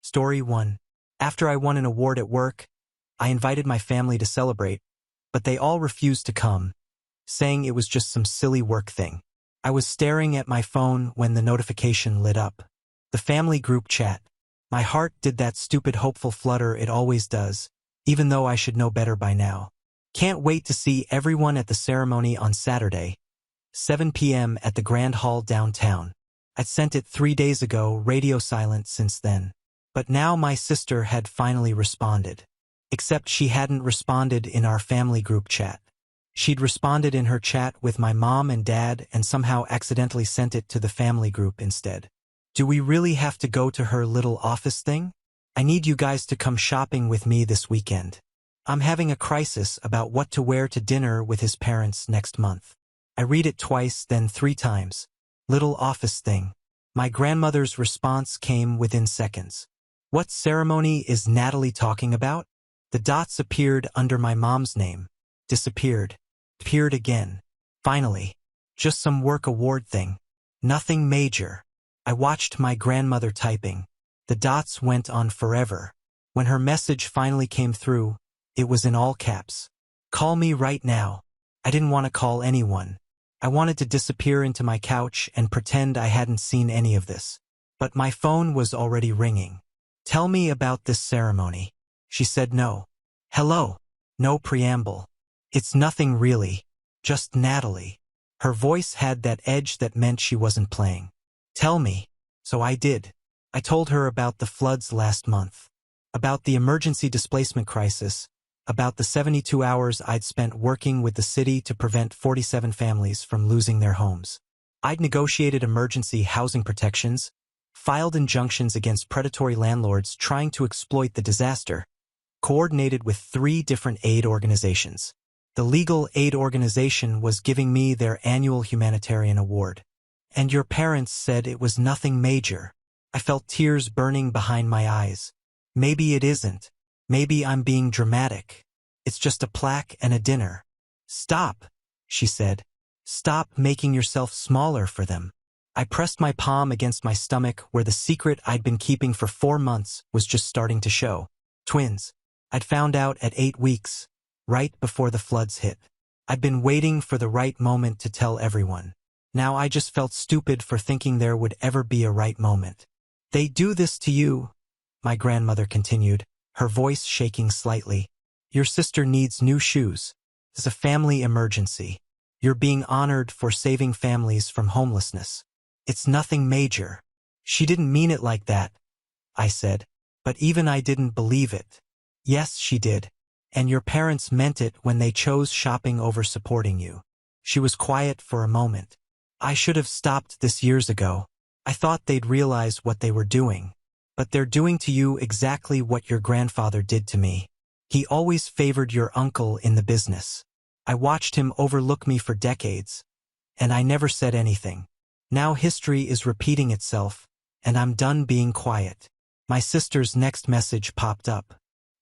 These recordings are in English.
Story 1. After I won an award at work, I invited my family to celebrate, but they all refused to come, saying it was just some silly work thing. I was staring at my phone when the notification lit up. The family group chat. My heart did that stupid hopeful flutter it always does, even though I should know better by now. Can't wait to see everyone at the ceremony on Saturday, 7 p.m. at the Grand Hall downtown. I'd sent it 3 days ago, radio silent since then. But now my sister had finally responded. Except she hadn't responded in our family group chat. She'd responded in her chat with my mom and dad and somehow accidentally sent it to the family group instead. Do we really have to go to her little office thing? I need you guys to come shopping with me this weekend. I'm having a crisis about what to wear to dinner with his parents next month. I read it twice, then 3 times. Little office thing. My grandmother's response came within seconds. What ceremony is Natalie talking about? The dots appeared under my mom's name. Disappeared. Appeared again. Finally. Just some work award thing. Nothing major. I watched my grandmother typing. The dots went on forever. When her message finally came through, it was in all caps. Call me right now. I didn't want to call anyone. I wanted to disappear into my couch and pretend I hadn't seen any of this. But my phone was already ringing. Tell me about this ceremony. She said no. Hello. No preamble. It's nothing really. Just Natalie. Her voice had that edge that meant she wasn't playing. Tell me. So I did. I told her about the floods last month. About the emergency displacement crisis. About the 72 hours I'd spent working with the city to prevent 47 families from losing their homes. I'd negotiated emergency housing protections, filed injunctions against predatory landlords trying to exploit the disaster, coordinated with 3 different aid organizations. The legal aid organization was giving me their annual humanitarian award. And your parents said it was nothing major. I felt tears burning behind my eyes. Maybe it isn't. Maybe I'm being dramatic. It's just a plaque and a dinner. Stop, she said. Stop making yourself smaller for them. I pressed my palm against my stomach where the secret I'd been keeping for 4 months was just starting to show. Twins. I'd found out at 8 weeks, right before the floods hit. I'd been waiting for the right moment to tell everyone. Now I just felt stupid for thinking there would ever be a right moment. They do this to you, my grandmother continued, her voice shaking slightly. Your sister needs new shoes. It's a family emergency. You're being honored for saving families from homelessness. It's nothing major. She didn't mean it like that, I said. But even I didn't believe it. Yes, she did. And your parents meant it when they chose shopping over supporting you. She was quiet for a moment. I should have stopped this years ago. I thought they'd realize what they were doing. But they're doing to you exactly what your grandfather did to me. He always favored your uncle in the business. I watched him overlook me for decades, and I never said anything. Now history is repeating itself, and I'm done being quiet. My sister's next message popped up.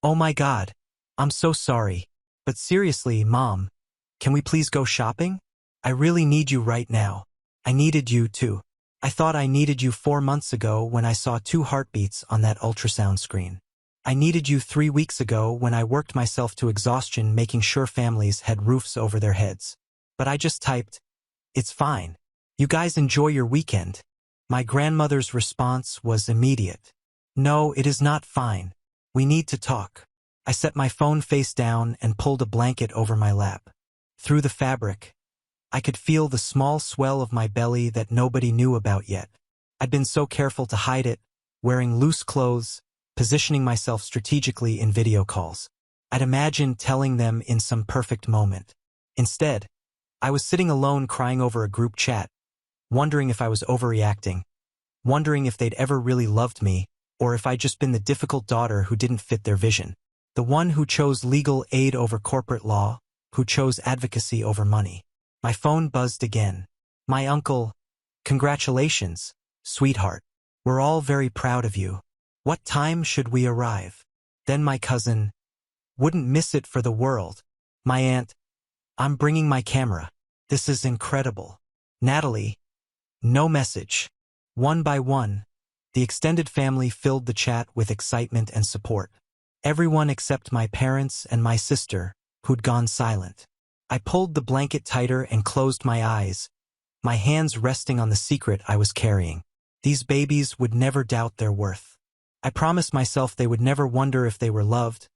Oh my God, I'm so sorry. But seriously, Mom, can we please go shopping? I really need you right now. I needed you too. I thought I needed you 4 months ago when I saw 2 heartbeats on that ultrasound screen. I needed you 3 weeks ago when I worked myself to exhaustion making sure families had roofs over their heads. But I just typed, it's fine. You guys enjoy your weekend. My grandmother's response was immediate. No, it is not fine. We need to talk. I set my phone face down and pulled a blanket over my lap. Through the fabric, I could feel the small swell of my belly that nobody knew about yet. I'd been so careful to hide it, wearing loose clothes, positioning myself strategically in video calls. I'd imagined telling them in some perfect moment. Instead, I was sitting alone crying over a group chat, wondering if I was overreacting, wondering if they'd ever really loved me, or if I'd just been the difficult daughter who didn't fit their vision. The one who chose legal aid over corporate law, who chose advocacy over money. My phone buzzed again. My uncle, congratulations, sweetheart. We're all very proud of you. What time should we arrive? Then my cousin, wouldn't miss it for the world. My aunt, I'm bringing my camera. This is incredible. Natalie, no message. One by one, The extended family filled the chat with excitement and support. Everyone except my parents and my sister, who'd gone silent. I pulled the blanket tighter and closed my eyes, my hands resting on the secret I was carrying. These babies would never doubt their worth. I promised myself they would never wonder if they were loved.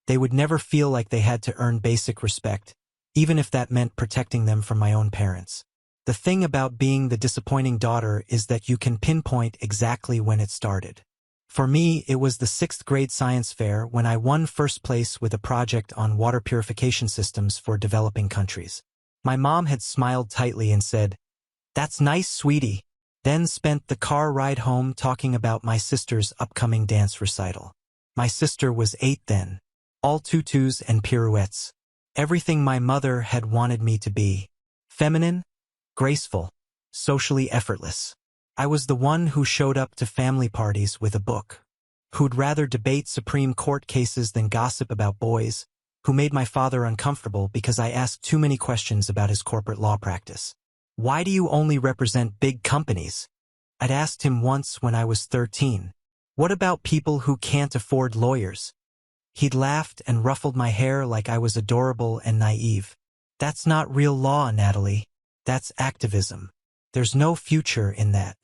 They would never feel like they had to earn basic respect, even if that meant protecting them from my own parents. The thing about being the disappointing daughter is that you can pinpoint exactly when it started. For me, it was the 6th grade science fair when I won first place with a project on water purification systems for developing countries. My mom had smiled tightly and said, "That's nice, sweetie," then spent the car ride home talking about my sister's upcoming dance recital. My sister was 8 then, all tutus and pirouettes. Everything my mother had wanted me to be. Feminine, graceful, socially effortless. I was the one who showed up to family parties with a book, who'd rather debate Supreme Court cases than gossip about boys, who made my father uncomfortable because I asked too many questions about his corporate law practice. "Why do you only represent big companies?" I'd asked him once when I was 13. "What about people who can't afford lawyers?" He'd laughed and ruffled my hair like I was adorable and naive. "That's not real law, Natalie. That's activism. There's no future in that."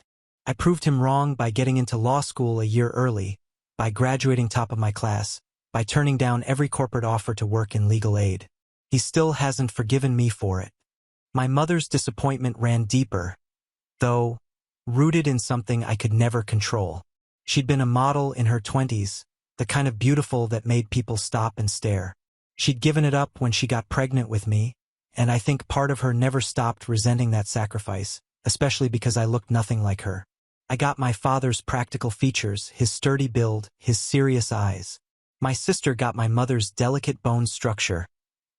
I proved him wrong by getting into law school a year early, by graduating top of my class, by turning down every corporate offer to work in legal aid. He still hasn't forgiven me for it. My mother's disappointment ran deeper, though, rooted in something I could never control. She'd been a model in her 20s, the kind of beautiful that made people stop and stare. She'd given it up when she got pregnant with me, and I think part of her never stopped resenting that sacrifice, especially because I looked nothing like her. I got my father's practical features, his sturdy build, his serious eyes. My sister got my mother's delicate bone structure,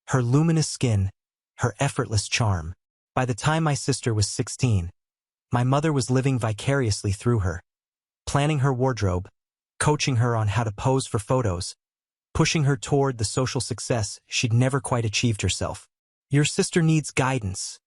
her luminous skin, her effortless charm. By the time my sister was 16, my mother was living vicariously through her, planning her wardrobe, coaching her on how to pose for photos, pushing her toward the social success she'd never quite achieved herself. "Your sister needs guidance,"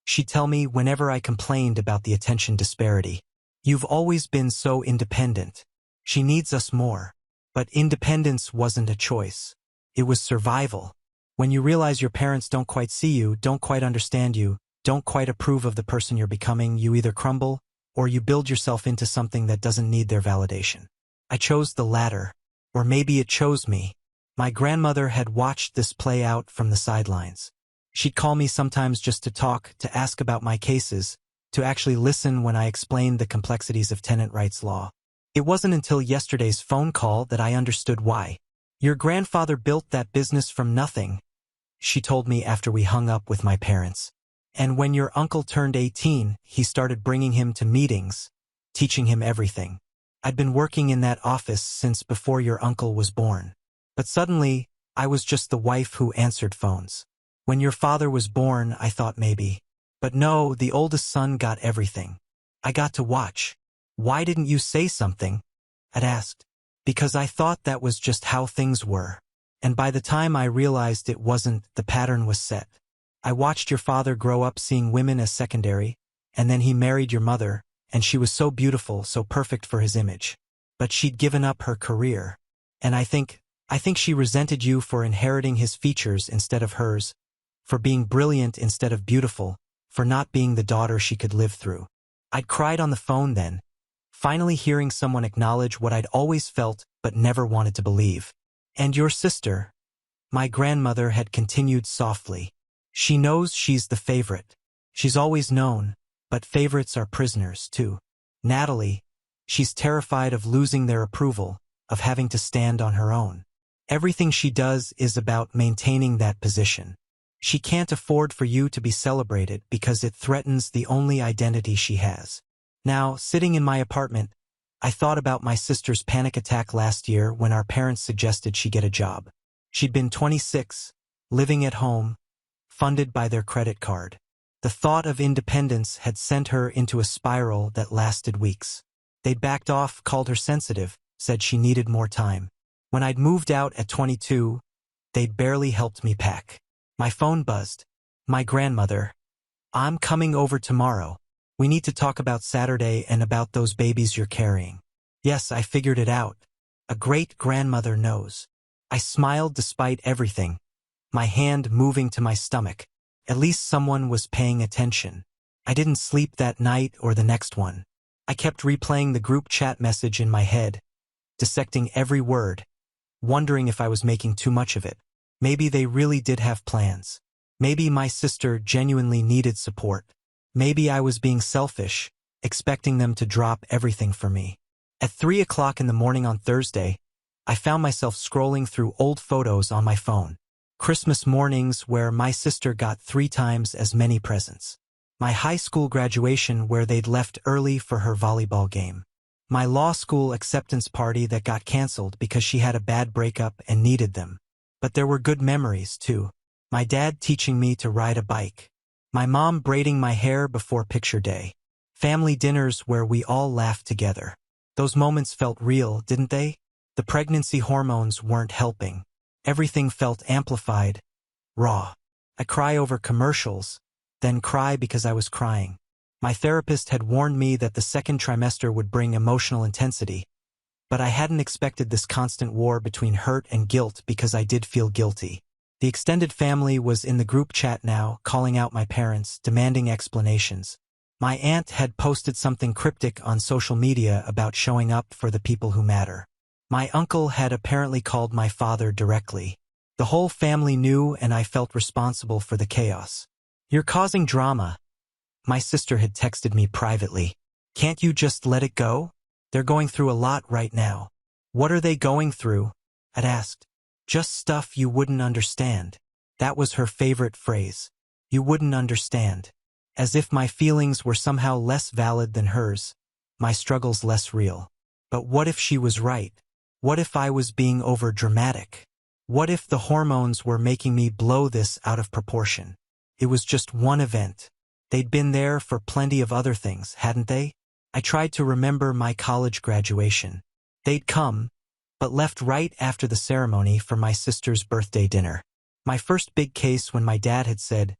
she'd tell me whenever I complained about the attention disparity. "You've always been so independent. She needs us more." But independence wasn't a choice. It was survival. When you realize your parents don't quite see you, don't quite understand you, don't quite approve of the person you're becoming, you either crumble or you build yourself into something that doesn't need their validation. I chose the latter, or maybe it chose me. My grandmother had watched this play out from the sidelines. She'd call me sometimes just to talk, to ask about my cases, to actually listen when I explained the complexities of tenant rights law. It wasn't until yesterday's phone call that I understood why. "Your grandfather built that business from nothing," she told me after we hung up with my parents. "And when your uncle turned 18, he started bringing him to meetings, teaching him everything. I'd been working in that office since before your uncle was born. But suddenly, I was just the wife who answered phones. When your father was born, I thought maybe. But no, the oldest son got everything. I got to watch." "Why didn't you say something?" I'd asked. "Because I thought that was just how things were. And by the time I realized it wasn't, the pattern was set. I watched your father grow up seeing women as secondary, and then he married your mother, and she was so beautiful, so perfect for his image. But she'd given up her career. And I think she resented you for inheriting his features instead of hers, for being brilliant instead of beautiful, for not being the daughter she could live through." I'd cried on the phone then, finally hearing someone acknowledge what I'd always felt but never wanted to believe. "And your sister," my grandmother had continued softly. "She knows she's the favorite. She's always known, but favorites are prisoners too. Natalie, she's terrified of losing their approval, of having to stand on her own. Everything she does is about maintaining that position. She can't afford for you to be celebrated because it threatens the only identity she has." Now, sitting in my apartment, I thought about my sister's panic attack last year when our parents suggested she get a job. She'd been 26, living at home, funded by their credit card. The thought of independence had sent her into a spiral that lasted weeks. They'd backed off, called her sensitive, said she needed more time. When I'd moved out at 22, they'd barely helped me pack. My phone buzzed. "My grandmother. I'm coming over tomorrow. We need to talk about Saturday and about those babies you're carrying." Yes, I figured it out. A great-grandmother knows. I smiled despite everything, my hand moving to my stomach. At least someone was paying attention. I didn't sleep that night or the next one. I kept replaying the group chat message in my head, dissecting every word, wondering if I was making too much of it. Maybe they really did have plans. Maybe my sister genuinely needed support. Maybe I was being selfish, expecting them to drop everything for me. At 3 o'clock in the morning on Thursday, I found myself scrolling through old photos on my phone. Christmas mornings where my sister got 3 times as many presents. My high school graduation where they'd left early for her volleyball game. My law school acceptance party that got canceled because she had a bad breakup and needed them. But there were good memories, too. My dad teaching me to ride a bike. My mom braiding my hair before picture day. Family dinners where we all laughed together. Those moments felt real, didn't they? The pregnancy hormones weren't helping. Everything felt amplified, raw. I cry over commercials, then cry because I was crying. My therapist had warned me that the second trimester would bring emotional intensity, but I hadn't expected this constant war between hurt and guilt because I did feel guilty. The extended family was in the group chat now, calling out my parents, demanding explanations. My aunt had posted something cryptic on social media about showing up for the people who matter. My uncle had apparently called my father directly. The whole family knew, and I felt responsible for the chaos. "You're causing drama." My sister had texted me privately. "Can't you just let it go? They're going through a lot right now." "What are they going through?" I'd asked. "Just stuff you wouldn't understand." That was her favorite phrase. You wouldn't understand. As if my feelings were somehow less valid than hers, my struggles less real. But what if she was right? What if I was being over-dramatic? What if the hormones were making me blow this out of proportion? It was just one event. They'd been there for plenty of other things, hadn't they? I tried to remember my college graduation. They'd come, but left right after the ceremony for my sister's birthday dinner. My first big case when my dad had said,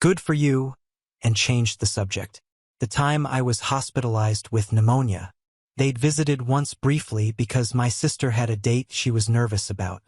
"Good for you," and changed the subject. The time I was hospitalized with pneumonia. They'd visited once briefly because my sister had a date she was nervous about.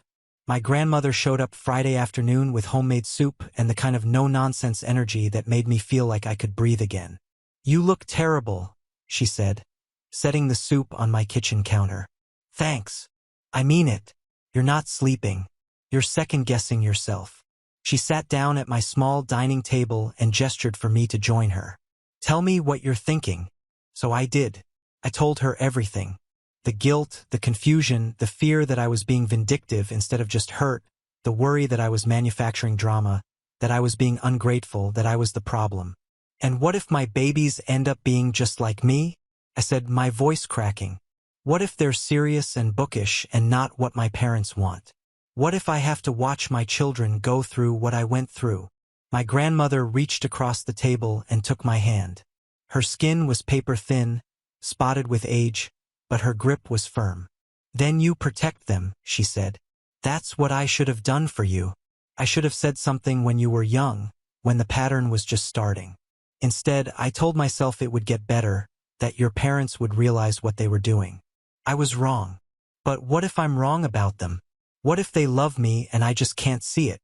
My grandmother showed up Friday afternoon with homemade soup and the kind of no-nonsense energy that made me feel like I could breathe again. "You look terrible," she said, setting the soup on my kitchen counter. "Thanks. I mean it. You're not sleeping. You're second-guessing yourself." She sat down at my small dining table and gestured for me to join her. "Tell me what you're thinking." So I did. I told her everything. The guilt, the confusion, the fear that I was being vindictive instead of just hurt, the worry that I was manufacturing drama, that I was being ungrateful, that I was the problem. "And what if my babies end up being just like me?" I said, my voice cracking. "What if they're serious and bookish and not what my parents want? What if I have to watch my children go through what I went through?" My grandmother reached across the table and took my hand. Her skin was paper-thin, spotted with age, but her grip was firm. "Then you protect them," she said. "That's what I should have done for you. I should have said something when you were young, when the pattern was just starting. Instead, I told myself it would get better, that your parents would realize what they were doing. I was wrong. But what if I'm wrong about them? What if they love me and I just can't see it?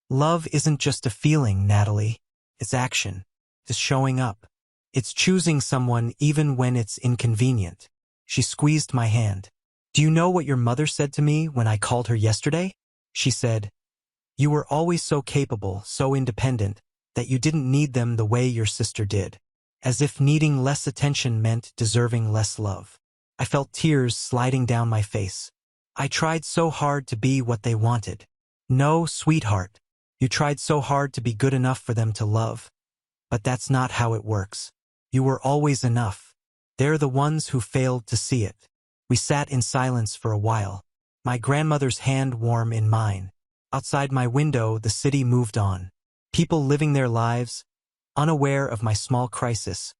Love isn't just a feeling, Natalie. It's action. It's showing up. It's choosing someone even when it's inconvenient." She squeezed my hand. "Do you know what your mother said to me when I called her yesterday?" She said, "You were always so capable, so independent, that you didn't need them the way your sister did. As if needing less attention meant deserving less love." I felt tears sliding down my face. "I tried so hard to be what they wanted." "No, sweetheart. You tried so hard to be good enough for them to love. But that's not how it works. You were always enough. They're the ones who failed to see it." We sat in silence for a while, my grandmother's hand warm in mine. Outside my window, the city moved on. People living their lives, unaware of my small crisis,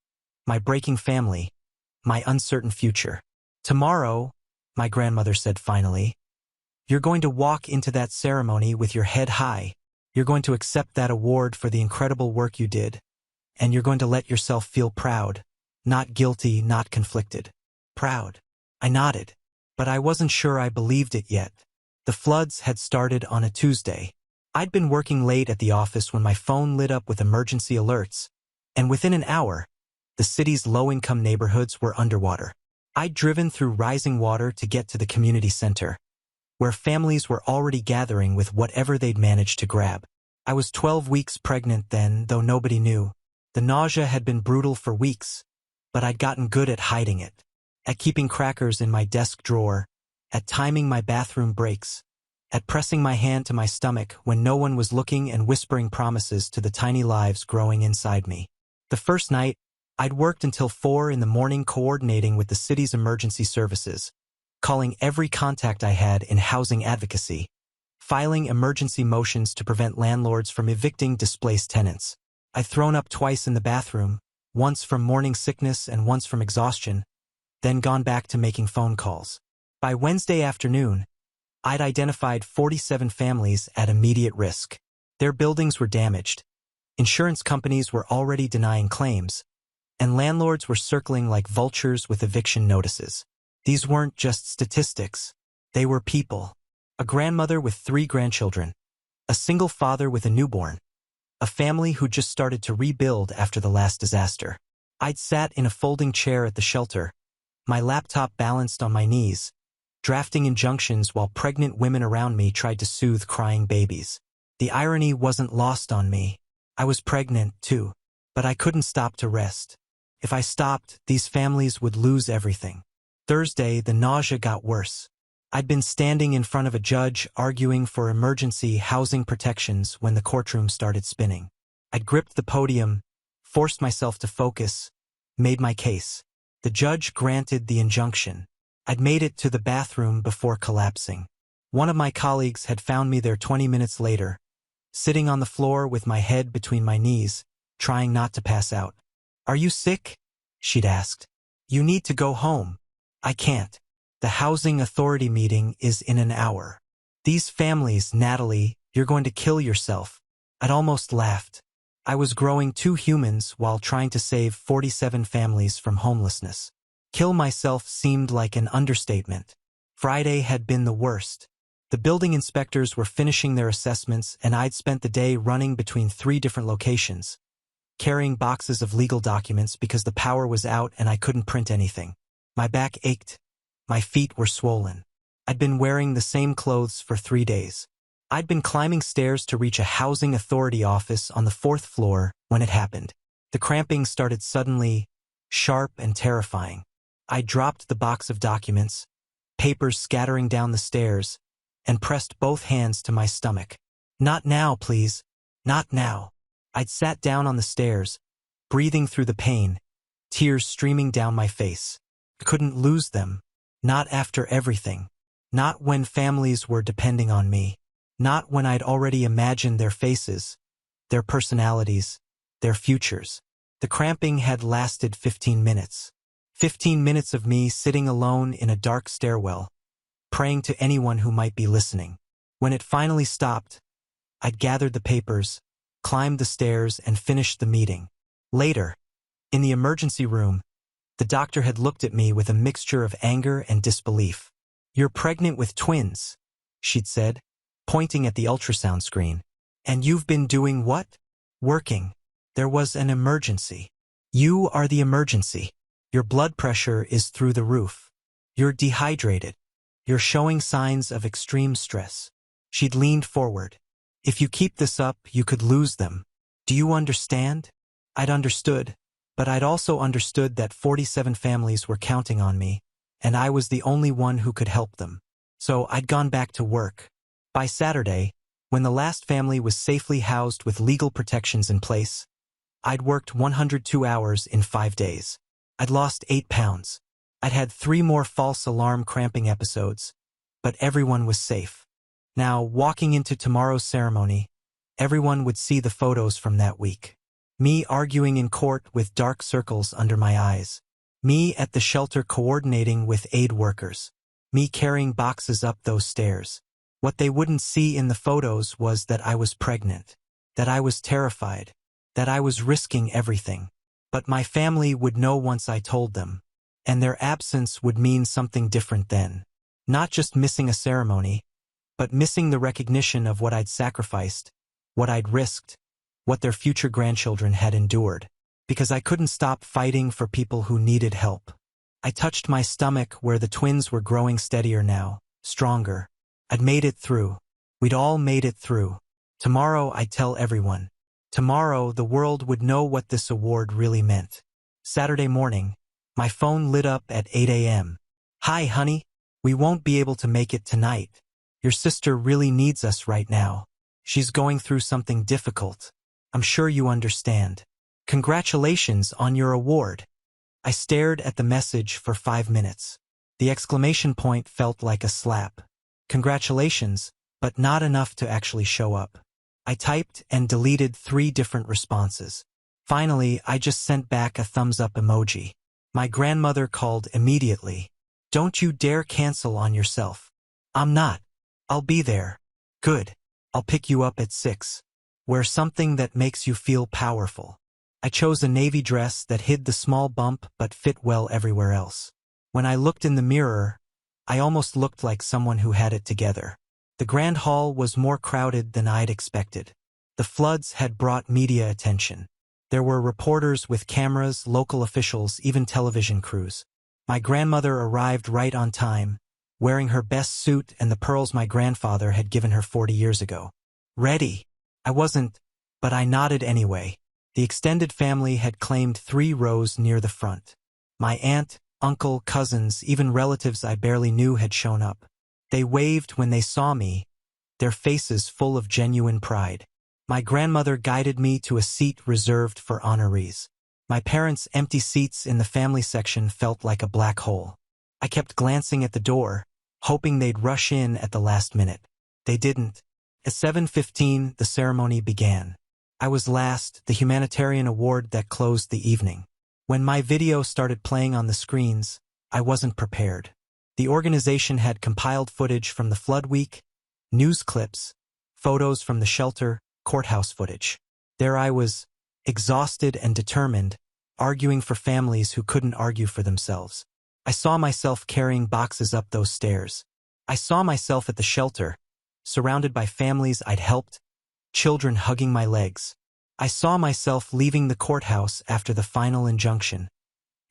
my breaking family, my uncertain future. "Tomorrow," my grandmother said finally, "you're going to walk into that ceremony with your head high. You're going to accept that award for the incredible work you did. And you're going to let yourself feel proud. Not guilty, not conflicted. Proud." I nodded, but I wasn't sure I believed it yet. The floods had started on a Tuesday. I'd been working late at the office when my phone lit up with emergency alerts, and within an hour, the city's low-income neighborhoods were underwater. I'd driven through rising water to get to the community center, where families were already gathering with whatever they'd managed to grab. I was 12 weeks pregnant then, though nobody knew. The nausea had been brutal for weeks, but I'd gotten good at hiding it, at keeping crackers in my desk drawer, at timing my bathroom breaks, at pressing my hand to my stomach when no one was looking and whispering promises to the tiny lives growing inside me. The first night, I'd worked until 4 in the morning coordinating with the city's emergency services, calling every contact I had in housing advocacy, filing emergency motions to prevent landlords from evicting displaced tenants. I'd thrown up twice in the bathroom, once from morning sickness and once from exhaustion, then gone back to making phone calls. By Wednesday afternoon, I'd identified 47 families at immediate risk. Their buildings were damaged, insurance companies were already denying claims, and landlords were circling like vultures with eviction notices. These weren't just statistics. They were people. A grandmother with 3 grandchildren, a single father with a newborn, a family who just started to rebuild after the last disaster. I'd sat in a folding chair at the shelter, my laptop balanced on my knees, drafting injunctions while pregnant women around me tried to soothe crying babies. The irony wasn't lost on me. I was pregnant, too, but I couldn't stop to rest. If I stopped, these families would lose everything. Thursday, the nausea got worse. I'd been standing in front of a judge arguing for emergency housing protections when the courtroom started spinning. I'd gripped the podium, forced myself to focus, made my case. The judge granted the injunction. I'd made it to the bathroom before collapsing. One of my colleagues had found me there 20 minutes later, sitting on the floor with my head between my knees, trying not to pass out. "Are you sick?" she'd asked. "You need to go home." "I can't. The housing authority meeting is in an hour." "These families, Natalie, you're going to kill yourself." I'd almost laughed. I was growing 2 humans while trying to save 47 families from homelessness. Kill myself seemed like an understatement. Friday had been the worst. The building inspectors were finishing their assessments and I'd spent the day running between 3 different locations, carrying boxes of legal documents because the power was out and I couldn't print anything. My back ached. My feet were swollen. I'd been wearing the same clothes for 3 days. I'd been climbing stairs to reach a housing authority office on the 4th floor when it happened. The cramping started suddenly, sharp and terrifying. I dropped the box of documents, papers scattering down the stairs, and pressed both hands to my stomach. "Not now, please. Not now." I'd sat down on the stairs, breathing through the pain, tears streaming down my face. I couldn't lose them. Not after everything. Not when families were depending on me. Not when I'd already imagined their faces, their personalities, their futures. The cramping had lasted 15 minutes. 15 minutes of me sitting alone in a dark stairwell, praying to anyone who might be listening. When it finally stopped, I'd gathered the papers, climbed the stairs, and finished the meeting. Later, in the emergency room, the doctor had looked at me with a mixture of anger and disbelief. "You're pregnant with twins," she'd said, pointing at the ultrasound screen. "And you've been doing what?" "Working. There was an emergency. You are the emergency. Your blood pressure is through the roof. You're dehydrated. You're showing signs of extreme stress." She'd leaned forward. "If you keep this up, you could lose them. Do you understand?" I'd understood, but I'd also understood that 47 families were counting on me, and I was the only one who could help them. So I'd gone back to work. By Saturday, when the last family was safely housed with legal protections in place, I'd worked 102 hours in 5 days. I'd lost 8 pounds. I'd had 3 more false alarm cramping episodes, but everyone was safe. Now, walking into tomorrow's ceremony, everyone would see the photos from that week. Me arguing in court with dark circles under my eyes. Me at the shelter coordinating with aid workers. Me carrying boxes up those stairs. What they wouldn't see in the photos was that I was pregnant, that I was terrified, that I was risking everything. But my family would know once I told them. and their absence would mean something different then. Not just missing a ceremony, but missing the recognition of what I'd sacrificed, what I'd risked, what their future grandchildren had endured. Because I couldn't stop fighting for people who needed help. I touched my stomach where the twins were growing steadier now, stronger. I'd made it through. We'd all made it through. Tomorrow I'd tell everyone. Tomorrow the world would know what this award really meant. Saturday morning, my phone lit up at 8 a.m. "Hi, honey. We won't be able to make it tonight. Your sister really needs us right now. She's going through something difficult. I'm sure you understand. Congratulations on your award." I stared at the message for 5 minutes. The exclamation point felt like a slap. Congratulations, but not enough to actually show up. I typed and deleted 3 different responses. Finally, I just sent back a thumbs-up emoji. My grandmother called immediately. "Don't you dare cancel on yourself." "I'm not. I'll be there." "Good. I'll pick you up at 6. Wear something that makes you feel powerful." I chose a navy dress that hid the small bump but fit well everywhere else. When I looked in the mirror, I almost looked like someone who had it together. The grand hall was more crowded than I'd expected. The floods had brought media attention. There were reporters with cameras, local officials, even television crews. My grandmother arrived right on time, wearing her best suit and the pearls my grandfather had given her 40 years ago. Ready? I wasn't, but I nodded anyway. The extended family had claimed 3 rows near the front. My aunt, uncle, cousins, even relatives I barely knew had shown up. They waved when they saw me, their faces full of genuine pride. My grandmother guided me to a seat reserved for honorees. My parents' empty seats in the family section felt like a black hole. I kept glancing at the door, hoping they'd rush in at the last minute. They didn't. At 7:15, the ceremony began. I was last, the humanitarian award that closed the evening. When my video started playing on the screens, I wasn't prepared. The organization had compiled footage from the flood week, news clips, photos from the shelter, courthouse footage. There I was, exhausted and determined, arguing for families who couldn't argue for themselves. I saw myself carrying boxes up those stairs. I saw myself at the shelter, surrounded by families I'd helped, children hugging my legs. I saw myself leaving the courthouse after the final injunction,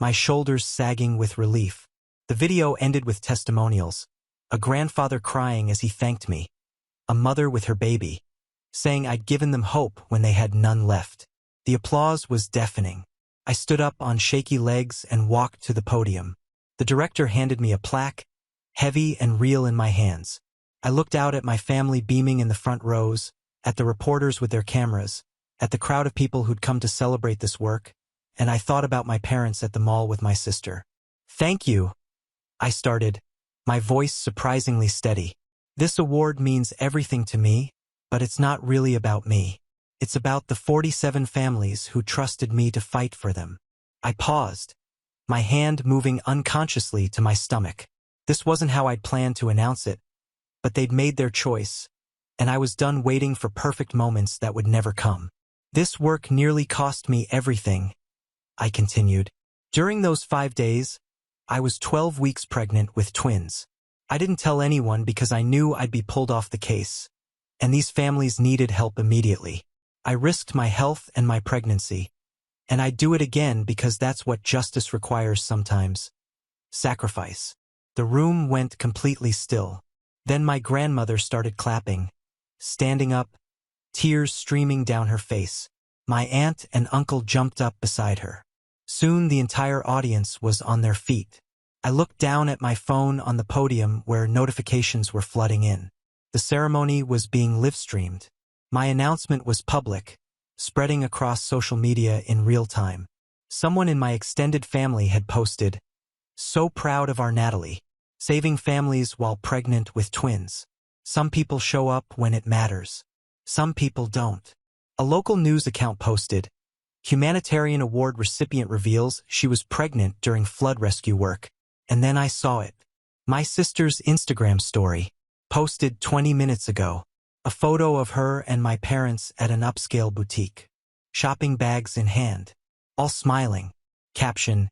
my shoulders sagging with relief. The video ended with testimonials, a grandfather crying as he thanked me, a mother with her baby, saying I'd given them hope when they had none left. The applause was deafening. I stood up on shaky legs and walked to the podium. The director handed me a plaque, heavy and real in my hands. I looked out at my family beaming in the front rows, at the reporters with their cameras, at the crowd of people who'd come to celebrate this work, and I thought about my parents at the mall with my sister. "Thank you," I started, my voice surprisingly steady. "This award means everything to me, but it's not really about me. It's about the 47 families who trusted me to fight for them." I paused, my hand moving unconsciously to my stomach. This wasn't how I'd planned to announce it, but they'd made their choice, and I was done waiting for perfect moments that would never come. "This work nearly cost me everything," I continued. "During those 5 days, I was 12 weeks pregnant with twins. I didn't tell anyone because I knew I'd be pulled off the case, and these families needed help immediately. I risked my health and my pregnancy, and I'd do it again because that's what justice requires sometimes. Sacrifice." The room went completely still. Then my grandmother started clapping, standing up, tears streaming down her face. My aunt and uncle jumped up beside her. Soon the entire audience was on their feet. I looked down at my phone on the podium where notifications were flooding in. The ceremony was being live-streamed. My announcement was public, spreading across social media in real time. Someone in my extended family had posted, "So proud of our Natalie, saving families while pregnant with twins. Some people show up when it matters. Some people don't." A local news account posted, "Humanitarian award recipient reveals she was pregnant during flood rescue work." And then I saw it. My sister's Instagram story, posted 20 minutes ago. A photo of her and my parents at an upscale boutique, shopping bags in hand, all smiling. Caption,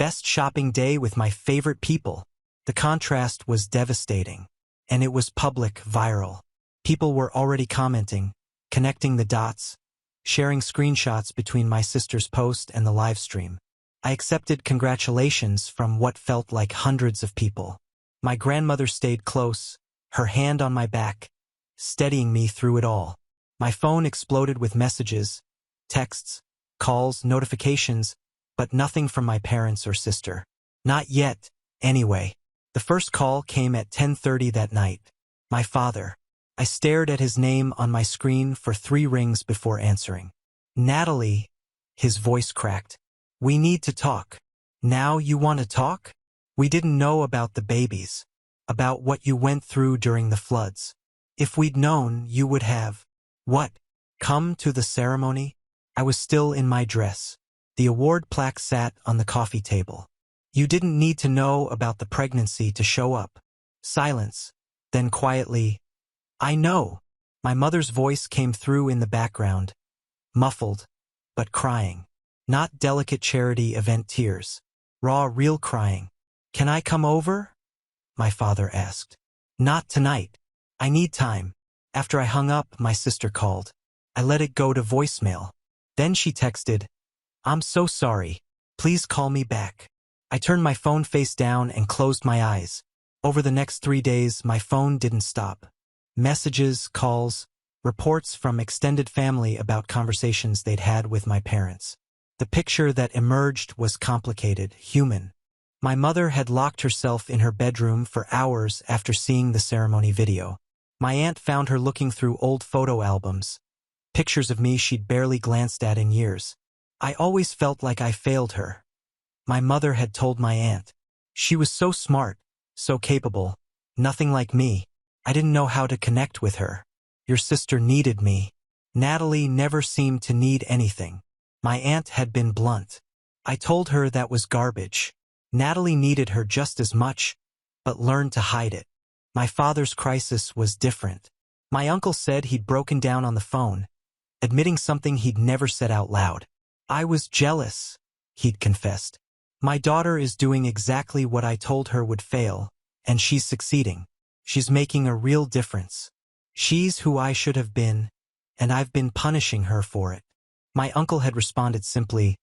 Best shopping day with my favorite people. The contrast was devastating. And it was public, viral. People were already commenting, connecting the dots, sharing screenshots between my sister's post and the live stream. I accepted congratulations from what felt like hundreds of people. My grandmother stayed close, her hand on my back, steadying me through it all. My phone exploded with messages, texts, calls, notifications, but nothing from my parents or sister. Not yet, anyway. The first call came at 10:30 that night. My father. I stared at his name on my screen for 3 rings before answering. Natalie, his voice cracked. We need to talk. Now you want to talk? We didn't know about the babies, about what you went through during the floods. If we'd known, you would have. What? Come to the ceremony? I was still in my dress. The award plaque sat on the coffee table. You didn't need to know about the pregnancy to show up. Silence. Then quietly, I know. My mother's voice came through in the background, muffled, but crying. Not delicate charity event tears. Raw, real crying. Can I come over? My father asked. Not tonight. I need time. After I hung up, my sister called. I let it go to voicemail. Then she texted, I'm so sorry. Please call me back. I turned my phone face down and closed my eyes. Over the next 3 days, my phone didn't stop. Messages, calls, reports from extended family about conversations they'd had with my parents. The picture that emerged was complicated, human. My mother had locked herself in her bedroom for hours after seeing the ceremony video. My aunt found her looking through old photo albums, pictures of me she'd barely glanced at in years. I always felt like I failed her. My mother had told my aunt. She was so smart, so capable, nothing like me. I didn't know how to connect with her. Your sister needed me. Natalie never seemed to need anything. My aunt had been blunt. I told her that was garbage. Natalie needed her just as much, but learned to hide it. My father's crisis was different. My uncle said he'd broken down on the phone, admitting something he'd never said out loud. I was jealous, he'd confessed. My daughter is doing exactly what I told her would fail, and she's succeeding. She's making a real difference. She's who I should have been, and I've been punishing her for it. My uncle had responded simply,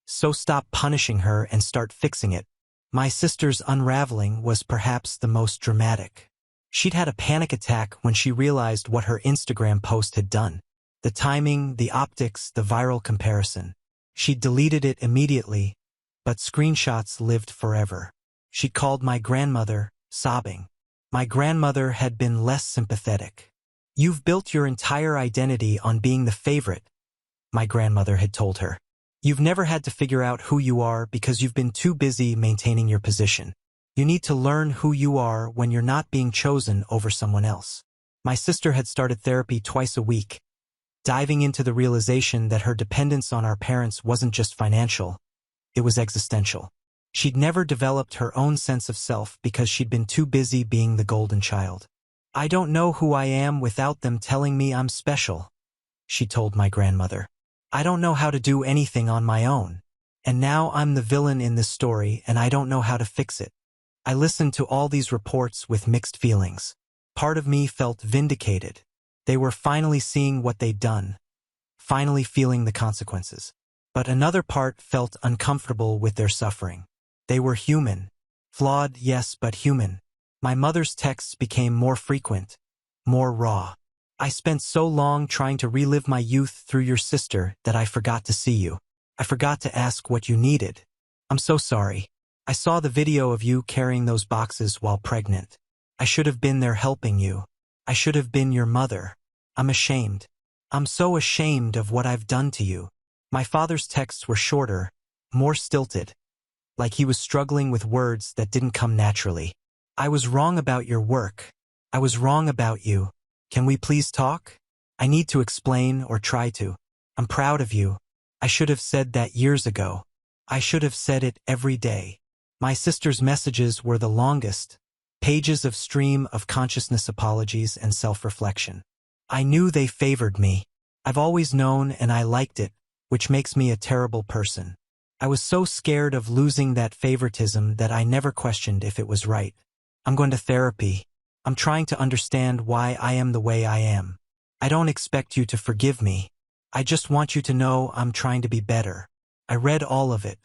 so stop punishing her and start fixing it. My sister's unraveling was perhaps the most dramatic. She'd had a panic attack when she realized what her Instagram post had done. The timing, the optics, the viral comparison. She'd deleted it immediately, but screenshots lived forever. She'd called my grandmother, sobbing. My grandmother had been less sympathetic. You've built your entire identity on being the favorite, my grandmother had told her. You've never had to figure out who you are because you've been too busy maintaining your position. You need to learn who you are when you're not being chosen over someone else. My sister had started therapy twice a week, diving into the realization that her dependence on our parents wasn't just financial, it was existential. She'd never developed her own sense of self because she'd been too busy being the golden child. I don't know who I am without them telling me I'm special, she told my grandmother. I don't know how to do anything on my own. And now I'm the villain in this story and I don't know how to fix it. I listened to all these reports with mixed feelings. Part of me felt vindicated. They were finally seeing what they'd done, finally feeling the consequences. But another part felt uncomfortable with their suffering. They were human. Flawed, yes, but human. My mother's texts became more frequent, more raw. I spent so long trying to relive my youth through your sister that I forgot to see you. I forgot to ask what you needed. I'm so sorry. I saw the video of you carrying those boxes while pregnant. I should have been there helping you. I should have been your mother. I'm ashamed. I'm so ashamed of what I've done to you. My father's texts were shorter, more stilted, like he was struggling with words that didn't come naturally. I was wrong about your work. I was wrong about you. Can we please talk? I need to explain or try to. I'm proud of you. I should have said that years ago. I should have said it every day. My sister's messages were the longest, pages of stream of consciousness apologies and self-reflection. I knew they favored me. I've always known and I liked it, which makes me a terrible person. I was so scared of losing that favoritism that I never questioned if it was right. I'm going to therapy. I'm trying to understand why I am the way I am. I don't expect you to forgive me. I just want you to know I'm trying to be better. I read all of it.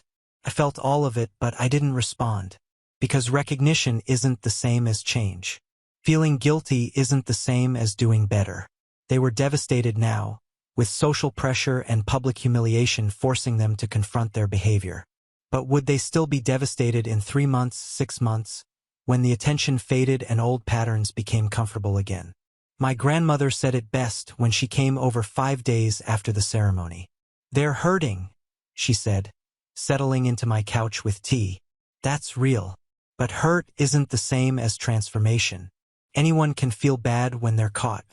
I felt all of it, but I didn't respond. Because recognition isn't the same as change. Feeling guilty isn't the same as doing better. They were devastated now, with social pressure and public humiliation forcing them to confront their behavior. But would they still be devastated in 3 months, 6 months, when the attention faded and old patterns became comfortable again? My grandmother said it best when she came over 5 days after the ceremony. "They're hurting," she said, settling into my couch with tea. "That's real. But hurt isn't the same as transformation. Anyone can feel bad when they're caught.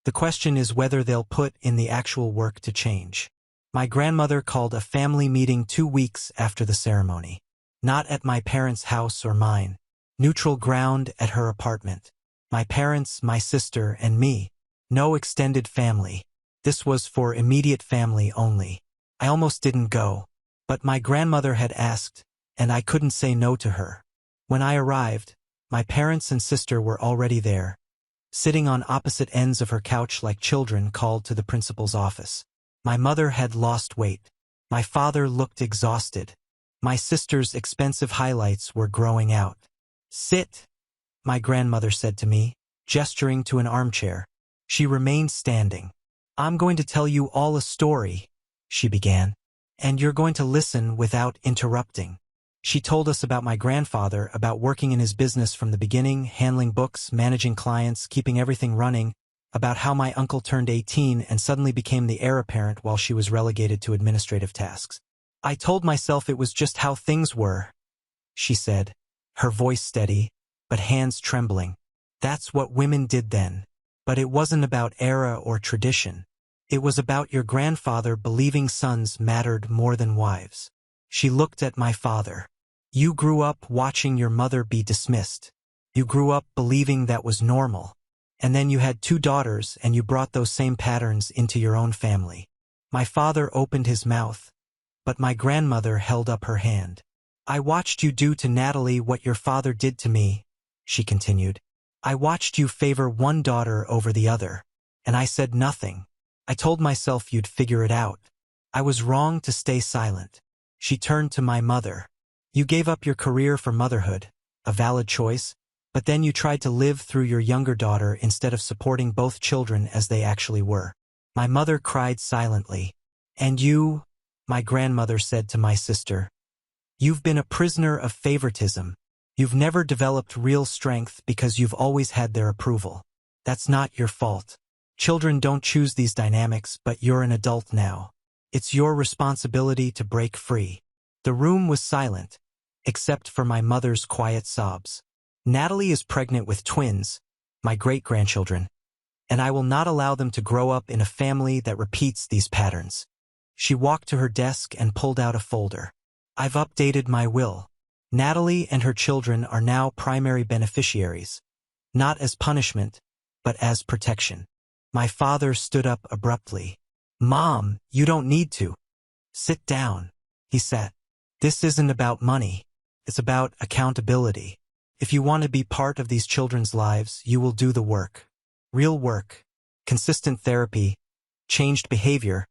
The question is whether they'll put in the actual work to change." My grandmother called a family meeting 2 weeks after the ceremony. Not at my parents' house or mine. Neutral ground at her apartment. My parents, my sister, and me. No extended family. This was for immediate family only. I almost didn't go. But my grandmother had asked, and I couldn't say no to her. When I arrived, my parents and sister were already there, sitting on opposite ends of her couch like children called to the principal's office. My mother had lost weight. My father looked exhausted. My sister's expensive highlights were growing out. "Sit," my grandmother said to me, gesturing to an armchair. She remained standing. "I'm going to tell you all a story," she began, "and you're going to listen without interrupting." She told us about my grandfather, about working in his business from the beginning, handling books, managing clients, keeping everything running, about how my uncle turned 18 and suddenly became the heir apparent while she was relegated to administrative tasks. "I told myself it was just how things were," she said, her voice steady, but hands trembling. "That's what women did then. But it wasn't about era or tradition. It was about your grandfather believing sons mattered more than wives." She looked at my father. "You grew up watching your mother be dismissed. You grew up believing that was normal. And then you had 2 daughters and you brought those same patterns into your own family." My father opened his mouth, but my grandmother held up her hand. "I watched you do to Natalie what your father did to me," she continued. "I watched you favor one daughter over the other, and I said nothing. I told myself you'd figure it out. I was wrong to stay silent." She turned to my mother. "You gave up your career for motherhood, a valid choice, but then you tried to live through your younger daughter instead of supporting both children as they actually were." My mother cried silently. "And you," my grandmother said to my sister, "you've been a prisoner of favoritism. You've never developed real strength because you've always had their approval. That's not your fault. Children don't choose these dynamics, but you're an adult now. It's your responsibility to break free." The room was silent, except for my mother's quiet sobs. "Natalie is pregnant with twins, my great-grandchildren, and I will not allow them to grow up in a family that repeats these patterns." She walked to her desk and pulled out a folder. "I've updated my will. Natalie and her children are now primary beneficiaries, not as punishment, but as protection." My father stood up abruptly. "Mom, you don't need to. Sit down," he said. "This isn't about money. It's about accountability. If you want to be part of these children's lives, you will do the work. Real work, consistent therapy, changed behavior,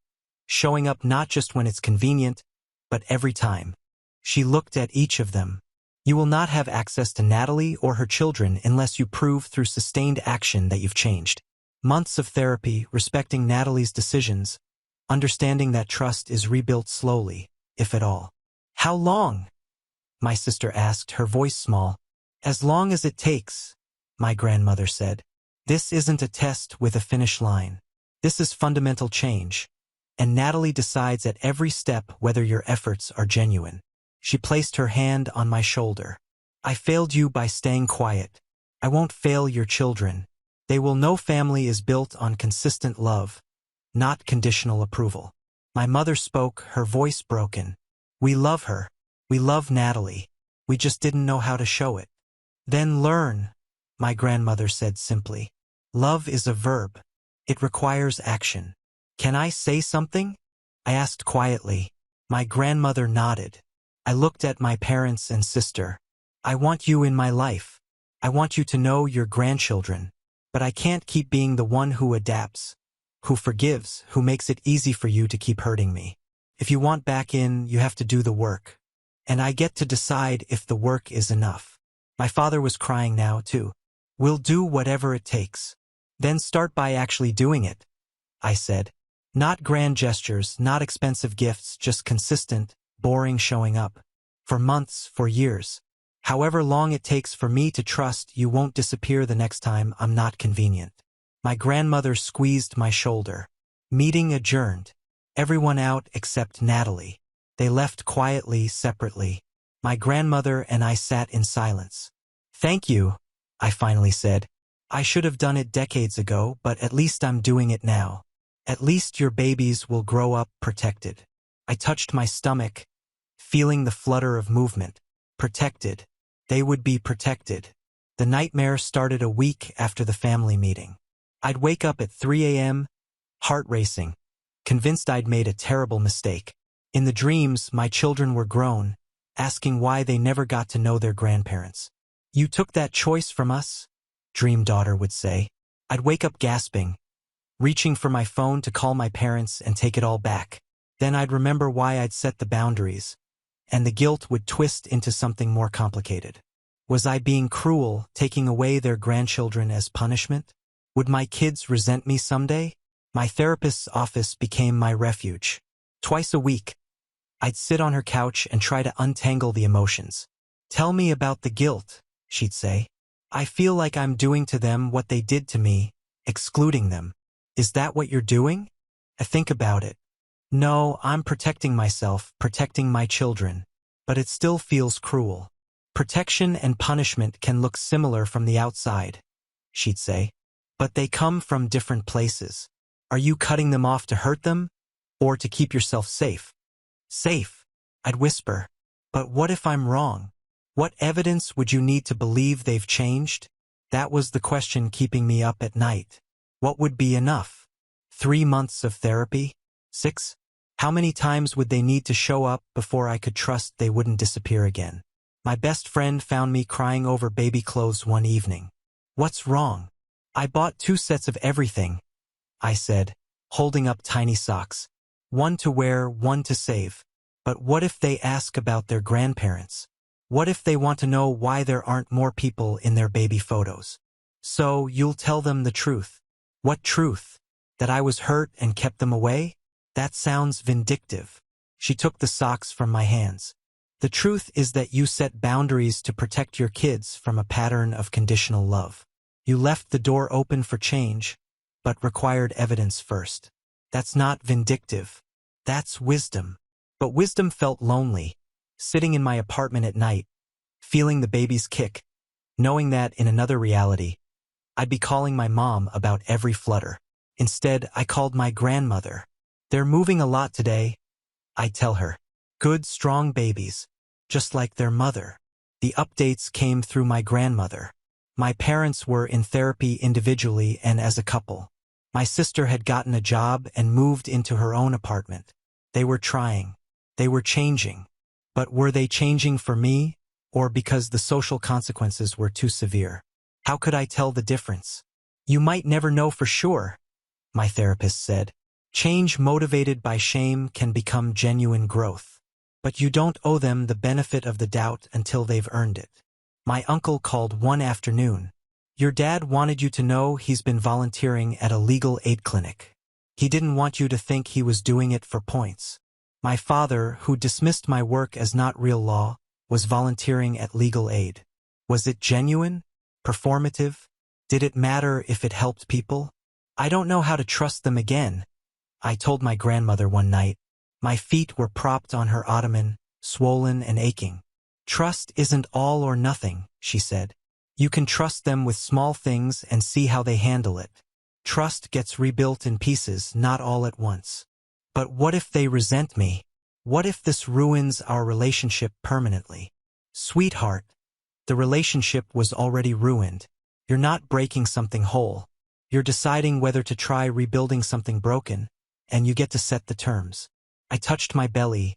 showing up not just when it's convenient, but every time." She looked at each of them. "You will not have access to Natalie or her children unless you prove through sustained action that you've changed. Months of therapy, respecting Natalie's decisions, understanding that trust is rebuilt slowly, if at all." "How long?" my sister asked, her voice small. "As long as it takes," my grandmother said. "This isn't a test with a finish line. This is fundamental change, and Natalie decides at every step whether your efforts are genuine." She placed her hand on my shoulder. "I failed you by staying quiet. I won't fail your children. They will know family is built on consistent love, not conditional approval." My mother spoke, her voice broken. "We love her. We love Natalie. We just didn't know how to show it." "Then learn," my grandmother said simply. "Love is a verb. It requires action." "Can I say something?" I asked quietly. My grandmother nodded. I looked at my parents and sister. I want you in my life. I want you to know your grandchildren. But I can't keep being the one who adapts, who forgives, who makes it easy for you to keep hurting me. If you want back in, you have to do the work. And I get to decide if the work is enough. My father was crying now, too. We'll do whatever it takes. Then start by actually doing it, I said. Not grand gestures, not expensive gifts, just consistent, boring showing up. For months, for years. However long it takes for me to trust you won't disappear the next time I'm not convenient. My grandmother squeezed my shoulder. Meeting adjourned. Everyone out except Natalie. They left quietly, separately. My grandmother and I sat in silence. Thank you, I finally said. I should have done it decades ago, but at least I'm doing it now. At least your babies will grow up protected. I touched my stomach, feeling the flutter of movement. Protected. They would be protected. The nightmare started a week after the family meeting. I'd wake up at 3 a.m., heart racing, convinced I'd made a terrible mistake. In the dreams, my children were grown, asking why they never got to know their grandparents. You took that choice from us, dream daughter would say. I'd wake up gasping, reaching for my phone to call my parents and take it all back. Then I'd remember why I'd set the boundaries, and the guilt would twist into something more complicated. Was I being cruel, taking away their grandchildren as punishment? Would my kids resent me someday? My therapist's office became my refuge. Twice a week, I'd sit on her couch and try to untangle the emotions. Tell me about the guilt, she'd say. I feel like I'm doing to them what they did to me, excluding them. Is that what you're doing? I think about it. No, I'm protecting myself, protecting my children. But it still feels cruel. Protection and punishment can look similar from the outside, she'd say. But they come from different places. Are you cutting them off to hurt them? Or to keep yourself safe? Safe, I'd whisper. But what if I'm wrong? What evidence would you need to believe they've changed? That was the question keeping me up at night. What would be enough? 3 months of therapy? 6? How many times would they need to show up before I could trust they wouldn't disappear again? My best friend found me crying over baby clothes one evening. What's wrong? I bought 2 sets of everything, I said, holding up tiny socks. One to wear, one to save. But what if they ask about their grandparents? What if they want to know why there aren't more people in their baby photos? So you'll tell them the truth. What truth? That I was hurt and kept them away? That sounds vindictive. She took the socks from my hands. The truth is that you set boundaries to protect your kids from a pattern of conditional love. You left the door open for change, but required evidence first. That's not vindictive. That's wisdom. But wisdom felt lonely, sitting in my apartment at night, feeling the baby's kick, knowing that in another reality, I'd be calling my mom about every flutter. Instead, I called my grandmother. They're moving a lot today, I'd tell her. Good, strong babies, just like their mother. The updates came through my grandmother. My parents were in therapy individually and as a couple. My sister had gotten a job and moved into her own apartment. They were trying. They were changing. But were they changing for me, or because the social consequences were too severe? How could I tell the difference? You might never know for sure, my therapist said. Change motivated by shame can become genuine growth. But you don't owe them the benefit of the doubt until they've earned it. My uncle called one afternoon. Your dad wanted you to know he's been volunteering at a legal aid clinic. He didn't want you to think he was doing it for points. My father, who dismissed my work as not real law, was volunteering at legal aid. Was it genuine? Performative? Did it matter if it helped people? I don't know how to trust them again, I told my grandmother one night. My feet were propped on her ottoman, swollen and aching. Trust isn't all or nothing, she said. You can trust them with small things and see how they handle it. Trust gets rebuilt in pieces, not all at once. But what if they resent me? What if this ruins our relationship permanently? Sweetheart, the relationship was already ruined. You're not breaking something whole. You're deciding whether to try rebuilding something broken, and you get to set the terms. I touched my belly,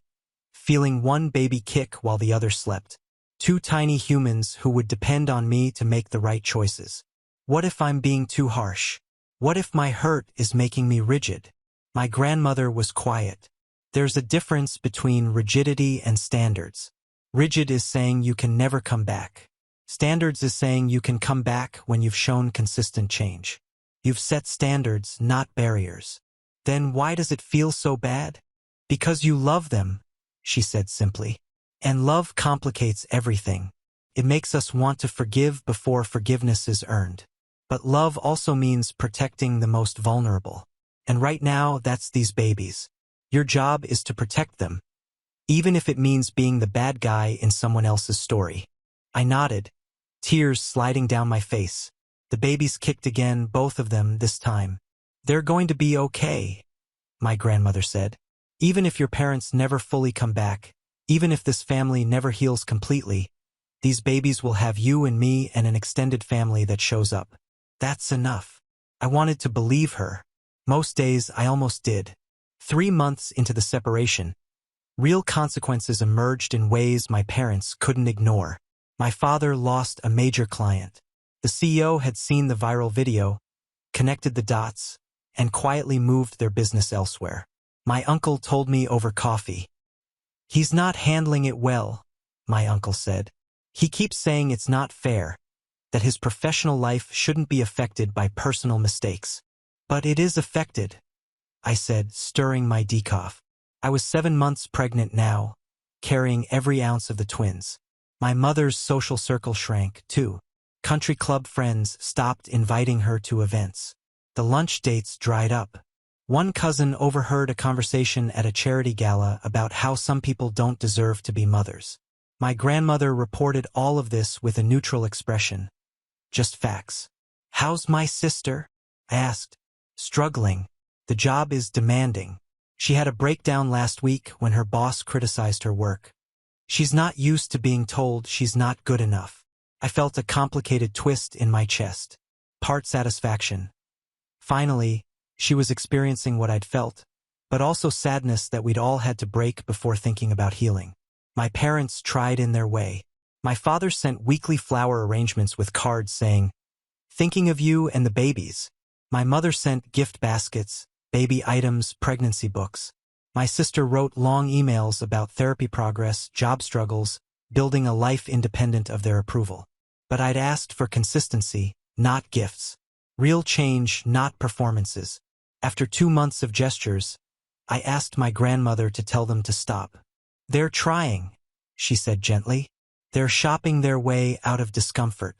feeling one baby kick while the other slept. Two tiny humans who would depend on me to make the right choices. What if I'm being too harsh? What if my hurt is making me rigid? My grandmother was quiet. There's a difference between rigidity and standards. Rigid is saying you can never come back. Standards is saying you can come back when you've shown consistent change. You've set standards, not barriers. Then why does it feel so bad? Because you love them, she said simply. And love complicates everything. It makes us want to forgive before forgiveness is earned. But love also means protecting the most vulnerable. And right now, that's these babies. Your job is to protect them, even if it means being the bad guy in someone else's story. I nodded, tears sliding down my face. The babies kicked again, both of them this time. They're going to be okay, my grandmother said. Even if your parents never fully come back, even if this family never heals completely, these babies will have you and me and an extended family that shows up. That's enough. I wanted to believe her. Most days I almost did. 3 months into the separation, real consequences emerged in ways my parents couldn't ignore. My father lost a major client. The CEO had seen the viral video, connected the dots, and quietly moved their business elsewhere. My uncle told me over coffee. He's not handling it well, my uncle said. He keeps saying it's not fair, that his professional life shouldn't be affected by personal mistakes. But it is affected, I said, stirring my decaf. I was 7 months pregnant now, carrying every ounce of the twins. My mother's social circle shrank, too. Country club friends stopped inviting her to events. The lunch dates dried up. One cousin overheard a conversation at a charity gala about how some people don't deserve to be mothers. My grandmother reported all of this with a neutral expression. Just facts. How's my sister? I asked. Struggling. The job is demanding. She had a breakdown last week when her boss criticized her work. She's not used to being told she's not good enough. I felt a complicated twist in my chest. Part satisfaction. Finally, she was experiencing what I'd felt, but also sadness that we'd all had to break before thinking about healing. My parents tried in their way. My father sent weekly flower arrangements with cards saying, "Thinking of you and the babies." My mother sent gift baskets, baby items, pregnancy books. My sister wrote long emails about therapy progress, job struggles, building a life independent of their approval. But I'd asked for consistency, not gifts. Real change, not performances. After 2 months of gestures, I asked my grandmother to tell them to stop. They're trying, she said gently. They're shopping their way out of discomfort.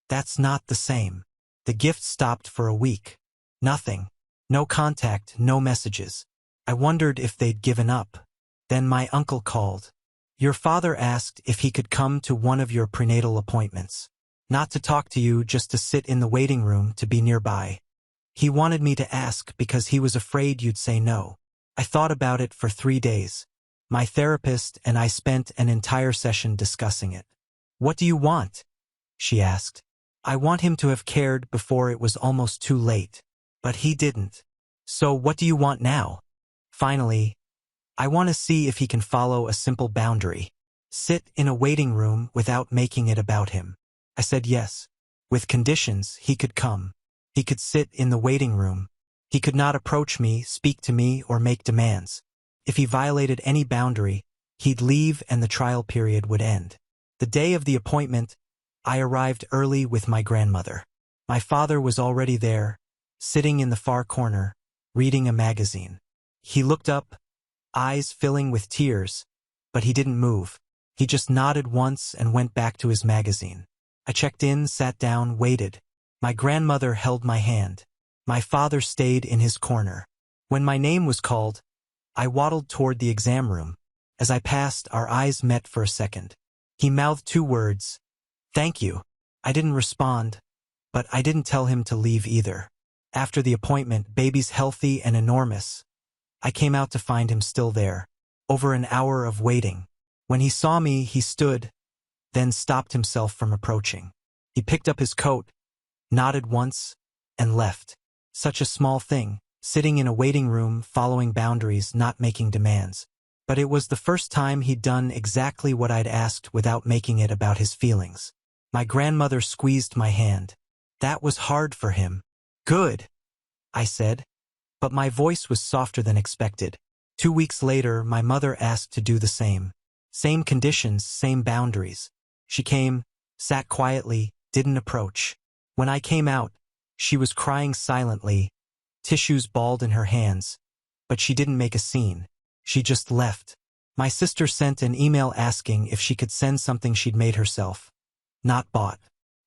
That's not the same. The gift stopped for a week. Nothing. No contact, no messages. I wondered if they'd given up. Then my uncle called. Your father asked if he could come to one of your prenatal appointments. Not to talk to you, just to sit in the waiting room, to be nearby. He wanted me to ask because he was afraid you'd say no. I thought about it for 3 days. My therapist and I spent an entire session discussing it. What do you want? She asked. I want him to have cared before it was almost too late. But he didn't. So what do you want now? Finally, I want to see if he can follow a simple boundary. Sit in a waiting room without making it about him. I said yes. With conditions, he could come. He could sit in the waiting room. He could not approach me, speak to me, or make demands. If he violated any boundary, he'd leave and the trial period would end. The day of the appointment, I arrived early with my grandmother. My father was already there, sitting in the far corner, reading a magazine. He looked up, eyes filling with tears, but he didn't move. He just nodded once and went back to his magazine. I checked in, sat down, waited. My grandmother held my hand. My father stayed in his corner. When my name was called, I waddled toward the exam room. As I passed, our eyes met for a second. He mouthed 2 words, "Thank you." I didn't respond, but I didn't tell him to leave either. After the appointment, baby's healthy and enormous, I came out to find him still there. Over an hour of waiting. When he saw me, he stood, then stopped himself from approaching. He picked up his coat, nodded once, and left. Such a small thing, sitting in a waiting room, following boundaries, not making demands. But it was the first time he'd done exactly what I'd asked without making it about his feelings. My grandmother squeezed my hand. That was hard for him. Good, I said, but my voice was softer than expected. 2 weeks later, my mother asked to do the same. Same conditions, same boundaries. She came, sat quietly, didn't approach. When I came out, she was crying silently, tissues balled in her hands, but she didn't make a scene. She just left. My sister sent an email asking if she could send something she'd made herself. Not bought.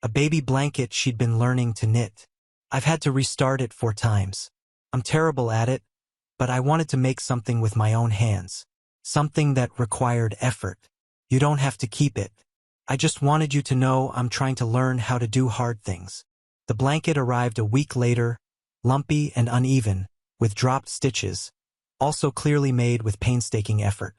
A baby blanket she'd been learning to knit. I've had to restart it 4 times. I'm terrible at it, but I wanted to make something with my own hands. Something that required effort. You don't have to keep it. I just wanted you to know I'm trying to learn how to do hard things. The blanket arrived a week later, lumpy and uneven, with dropped stitches, also clearly made with painstaking effort.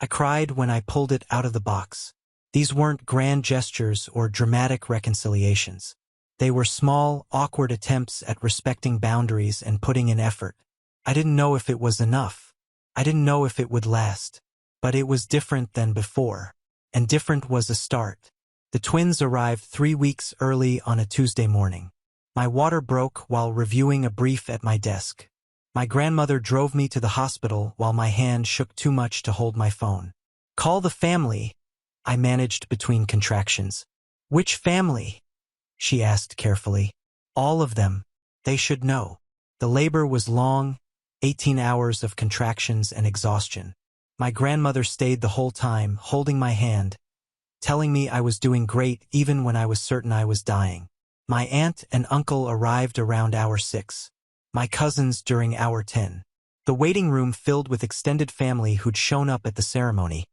I cried when I pulled it out of the box. These weren't grand gestures or dramatic reconciliations. They were small, awkward attempts at respecting boundaries and putting in effort. I didn't know if it was enough. I didn't know if it would last. But it was different than before. And different was a start. The twins arrived 3 weeks early on a Tuesday morning. My water broke while reviewing a brief at my desk. My grandmother drove me to the hospital while my hand shook too much to hold my phone. Call the family, I managed between contractions. Which family? She asked carefully. All of them. They should know. The labor was long, 18 hours of contractions and exhaustion. My grandmother stayed the whole time, holding my hand, telling me I was doing great even when I was certain I was dying. My aunt and uncle arrived around hour 6. My cousins during hour 10. The waiting room filled with extended family who'd shown up at the ceremony,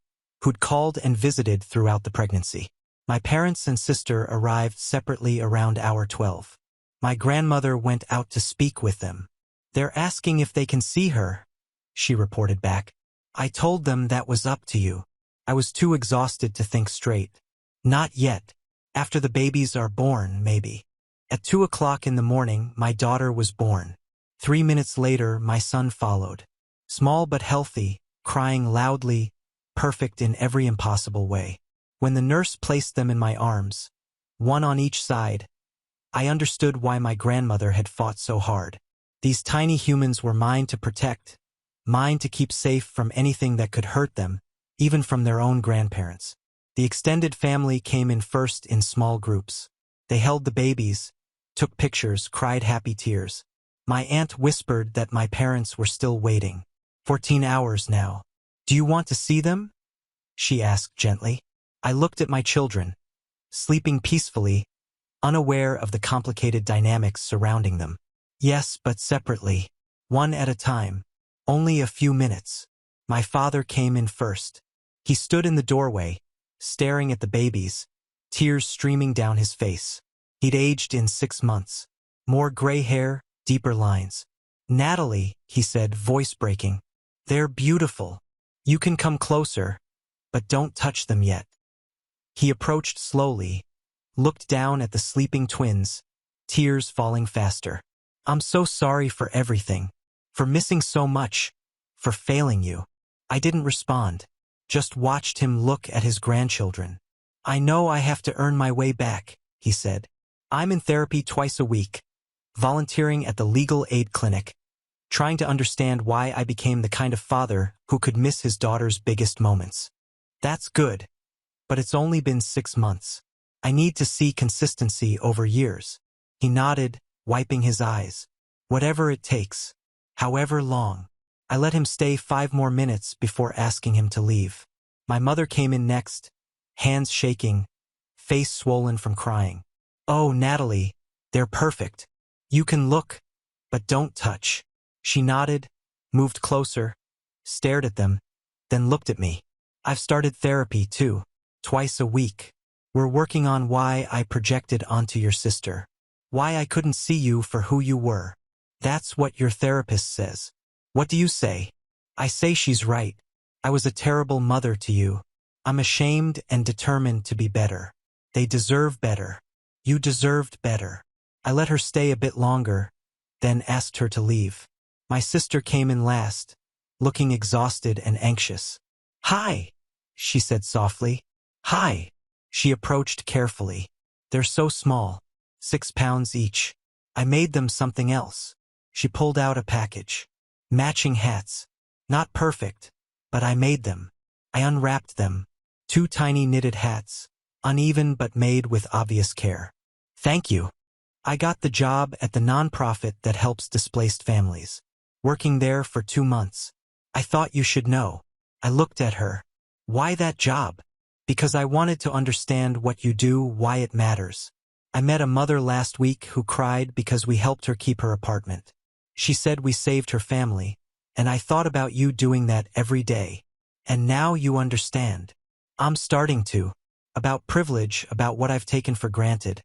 who'd called and visited throughout the pregnancy. My parents and sister arrived separately around hour 12. My grandmother went out to speak with them. They're asking if they can see her, she reported back. I told them that was up to you. I was too exhausted to think straight. Not yet. After the babies are born, maybe. At 2 o'clock in the morning, my daughter was born. 3 minutes later, my son followed. Small but healthy, crying loudly, perfect in every impossible way. When the nurse placed them in my arms, one on each side, I understood why my grandmother had fought so hard. These tiny humans were mine to protect, mine to keep safe from anything that could hurt them, even from their own grandparents. The extended family came in first in small groups. They held the babies, took pictures, cried happy tears. My aunt whispered that my parents were still waiting. 14 hours now. Do you want to see them? She asked gently. I looked at my children, sleeping peacefully, unaware of the complicated dynamics surrounding them. Yes, but separately, one at a time, only a few minutes. My father came in first. He stood in the doorway, staring at the babies, tears streaming down his face. He'd aged in 6 months. More gray hair, deeper lines. Natalie, he said, voice breaking. They're beautiful. You can come closer, but don't touch them yet. He approached slowly, looked down at the sleeping twins, tears falling faster. I'm so sorry for everything, for missing so much, for failing you. I didn't respond, just watched him look at his grandchildren. I know I have to earn my way back, he said. I'm in therapy twice a week, volunteering at the legal aid clinic, trying to understand why I became the kind of father who could miss his daughter's biggest moments. That's good, but it's only been 6 months. I need to see consistency over years. He nodded, wiping his eyes. Whatever it takes, however long. I let him stay 5 more minutes before asking him to leave. My mother came in next, hands shaking, face swollen from crying. Oh, Natalie, they're perfect. You can look, but don't touch. She nodded, moved closer, stared at them, then looked at me. I've started therapy too, twice a week. We're working on why I projected onto your sister. Why I couldn't see you for who you were. That's what your therapist says. What do you say? I say she's right. I was a terrible mother to you. I'm ashamed and determined to be better. They deserve better. You deserved better. I let her stay a bit longer, then asked her to leave. My sister came in last, looking exhausted and anxious. "Hi," she said softly. "Hi." She approached carefully. "They're so small, 6 pounds each. I made them something else." She pulled out a package. Matching hats. Not perfect, but I made them. I unwrapped them. 2 tiny knitted hats, uneven but made with obvious care. "Thank you." I got the job at the nonprofit that helps displaced families. Working there for 2 months. "I thought you should know." I looked at her. "Why that job?" "Because I wanted to understand what you do, why it matters." I met a mother last week who cried because we helped her keep her apartment. She said we saved her family, and I thought about you doing that every day. And now you understand. I'm starting to. About privilege, about what I've taken for granted.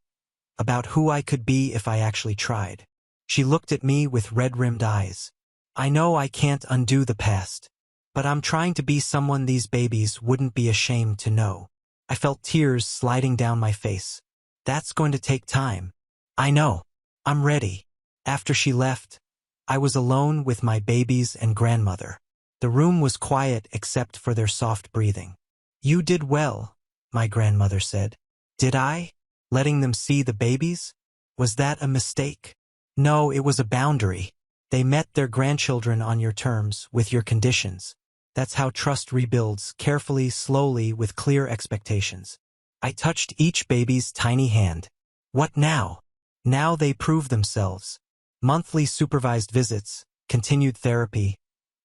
About who I could be if I actually tried. She looked at me with red-rimmed eyes. "I know I can't undo the past, but I'm trying to be someone these babies wouldn't be ashamed to know." I felt tears sliding down my face. "That's going to take time." "I know. I'm ready." After she left, I was alone with my babies and grandmother. The room was quiet except for their soft breathing. "You did well," my grandmother said. "Did I? Letting them see the babies? Was that a mistake?" "No, it was a boundary. They met their grandchildren on your terms, with your conditions. That's how trust rebuilds, carefully, slowly, with clear expectations." I touched each baby's tiny hand. "What now?" "Now they prove themselves. Monthly supervised visits, continued therapy,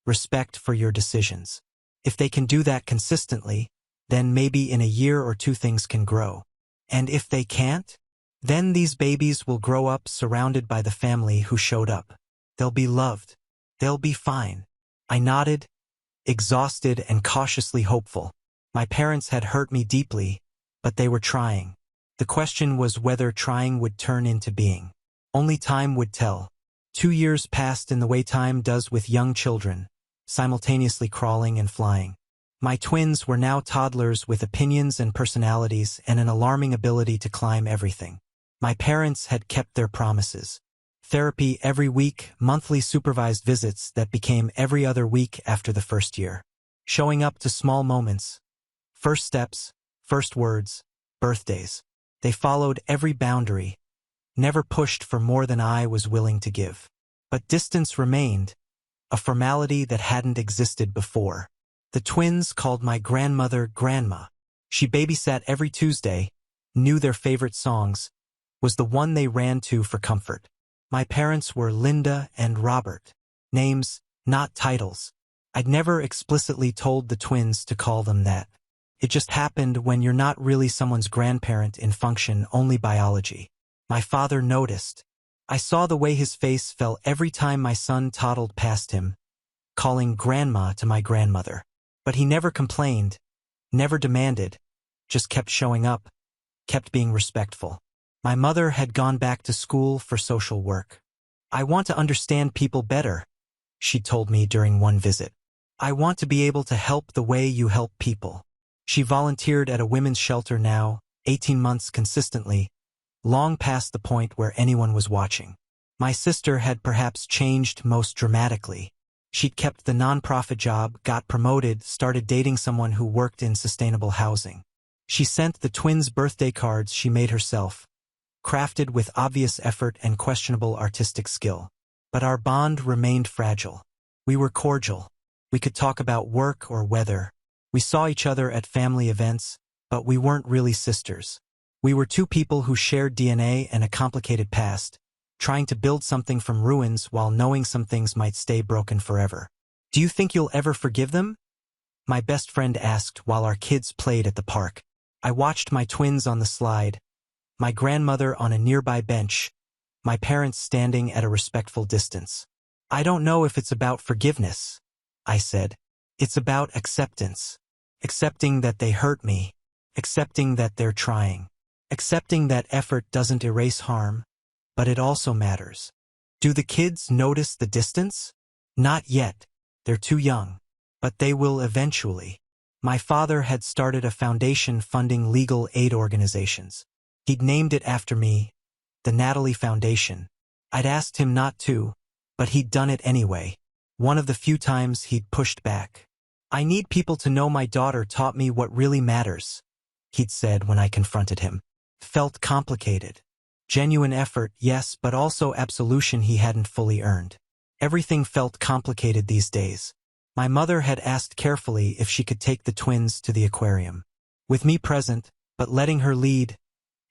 respect for your decisions. If they can do that consistently, then maybe in a year or 2 things can grow. And if they can't, then these babies will grow up surrounded by the family who showed up. They'll be loved. They'll be fine." I nodded, exhausted and cautiously hopeful. My parents had hurt me deeply, but they were trying. The question was whether trying would turn into being. Only time would tell. 2 years passed in the way time does with young children, simultaneously crawling and flying. My twins were now toddlers with opinions and personalities and an alarming ability to climb everything. My parents had kept their promises. Therapy every week, monthly supervised visits that became every other week after the first year. Showing up to small moments. First steps, first words, birthdays. They followed every boundary, never pushed for more than I was willing to give. But distance remained, a formality that hadn't existed before. The twins called my grandmother Grandma. She babysat every Tuesday, knew their favorite songs, was the one they ran to for comfort. My parents were Linda and Robert. Names, not titles. I'd never explicitly told the twins to call them that. It just happened when you're not really someone's grandparent in function, only biology. My father noticed. I saw the way his face fell every time my son toddled past him, calling Grandma to my grandmother. But he never complained, never demanded, just kept showing up, kept being respectful. My mother had gone back to school for social work. "I want to understand people better," she told me during one visit. "I want to be able to help the way you help people." She volunteered at a women's shelter now, 18 months consistently, long past the point where anyone was watching. My sister had perhaps changed most dramatically. She'd kept the nonprofit job, got promoted, started dating someone who worked in sustainable housing. She sent the twins' birthday cards she made herself, crafted with obvious effort and questionable artistic skill. But our bond remained fragile. We were cordial. We could talk about work or weather. We saw each other at family events, but we weren't really sisters. We were 2 people who shared DNA and a complicated past, trying to build something from ruins while knowing some things might stay broken forever. "Do you think you'll ever forgive them?" my best friend asked while our kids played at the park. I watched my twins on the slide, my grandmother on a nearby bench, my parents standing at a respectful distance. "I don't know if it's about forgiveness," I said. "It's about acceptance. Accepting that they hurt me. Accepting that they're trying. Accepting that effort doesn't erase harm, but it also matters." "Do the kids notice the distance?" "Not yet. They're too young. But they will eventually." My father had started a foundation funding legal aid organizations. He'd named it after me, the Natalie Foundation. I'd asked him not to, but he'd done it anyway. One of the few times he'd pushed back. I need people to know my daughter taught me what really matters, he'd said when I confronted him. Felt complicated. Genuine effort, yes, but also absolution he hadn't fully earned. Everything felt complicated these days. My mother had asked carefully if she could take the twins to the aquarium. With me present, but letting her lead,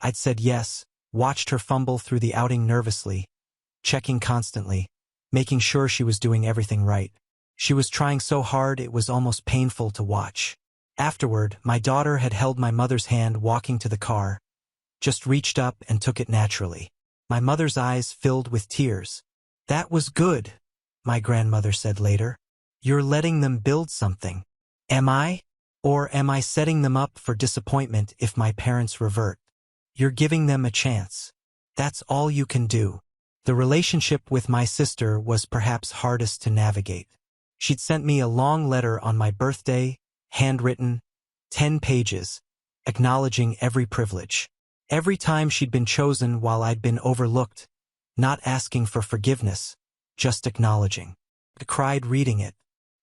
I'd said yes, watched her fumble through the outing nervously, checking constantly, making sure she was doing everything right. She was trying so hard it was almost painful to watch. Afterward, my daughter had held my mother's hand walking to the car, just reached up and took it naturally. My mother's eyes filled with tears. That was good, my grandmother said later. You're letting them build something. Am I? Or am I setting them up for disappointment if my parents revert? You're giving them a chance. That's all you can do. The relationship with my sister was perhaps hardest to navigate. She'd sent me a long letter on my birthday, handwritten, 10 pages, acknowledging every privilege. Every time she'd been chosen while I'd been overlooked, not asking for forgiveness, just acknowledging. I cried reading it.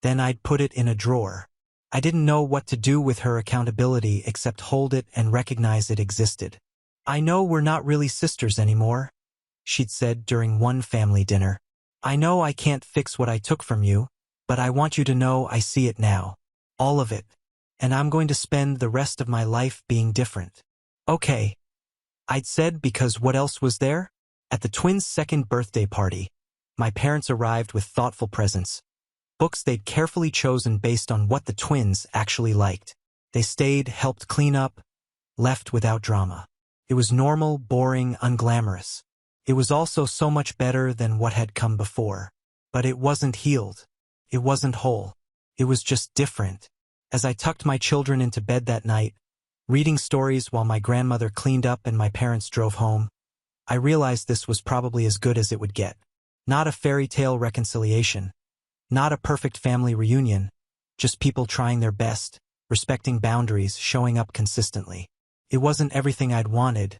Then I'd put it in a drawer. I didn't know what to do with her accountability except hold it and recognize it existed. I know we're not really sisters anymore, she'd said during one family dinner. I know I can't fix what I took from you, but I want you to know I see it now. All of it. And I'm going to spend the rest of my life being different. Okay, I'd said, because what else was there? At the twins' second birthday party, my parents arrived with thoughtful presents. Books they'd carefully chosen based on what the twins actually liked. They stayed, helped clean up, left without drama. It was normal, boring, unglamorous. It was also so much better than what had come before. But it wasn't healed. It wasn't whole. It was just different. As I tucked my children into bed that night, reading stories while my grandmother cleaned up and my parents drove home, I realized this was probably as good as it would get. Not a fairy tale reconciliation. Not a perfect family reunion. Just people trying their best, respecting boundaries, showing up consistently. It wasn't everything I'd wanted,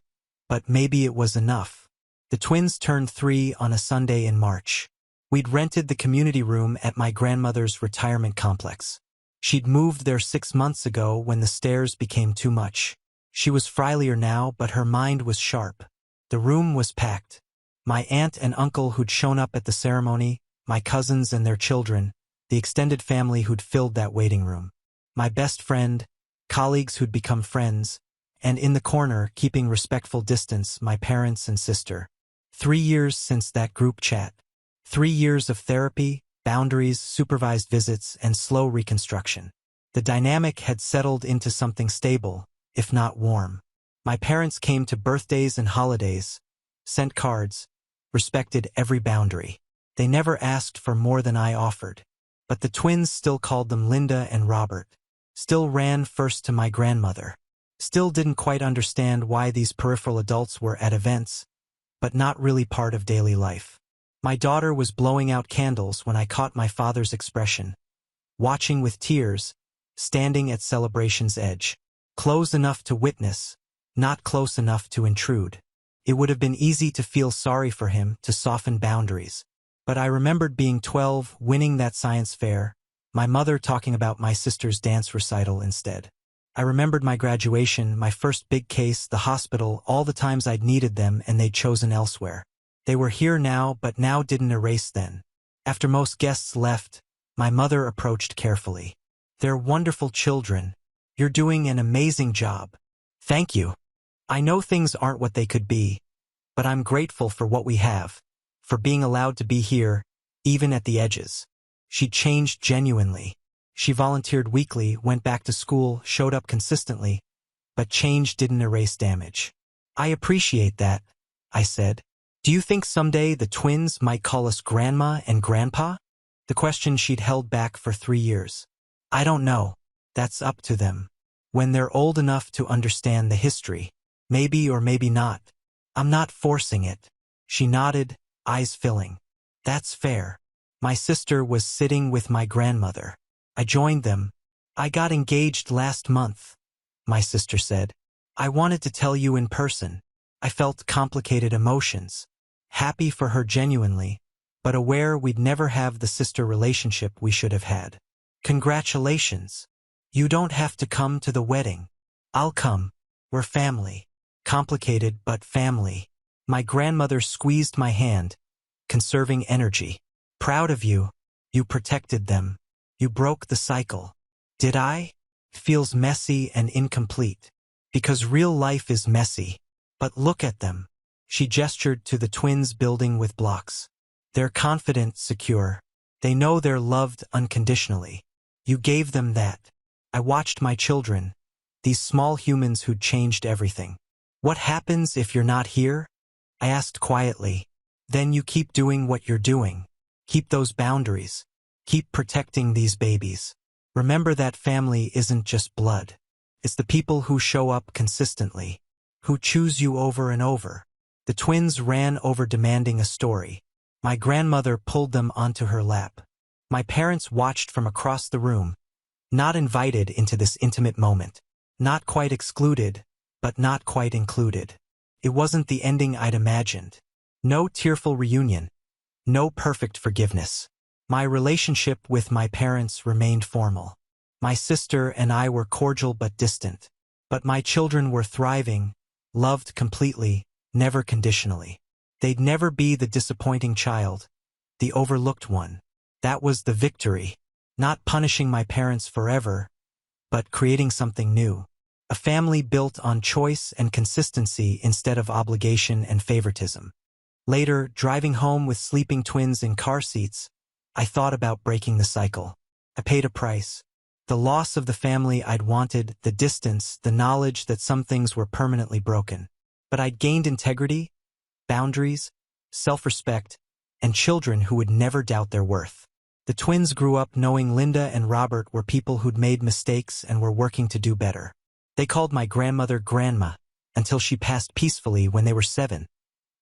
but maybe it was enough. The twins turned 3 on a Sunday in March. We'd rented the community room at my grandmother's retirement complex. She'd moved there 6 months ago when the stairs became too much. She was frailier now, but her mind was sharp. The room was packed. My aunt and uncle who'd shown up at the ceremony, my cousins and their children, the extended family who'd filled that waiting room. My best friend, colleagues who'd become friends, and in the corner, keeping respectful distance, my parents and sister. 3 years since that group chat. 3 years of therapy, boundaries, supervised visits, and slow reconstruction. The dynamic had settled into something stable, if not warm. My parents came to birthdays and holidays, sent cards, respected every boundary. They never asked for more than I offered. But the twins still called them Linda and Robert. Still ran first to my grandmother. Still didn't quite understand why these peripheral adults were at events, but not really part of daily life. My daughter was blowing out candles when I caught my father's expression, watching with tears, standing at celebration's edge. Close enough to witness, not close enough to intrude. It would have been easy to feel sorry for him, to soften boundaries. But I remembered being 12, winning that science fair, my mother talking about my sister's dance recital instead. I remembered my graduation, my first big case, the hospital, all the times I'd needed them and they'd chosen elsewhere. They were here now, but now didn't erase then. After most guests left, my mother approached carefully. They're wonderful children. You're doing an amazing job. Thank you. I know things aren't what they could be, but I'm grateful for what we have, for being allowed to be here, even at the edges. She changed genuinely. She volunteered weekly, went back to school, showed up consistently, but change didn't erase damage. I appreciate that, I said. Do you think someday the twins might call us Grandma and Grandpa? The question she'd held back for 3 years. I don't know. That's up to them. When they're old enough to understand the history. Maybe or maybe not. I'm not forcing it. She nodded, eyes filling. That's fair. My sister was sitting with my grandmother. I joined them. I got engaged last month, my sister said. I wanted to tell you in person. I felt complicated emotions. Happy for her genuinely, but aware we'd never have the sister relationship we should have had. Congratulations. You don't have to come to the wedding. I'll come. We're family. Complicated but family. My grandmother squeezed my hand, conserving energy. Proud of you. You protected them. You broke the cycle. Did I? Feels messy and incomplete. Because real life is messy. But look at them. She gestured to the twins building with blocks. They're confident, secure. They know they're loved unconditionally. You gave them that. I watched my children, these small humans who'd changed everything. What happens if you're not here? I asked quietly. Then you keep doing what you're doing. Keep those boundaries. Keep protecting these babies. Remember that family isn't just blood. It's the people who show up consistently, who choose you over and over. The twins ran over demanding a story. My grandmother pulled them onto her lap. My parents watched from across the room, not invited into this intimate moment. Not quite excluded, but not quite included. It wasn't the ending I'd imagined. No tearful reunion. No perfect forgiveness. My relationship with my parents remained formal. My sister and I were cordial but distant. But my children were thriving, loved completely, never conditionally. They'd never be the disappointing child, the overlooked one. That was the victory. Not punishing my parents forever, but creating something new. A family built on choice and consistency instead of obligation and favoritism. Later, driving home with sleeping twins in car seats, I thought about breaking the cycle. I paid a price. The loss of the family I'd wanted, the distance, the knowledge that some things were permanently broken. But I'd gained integrity, boundaries, self-respect, and children who would never doubt their worth. The twins grew up knowing Linda and Robert were people who'd made mistakes and were working to do better. They called my grandmother Grandma until she passed peacefully when they were 7.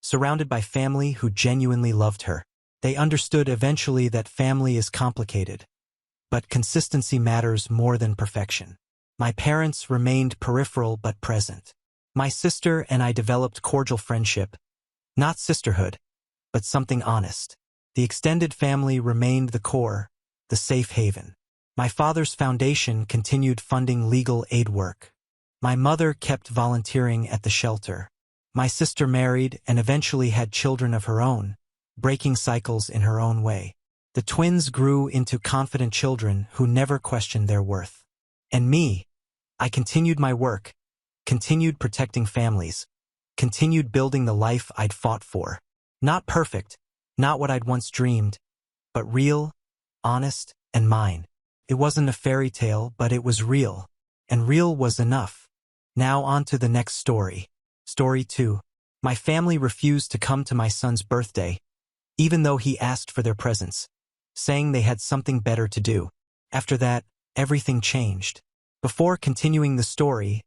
Surrounded by family who genuinely loved her. They understood eventually that family is complicated, but consistency matters more than perfection. My parents remained peripheral but present. My sister and I developed cordial friendship, not sisterhood, but something honest. The extended family remained the core, the safe haven. My father's foundation continued funding legal aid work. My mother kept volunteering at the shelter. My sister married and eventually had children of her own, breaking cycles in her own way. The twins grew into confident children who never questioned their worth. And me, I continued my work, continued protecting families, continued building the life I'd fought for. Not perfect, not what I'd once dreamed, but real, honest, and mine. It wasn't a fairy tale, but it was real. And real was enough. Now on to the next story. Story 2. My family refused to come to my son's birthday, even though he asked for their presents, saying they had something better to do. After that, everything changed. Before continuing the story,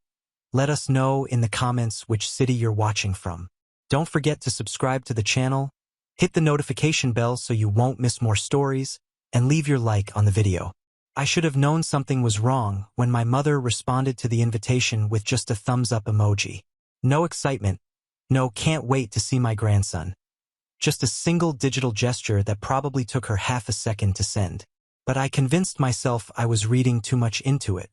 let us know in the comments which city you're watching from. Don't forget to subscribe to the channel, hit the notification bell so you won't miss more stories, and leave your like on the video. I should have known something was wrong when my mother responded to the invitation with just a thumbs up emoji. No excitement, no can't wait to see my grandson. Just a single digital gesture that probably took her half a second to send. But I convinced myself I was reading too much into it.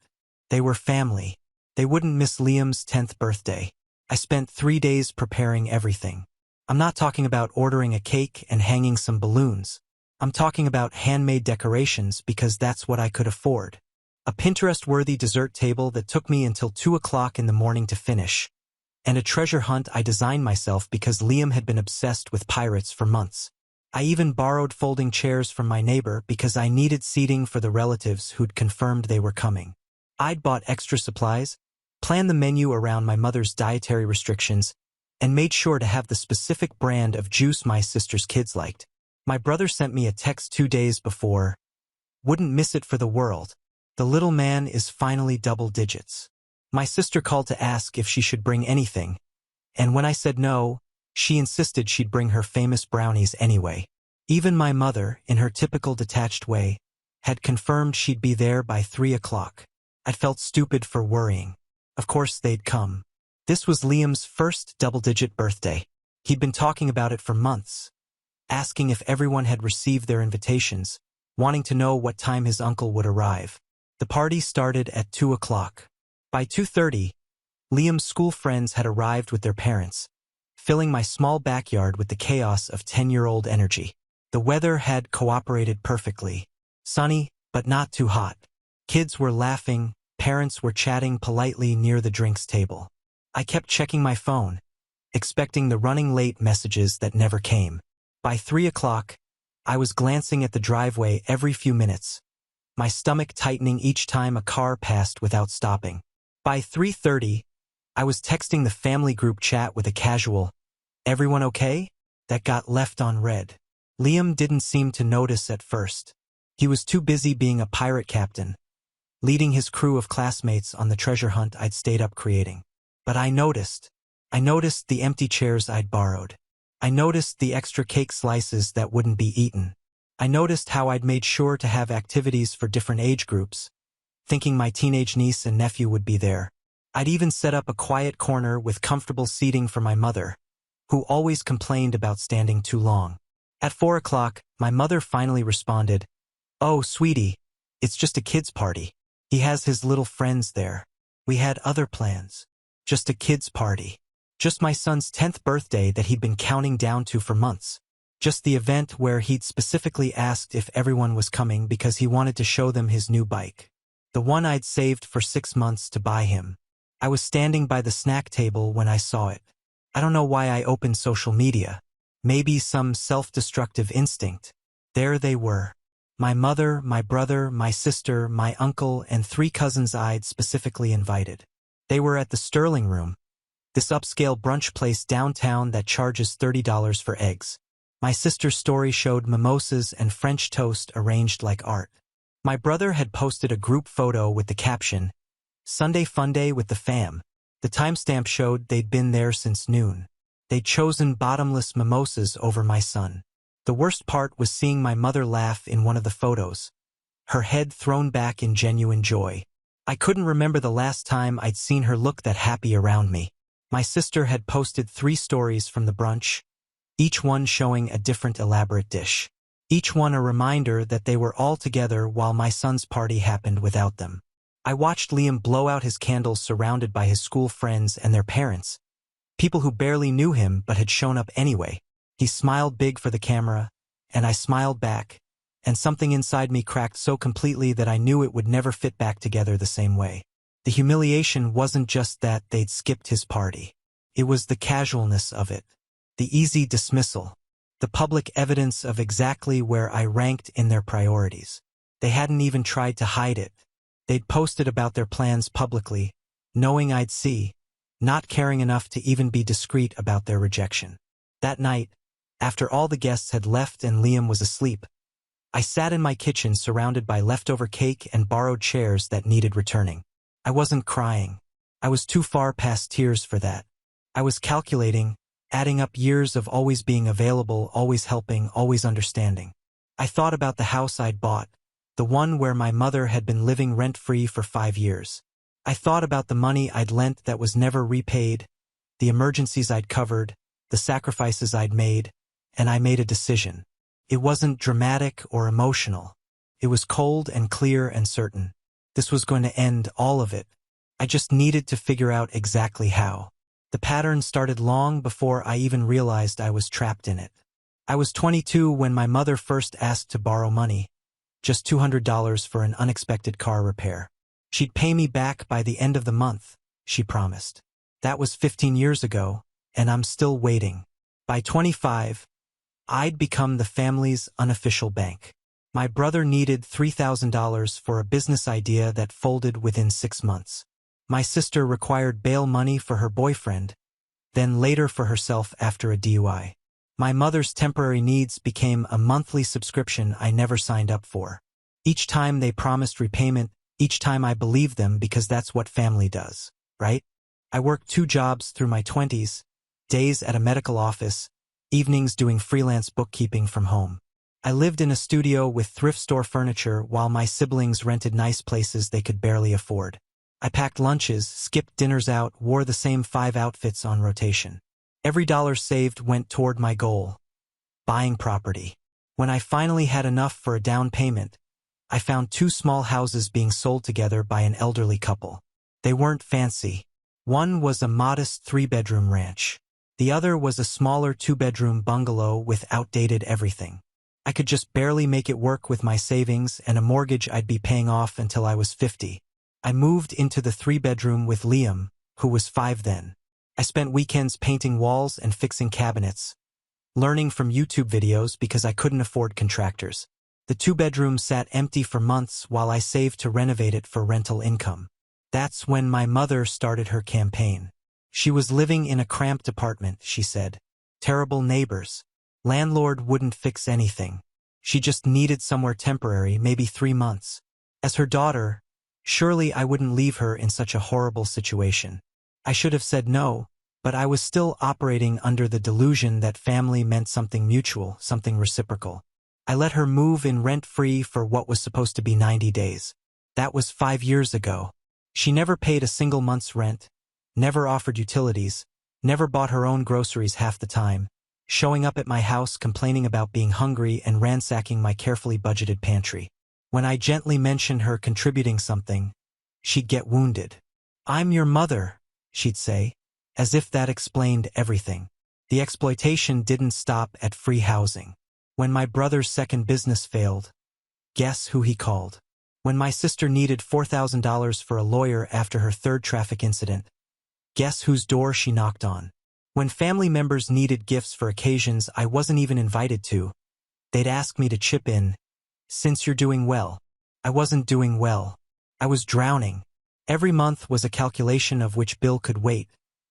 They were family. They wouldn't miss Liam's 10th birthday. I spent 3 days preparing everything. I'm not talking about ordering a cake and hanging some balloons. I'm talking about handmade decorations because that's what I could afford. A Pinterest-worthy dessert table that took me until 2 o'clock in the morning to finish. And a treasure hunt I designed myself because Liam had been obsessed with pirates for months. I even borrowed folding chairs from my neighbor because I needed seating for the relatives who'd confirmed they were coming. I'd bought extra supplies, planned the menu around my mother's dietary restrictions, and made sure to have the specific brand of juice my sister's kids liked. My brother sent me a text 2 days before. Wouldn't miss it for the world. The little man is finally double digits. My sister called to ask if she should bring anything, and when I said no, she insisted she'd bring her famous brownies anyway. Even my mother, in her typical detached way, had confirmed she'd be there by 3 o'clock. I felt stupid for worrying. Of course they'd come. This was Liam's first double-digit birthday. He'd been talking about it for months, asking if everyone had received their invitations, wanting to know what time his uncle would arrive. The party started at 2 o'clock. By 2:30, Liam's school friends had arrived with their parents, filling my small backyard with the chaos of 10-year-old energy. The weather had cooperated perfectly. Sunny, but not too hot. Kids were laughing, parents were chatting politely near the drinks table. I kept checking my phone, expecting the running late messages that never came. By 3 o'clock, I was glancing at the driveway every few minutes, my stomach tightening each time a car passed without stopping. By 3:30, I was texting the family group chat with a casual, "Everyone okay?" that got left on read. Liam didn't seem to notice at first. He was too busy being a pirate captain, leading his crew of classmates on the treasure hunt I'd stayed up creating. But I noticed. I noticed the empty chairs I'd borrowed. I noticed the extra cake slices that wouldn't be eaten. I noticed how I'd made sure to have activities for different age groups, thinking my teenage niece and nephew would be there. I'd even set up a quiet corner with comfortable seating for my mother, who always complained about standing too long. At 4 o'clock, my mother finally responded, "Oh, sweetie, it's just a kid's party. He has his little friends there. We had other plans. Just a kid's party. Just my son's 10th birthday that he'd been counting down to for months. Just the event where he'd specifically asked if everyone was coming because he wanted to show them his new bike. The one I'd saved for 6 months to buy him." I was standing by the snack table when I saw it. I don't know why I opened social media. Maybe some self-destructive instinct. There they were. My mother, my brother, my sister, my uncle, and 3 cousins I'd specifically invited. They were at the Sterling Room, this upscale brunch place downtown that charges $30 for eggs. My sister's story showed mimosas and French toast arranged like art. My brother had posted a group photo with the caption, "Sunday Fun Day with the fam." The timestamp showed they'd been there since noon. They'd chosen bottomless mimosas over my son. The worst part was seeing my mother laugh in one of the photos, her head thrown back in genuine joy. I couldn't remember the last time I'd seen her look that happy around me. My sister had posted 3 stories from the brunch, each one showing a different elaborate dish. Each one a reminder that they were all together while my son's party happened without them. I watched Liam blow out his candles surrounded by his school friends and their parents, people who barely knew him but had shown up anyway. He smiled big for the camera, and I smiled back, and something inside me cracked so completely that I knew it would never fit back together the same way. The humiliation wasn't just that they'd skipped his party. It was the casualness of it, the easy dismissal, the public evidence of exactly where I ranked in their priorities. They hadn't even tried to hide it. They'd posted about their plans publicly, knowing I'd see, not caring enough to even be discreet about their rejection. That night, after all the guests had left and Liam was asleep, I sat in my kitchen surrounded by leftover cake and borrowed chairs that needed returning. I wasn't crying. I was too far past tears for that. I was calculating, adding up years of always being available, always helping, always understanding. I thought about the house I'd bought, the one where my mother had been living rent-free for 5 years. I thought about the money I'd lent that was never repaid, the emergencies I'd covered, the sacrifices I'd made, and I made a decision. It wasn't dramatic or emotional. It was cold and clear and certain. This was going to end all of it. I just needed to figure out exactly how. The pattern started long before I even realized I was trapped in it. I was 22 when my mother first asked to borrow money, just $200 for an unexpected car repair. She'd pay me back by the end of the month, she promised. That was 15 years ago, and I'm still waiting. By 25, I'd become the family's unofficial bank. My brother needed $3,000 for a business idea that folded within 6 months. My sister required bail money for her boyfriend, then later for herself after a DUI. My mother's temporary needs became a monthly subscription I never signed up for. Each time they promised repayment, each time I believed them because that's what family does, right? I worked 2 jobs through my 20s, days at a medical office, evenings doing freelance bookkeeping from home. I lived in a studio with thrift store furniture while my siblings rented nice places they could barely afford. I packed lunches, skipped dinners out, wore the same 5 outfits on rotation. Every dollar saved went toward my goal, buying property. When I finally had enough for a down payment, I found 2 small houses being sold together by an elderly couple. They weren't fancy. One was a modest 3-bedroom ranch. The other was a smaller 2-bedroom bungalow with outdated everything. I could just barely make it work with my savings and a mortgage I'd be paying off until I was 50. I moved into the 3-bedroom with Liam, who was 5 then. I spent weekends painting walls and fixing cabinets, learning from YouTube videos because I couldn't afford contractors. The 2-bedroom sat empty for months while I saved to renovate it for rental income. That's when my mother started her campaign. She was living in a cramped apartment, she said. Terrible neighbors. Landlord wouldn't fix anything. She just needed somewhere temporary, maybe 3 months. As her daughter, surely I wouldn't leave her in such a horrible situation. I should have said no, but I was still operating under the delusion that family meant something mutual, something reciprocal. I let her move in rent-free for what was supposed to be 90 days. That was 5 years ago. She never paid a single month's rent, never offered utilities, never bought her own groceries half the time, showing up at my house complaining about being hungry and ransacking my carefully budgeted pantry. When I gently mentioned her contributing something, she'd get wounded. "I'm your mother," she'd say, as if that explained everything. The exploitation didn't stop at free housing. When my brother's second business failed, guess who he called? When my sister needed $4,000 for a lawyer after her 3rd traffic incident, guess whose door she knocked on? When family members needed gifts for occasions I wasn't even invited to, they'd ask me to chip in. "Since you're doing well." I wasn't doing well. I was drowning. Every month was a calculation of which bill could wait,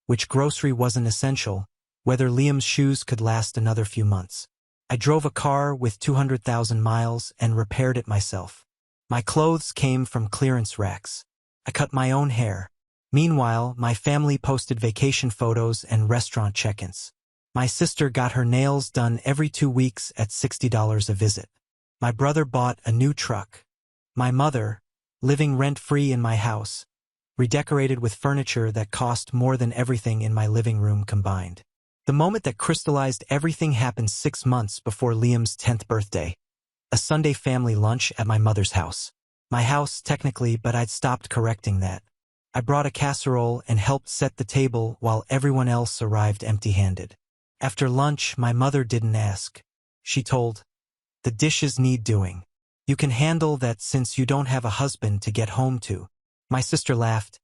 which grocery wasn't essential, whether Liam's shoes could last another few months. I drove a car with 200,000 miles and repaired it myself. My clothes came from clearance racks. I cut my own hair. Meanwhile, my family posted vacation photos and restaurant check-ins. My sister got her nails done every 2 weeks at $60 a visit. My brother bought a new truck. My mother, living rent-free in my house, redecorated with furniture that cost more than everything in my living room combined. The moment that crystallized everything happened 6 months before Liam's 10th birthday. A Sunday family lunch at my mother's house. My house, technically, but I'd stopped correcting that. I brought a casserole and helped set the table while everyone else arrived empty-handed. After lunch, my mother didn't ask. She told, "The dishes need doing. You can handle that since you don't have a husband to get home to." My sister laughed.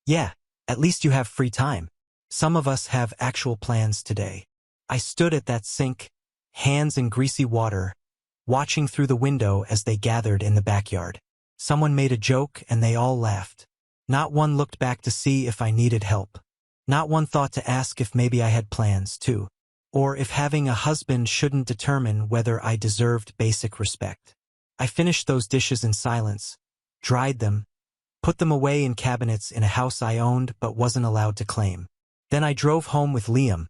"Yeah, at least you have free time. Some of us have actual plans today." I stood at that sink, hands in greasy water, watching through the window as they gathered in the backyard. Someone made a joke and they all laughed. Not one looked back to see if I needed help. Not one thought to ask if maybe I had plans too, or if having a husband shouldn't determine whether I deserved basic respect. I finished those dishes in silence, dried them, put them away in cabinets in a house I owned but wasn't allowed to claim. Then I drove home with Liam,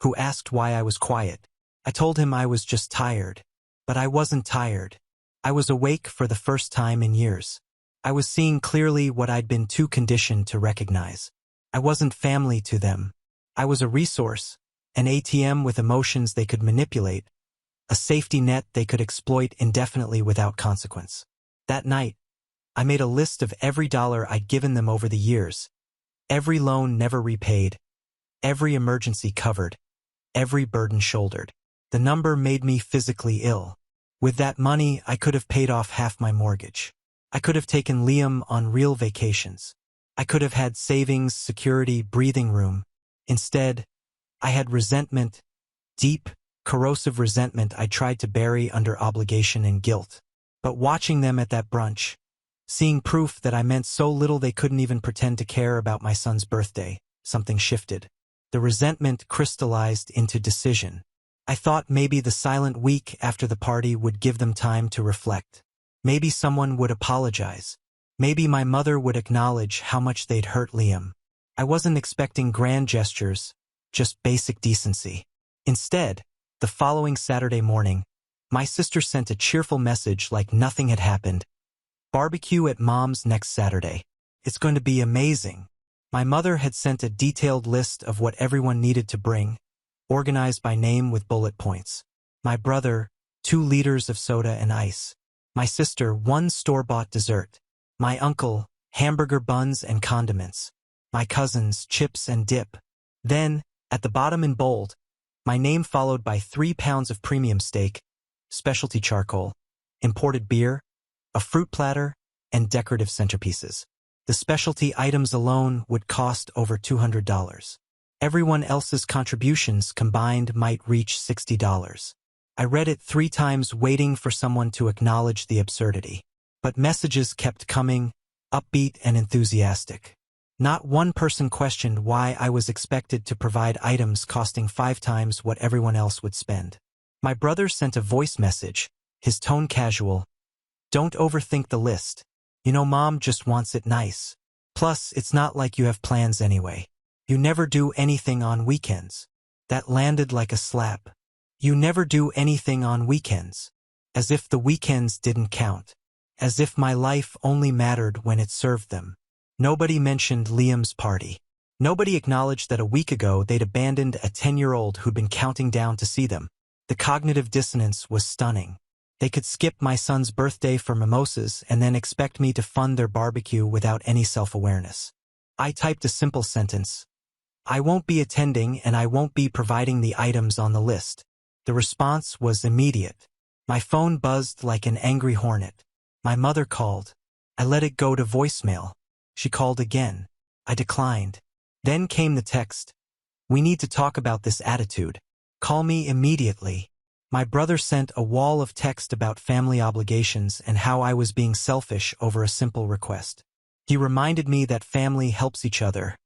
who asked why I was quiet. I told him I was just tired. But I wasn't tired. I was awake for the first time in years. I was seeing clearly what I'd been too conditioned to recognize. I wasn't family to them. I was a resource, an ATM with emotions they could manipulate, a safety net they could exploit indefinitely without consequence. That night, I made a list of every dollar I'd given them over the years, every loan never repaid, every emergency covered, every burden shouldered. The number made me physically ill. With that money, I could have paid off half my mortgage. I could have taken Liam on real vacations. I could have had savings, security, breathing room. Instead, I had resentment, deep, corrosive resentment I tried to bury under obligation and guilt. But watching them at that brunch, seeing proof that I meant so little they couldn't even pretend to care about my son's birthday, something shifted. The resentment crystallized into decision. I thought maybe the silent week after the party would give them time to reflect. Maybe someone would apologize. Maybe my mother would acknowledge how much they'd hurt Liam. I wasn't expecting grand gestures, just basic decency. Instead, the following Saturday morning, my sister sent a cheerful message like nothing had happened. "Barbecue at Mom's next Saturday. It's going to be amazing." My mother had sent a detailed list of what everyone needed to bring, organized by name with bullet points. My brother, 2 liters of soda and ice. My sister, 1 store-bought dessert. My uncle, hamburger buns and condiments. My cousins, chips and dip. Then, at the bottom in bold, my name followed by 3 pounds of premium steak, specialty charcoal, imported beer, a fruit platter, and decorative centerpieces. The specialty items alone would cost over $200. Everyone else's contributions combined might reach $60. I read it 3 times waiting for someone to acknowledge the absurdity. But messages kept coming, upbeat and enthusiastic. Not one person questioned why I was expected to provide items costing 5 times what everyone else would spend. My brother sent a voice message, his tone casual. Don't overthink the list. You know Mom just wants it nice. Plus, it's not like you have plans anyway. You never do anything on weekends. That landed like a slap. You never do anything on weekends. As if the weekends didn't count. As if my life only mattered when it served them. Nobody mentioned Liam's party. Nobody acknowledged that a week ago they'd abandoned a 10-year-old who'd been counting down to see them. The cognitive dissonance was stunning. They could skip my son's birthday for mimosas and then expect me to fund their barbecue without any self-awareness. I typed a simple sentence. I won't be attending and I won't be providing the items on the list. The response was immediate. My phone buzzed like an angry hornet. My mother called. I let it go to voicemail. She called again. I declined. Then came the text. We need to talk about this attitude. Call me immediately. My brother sent a wall of text about family obligations and how I was being selfish over a simple request. He reminded me that family helps each other,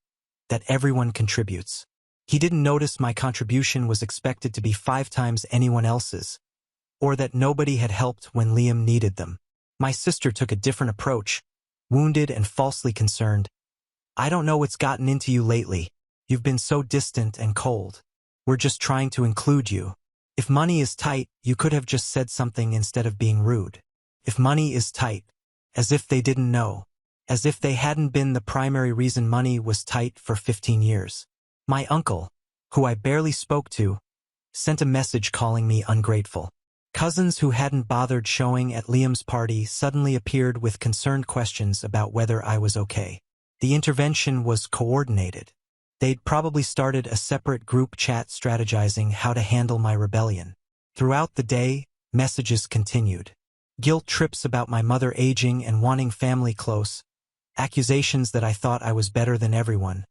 that everyone contributes. He didn't notice my contribution was expected to be 5 times anyone else's, or that nobody had helped when Liam needed them. My sister took a different approach, wounded and falsely concerned. I don't know what's gotten into you lately. You've been so distant and cold. We're just trying to include you. If money is tight, you could have just said something instead of being rude. If money is tight, as if they didn't know, as if they hadn't been the primary reason money was tight for 15 years. My uncle, who I barely spoke to, sent a message calling me ungrateful. Cousins who hadn't bothered showing at Liam's party suddenly appeared with concerned questions about whether I was okay. The intervention was coordinated. They'd probably started a separate group chat strategizing how to handle my rebellion. Throughout the day, messages continued. Guilt trips about my mother aging and wanting family close, accusations that I thought I was better than everyone,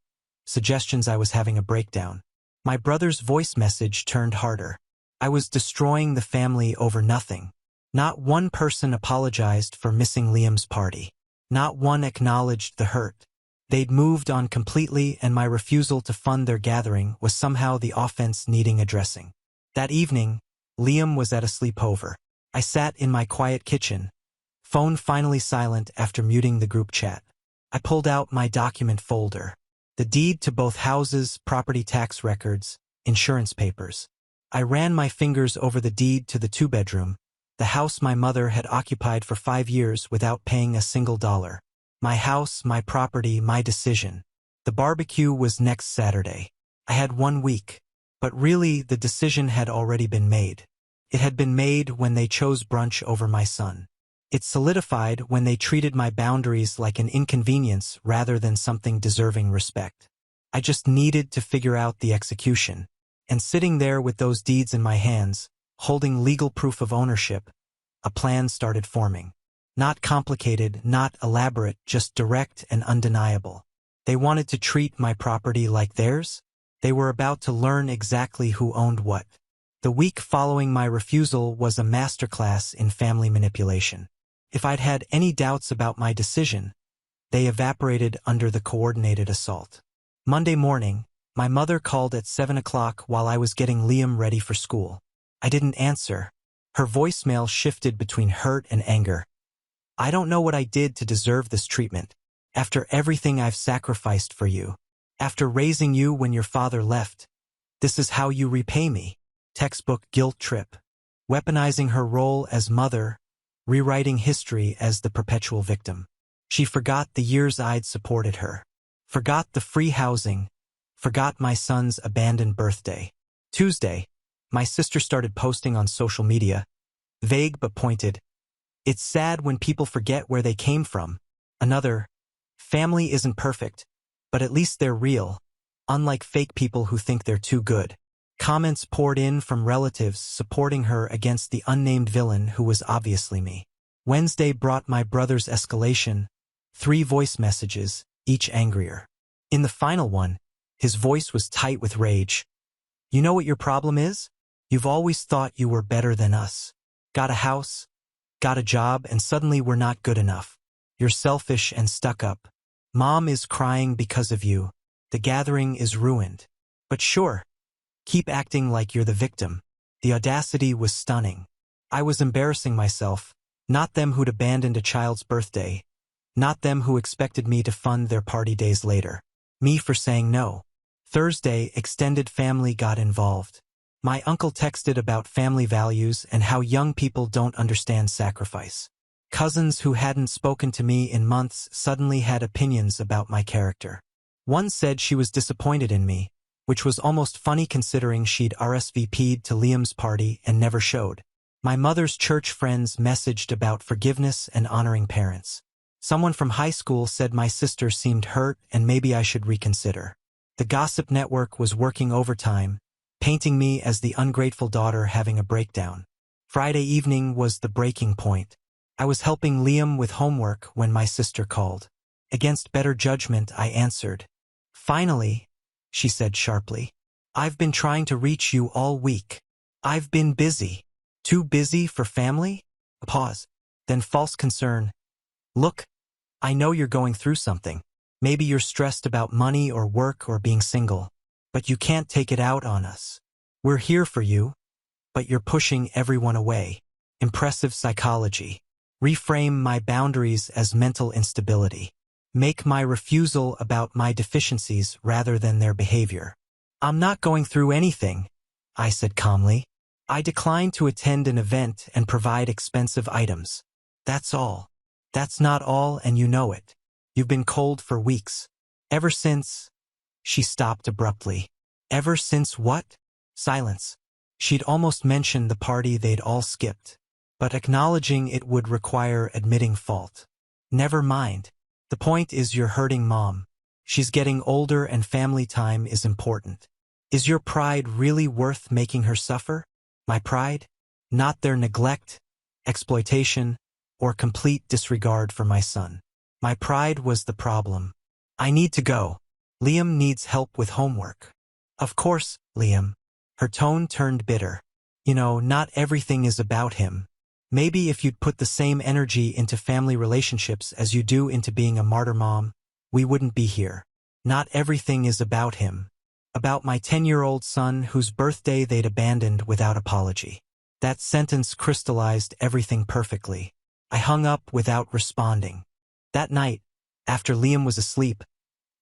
suggestions I was having a breakdown. My brother's voice message turned harder. I was destroying the family over nothing. Not one person apologized for missing Liam's party. Not one acknowledged the hurt. They'd moved on completely, and my refusal to fund their gathering was somehow the offense needing addressing. That evening, Liam was at a sleepover. I sat in my quiet kitchen, phone finally silent after muting the group chat. I pulled out my document folder. The deed to both houses, property tax records, insurance papers. I ran my fingers over the deed to the 2-bedroom, the house my mother had occupied for 5 years without paying a single dollar. My house, my property, my decision. The barbecue was next Saturday. I had 1 week, but really the decision had already been made. It had been made when they chose brunch over my son. It solidified when they treated my boundaries like an inconvenience rather than something deserving respect. I just needed to figure out the execution. And sitting there with those deeds in my hands, holding legal proof of ownership, a plan started forming. Not complicated, not elaborate, just direct and undeniable. They wanted to treat my property like theirs. They were about to learn exactly who owned what. The week following my refusal was a masterclass in family manipulation. If I'd had any doubts about my decision, they evaporated under the coordinated assault. Monday morning, my mother called at 7 o'clock while I was getting Liam ready for school. I didn't answer. Her voicemail shifted between hurt and anger. I don't know what I did to deserve this treatment. After everything I've sacrificed for you. After raising you when your father left. This is how you repay me. Textbook guilt trip. Weaponizing her role as mother, rewriting history as the perpetual victim. She forgot the years I'd supported her. Forgot the free housing. Forgot my son's abandoned birthday. Tuesday, my sister started posting on social media, Vague but pointed. It's sad when people forget where they came from. Another. Family isn't perfect, but at least they're real, unlike fake people who think they're too good. Comments poured in from relatives supporting her against the unnamed villain who was obviously me. Wednesday brought my brother's escalation, 3 voice messages, each angrier. In the final one, his voice was tight with rage. You know what your problem is? You've always thought you were better than us. Got a house, got a job, and suddenly we're not good enough. You're selfish and stuck up. Mom is crying because of you. The gathering is ruined. But sure, keep acting like you're the victim. The audacity was stunning. I was embarrassing myself, not them who'd abandoned a child's birthday, not them who expected me to fund their party days later. Me for saying no. Thursday, extended family got involved. My uncle texted about family values and how young people don't understand sacrifice. Cousins who hadn't spoken to me in months suddenly had opinions about my character. One said she was disappointed in me, which was almost funny considering she'd RSVP'd to Liam's party and never showed. My mother's church friends messaged about forgiveness and honoring parents. Someone from high school said my sister seemed hurt and maybe I should reconsider. The gossip network was working overtime, painting me as the ungrateful daughter having a breakdown. Friday evening was the breaking point. I was helping Liam with homework when my sister called. Against better judgment, I answered. Finally, she said sharply. I've been trying to reach you all week. I've been busy. Too busy for family? A pause. Then false concern. Look, I know you're going through something. Maybe you're stressed about money or work or being single. But you can't take it out on us. We're here for you, but you're pushing everyone away. Impressive psychology. Reframe my boundaries as mental instability. Make my refusal about my deficiencies rather than their behavior. I'm not going through anything, I said calmly. I declined to attend an event and provide expensive items. That's all. That's not all, and you know it. You've been cold for weeks. Ever since... She stopped abruptly. Ever since what? Silence. She'd almost mentioned the party they'd all skipped. But acknowledging it would require admitting fault. Never mind. The point is you're hurting Mom. She's getting older and family time is important. Is your pride really worth making her suffer? My pride? Not their neglect, exploitation, or complete disregard for my son. My pride was the problem. I need to go. Liam needs help with homework. Of course, Liam. Her tone turned bitter. You know, not everything is about him. Maybe if you'd put the same energy into family relationships as you do into being a martyr mom, we wouldn't be here. Not everything is about him. About my 10-year-old son whose birthday they'd abandoned without apology. That sentence crystallized everything perfectly. I hung up without responding. That night, after Liam was asleep,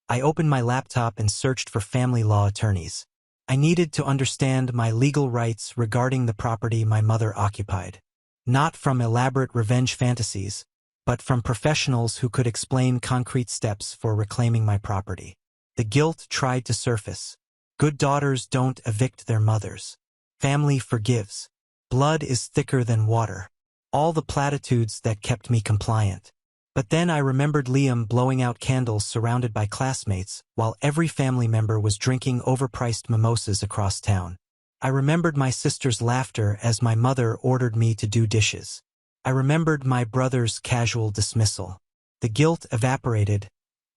I opened my laptop and searched for family law attorneys. I needed to understand my legal rights regarding the property my mother occupied. Not from elaborate revenge fantasies, but from professionals who could explain concrete steps for reclaiming my property. The guilt tried to surface. Good daughters don't evict their mothers. Family forgives. Blood is thicker than water. All the platitudes that kept me compliant. But then I remembered Liam blowing out candles surrounded by classmates, while every family member was drinking overpriced mimosas across town. I remembered my sister's laughter as my mother ordered me to do dishes. I remembered my brother's casual dismissal. The guilt evaporated,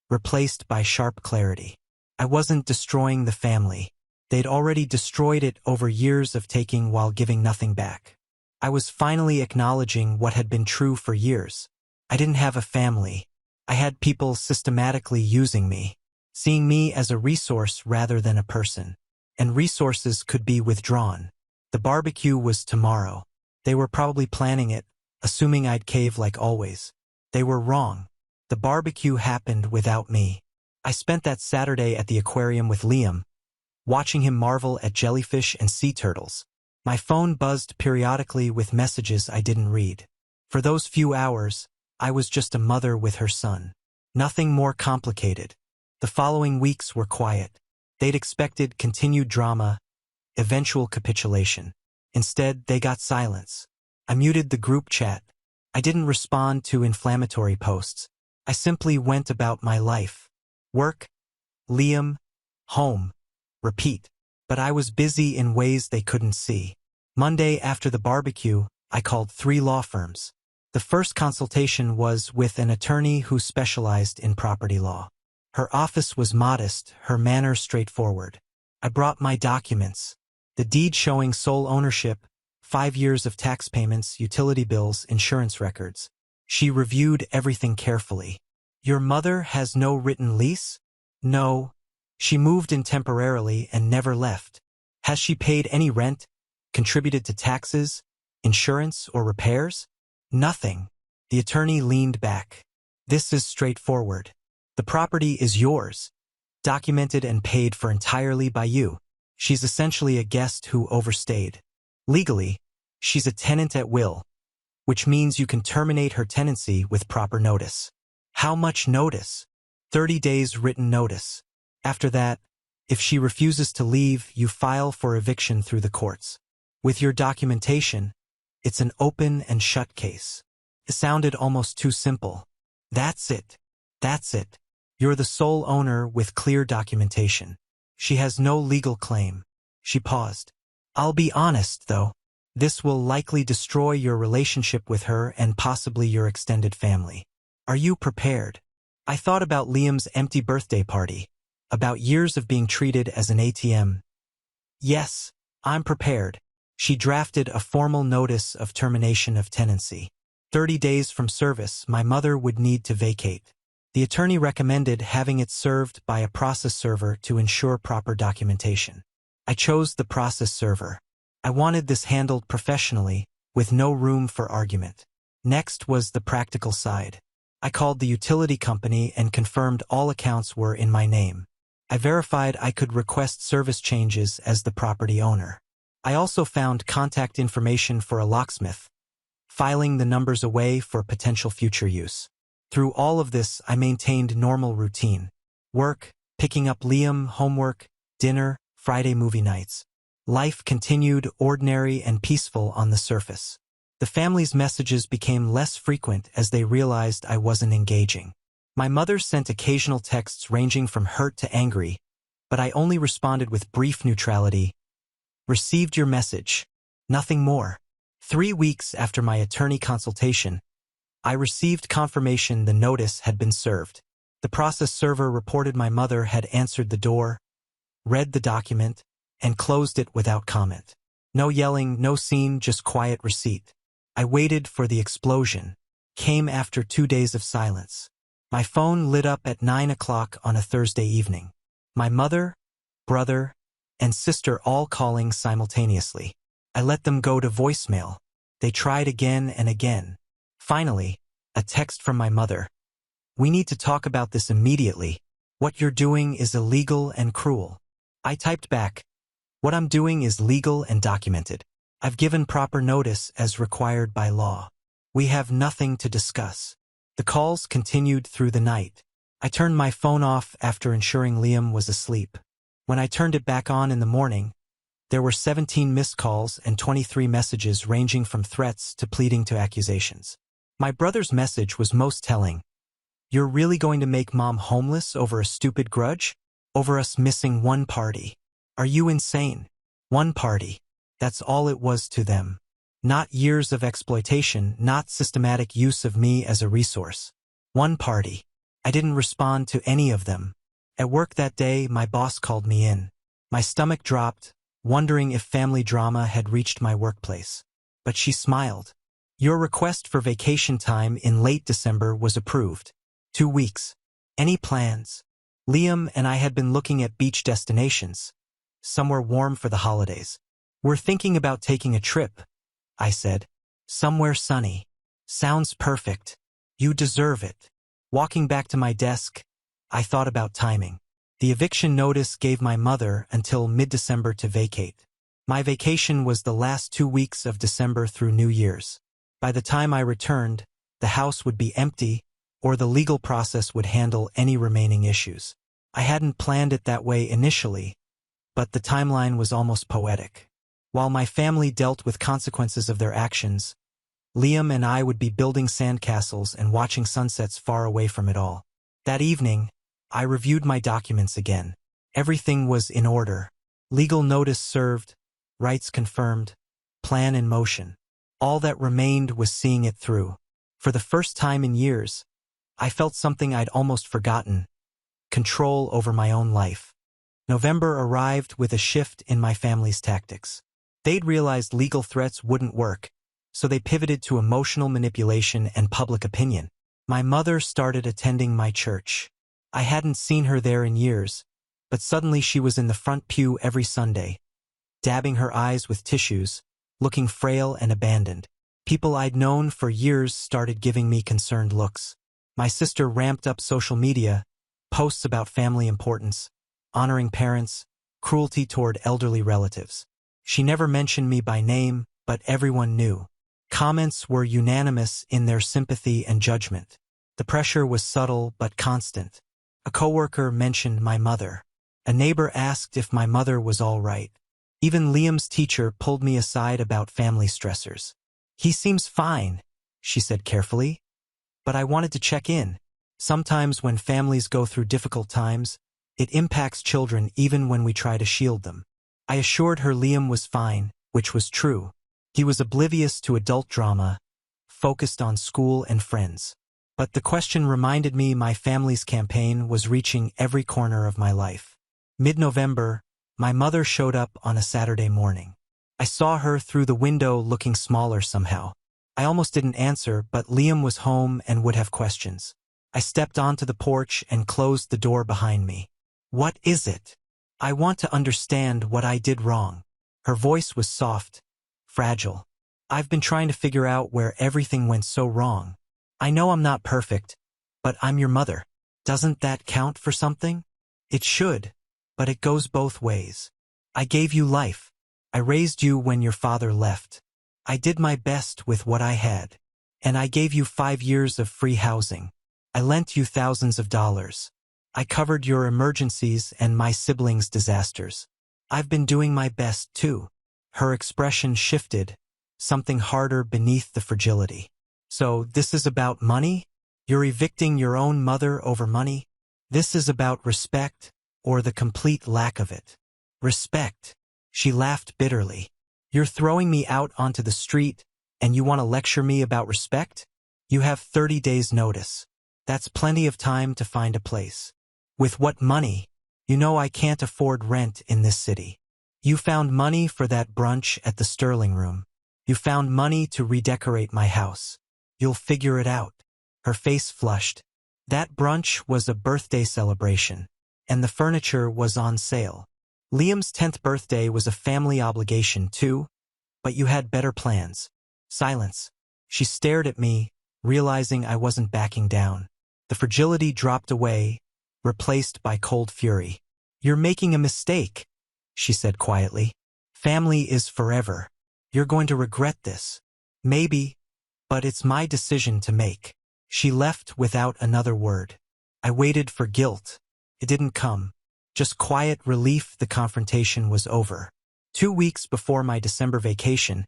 replaced by sharp clarity. I wasn't destroying the family. They'd already destroyed it over years of taking while giving nothing back. I was finally acknowledging what had been true for years. I didn't have a family. I had people systematically using me, seeing me as a resource rather than a person. And resources could be withdrawn. The barbecue was tomorrow. They were probably planning it, assuming I'd cave like always. They were wrong. The barbecue happened without me. I spent that Saturday at the aquarium with Liam, watching him marvel at jellyfish and sea turtles. My phone buzzed periodically with messages I didn't read. For those few hours, I was just a mother with her son. Nothing more complicated. The following weeks were quiet. They'd expected continued drama, eventual capitulation. Instead, they got silence. I muted the group chat. I didn't respond to inflammatory posts. I simply went about my life. Work, Liam, home, repeat. But I was busy in ways they couldn't see. Monday after the barbecue, I called 3 law firms. The first consultation was with an attorney who specialized in property law. Her office was modest, her manner straightforward. I brought my documents. The deed showing sole ownership, 5 years of tax payments, utility bills, insurance records. She reviewed everything carefully. Your mother has no written lease? No. She moved in temporarily and never left. Has she paid any rent, contributed to taxes, insurance, or repairs? Nothing. The attorney leaned back. This is straightforward. The property is yours, documented and paid for entirely by you. She's essentially a guest who overstayed. Legally, she's a tenant at will, which means you can terminate her tenancy with proper notice. How much notice? 30 days written notice. After that, if she refuses to leave, you file for eviction through the courts. With your documentation, it's an open and shut case. It sounded almost too simple. That's it. That's it. You're the sole owner with clear documentation. She has no legal claim. She paused. I'll be honest, though. This will likely destroy your relationship with her and possibly your extended family. Are you prepared? I thought about Liam's empty birthday party, about years of being treated as an ATM. Yes, I'm prepared. She drafted a formal notice of termination of tenancy. 30 days from service, my mother would need to vacate. The attorney recommended having it served by a process server to ensure proper documentation. I chose the process server. I wanted this handled professionally, with no room for argument. Next was the practical side. I called the utility company and confirmed all accounts were in my name. I verified I could request service changes as the property owner. I also found contact information for a locksmith, filing the numbers away for potential future use. Through all of this, I maintained normal routine. Work, picking up Liam, homework, dinner, Friday movie nights. Life continued ordinary and peaceful on the surface. The family's messages became less frequent as they realized I wasn't engaging. My mother sent occasional texts ranging from hurt to angry, but I only responded with brief neutrality. Received your message. Nothing more. 3 weeks after my attorney consultation, I received confirmation the notice had been served. The process server reported my mother had answered the door, read the document, and closed it without comment. No yelling, no scene, just quiet receipt. I waited for the explosion. Came after 2 days of silence. My phone lit up at 9 o'clock on a Thursday evening. My mother, brother, and sister all calling simultaneously. I let them go to voicemail. They tried again and again. Finally, a text from my mother. We need to talk about this immediately. What you're doing is illegal and cruel. I typed back, what I'm doing is legal and documented. I've given proper notice as required by law. We have nothing to discuss. The calls continued through the night. I turned my phone off after ensuring Liam was asleep. When I turned it back on in the morning, there were 17 missed calls and 23 messages ranging from threats to pleading to accusations. My brother's message was most telling. You're really going to make mom homeless over a stupid grudge? Over us missing one party? Are you insane? One party. That's all it was to them. Not years of exploitation, not systematic use of me as a resource. One party. I didn't respond to any of them. At work that day, my boss called me in. My stomach dropped, wondering if family drama had reached my workplace. But she smiled. Your request for vacation time in late December was approved. 2 weeks. Any plans? Liam and I had been looking at beach destinations, somewhere warm for the holidays. We're thinking about taking a trip, I said. Somewhere sunny. Sounds perfect. You deserve it. Walking back to my desk, I thought about timing. The eviction notice gave my mother until mid-December to vacate. My vacation was the last 2 weeks of December through New Year's. By the time I returned, the house would be empty, or the legal process would handle any remaining issues. I hadn't planned it that way initially, but the timeline was almost poetic. While my family dealt with consequences of their actions, Liam and I would be building sandcastles and watching sunsets far away from it all. That evening, I reviewed my documents again. Everything was in order. Legal notice served, rights confirmed, plan in motion. All that remained was seeing it through. For the first time in years, I felt something I'd almost forgotten: control over my own life. November arrived with a shift in my family's tactics. They'd realized legal threats wouldn't work, so they pivoted to emotional manipulation and public opinion. My mother started attending my church. I hadn't seen her there in years, but suddenly she was in the front pew every Sunday, dabbing her eyes with tissues, looking frail and abandoned. People I'd known for years started giving me concerned looks. My sister ramped up social media, posts about family importance, honoring parents, cruelty toward elderly relatives. She never mentioned me by name, but everyone knew. Comments were unanimous in their sympathy and judgment. The pressure was subtle but constant. A coworker mentioned my mother. A neighbor asked if my mother was all right. Even Liam's teacher pulled me aside about family stressors. "He seems fine," she said carefully, "but I wanted to check in. Sometimes when families go through difficult times, it impacts children even when we try to shield them." I assured her Liam was fine, which was true. He was oblivious to adult drama, focused on school and friends. But the question reminded me my family's campaign was reaching every corner of my life. Mid-November, my mother showed up on a Saturday morning. I saw her through the window looking smaller somehow. I almost didn't answer, but Liam was home and would have questions. I stepped onto the porch and closed the door behind me. "What is it? I want to understand what I did wrong." Her voice was soft, fragile. "I've been trying to figure out where everything went so wrong. I know I'm not perfect, but I'm your mother. Doesn't that count for something?" "It should, but it goes both ways. I gave you life. I raised you when your father left. I did my best with what I had. And I gave you 5 years of free housing. I lent you thousands of dollars. I covered your emergencies and my siblings' disasters. I've been doing my best too." Her expression shifted, something harder beneath the fragility. "So this is about money? You're evicting your own mother over money? This is about respect, or the complete lack of it?" "Respect." She laughed bitterly. "You're throwing me out onto the street, and you want to lecture me about respect? You have 30 days notice. That's plenty of time to find a place. With what money? You know I can't afford rent in this city. You found money for that brunch at the Sterling Room. You found money to redecorate my house. You'll figure it out." Her face flushed. "That brunch was a birthday celebration, and the furniture was on sale. Liam's 10th birthday was a family obligation too, but you had better plans." Silence. She stared at me, realizing I wasn't backing down. The fragility dropped away, replaced by cold fury. "You're making a mistake," she said quietly. "Family is forever. You're going to regret this. Maybe, but it's my decision to make." She left without another word. I waited for guilt. It didn't come. Just quiet relief the confrontation was over. 2 weeks before my December vacation,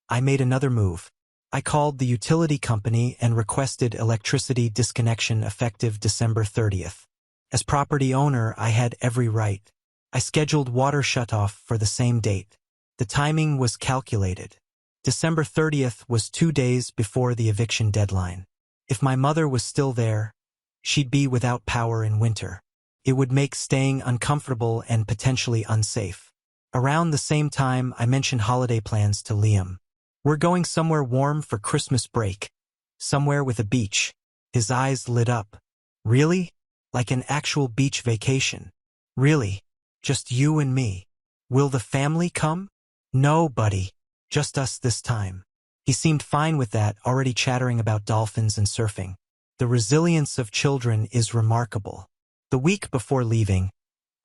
I made another move. I called the utility company and requested electricity disconnection effective December 30th. As property owner, I had every right. I scheduled water shutoff for the same date. The timing was calculated. December 30th was 2 days before the eviction deadline. If my mother was still there, she'd be without power in winter. It would make staying uncomfortable and potentially unsafe. Around the same time, I mentioned holiday plans to Liam. "We're going somewhere warm for Christmas break. Somewhere with a beach." His eyes lit up. "Really? Like an actual beach vacation?" "Really. Just you and me. Will the family come?" "No, buddy. Just us this time." He seemed fine with that, already chattering about dolphins and surfing. The resilience of children is remarkable. The week before leaving,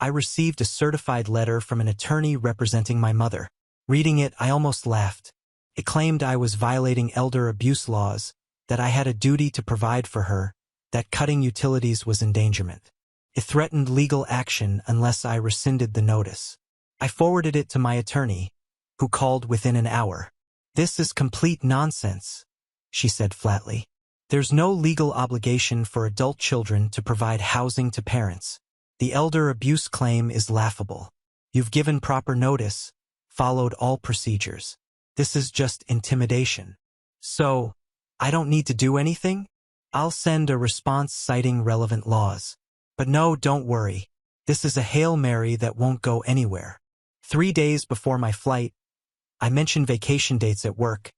I received a certified letter from an attorney representing my mother. Reading it, I almost laughed. It claimed I was violating elder abuse laws, that I had a duty to provide for her, that cutting utilities was endangerment. It threatened legal action unless I rescinded the notice. I forwarded it to my attorney, who called within an hour. "This is complete nonsense. she said flatly. There's no legal obligation for adult children to provide housing to parents. The elder abuse claim is laughable. You've given proper notice, followed all procedures. This is just intimidation. So, I don't need to do anything? I'll send a response citing relevant laws. But no, don't worry. This is a Hail Mary that won't go anywhere. 3 days before my flight, I mentioned vacation dates at work,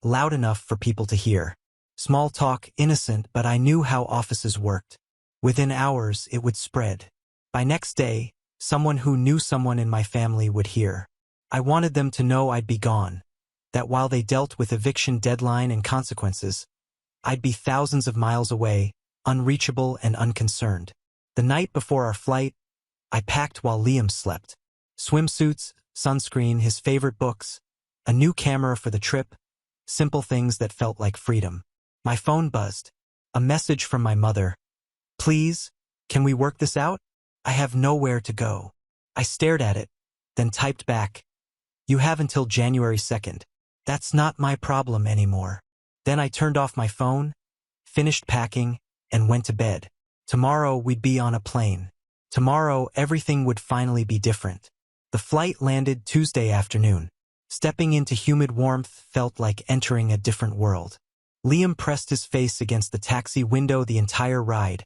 loud enough for people to hear. Small talk, innocent, but I knew how offices worked. Within hours, it would spread. By next day, someone who knew someone in my family would hear. I wanted them to know I'd be gone, that while they dealt with eviction deadline and consequences, I'd be thousands of miles away, unreachable and unconcerned. The night before our flight, I packed while Liam slept. Swimsuits, sunscreen, his favorite books, a new camera for the trip, simple things that felt like freedom. My phone buzzed. A message from my mother. Please, can we work this out? I have nowhere to go. I stared at it, then typed back. You have until January 2nd. That's not my problem anymore. Then I turned off my phone, finished packing, and went to bed. Tomorrow we'd be on a plane. Tomorrow everything would finally be different. The flight landed Tuesday afternoon. Stepping into humid warmth felt like entering a different world. Liam pressed his face against the taxi window the entire ride,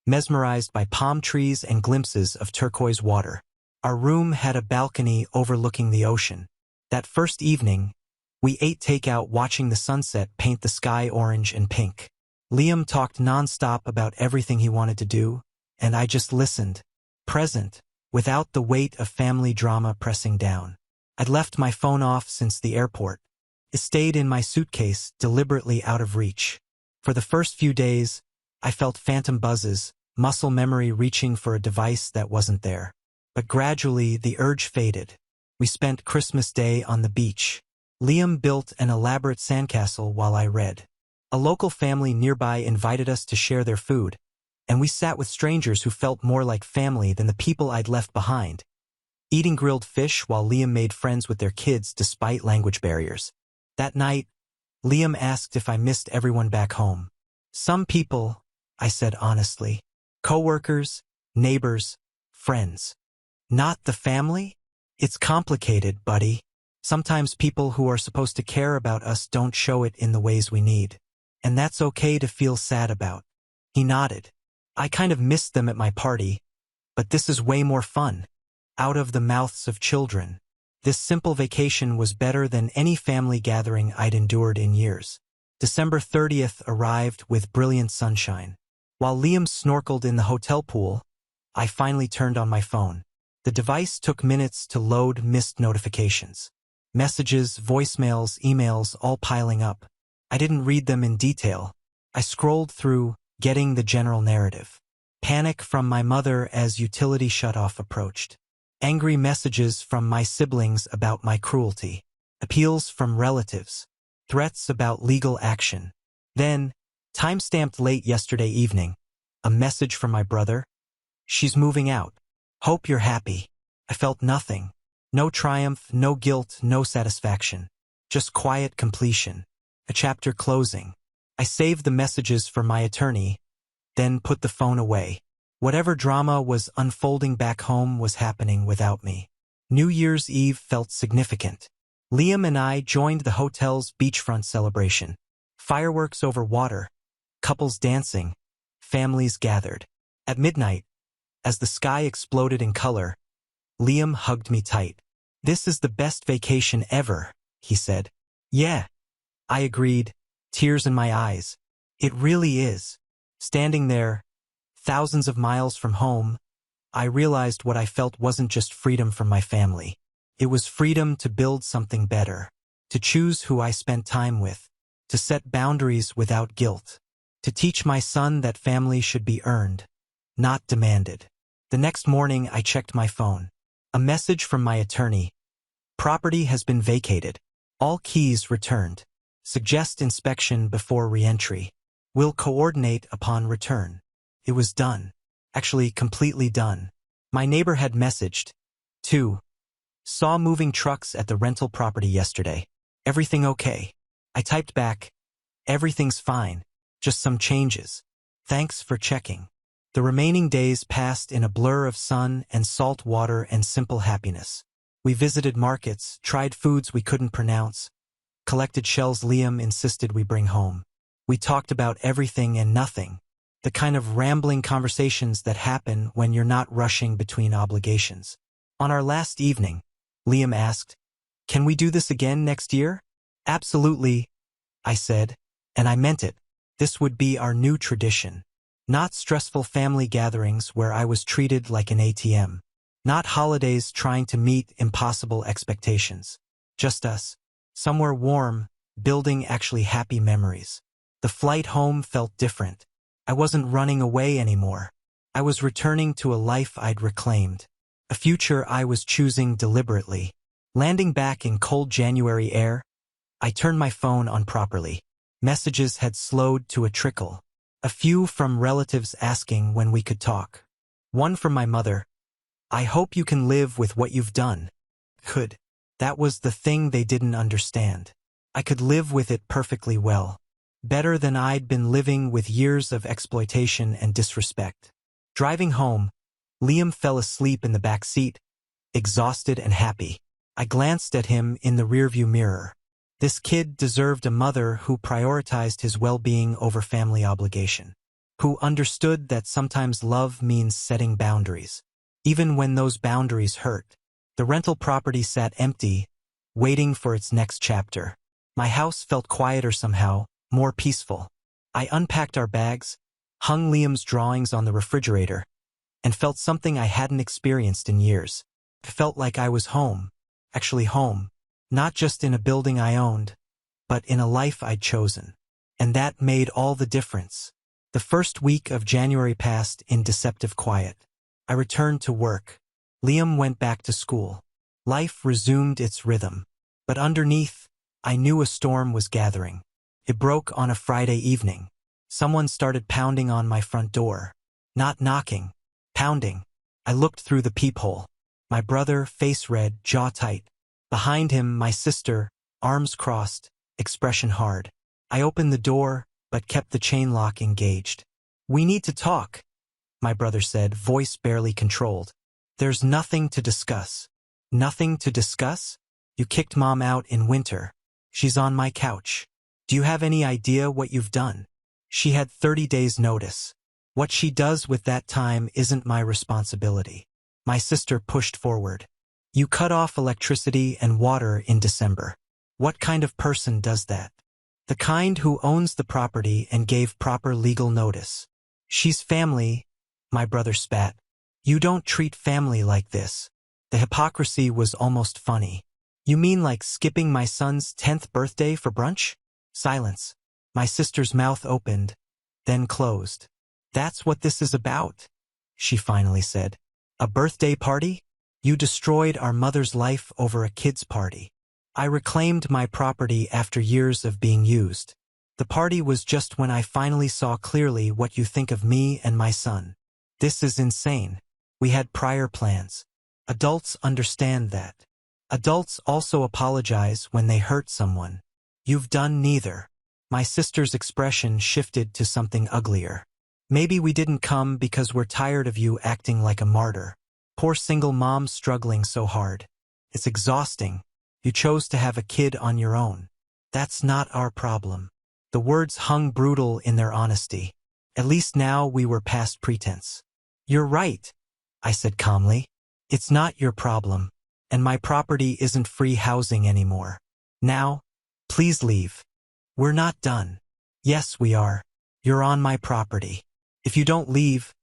mesmerized by palm trees and glimpses of turquoise water. Our room had a balcony overlooking the ocean. That first evening, we ate takeout watching the sunset paint the sky orange and pink. Liam talked nonstop about everything he wanted to do, and I just listened, present, without the weight of family drama pressing down. I'd left my phone off since the airport. It stayed in my suitcase, deliberately out of reach. For the first few days, I felt phantom buzzes, muscle memory reaching for a device that wasn't there. But gradually, the urge faded. We spent Christmas Day on the beach. Liam built an elaborate sandcastle while I read. A local family nearby invited us to share their food, and we sat with strangers who felt more like family than the people I'd left behind, eating grilled fish while Liam made friends with their kids despite language barriers. That night, Liam asked if I missed everyone back home. Some people, I said honestly. Coworkers, neighbors, friends. Not the family? It's complicated, buddy. Sometimes people who are supposed to care about us don't show it in the ways we need. And that's okay to feel sad about. He nodded. I kind of missed them at my party, but this is way more fun. Out of the mouths of children. This simple vacation was better than any family gathering I'd endured in years. December 30th arrived with brilliant sunshine. While Liam snorkeled in the hotel pool, I finally turned on my phone. The device took minutes to load missed notifications. Messages, voicemails, emails, all piling up. I didn't read them in detail. I scrolled through, getting the general narrative. Panic from my mother as utility shutoff approached. Angry messages from my siblings about my cruelty. Appeals from relatives. Threats about legal action. Then, time-stamped late yesterday evening, a message from my brother. She's moving out. Hope you're happy. I felt nothing. No triumph, no guilt, no satisfaction. Just quiet completion. A chapter closing. I saved the messages for my attorney, then put the phone away. Whatever drama was unfolding back home was happening without me. New Year's Eve felt significant. Liam and I joined the hotel's beachfront celebration. Fireworks over water, couples dancing, families gathered. At midnight, as the sky exploded in color, Liam hugged me tight. This is the best vacation ever, he said. Yeah, I agreed, tears in my eyes. It really is. Standing there, thousands of miles from home, I realized what I felt wasn't just freedom from my family. It was freedom to build something better, to choose who I spent time with, to set boundaries without guilt, to teach my son that family should be earned, not demanded. The next morning, I checked my phone. A message from my attorney. Property has been vacated. All keys returned. Suggest inspection before re-entry. Will coordinate upon return. It was done. Actually, completely done. My neighbor had messaged. 2. Saw moving trucks at the rental property yesterday. Everything okay? I typed back. Everything's fine. Just some changes. Thanks for checking. The remaining days passed in a blur of sun and salt water and simple happiness. We visited markets, tried foods we couldn't pronounce, collected shells Liam insisted we bring home. We talked about everything and nothing, the kind of rambling conversations that happen when you're not rushing between obligations. On our last evening, Liam asked, "Can we do this again next year?" "Absolutely," I said, and I meant it. This would be our new tradition. Not stressful family gatherings where I was treated like an ATM. Not holidays trying to meet impossible expectations. Just us. Somewhere warm, building actually happy memories. The flight home felt different. I wasn't running away anymore. I was returning to a life I'd reclaimed. A future I was choosing deliberately. Landing back in cold January air, I turned my phone on properly. Messages had slowed to a trickle. A few from relatives asking when we could talk. One from my mother. "I hope you can live with what you've done." Could. That was the thing they didn't understand. I could live with it perfectly well. Better than I'd been living with years of exploitation and disrespect. Driving home, Liam fell asleep in the back seat, exhausted and happy. I glanced at him in the rearview mirror. This kid deserved a mother who prioritized his well-being over family obligation. Who understood that sometimes love means setting boundaries, even when those boundaries hurt. The rental property sat empty, waiting for its next chapter. My house felt quieter somehow, more peaceful. I unpacked our bags, hung Liam's drawings on the refrigerator, and felt something I hadn't experienced in years. It felt like I was home, actually home. Not just in a building I owned, but in a life I'd chosen. And that made all the difference. The first week of January passed in deceptive quiet. I returned to work. Liam went back to school. Life resumed its rhythm. But underneath, I knew a storm was gathering. It broke on a Friday evening. Someone started pounding on my front door. Not knocking, pounding. I looked through the peephole. My brother, face red, jaw tight. Behind him, my sister, arms crossed, expression hard. I opened the door, but kept the chain lock engaged. "We need to talk," my brother said, voice barely controlled. "There's nothing to discuss." "Nothing to discuss? You kicked Mom out in winter. She's on my couch. Do you have any idea what you've done? She had 30 days notice. What she does with that time isn't my responsibility." My sister pushed forward. "You cut off electricity and water in December. What kind of person does that?" "The kind who owns the property and gave proper legal notice." "She's family," my brother spat. "You don't treat family like this." The hypocrisy was almost funny. "You mean like skipping my son's 10th birthday for brunch?" Silence. My sister's mouth opened, then closed. "That's what this is about," she finally said. "A birthday party? You destroyed our mother's life over a kid's party." I reclaimed my property after years of being used. The party was just when I finally saw clearly what you think of me and my son. This is insane. We had prior plans. Adults understand that. Adults also apologize when they hurt someone. You've done neither. My sister's expression shifted to something uglier. "Maybe we didn't come because we're tired of you acting like a martyr. Poor single mom struggling so hard. It's exhausting. You chose to have a kid on your own. That's not our problem." The words hung brutal in their honesty. At least now we were past pretense. "You're right," I said calmly. "It's not your problem, and my property isn't free housing anymore. Now, please leave." "We're not done." "Yes, we are. You're on my property. If you don't leave,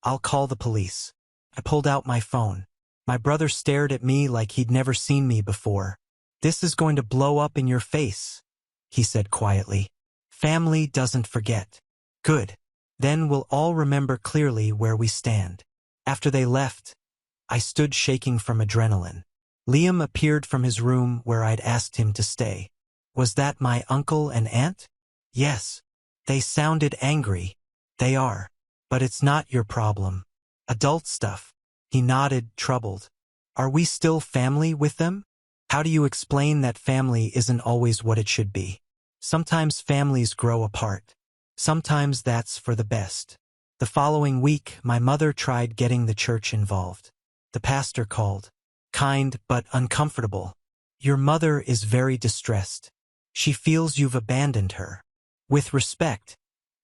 I'll call the police." I pulled out my phone. My brother stared at me like he'd never seen me before. "This is going to blow up in your face," he said quietly. "Family doesn't forget." "Good. Then we'll all remember clearly where we stand." After they left, I stood shaking from adrenaline. Liam appeared from his room where I'd asked him to stay. "Was that my uncle and aunt?" "Yes." "They sounded angry." "They are. But it's not your problem. Adult stuff." He nodded, troubled. "Are we still family with them? How do you explain that family isn't always what it should be?" Sometimes families grow apart. Sometimes that's for the best. The following week, my mother tried getting the church involved. The pastor called. Kind but uncomfortable. Your mother is very distressed. She feels you've abandoned her. With respect,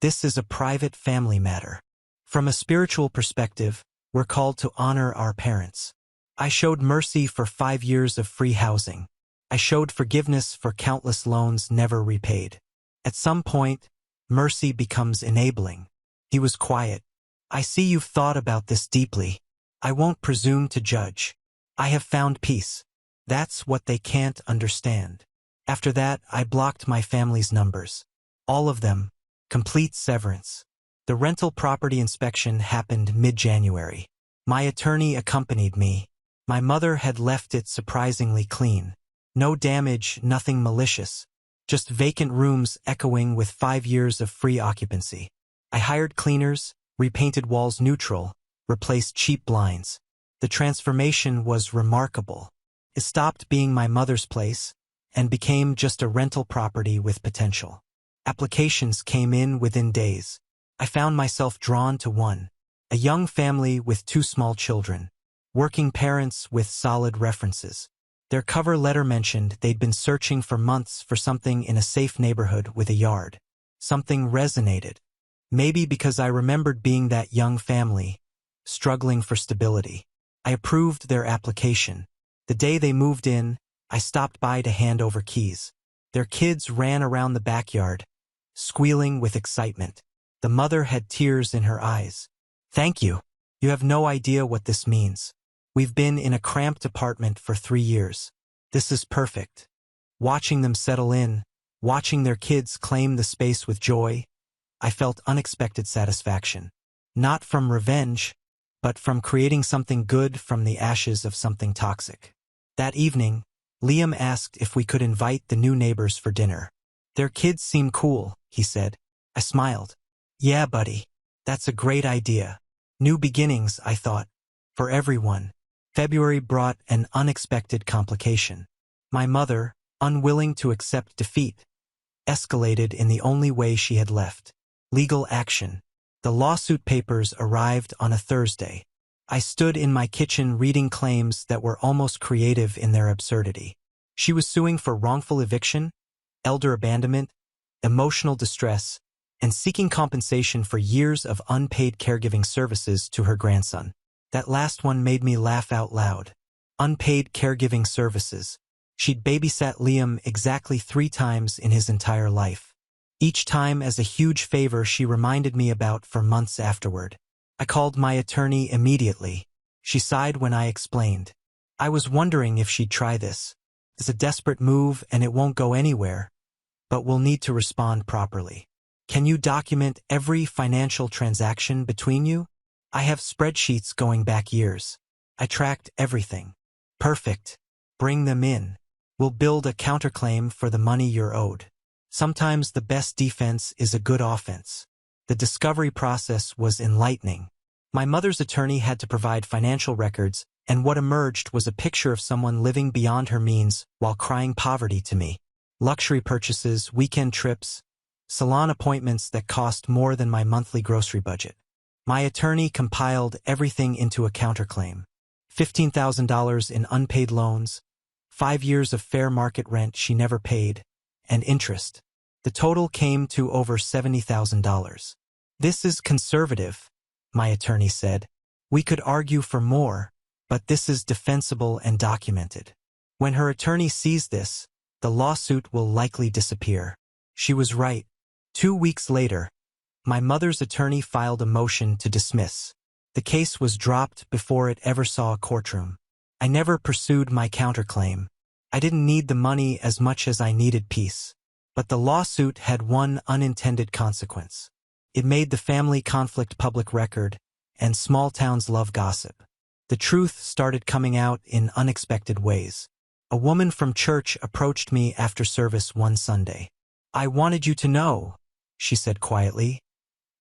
this is a private family matter. From a spiritual perspective, we're called to honor our parents. I showed mercy for 5 years of free housing. I showed forgiveness for countless loans never repaid. At some point, mercy becomes enabling. He was quiet. I see you've thought about this deeply. I won't presume to judge. I have found peace. That's what they can't understand. After that, I blocked my family's numbers. All of them. Complete severance. The rental property inspection happened mid-January. My attorney accompanied me. My mother had left it surprisingly clean. No damage, nothing malicious. Just vacant rooms echoing with 5 years of free occupancy. I hired cleaners, repainted walls neutral, replaced cheap blinds. The transformation was remarkable. It stopped being my mother's place and became just a rental property with potential. Applications came in within days. I found myself drawn to one. A young family with 2 small children. Working parents with solid references. Their cover letter mentioned they'd been searching for months for something in a safe neighborhood with a yard. Something resonated. Maybe because I remembered being that young family, struggling for stability. I approved their application. The day they moved in, I stopped by to hand over keys. Their kids ran around the backyard, squealing with excitement. The mother had tears in her eyes. Thank you. You have no idea what this means. We've been in a cramped apartment for 3 years. This is perfect. Watching them settle in, watching their kids claim the space with joy, I felt unexpected satisfaction. Not from revenge, but from creating something good from the ashes of something toxic. That evening, Liam asked if we could invite the new neighbors for dinner. Their kids seem cool, he said. I smiled. Yeah, buddy. That's a great idea. New beginnings, I thought. For everyone. February brought an unexpected complication. My mother, unwilling to accept defeat, escalated in the only way she had left. Legal action. The lawsuit papers arrived on a Thursday. I stood in my kitchen reading claims that were almost creative in their absurdity. She was suing for wrongful eviction, elder abandonment, emotional distress, and seeking compensation for years of unpaid caregiving services to her grandson. That last one made me laugh out loud. Unpaid caregiving services. She'd babysat Liam exactly 3 times in his entire life. Each time as a huge favor she reminded me about for months afterward. I called my attorney immediately. She sighed when I explained. I was wondering if she'd try this. It's a desperate move and it won't go anywhere, but we'll need to respond properly. Can you document every financial transaction between you? I have spreadsheets going back years. I tracked everything. Perfect. Bring them in. We'll build a counterclaim for the money you're owed. Sometimes the best defense is a good offense. The discovery process was enlightening. My mother's attorney had to provide financial records, and what emerged was a picture of someone living beyond her means while crying poverty to me. Luxury purchases, weekend trips, salon appointments that cost more than my monthly grocery budget. My attorney compiled everything into a counterclaim. $15,000 in unpaid loans, 5 years of fair market rent she never paid, and interest. The total came to over $70,000. This is conservative, my attorney said. We could argue for more, but this is defensible and documented. When her attorney sees this, the lawsuit will likely disappear. She was right. 2 weeks later, my mother's attorney filed a motion to dismiss. The case was dropped before it ever saw a courtroom. I never pursued my counterclaim. I didn't need the money as much as I needed peace. But the lawsuit had one unintended consequence. It made the family conflict public record, and small towns love gossip. The truth started coming out in unexpected ways. A woman from church approached me after service one Sunday. I wanted you to know, she said quietly,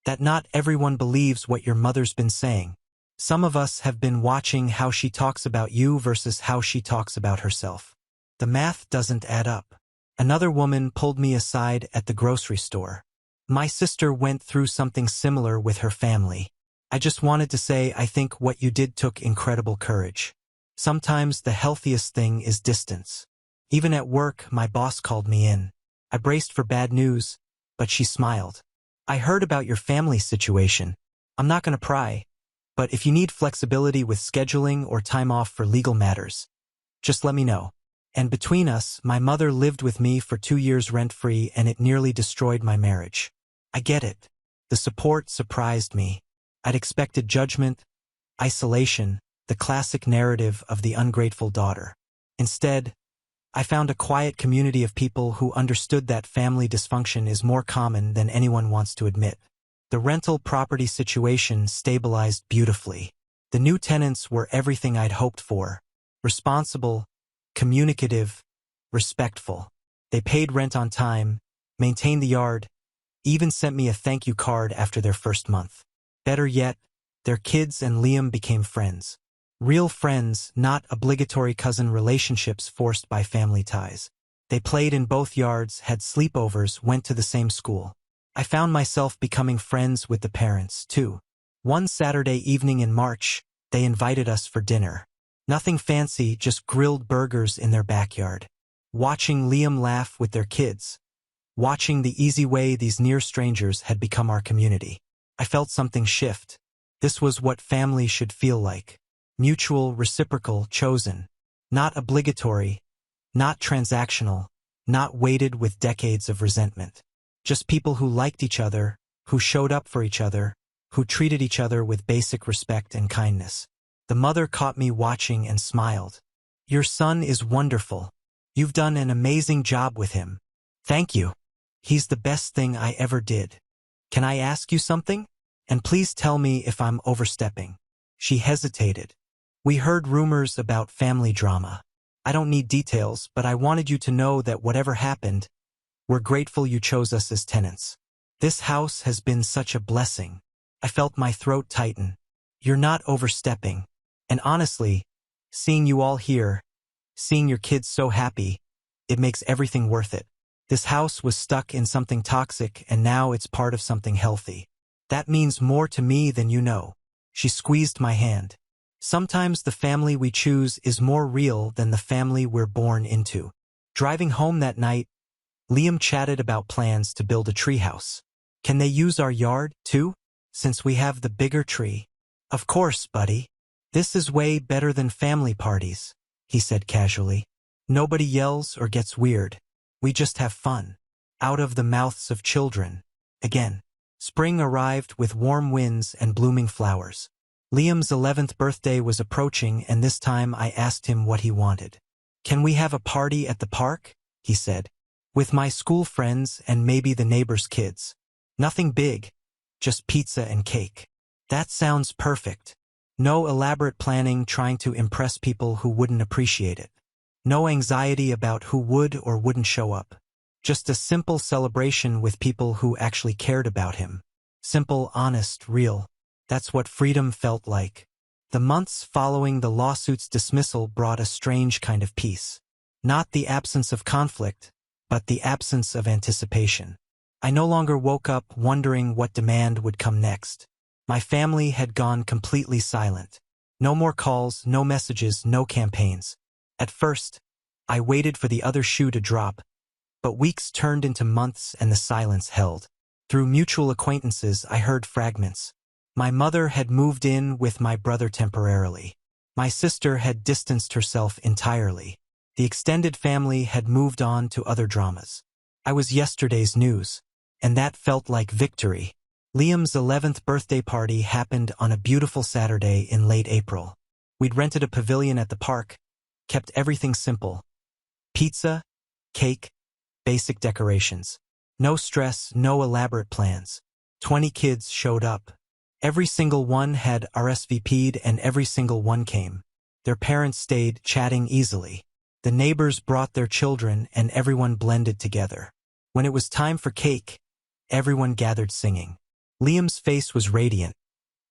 that not everyone believes what your mother's been saying. Some of us have been watching how she talks about you versus how she talks about herself. The math doesn't add up. Another woman pulled me aside at the grocery store. My sister went through something similar with her family. I just wanted to say I think what you did took incredible courage. Sometimes the healthiest thing is distance. Even at work, my boss called me in. I braced for bad news, but she smiled. I heard about your family situation. I'm not going to pry, but if you need flexibility with scheduling or time off for legal matters, just let me know. And between us, my mother lived with me for 2 years rent-free and it nearly destroyed my marriage. I get it. The support surprised me. I'd expected judgment, isolation, the classic narrative of the ungrateful daughter. Instead, I found a quiet community of people who understood that family dysfunction is more common than anyone wants to admit. The rental property situation stabilized beautifully. The new tenants were everything I'd hoped for. Responsible, communicative, respectful. They paid rent on time, maintained the yard, even sent me a thank you card after their first month. Better yet, their kids and Liam became friends. Real friends, not obligatory cousin relationships forced by family ties. They played in both yards, had sleepovers, went to the same school. I found myself becoming friends with the parents, too. One Saturday evening in March, they invited us for dinner. Nothing fancy, just grilled burgers in their backyard. Watching Liam laugh with their kids. Watching the easy way these near strangers had become our community. I felt something shift. This was what family should feel like. Mutual, reciprocal, chosen. Not obligatory, not transactional, not weighted with decades of resentment. Just people who liked each other, who showed up for each other, who treated each other with basic respect and kindness. The mother caught me watching and smiled. Your son is wonderful. You've done an amazing job with him. Thank you. He's the best thing I ever did. Can I ask you something? And please tell me if I'm overstepping. She hesitated. We heard rumors about family drama. I don't need details, but I wanted you to know that whatever happened, we're grateful you chose us as tenants. This house has been such a blessing. I felt my throat tighten. You're not overstepping. And honestly, seeing you all here, seeing your kids so happy, it makes everything worth it. This house was stuck in something toxic and now it's part of something healthy. That means more to me than you know. She squeezed my hand. Sometimes the family we choose is more real than the family we're born into. Driving home that night, Liam chatted about plans to build a treehouse. Can they use our yard, too, since we have the bigger tree? Of course, buddy. This is way better than family parties, he said casually. Nobody yells or gets weird. We just have fun. Out of the mouths of children. Again. Spring arrived with warm winds and blooming flowers. Liam's 11th birthday was approaching and this time I asked him what he wanted. Can we have a party at the park? He said. With my school friends and maybe the neighbors' kids. Nothing big, just pizza and cake. That sounds perfect. No elaborate planning trying to impress people who wouldn't appreciate it. No anxiety about who would or wouldn't show up. Just a simple celebration with people who actually cared about him. Simple, honest, real. That's what freedom felt like. The months following the lawsuit's dismissal brought a strange kind of peace. Not the absence of conflict, but the absence of anticipation. I no longer woke up wondering what demand would come next. My family had gone completely silent. No more calls, no messages, no campaigns. At first, I waited for the other shoe to drop, but weeks turned into months and the silence held. Through mutual acquaintances, I heard fragments. My mother had moved in with my brother temporarily. My sister had distanced herself entirely. The extended family had moved on to other dramas. I was yesterday's news, and that felt like victory. Liam's 11th birthday party happened on a beautiful Saturday in late April. We'd rented a pavilion at the park, kept everything simple. Pizza, cake, basic decorations. No stress, no elaborate plans. 20 kids showed up. Every single one had RSVP'd and every single one came. Their parents stayed, chatting easily. The neighbors brought their children and everyone blended together. When it was time for cake, everyone gathered singing. Liam's face was radiant,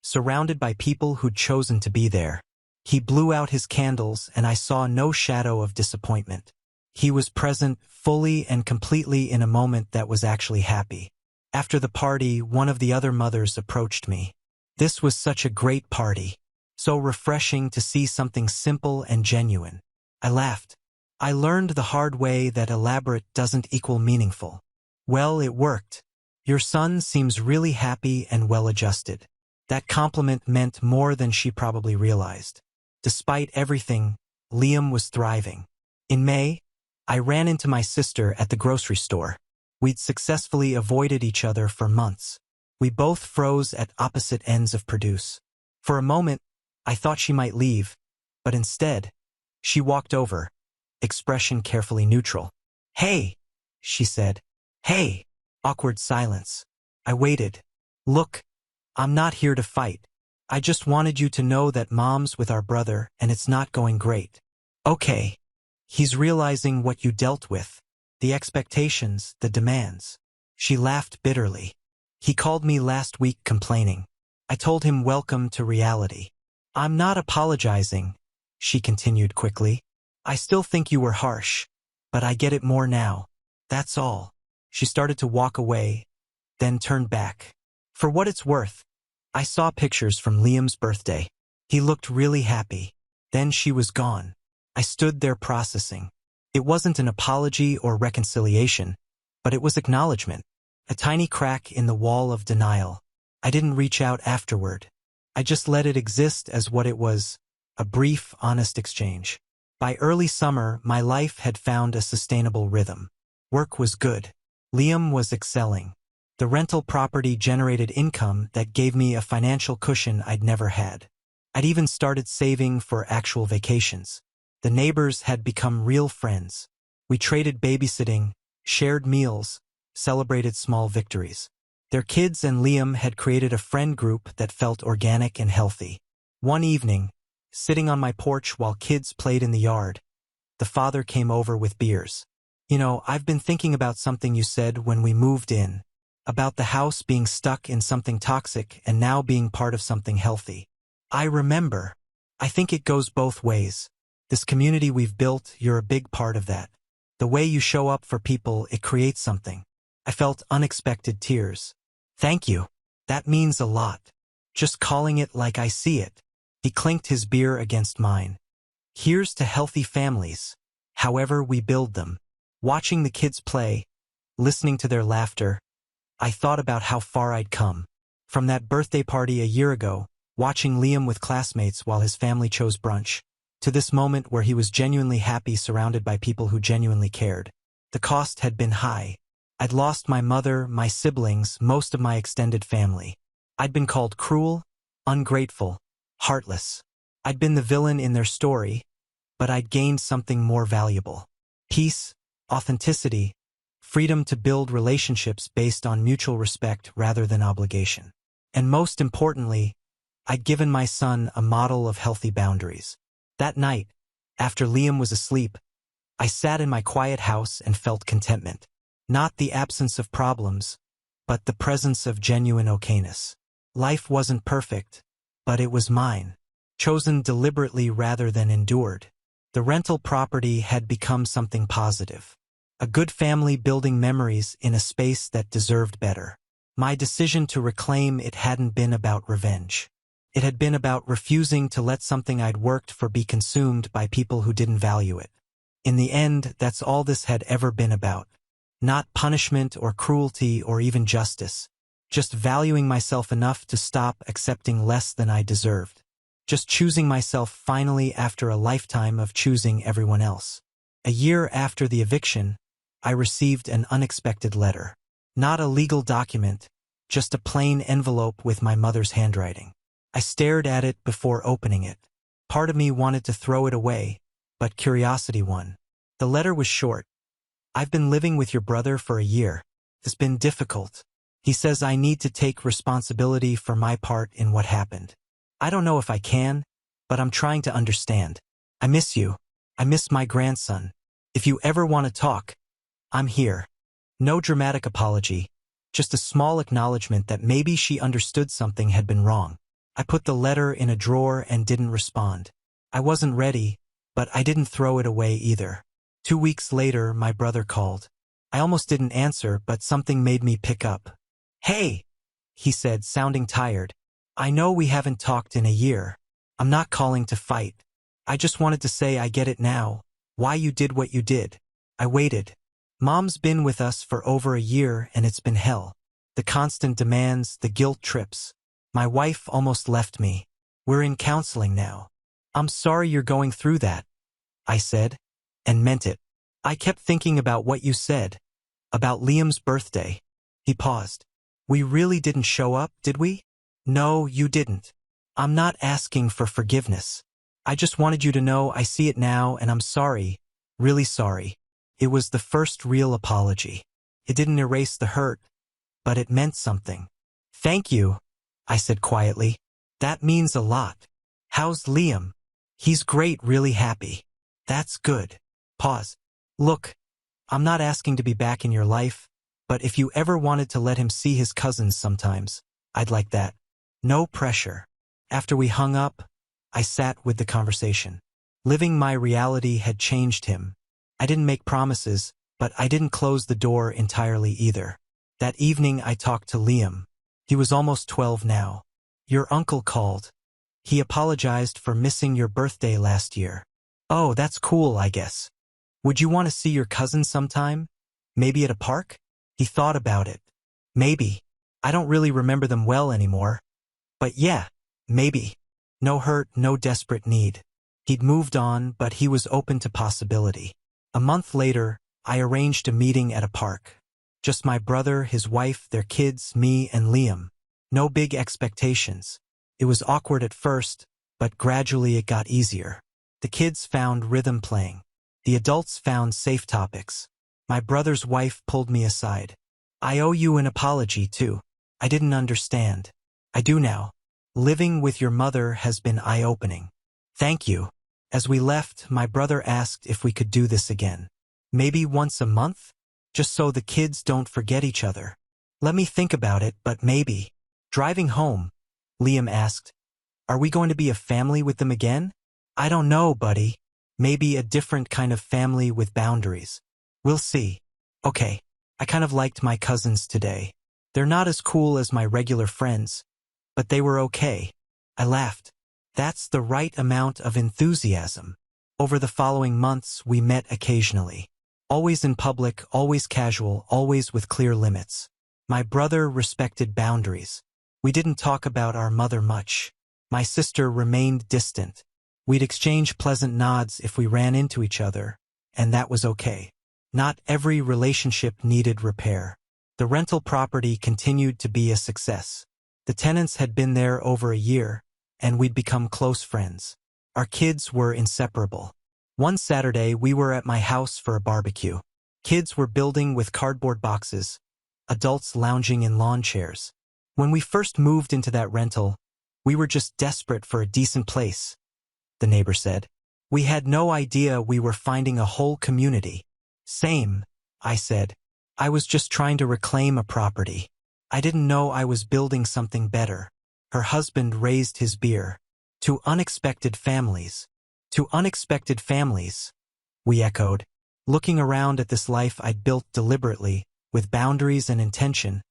surrounded by people who'd chosen to be there. He blew out his candles and I saw no shadow of disappointment. He was present fully and completely in a moment that was actually happy. After the party, one of the other mothers approached me. This was such a great party. So refreshing to see something simple and genuine. I laughed. I learned the hard way that elaborate doesn't equal meaningful. Well, it worked. Your son seems really happy and well-adjusted. That compliment meant more than she probably realized. Despite everything, Liam was thriving. In May, I ran into my sister at the grocery store. We'd successfully avoided each other for months. We both froze at opposite ends of produce. For a moment, I thought she might leave, but instead, she walked over, expression carefully neutral. "Hey," she said. "Hey." Awkward silence. I waited. "Look, I'm not here to fight. I just wanted you to know that Mom's with our brother and it's not going great." "Okay." He's realizing what you dealt with. The expectations, the demands. She laughed bitterly. He called me last week complaining. I told him welcome to reality. "I'm not apologizing," she continued quickly. "I still think you were harsh, but I get it more now. That's all." She started to walk away, then turned back. For what it's worth, I saw pictures from Liam's birthday. He looked really happy. Then she was gone. I stood there processing. It wasn't an apology or reconciliation, but it was acknowledgement. A tiny crack in the wall of denial. I didn't reach out afterward. I just let it exist as what it was, a brief, honest exchange. By early summer, my life had found a sustainable rhythm. Work was good. Liam was excelling. The rental property generated income that gave me a financial cushion I'd never had. I'd even started saving for actual vacations. The neighbors had become real friends. We traded babysitting, shared meals, celebrated small victories. Their kids and Liam had created a friend group that felt organic and healthy. One evening, sitting on my porch while kids played in the yard, the father came over with beers. "You know, I've been thinking about something you said when we moved in, about the house being stuck in something toxic and now being part of something healthy. I remember. I think it goes both ways. This community we've built, you're a big part of that. The way you show up for people, it creates something." I felt unexpected tears. "Thank you. That means a lot. Just calling it like I see it." He clinked his beer against mine. "Here's to healthy families, however we build them." Watching the kids play, listening to their laughter, I thought about how far I'd come. From that birthday party a year ago, watching Liam with classmates while his family chose brunch, to this moment where he was genuinely happy surrounded by people who genuinely cared. The cost had been high. I'd lost my mother, my siblings, most of my extended family. I'd been called cruel, ungrateful, heartless. I'd been the villain in their story, but I'd gained something more valuable. Peace, authenticity, freedom to build relationships based on mutual respect rather than obligation. And most importantly, I'd given my son a model of healthy boundaries. That night, after Liam was asleep, I sat in my quiet house and felt contentment. Not the absence of problems, but the presence of genuine okayness. Life wasn't perfect, but it was mine, chosen deliberately rather than endured. The rental property had become something positive. A good family building memories in a space that deserved better. My decision to reclaim it hadn't been about revenge. It had been about refusing to let something I'd worked for be consumed by people who didn't value it. In the end, that's all this had ever been about. Not punishment or cruelty or even justice. Just valuing myself enough to stop accepting less than I deserved. Just choosing myself finally after a lifetime of choosing everyone else. A year after the eviction, I received an unexpected letter. Not a legal document, just a plain envelope with my mother's handwriting. I stared at it before opening it. Part of me wanted to throw it away, but curiosity won. The letter was short. "I've been living with your brother for a year. It's been difficult. He says I need to take responsibility for my part in what happened. I don't know if I can, but I'm trying to understand. I miss you. I miss my grandson. If you ever want to talk, I'm here." No dramatic apology, just a small acknowledgement that maybe she understood something had been wrong. I put the letter in a drawer and didn't respond. I wasn't ready, but I didn't throw it away either. 2 weeks later, my brother called. I almost didn't answer, but something made me pick up. "Hey," he said, sounding tired. "I know we haven't talked in a year. I'm not calling to fight. I just wanted to say I get it now, why you did what you did." I waited. Mom's been with us for over a year and it's been hell. The constant demands, the guilt trips. My wife almost left me. We're in counseling now. "I'm sorry you're going through that," I said, and meant it. "I kept thinking about what you said, about Liam's birthday." He paused. "We really didn't show up, did we?" "No, you didn't. I'm not asking for forgiveness. I just wanted you to know I see it now and I'm sorry, really sorry." It was the first real apology. It didn't erase the hurt, but it meant something. "Thank you," I said quietly. "That means a lot. How's Liam?" "He's great, really happy." "That's good." Pause. "Look, I'm not asking to be back in your life, but if you ever wanted to let him see his cousins sometimes, I'd like that. No pressure." After we hung up, I sat with the conversation. Living my reality had changed him. I didn't make promises, but I didn't close the door entirely either. That evening I talked to Liam. He was almost 12 now. "Your uncle called. He apologized for missing your birthday last year." "Oh, that's cool, I guess. Would you want to see your cousins sometime? Maybe at a park?" He thought about it. "Maybe. I don't really remember them well anymore. But yeah, maybe." No hurt, no desperate need. He'd moved on, but he was open to possibility. A month later, I arranged a meeting at a park. Just my brother, his wife, their kids, me, and Liam. No big expectations. It was awkward at first, but gradually it got easier. The kids found rhythm playing. The adults found safe topics. My brother's wife pulled me aside. "I owe you an apology, too. I didn't understand. I do now. Living with your mother has been eye-opening." "Thank you." As we left, my brother asked if we could do this again. "Maybe once a month? Just so the kids don't forget each other." "Let me think about it, but maybe." Driving home, Liam asked, "Are we going to be a family with them again?" "I don't know, buddy. Maybe a different kind of family with boundaries. We'll see." "Okay, I kind of liked my cousins today. They're not as cool as my regular friends, but they were okay." I laughed. That's the right amount of enthusiasm. Over the following months, we met occasionally. Always in public, always casual, always with clear limits. My brother respected boundaries. We didn't talk about our mother much. My sister remained distant. We'd exchange pleasant nods if we ran into each other, and that was okay. Not every relationship needed repair. The rental property continued to be a success. The tenants had been there over a year, and we'd become close friends. Our kids were inseparable. One Saturday, we were at my house for a barbecue. Kids were building with cardboard boxes, adults lounging in lawn chairs. When we first moved into that rental, we were just desperate for a decent place, the neighbor said. We had no idea we were finding a whole community. "Same," I said. "I was just trying to reclaim a property. I didn't know I was building something better." Her husband raised his beer. "To unexpected families." "To unexpected families," we echoed. Looking around at this life I'd built deliberately, with boundaries and intention,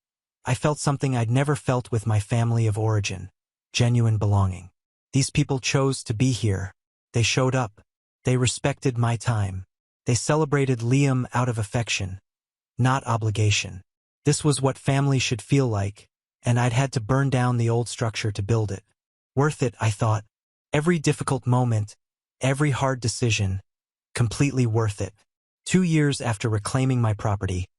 I felt something I'd never felt with my family of origin. Genuine belonging. These people chose to be here. They showed up. They respected my time. They celebrated Liam out of affection, not obligation. This was what family should feel like, and I'd had to burn down the old structure to build it. Worth it, I thought. Every difficult moment, every hard decision, completely worth it. 2 years after reclaiming my property,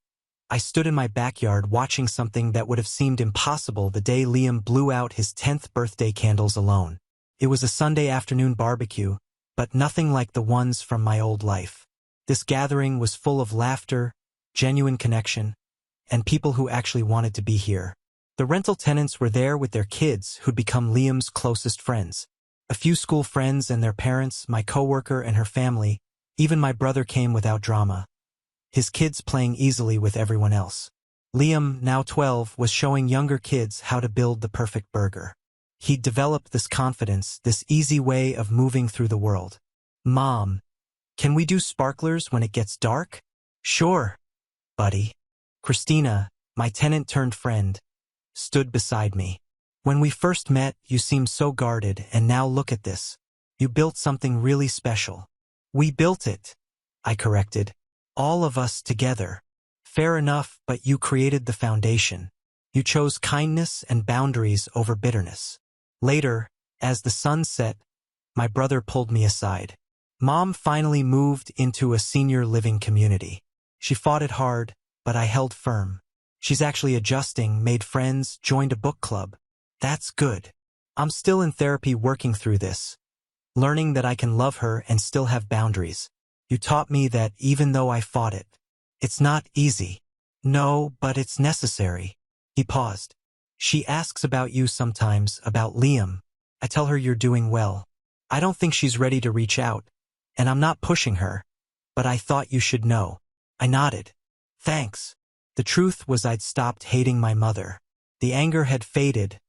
I stood in my backyard watching something that would have seemed impossible the day Liam blew out his 10th birthday candles alone. It was a Sunday afternoon barbecue, but nothing like the ones from my old life. This gathering was full of laughter, genuine connection, and people who actually wanted to be here. The rental tenants were there with their kids who'd become Liam's closest friends. A few school friends and their parents, my coworker and her family, even my brother came without drama. His kids playing easily with everyone else. Liam, now 12, was showing younger kids how to build the perfect burger. He'd developed this confidence, this easy way of moving through the world. "Mom," Can we do sparklers when it gets dark? Sure, buddy. Christina, my tenant-turned-friend, stood beside me. When we first met, you seemed so guarded, and now look at this. You built something really special. We built it, I corrected. All of us together. Fair enough, but you created the foundation. You chose kindness and boundaries over bitterness. Later, as the sun set, my brother pulled me aside. Mom finally moved into a senior living community. She fought it hard, but I held firm. She's actually adjusting, made friends, joined a book club. That's good. I'm still in therapy working through this, learning that I can love her and still have boundaries. You taught me that even though I fought it, it's not easy. No, but it's necessary. He paused. She asks about you sometimes, about Liam. I tell her you're doing well. I don't think she's ready to reach out, and I'm not pushing her, but I thought you should know. I nodded. Thanks. The truth was I'd stopped hating my mother. The anger had faded,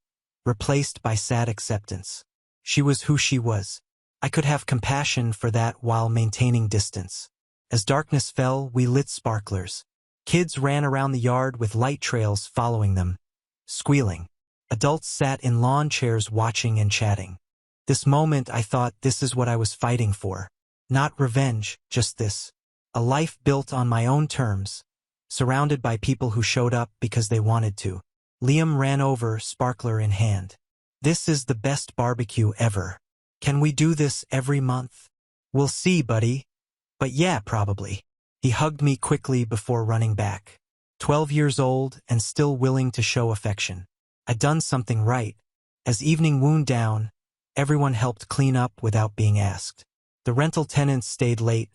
replaced by sad acceptance. She was who she was. I could have compassion for that while maintaining distance. As darkness fell, we lit sparklers. Kids ran around the yard with light trails following them, squealing. Adults sat in lawn chairs watching and chatting. This moment, I thought, this is what I was fighting for. Not revenge, just this. A life built on my own terms, surrounded by people who showed up because they wanted to. Liam ran over, sparkler in hand. This is the best barbecue ever. Can we do this every month? We'll see, buddy. But yeah, probably. He hugged me quickly before running back. 12 years old and still willing to show affection. I'd done something right. As evening wound down, everyone helped clean up without being asked. The rental tenants stayed late,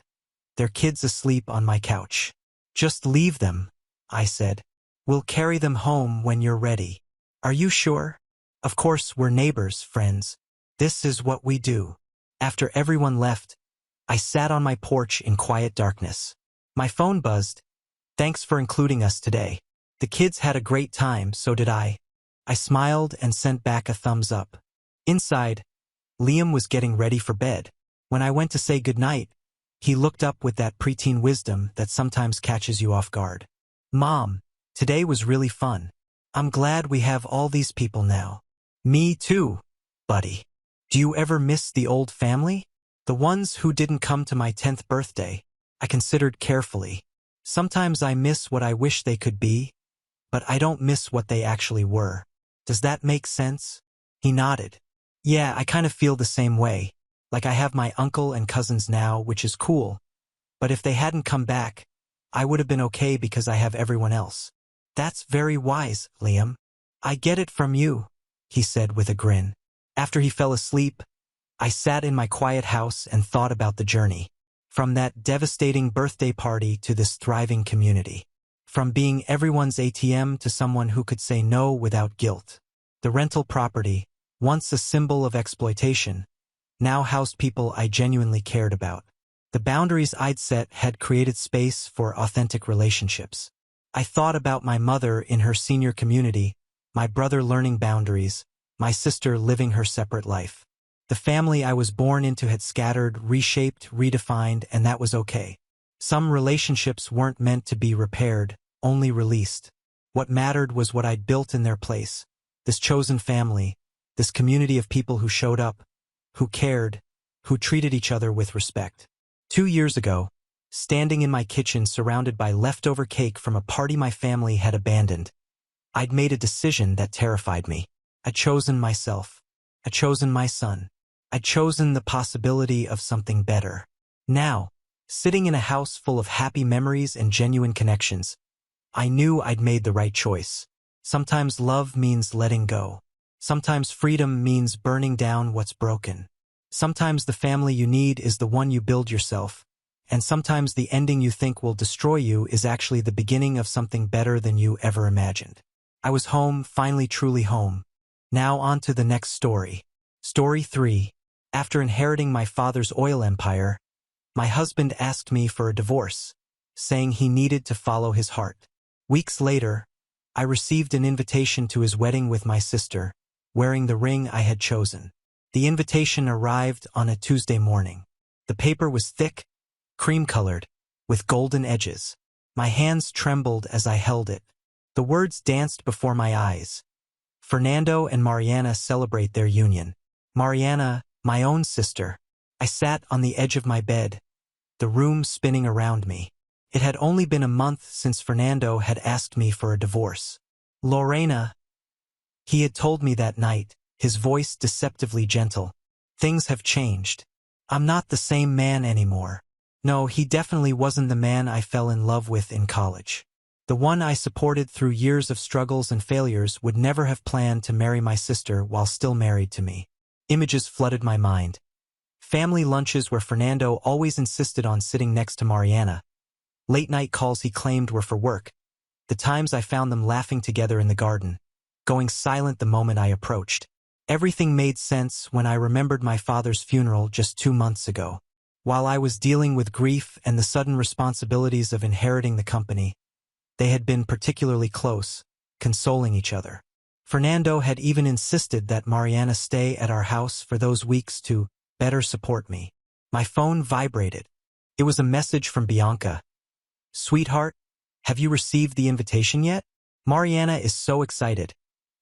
their kids asleep on my couch. Just leave them, I said. We'll carry them home when you're ready. Are you sure? Of course, we're neighbors, friends. This is what we do. After everyone left, I sat on my porch in quiet darkness. My phone buzzed. Thanks for including us today. The kids had a great time, so did I. I smiled and sent back a thumbs up. Inside, Liam was getting ready for bed. When I went to say goodnight, he looked up with that preteen wisdom that sometimes catches you off guard. Mom, today was really fun. I'm glad we have all these people now. Me too, buddy. Do you ever miss the old family? The ones who didn't come to my 10th birthday? I considered carefully. Sometimes I miss what I wish they could be, but I don't miss what they actually were. Does that make sense? He nodded. Yeah, I kind of feel the same way. Like I have my uncle and cousins now, which is cool. But if they hadn't come back, I would have been okay because I have everyone else. That's very wise, Liam. I get it from you, he said with a grin. After he fell asleep, I sat in my quiet house and thought about the journey. From that devastating birthday party to this thriving community. From being everyone's ATM to someone who could say no without guilt. The rental property, once a symbol of exploitation, now housed people I genuinely cared about. The boundaries I'd set had created space for authentic relationships. I thought about my mother in her senior community, my brother learning boundaries, my sister living her separate life. The family I was born into had scattered, reshaped, redefined, and that was okay. Some relationships weren't meant to be repaired, only released. What mattered was what I'd built in their place. This chosen family, this community of people who showed up, who cared, who treated each other with respect. 2 years ago, standing in my kitchen surrounded by leftover cake from a party my family had abandoned, I'd made a decision that terrified me. I'd chosen myself. I'd chosen my son. I'd chosen the possibility of something better. Now, sitting in a house full of happy memories and genuine connections, I knew I'd made the right choice. Sometimes love means letting go. Sometimes freedom means burning down what's broken. Sometimes the family you need is the one you build yourself. And sometimes the ending you think will destroy you is actually the beginning of something better than you ever imagined. I was home, finally truly home. Now on to the next story. Story 3. After inheriting my father's oil empire, my husband asked me for a divorce, saying he needed to follow his heart. Weeks later, I received an invitation to his wedding with my sister, wearing the ring I had chosen. The invitation arrived on a Tuesday morning. The paper was thick, cream-colored, with golden edges. My hands trembled as I held it. The words danced before my eyes. Fernando and Mariana celebrate their union. Mariana, my own sister. I sat on the edge of my bed, the room spinning around me. It had only been a month since Fernando had asked me for a divorce. Lorena, he had told me that night, his voice deceptively gentle. Things have changed. I'm not the same man anymore. No, he definitely wasn't the man I fell in love with in college. The one I supported through years of struggles and failures would never have planned to marry my sister while still married to me. Images flooded my mind. Family lunches where Fernando always insisted on sitting next to Mariana. Late-night calls he claimed were for work. The times I found them laughing together in the garden, going silent the moment I approached. Everything made sense when I remembered my father's funeral just 2 months ago. While I was dealing with grief and the sudden responsibilities of inheriting the company, they had been particularly close, consoling each other. Fernando had even insisted that Mariana stay at our house for those weeks to better support me. My phone vibrated. It was a message from Bianca. "Sweetheart, have you received the invitation yet?" Mariana is so excited.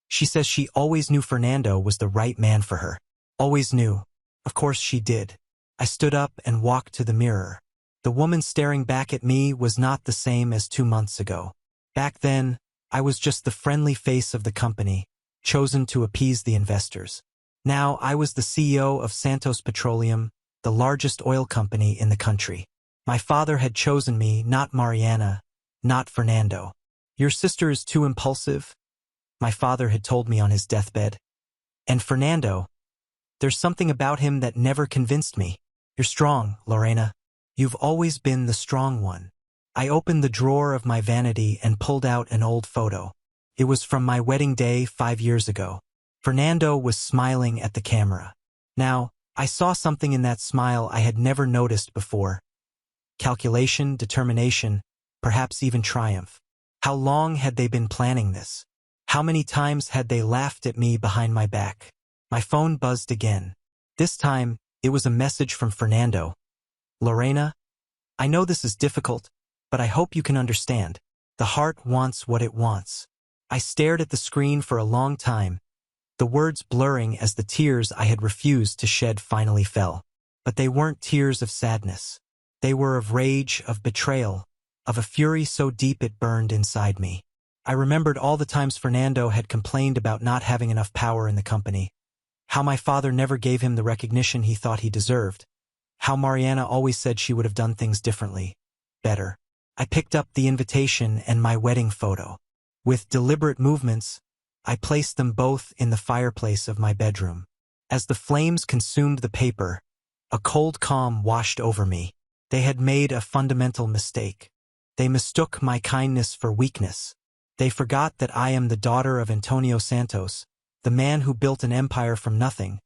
She says she always knew Fernando was the right man for her. Always knew. Of course she did. I stood up and walked to the mirror. The woman staring back at me was not the same as 2 months ago. Back then, I was just the friendly face of the company, chosen to appease the investors. Now I was the CEO of Santos Petroleum, the largest oil company in the country. My father had chosen me, not Mariana, not Fernando. "Your sister is too impulsive," my father had told me on his deathbed. "And Fernando, there's something about him that never convinced me. You're strong, Lorena. You've always been the strong one." I opened the drawer of my vanity and pulled out an old photo. It was from my wedding day 5 years ago. Fernando was smiling at the camera. Now, I saw something in that smile I had never noticed before. Calculation, determination, perhaps even triumph. How long had they been planning this? How many times had they laughed at me behind my back? My phone buzzed again. This time, it was a message from Fernando. "Lorena, I know this is difficult, but I hope you can understand. The heart wants what it wants." I stared at the screen for a long time, the words blurring as the tears I had refused to shed finally fell. But they weren't tears of sadness. They were of rage, of betrayal, of a fury so deep it burned inside me. I remembered all the times Fernando had complained about not having enough power in the company, how my father never gave him the recognition he thought he deserved, how Mariana always said she would have done things differently, better. I picked up the invitation and my wedding photo. With deliberate movements, I placed them both in the fireplace of my bedroom. As the flames consumed the paper, a cold calm washed over me. They had made a fundamental mistake. They mistook my kindness for weakness. They forgot that I am the daughter of Antonio Santos, the man who built an empire from nothing,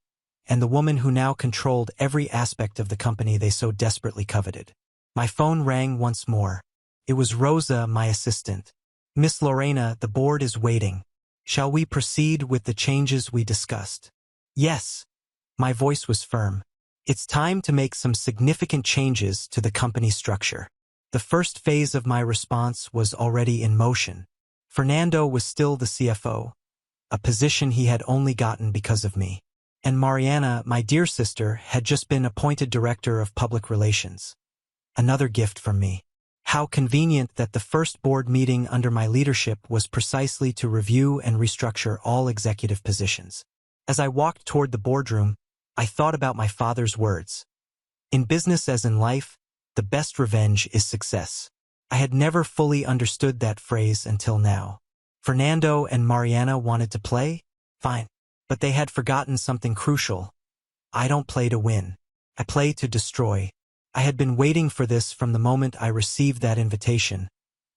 and the woman who now controlled every aspect of the company they so desperately coveted. My phone rang once more. It was Rosa, my assistant. "Miss Lorena, the board is waiting. Shall we proceed with the changes we discussed?" "Yes." My voice was firm. "It's time to make some significant changes to the company structure." The first phase of my response was already in motion. Fernando was still the CFO, a position he had only gotten because of me. And Mariana, my dear sister, had just been appointed Director of Public Relations. Another gift from me. How convenient that the first board meeting under my leadership was precisely to review and restructure all executive positions. As I walked toward the boardroom, I thought about my father's words. In business as in life, the best revenge is success. I had never fully understood that phrase until now. Fernando and Mariana wanted to play? Fine. But they had forgotten something crucial. I don't play to win. I play to destroy. I had been waiting for this from the moment I received that invitation,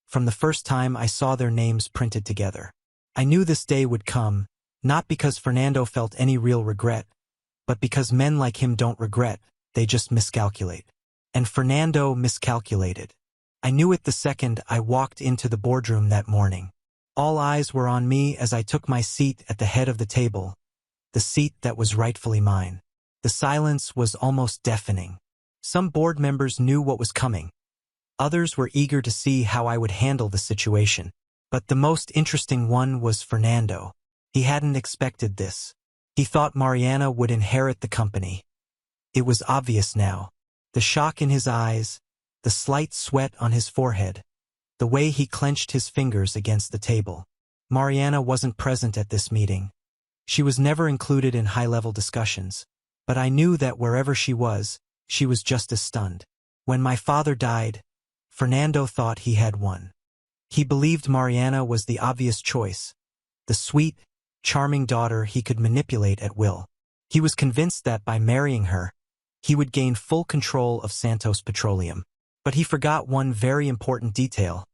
from the first time I saw their names printed together. I knew this day would come, not because Fernando felt any real regret, but because men like him don't regret, they just miscalculate. And Fernando miscalculated. I knew it the second I walked into the boardroom that morning. All eyes were on me as I took my seat at the head of the table, the seat that was rightfully mine. The silence was almost deafening. Some board members knew what was coming. Others were eager to see how I would handle the situation. But the most interesting one was Fernando. He hadn't expected this. He thought Mariana would inherit the company. It was obvious now. The shock in his eyes, the slight sweat on his forehead, the way he clenched his fingers against the table. Mariana wasn't present at this meeting. She was never included in high-level discussions. But I knew that wherever she was just as stunned. When my father died, Fernando thought he had won. He believed Mariana was the obvious choice, the sweet, charming daughter he could manipulate at will. He was convinced that by marrying her, he would gain full control of Santos Petroleum. But he forgot one very important detail.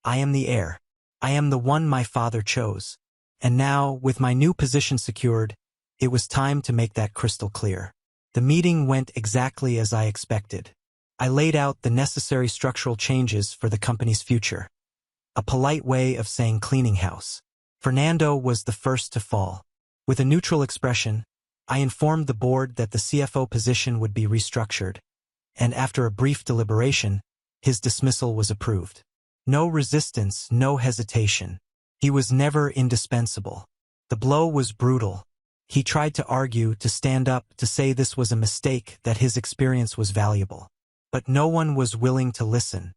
I am the heir. I am the one my father chose. And now, with my new position secured, it was time to make that crystal clear. The meeting went exactly as I expected. I laid out the necessary structural changes for the company's future. A polite way of saying cleaning house. Fernando was the first to fall. With a neutral expression, I informed the board that the CFO position would be restructured, and after a brief deliberation, his dismissal was approved. No resistance, no hesitation. He was never indispensable. The blow was brutal. He tried to argue, to stand up, to say this was a mistake, that his experience was valuable. But no one was willing to listen.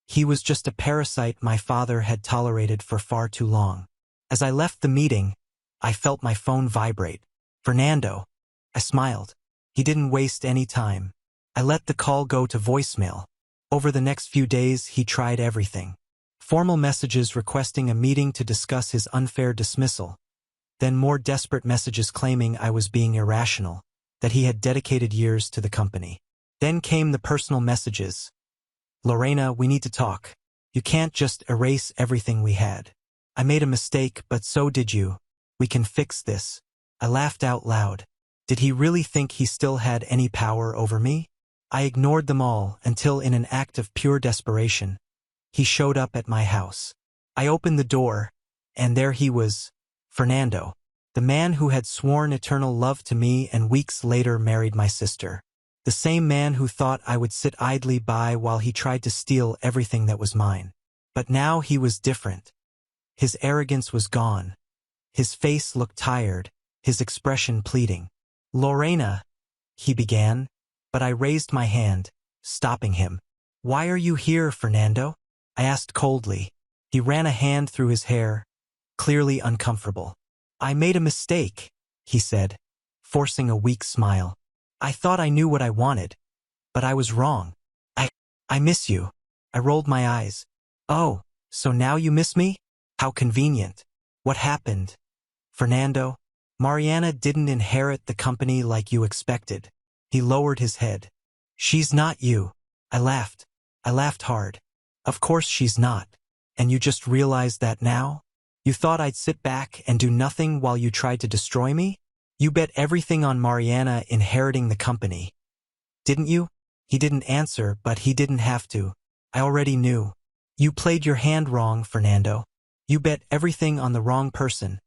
He was just a parasite my father had tolerated for far too long. As I left the meeting, I felt my phone vibrate. Fernando. I smiled. He didn't waste any time. I let the call go to voicemail. Over the next few days, he tried everything. Formal messages requesting a meeting to discuss his unfair dismissal. Then more desperate messages claiming I was being irrational, that he had dedicated years to the company. Then came the personal messages. Lorena, we need to talk. You can't just erase everything we had. I made a mistake, but so did you. We can fix this. I laughed out loud. Did he really think he still had any power over me? I ignored them all until, in an act of pure desperation, he showed up at my house. I opened the door, and there he was, Fernando, the man who had sworn eternal love to me and weeks later married my sister. The same man who thought I would sit idly by while he tried to steal everything that was mine. But now he was different. His arrogance was gone. His face looked tired, his expression pleading. Lorena, he began, but I raised my hand, stopping him. Why are you here, Fernando? I asked coldly. He ran a hand through his hair, clearly uncomfortable. I made a mistake, he said, forcing a weak smile. I thought I knew what I wanted, but I was wrong. I miss you. I rolled my eyes. Oh, so now you miss me? How convenient. What happened? Fernando, Mariana didn't inherit the company like you expected. He lowered his head. She's not you. I laughed. I laughed hard. Of course she's not. And you just realized that now? You thought I'd sit back and do nothing while you tried to destroy me? You bet everything on Mariana inheriting the company. Didn't you? He didn't answer, but he didn't have to. I already knew. You played your hand wrong, Fernando. You bet everything on the wrong person.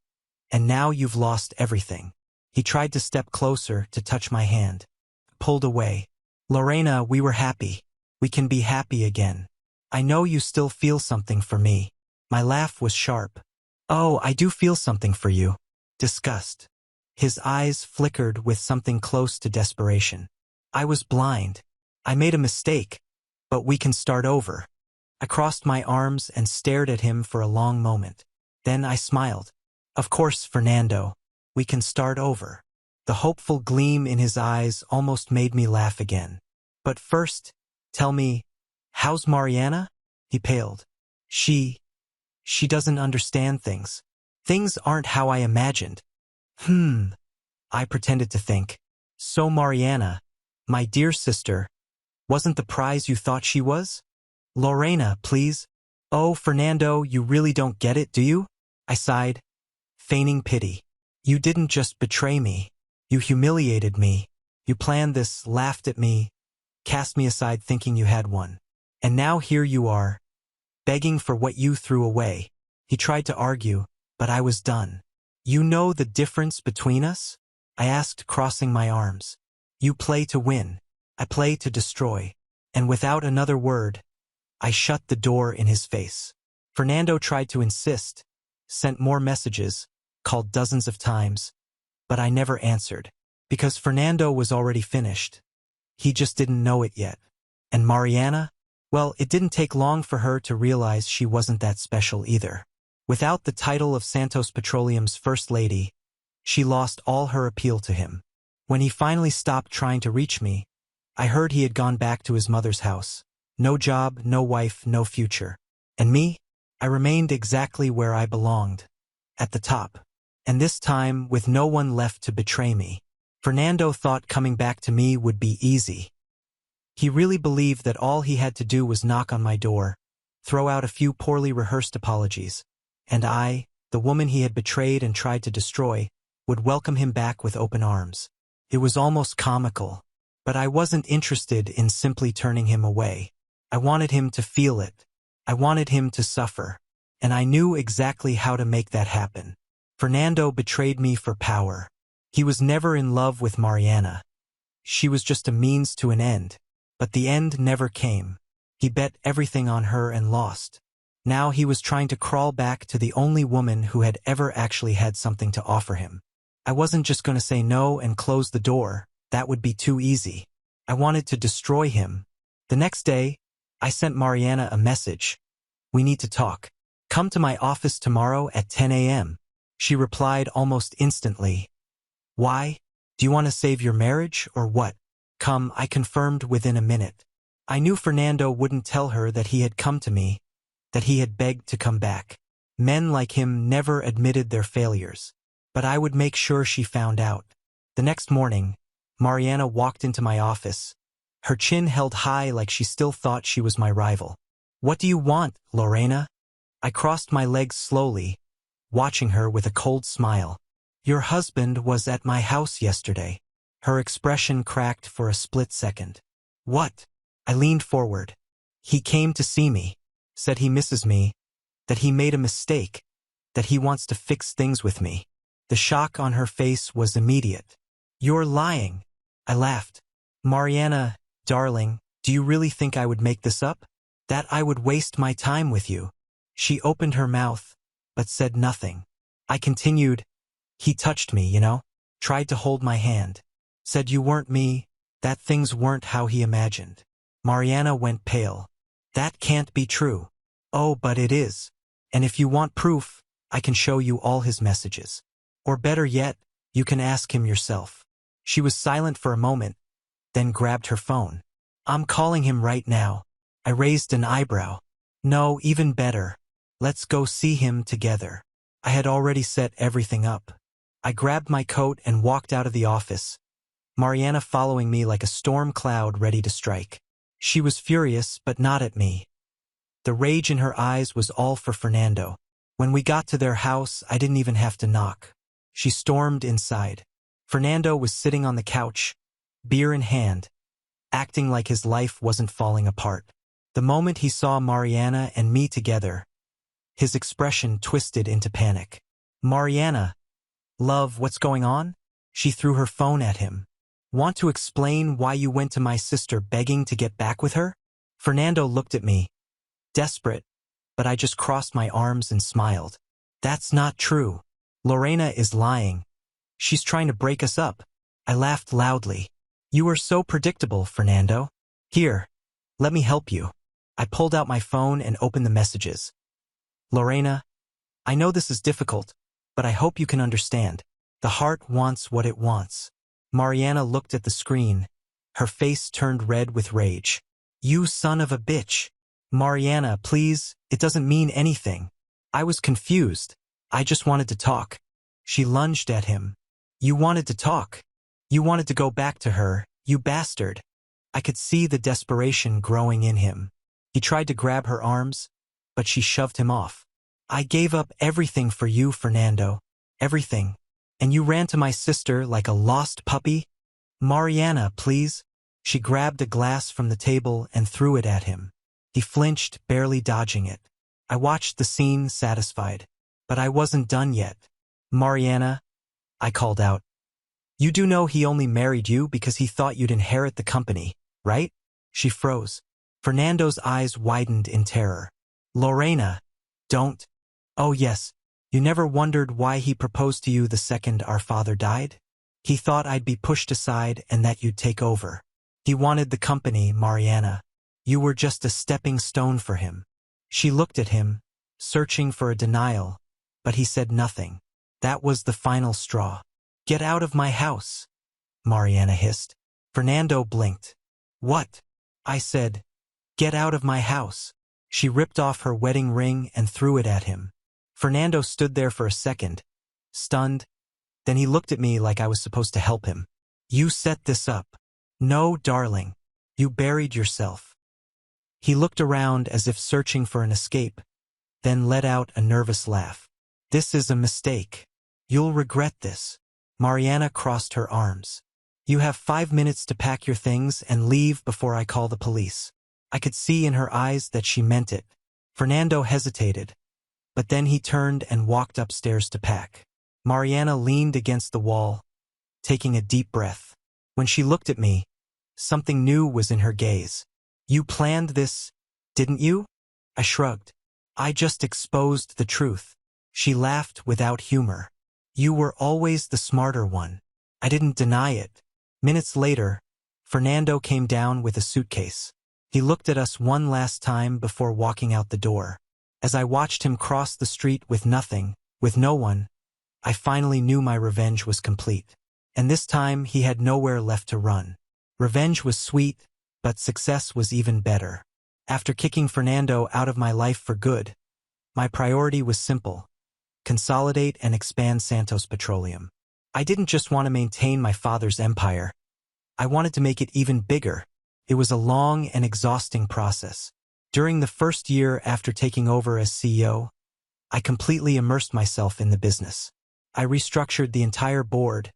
And now you've lost everything. He tried to step closer to touch my hand. Pulled away. Lorena, we were happy. We can be happy again. I know you still feel something for me. My laugh was sharp. Oh, I do feel something for you. Disgust. His eyes flickered with something close to desperation. I was blind. I made a mistake, but we can start over. I crossed my arms and stared at him for a long moment. Then I smiled. Of course, Fernando. We can start over. The hopeful gleam in his eyes almost made me laugh again. But first, tell me, how's Mariana? He paled. She doesn't understand things. Things aren't how I imagined. I pretended to think. So Mariana, my dear sister, wasn't the prize you thought she was? Lorena, please. Oh, Fernando, you really don't get it, do you? I sighed, feigning pity. You didn't just betray me. You humiliated me. You planned this, laughed at me, cast me aside thinking you had won. And now here you are, begging for what you threw away. He tried to argue, but I was done. You know the difference between us? I asked, crossing my arms. You play to win. I play to destroy. And without another word, I shut the door in his face. Fernando tried to insist, sent more messages, called dozens of times, but I never answered. Because Fernando was already finished. He just didn't know it yet. And Mariana? Well, it didn't take long for her to realize she wasn't that special either. Without the title of Santos Petroleum's First Lady, she lost all her appeal to him. When he finally stopped trying to reach me, I heard he had gone back to his mother's house. No job, no wife, no future. And me? I remained exactly where I belonged. At the top. And this time, with no one left to betray me. Fernando thought coming back to me would be easy. He really believed that all he had to do was knock on my door, throw out a few poorly rehearsed apologies, and I, the woman he had betrayed and tried to destroy, would welcome him back with open arms. It was almost comical, but I wasn't interested in simply turning him away. I wanted him to feel it. I wanted him to suffer, and I knew exactly how to make that happen. Fernando betrayed me for power. He was never in love with Mariana. She was just a means to an end, but the end never came. He bet everything on her and lost. Now he was trying to crawl back to the only woman who had ever actually had something to offer him. I wasn't just going to say no and close the door. That would be too easy. I wanted to destroy him. The next day, I sent Mariana a message. We need to talk. Come to my office tomorrow at 10 a.m. She replied almost instantly. Why? Do you want to save your marriage or what? Come, I confirmed within a minute. I knew Fernando wouldn't tell her that he had come to me, that he had begged to come back. Men like him never admitted their failures. But I would make sure she found out. The next morning, Mariana walked into my office, her chin held high like she still thought she was my rival. What do you want, Lorena? I crossed my legs slowly, watching her with a cold smile. Your husband was at my house yesterday. Her expression cracked for a split second. What? I leaned forward. He came to see me, said he misses me, that he made a mistake, that he wants to fix things with me. The shock on her face was immediate. You're lying. I laughed. Mariana, darling, do you really think I would make this up? That I would waste my time with you? She opened her mouth, but said nothing. I continued. He touched me, tried to hold my hand. Said you weren't me, that things weren't how he imagined. Mariana went pale. That can't be true. Oh, but it is. And if you want proof, I can show you all his messages. Or better yet, you can ask him yourself. She was silent for a moment, then grabbed her phone. I'm calling him right now. I raised an eyebrow. No, even better. Let's go see him together. I had already set everything up. I grabbed my coat and walked out of the office, Mariana following me like a storm cloud ready to strike. She was furious, but not at me. The rage in her eyes was all for Fernando. When we got to their house, I didn't even have to knock. She stormed inside. Fernando was sitting on the couch, beer in hand, acting like his life wasn't falling apart. The moment he saw Mariana and me together, his expression twisted into panic. Mariana, love, what's going on? She threw her phone at him. Want to explain why you went to my sister begging to get back with her? Fernando looked at me, desperate, but I just crossed my arms and smiled. That's not true. Lorena is lying. She's trying to break us up. I laughed loudly. You are so predictable, Fernando. Here, let me help you. I pulled out my phone and opened the messages. Lorena, I know this is difficult, but I hope you can understand. The heart wants what it wants. Mariana looked at the screen. Her face turned red with rage. You son of a bitch. Mariana, please, it doesn't mean anything. I was confused. I just wanted to talk. She lunged at him. You wanted to talk. You wanted to go back to her, you bastard. I could see the desperation growing in him. He tried to grab her arms, but she shoved him off. I gave up everything for you, Fernando. Everything. And you ran to my sister like a lost puppy? Mariana, please. She grabbed a glass from the table and threw it at him. He flinched, barely dodging it. I watched the scene, satisfied. But I wasn't done yet. Mariana, I called out. You do know he only married you because he thought you'd inherit the company. right? She froze. Fernando's eyes widened in terror. Lorena, don't. Oh yes, you never wondered why he proposed to you the second our father died? He thought I'd be pushed aside and that you'd take over. He wanted the company, Mariana. You were just a stepping stone for him. She looked at him, searching for a denial, but he said nothing. That was the final straw. Get out of my house, Mariana hissed. Fernando blinked. What? I said. Get out of my house. She ripped off her wedding ring and threw it at him. Fernando stood there for a second, stunned. Then he looked at me like I was supposed to help him. You set this up. No, darling. You buried yourself. He looked around as if searching for an escape, then let out a nervous laugh. This is a mistake. You'll regret this. Mariana crossed her arms. You have 5 minutes to pack your things and leave before I call the police. I could see in her eyes that she meant it. Fernando hesitated, but then he turned and walked upstairs to pack. Mariana leaned against the wall, taking a deep breath. When she looked at me, something new was in her gaze. You planned this, didn't you? I shrugged. I just exposed the truth. She laughed without humor. You were always the smarter one. I didn't deny it. Minutes later, Fernando came down with a suitcase. He looked at us one last time before walking out the door. As I watched him cross the street with nothing, with no one, I finally knew my revenge was complete. And this time he had nowhere left to run. Revenge was sweet, but success was even better. After kicking Fernando out of my life for good, my priority was simple: consolidate and expand Santos Petroleum. I didn't just want to maintain my father's empire. I wanted to make it even bigger. It was a long and exhausting process. During the first year after taking over as CEO, I completely immersed myself in the business. I restructured the entire board,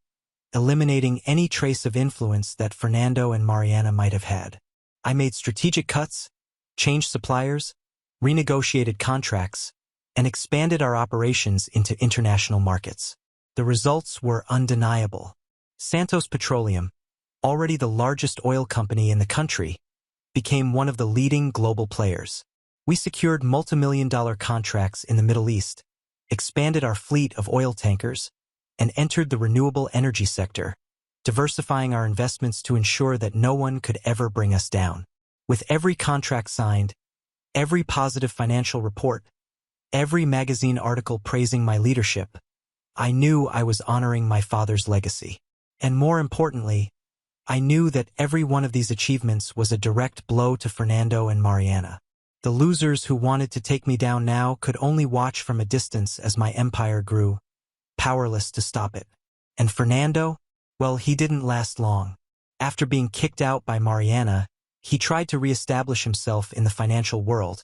eliminating any trace of influence that Fernando and Mariana might have had. I made strategic cuts, changed suppliers, renegotiated contracts, and expanded our operations into international markets. The results were undeniable. Santos Petroleum, already the largest oil company in the country, became one of the leading global players. We secured multi-million-dollar contracts in the Middle East, expanded our fleet of oil tankers, and entered the renewable energy sector, diversifying our investments to ensure that no one could ever bring us down. With every contract signed, every positive financial report, every magazine article praising my leadership, I knew I was honoring my father's legacy. And more importantly, I knew that every one of these achievements was a direct blow to Fernando and Mariana. The losers who wanted to take me down now could only watch from a distance as my empire grew, powerless to stop it. And Fernando? Well, he didn't last long. After being kicked out by Mariana, he tried to reestablish himself in the financial world,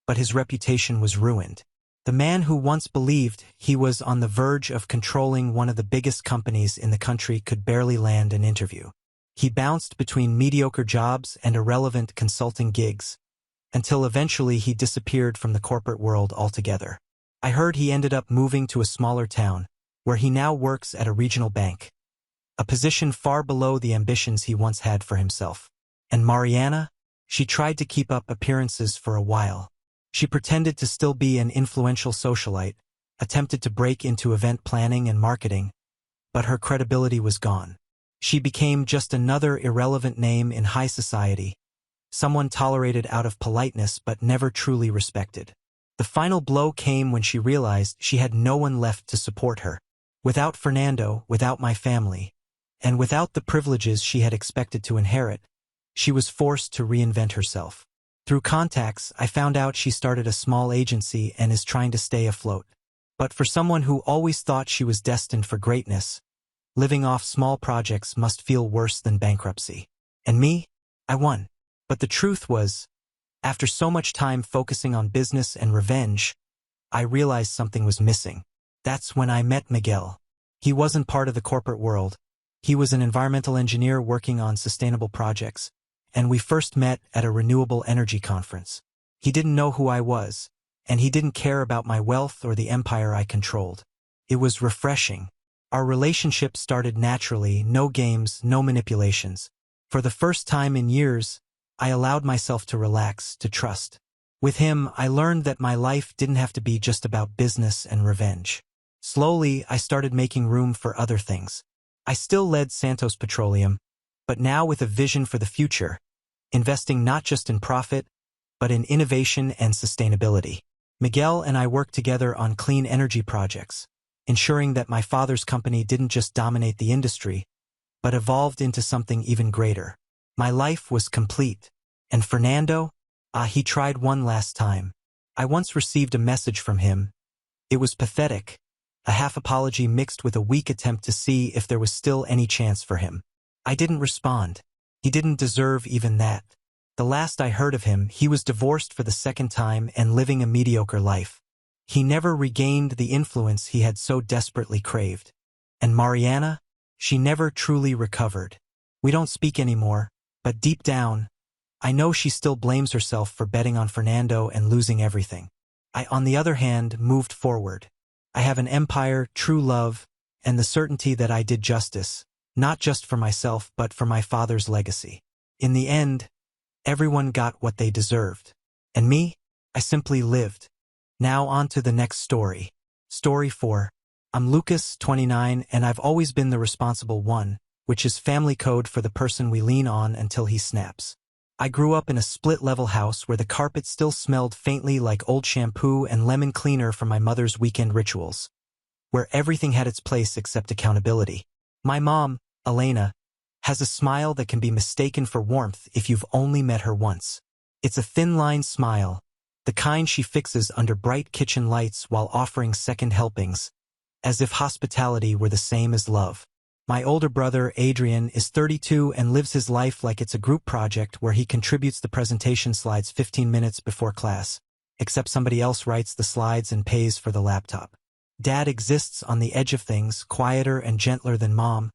but his reputation was ruined. The man who once believed he was on the verge of controlling one of the biggest companies in the country could barely land an interview. He bounced between mediocre jobs and irrelevant consulting gigs, until eventually he disappeared from the corporate world altogether. I heard he ended up moving to a smaller town, where he now works at a regional bank, a position far below the ambitions he once had for himself. And Mariana? She tried to keep up appearances for a while. She pretended to still be an influential socialite, attempted to break into event planning and marketing, but her credibility was gone. She became just another irrelevant name in high society, someone tolerated out of politeness but never truly respected. The final blow came when she realized she had no one left to support her. Without Fernando, without my family, and without the privileges she had expected to inherit, she was forced to reinvent herself. Through contacts, I found out she started a small agency and is trying to stay afloat. But for someone who always thought she was destined for greatness, living off small projects must feel worse than bankruptcy. And me? I won. But the truth was, after so much time focusing on business and revenge, I realized something was missing. That's when I met Miguel. He wasn't part of the corporate world. He was an environmental engineer working on sustainable projects, and we first met at a renewable energy conference. He didn't know who I was, and he didn't care about my wealth or the empire I controlled. It was refreshing. Our relationship started naturally, no games, no manipulations. For the first time in years, I allowed myself to relax, to trust. With him, I learned that my life didn't have to be just about business and revenge. Slowly, I started making room for other things. I still led Santos Petroleum, but now with a vision for the future, investing not just in profit, but in innovation and sustainability. Miguel and I worked together on clean energy projects, ensuring that my father's company didn't just dominate the industry, but evolved into something even greater. My life was complete. And Fernando? He tried one last time. I once received a message from him. It was pathetic, a half apology mixed with a weak attempt to see if there was still any chance for him. I didn't respond. He didn't deserve even that. The last I heard of him, he was divorced for the second time and living a mediocre life. He never regained the influence he had so desperately craved. And Mariana? She never truly recovered. We don't speak anymore, but deep down, I know she still blames herself for betting on Fernando and losing everything. I, on the other hand, moved forward. I have an empire, true love, and the certainty that I did justice, not just for myself but for my father's legacy. In the end, everyone got what they deserved. And me? I simply lived. Now on to the next story. Story 4. I'm Lucas, 29, and I've always been the responsible one, which is family code for the person we lean on until he snaps. I grew up in a split-level house where the carpet still smelled faintly like old shampoo and lemon cleaner from my mother's weekend rituals, where everything had its place except accountability. My mom, Elena, has a smile that can be mistaken for warmth if you've only met her once. It's a thin-line smile, the kind she fixes under bright kitchen lights while offering second helpings, as if hospitality were the same as love. My older brother, Adrian, is 32 and lives his life like it's a group project where he contributes the presentation slides 15 minutes before class, except somebody else writes the slides and pays for the laptop. Dad exists on the edge of things, quieter and gentler than Mom,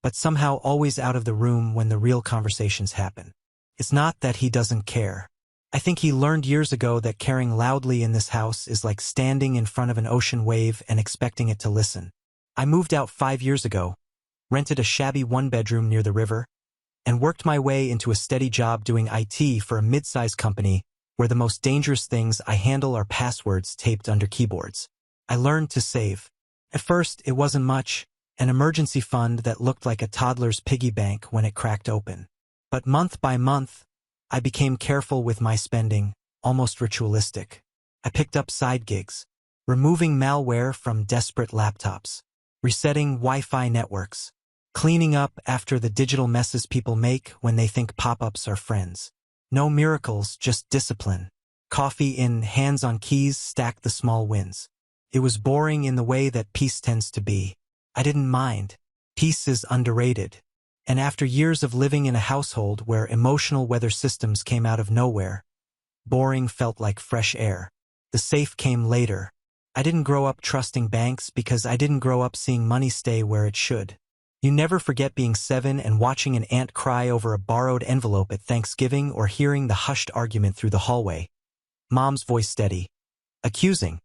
but somehow always out of the room when the real conversations happen. It's not that he doesn't care. I think he learned years ago that caring loudly in this house is like standing in front of an ocean wave and expecting it to listen. I moved out 5 years ago, rented a shabby one-bedroom near the river, and worked my way into a steady job doing IT for a mid-sized company where the most dangerous things I handle are passwords taped under keyboards. I learned to save. At first, it wasn't much, an emergency fund that looked like a toddler's piggy bank when it cracked open. But month by month, I became careful with my spending, almost ritualistic. I picked up side gigs, removing malware from desperate laptops, resetting Wi-Fi networks, cleaning up after the digital messes people make when they think pop-ups are friends. No miracles, just discipline. Coffee in, hands on keys, stack the small wins. It was boring in the way that peace tends to be. I didn't mind. Peace is underrated. And after years of living in a household where emotional weather systems came out of nowhere, boring felt like fresh air. The safe came later. I didn't grow up trusting banks because I didn't grow up seeing money stay where it should. You never forget being 7 and watching an aunt cry over a borrowed envelope at Thanksgiving or hearing the hushed argument through the hallway. Mom's voice steady, accusing,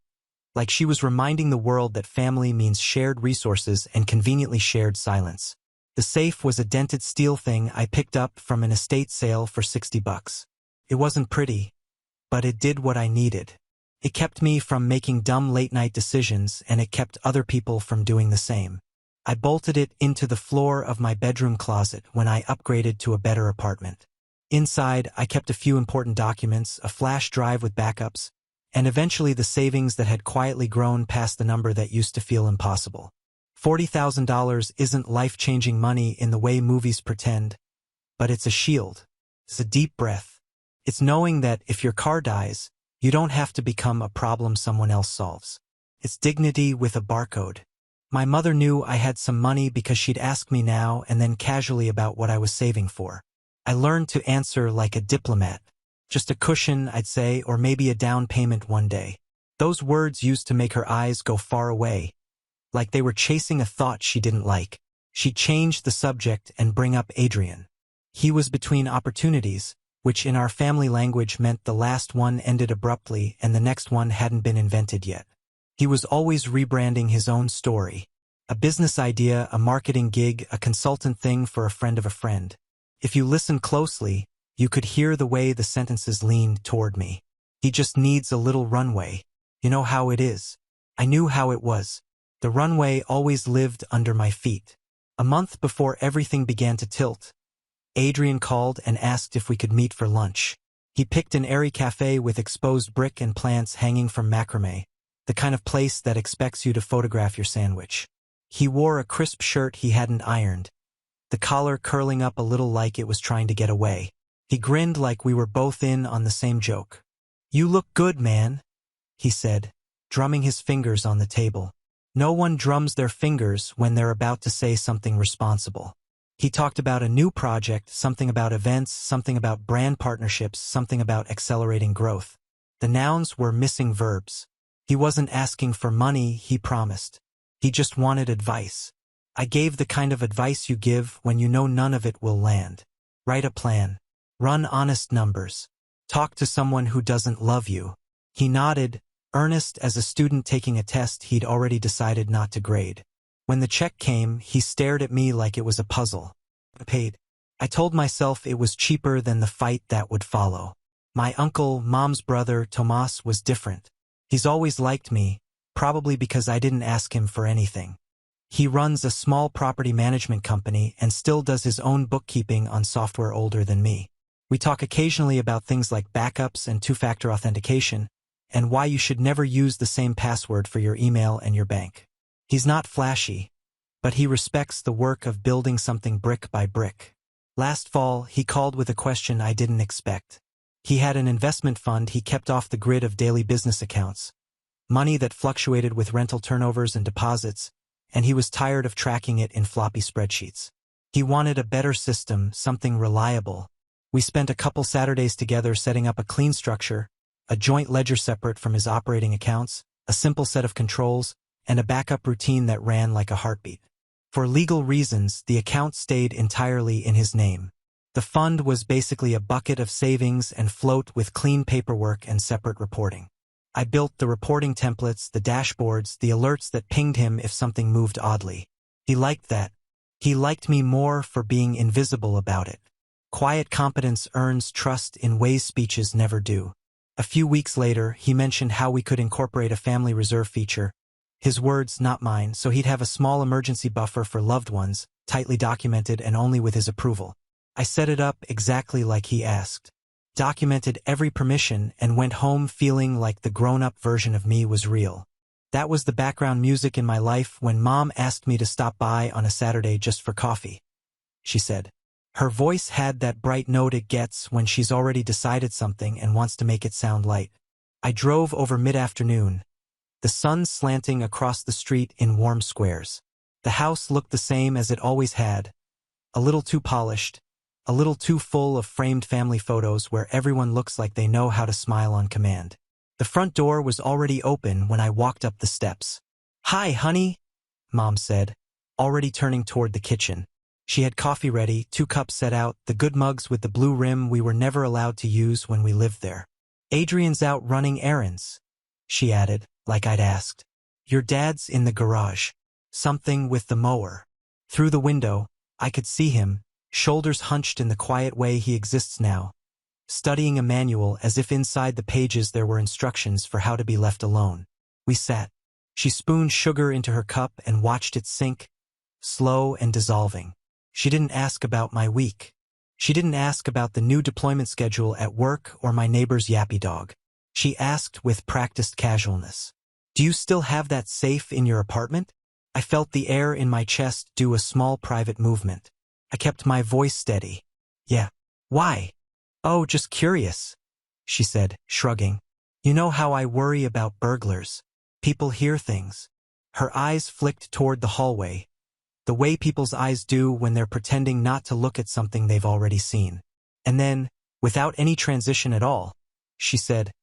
like she was reminding the world that family means shared resources and conveniently shared silence. The safe was a dented steel thing I picked up from an estate sale for $60. It wasn't pretty, but it did what I needed. It kept me from making dumb late-night decisions, and it kept other people from doing the same. I bolted it into the floor of my bedroom closet when I upgraded to a better apartment. Inside, I kept a few important documents, a flash drive with backups, and eventually the savings that had quietly grown past the number that used to feel impossible. $40,000 isn't life-changing money in the way movies pretend, but it's a shield. It's a deep breath. It's knowing that if your car dies, you don't have to become a problem someone else solves. It's dignity with a barcode. My mother knew I had some money because she'd ask me now and then casually about what I was saving for. I learned to answer like a diplomat. Just a cushion, I'd say, or maybe a down payment one day. Those words used to make her eyes go far away, like they were chasing a thought she didn't like. She'd change the subject and bring up Adrian. He was between opportunities, which in our family language meant the last one ended abruptly and the next one hadn't been invented yet. He was always rebranding his own story. A business idea, a marketing gig, a consultant thing for a friend of a friend. If you listen closely, you could hear the way the sentences leaned toward me. He just needs a little runway. You know how it is. I knew how it was. The runway always lived under my feet. A month before everything began to tilt, Adrian called and asked if we could meet for lunch. He picked an airy cafe with exposed brick and plants hanging from macrame, the kind of place that expects you to photograph your sandwich. He wore a crisp shirt he hadn't ironed, the collar curling up a little like it was trying to get away. He grinned like we were both in on the same joke. "You look good, man," he said, drumming his fingers on the table. No one drums their fingers when they're about to say something responsible. He talked about a new project, something about events, something about brand partnerships, something about accelerating growth. The nouns were missing verbs. He wasn't asking for money, he promised. He just wanted advice. I gave the kind of advice you give when you know none of it will land. Write a plan. Run honest numbers. Talk to someone who doesn't love you. He nodded, earnest as a student taking a test he'd already decided not to grade. When the check came, he stared at me like it was a puzzle. Paid. I told myself it was cheaper than the fight that would follow. My uncle, Mom's brother, Tomas, was different. He's always liked me, probably because I didn't ask him for anything. He runs a small property management company and still does his own bookkeeping on software older than me. We talk occasionally about things like backups and two-factor authentication, and why you should never use the same password for your email and your bank. He's not flashy, but he respects the work of building something brick by brick. Last fall, he called with a question I didn't expect. He had an investment fund he kept off the grid of daily business accounts, money that fluctuated with rental turnovers and deposits, and he was tired of tracking it in floppy spreadsheets. He wanted a better system, something reliable. We spent a couple Saturdays together setting up a clean structure, a joint ledger separate from his operating accounts, a simple set of controls, and a backup routine that ran like a heartbeat. For legal reasons, the account stayed entirely in his name. The fund was basically a bucket of savings and float with clean paperwork and separate reporting. I built the reporting templates, the dashboards, the alerts that pinged him if something moved oddly. He liked that. He liked me more for being invisible about it. Quiet competence earns trust in ways speeches never do. A few weeks later, he mentioned how we could incorporate a family reserve feature. His words, not mine, so he'd have a small emergency buffer for loved ones, tightly documented and only with his approval. I set it up exactly like he asked. Documented every permission and went home feeling like the grown-up version of me was real. That was the background music in my life when Mom asked me to stop by on a Saturday just for coffee. She said. Her voice had that bright note it gets when she's already decided something and wants to make it sound light. I drove over mid-afternoon, the sun slanting across the street in warm squares. The house looked the same as it always had, a little too polished, a little too full of framed family photos where everyone looks like they know how to smile on command. The front door was already open when I walked up the steps. "Hi, honey," Mom said, already turning toward the kitchen. She had coffee ready, 2 cups set out, the good mugs with the blue rim we were never allowed to use when we lived there. "Adrian's out running errands," she added, like I'd asked. "Your dad's in the garage. Something with the mower." Through the window, I could see him, shoulders hunched in the quiet way he exists now, studying a manual as if inside the pages there were instructions for how to be left alone. We sat. She spooned sugar into her cup and watched it sink, slow and dissolving. She didn't ask about my week. She didn't ask about the new deployment schedule at work or my neighbor's yappy dog. She asked with practiced casualness, "Do you still have that safe in your apartment?" I felt the air in my chest do a small private movement. I kept my voice steady. "Yeah." "Why?" "Oh, just curious," she said, shrugging. "You know how I worry about burglars. People hear things." Her eyes flicked toward the hallway, the way people's eyes do when they're pretending not to look at something they've already seen. And then, without any transition at all, she said,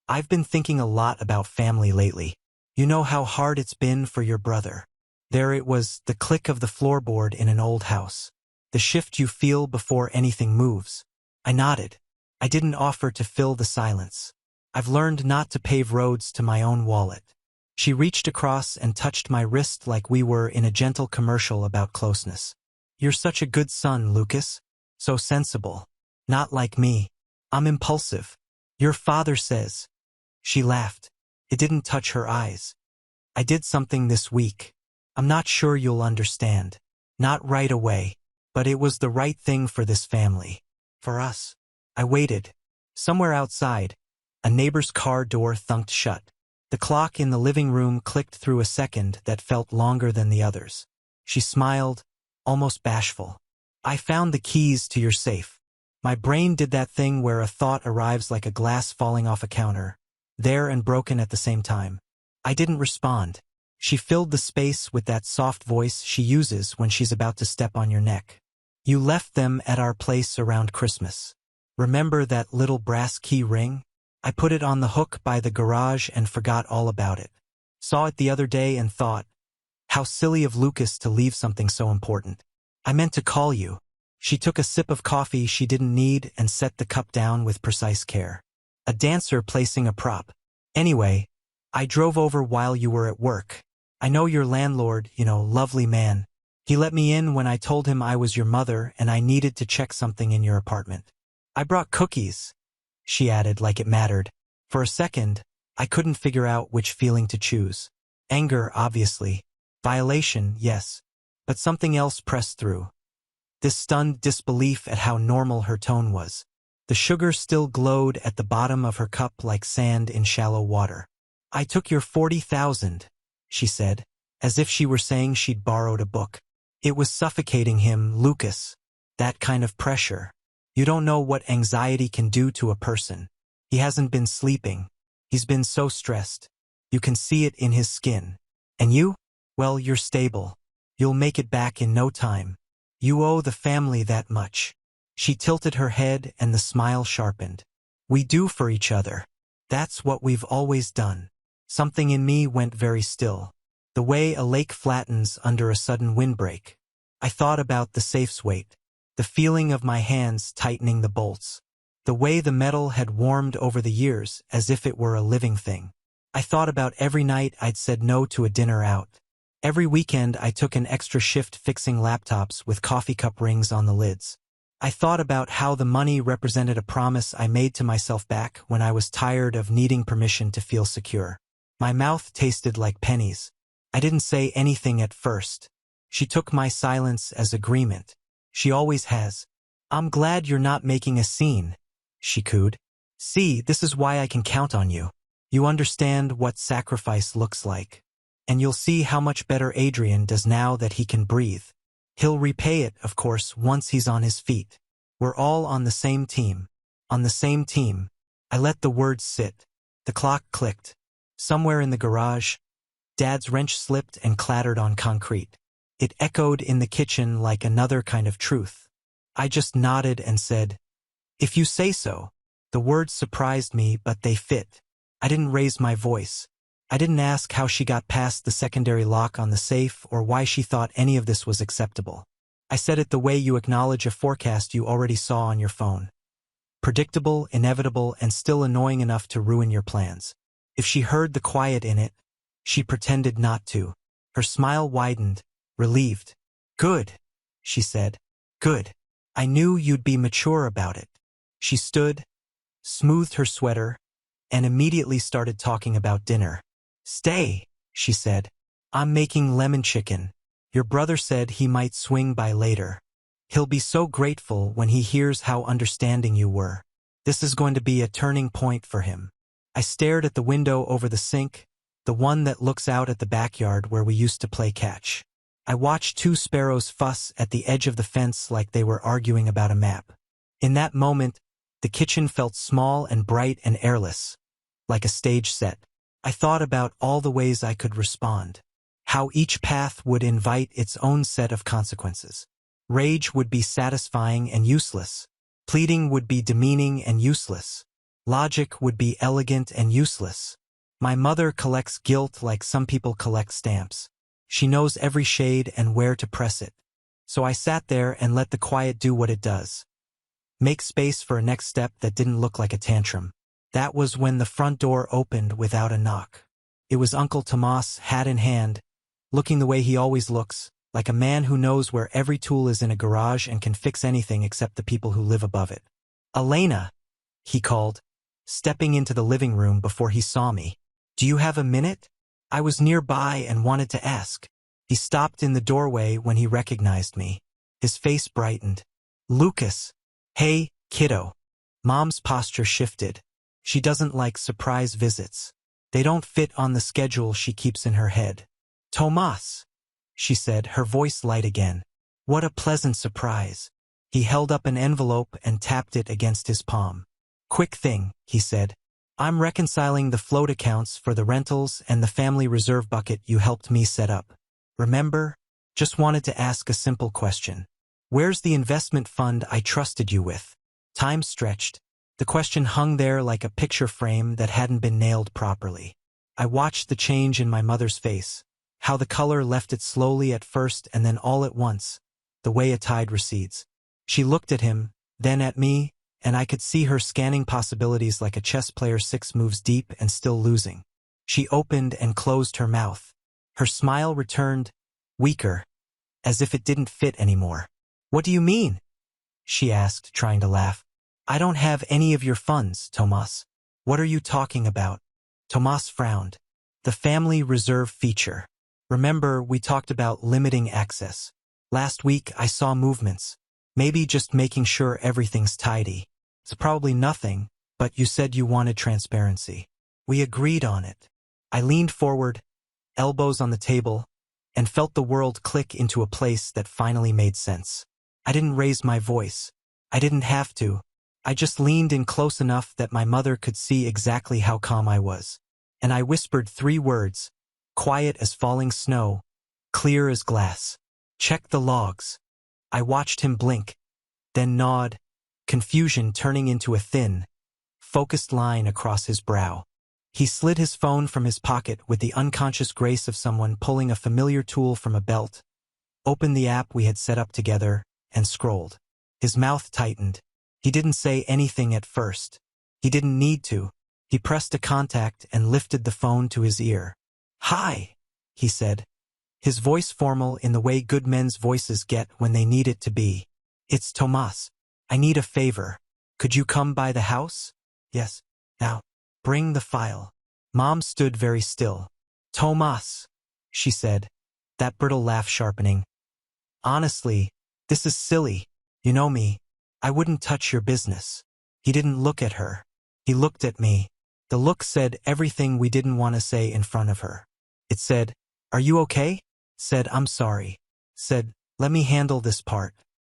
"I've been thinking a lot about family lately. You know how hard it's been for your brother." There it was, the click of the floorboard in an old house. The shift you feel before anything moves. I nodded. I didn't offer to fill the silence. I've learned not to pave roads to my own wallet. She reached across and touched my wrist like we were in a gentle commercial about closeness. "You're such a good son, Lucas." So sensible. Not like me. I'm impulsive. Your father says. She laughed. It didn't touch her eyes. I did something this week. I'm not sure you'll understand. Not right away. But it was the right thing for this family. For us. I waited. Somewhere outside, a neighbor's car door thunked shut. The clock in the living room clicked through a second that felt longer than the others. She smiled, almost bashful. I found the keys to your safe. My brain did that thing where a thought arrives like a glass falling off a counter, there and broken at the same time. I didn't respond. She filled the space with that soft voice she uses when she's about to step on your neck. You left them at our place around Christmas. Remember that little brass key ring? I put it on the hook by the garage and forgot all about it. Saw it the other day and thought, how silly of Lucas to leave something so important. I meant to call you. She took a sip of coffee she didn't need and set the cup down with precise care. A dancer placing a prop. Anyway, I drove over while you were at work. I know your landlord, lovely man. He let me in when I told him I was your mother and I needed to check something in your apartment. I brought cookies, she added like it mattered. For a second, I couldn't figure out which feeling to choose. Anger, obviously. Violation, yes. But something else pressed through. This stunned disbelief at how normal her tone was. The sugar still glowed at the bottom of her cup like sand in shallow water. I took your 40,000, she said, as if she were saying she'd borrowed a book. It was suffocating him, Lucas. That kind of pressure. You don't know what anxiety can do to a person. He hasn't been sleeping. He's been so stressed. You can see it in his skin. And you? Well, you're stable. You'll make it back in no time. You owe the family that much. She tilted her head and the smile sharpened. We do for each other. That's what we've always done. Something in me went very still. The way a lake flattens under a sudden windbreak. I thought about the safe's weight. The feeling of my hands tightening the bolts. The way the metal had warmed over the years as if it were a living thing. I thought about every night I'd said no to a dinner out. Every weekend I took an extra shift fixing laptops with coffee cup rings on the lids. I thought about how the money represented a promise I made to myself back when I was tired of needing permission to feel secure. My mouth tasted like pennies. I didn't say anything at first. She took my silence as agreement. She always has. I'm glad you're not making a scene, she cooed. See, this is why I can count on you. You understand what sacrifice looks like. And you'll see how much better Adrian does now that he can breathe. He'll repay it, of course, once he's on his feet. We're all on the same team. On the same team. I let the words sit. The clock clicked. Somewhere in the garage, Dad's wrench slipped and clattered on concrete. It echoed in the kitchen like another kind of truth. I just nodded and said, if you say so. The words surprised me, but they fit. I didn't raise my voice. I didn't ask how she got past the secondary lock on the safe or why she thought any of this was acceptable. I said it the way you acknowledge a forecast you already saw on your phone. Predictable, inevitable, and still annoying enough to ruin your plans. If she heard the quiet in it, she pretended not to. Her smile widened, relieved. Good, she said. Good. I knew you'd be mature about it. She stood, smoothed her sweater, and immediately started talking about dinner. Stay, she said. I'm making lemon chicken. Your brother said he might swing by later. He'll be so grateful when he hears how understanding you were. This is going to be a turning point for him. I stared at the window over the sink, the one that looks out at the backyard where we used to play catch. I watched two sparrows fuss at the edge of the fence like they were arguing about a map. In that moment, the kitchen felt small and bright and airless, like a stage set. I thought about all the ways I could respond, how each path would invite its own set of consequences. Rage would be satisfying and useless. Pleading would be demeaning and useless. Logic would be elegant and useless. My mother collects guilt like some people collect stamps. She knows every shade and where to press it. So I sat there and let the quiet do what it does. Make space for a next step that didn't look like a tantrum. That was when the front door opened without a knock. It was Uncle Tomas, hat in hand, looking the way he always looks, like a man who knows where every tool is in a garage and can fix anything except the people who live above it. "Elena," he called, stepping into the living room before he saw me. "Do you have a minute?" I was nearby and wanted to ask. He stopped in the doorway when he recognized me. His face brightened. "Lucas." "Hey, kiddo." Mom's posture shifted. She doesn't like surprise visits. They don't fit on the schedule she keeps in her head. "Tomas," she said, her voice light again. "What a pleasant surprise." He held up an envelope and tapped it against his palm. "Quick thing," he said. "I'm reconciling the float accounts for the rentals and the family reserve bucket you helped me set up. Remember? Just wanted to ask a simple question. Where's the investment fund I trusted you with?" Time stretched. The question hung there like a picture frame that hadn't been nailed properly. I watched the change in my mother's face, how the color left it slowly at first and then all at once, the way a tide recedes. She looked at him, then at me, and I could see her scanning possibilities like a chess player 6 moves deep and still losing. She opened and closed her mouth. Her smile returned, weaker, as if it didn't fit anymore. "What do you mean?" she asked, trying to laugh. "I don't have any of your funds, Tomas." "What are you talking about?" Tomas frowned. "The family reserve feature. Remember, we talked about limiting access. Last week I saw movements. Maybe just making sure everything's tidy. It's probably nothing, but you said you wanted transparency. We agreed on it." I leaned forward, elbows on the table, and felt the world click into a place that finally made sense. I didn't raise my voice. I didn't have to. I just leaned in close enough that my mother could see exactly how calm I was. And I whispered 3 words, quiet as falling snow, clear as glass. "Check the logs." I watched him blink, then nod, confusion turning into a thin, focused line across his brow. He slid his phone from his pocket with the unconscious grace of someone pulling a familiar tool from a belt, opened the app we had set up together, and scrolled. His mouth tightened. He didn't say anything at first. He didn't need to. He pressed a contact and lifted the phone to his ear. "Hi," he said, his voice formal in the way good men's voices get when they need it to be. "It's Tomas. I need a favor. Could you come by the house?" "Yes." "Now, bring the file." Mom stood very still. "Tomas," she said, that brittle laugh sharpening. "Honestly, this is silly. You know me. I wouldn't touch your business." He didn't look at her. He looked at me. The look said everything we didn't want to say in front of her. It said, "Are you okay?" Said, "I'm sorry." Said, "Let me handle this part."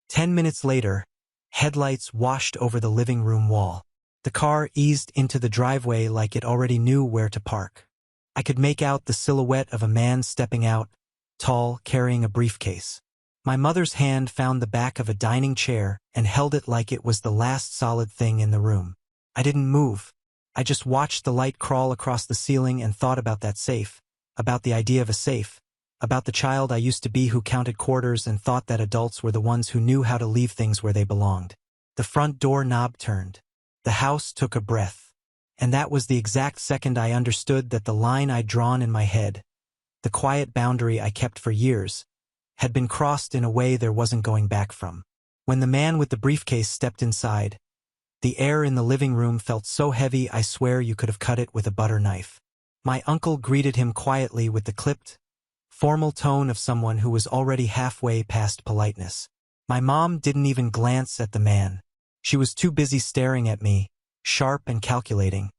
10 minutes later, headlights washed over the living room wall. The car eased into the driveway like it already knew where to park. I could make out the silhouette of a man stepping out, tall, carrying a briefcase. My mother's hand found the back of a dining chair and held it like it was the last solid thing in the room. I didn't move. I just watched the light crawl across the ceiling and thought about that safe, about the idea of a safe, about the child I used to be who counted quarters and thought that adults were the ones who knew how to leave things where they belonged. The front door knob turned. The house took a breath. And that was the exact second I understood that the line I'd drawn in my head, the quiet boundary I kept for years, had been crossed in a way there wasn't going back from. When the man with the briefcase stepped inside, the air in the living room felt so heavy I swear you could have cut it with a butter knife. My uncle greeted him quietly with the clipped, formal tone of someone who was already halfway past politeness. My mom didn't even glance at the man. She was too busy staring at me, sharp and calculating,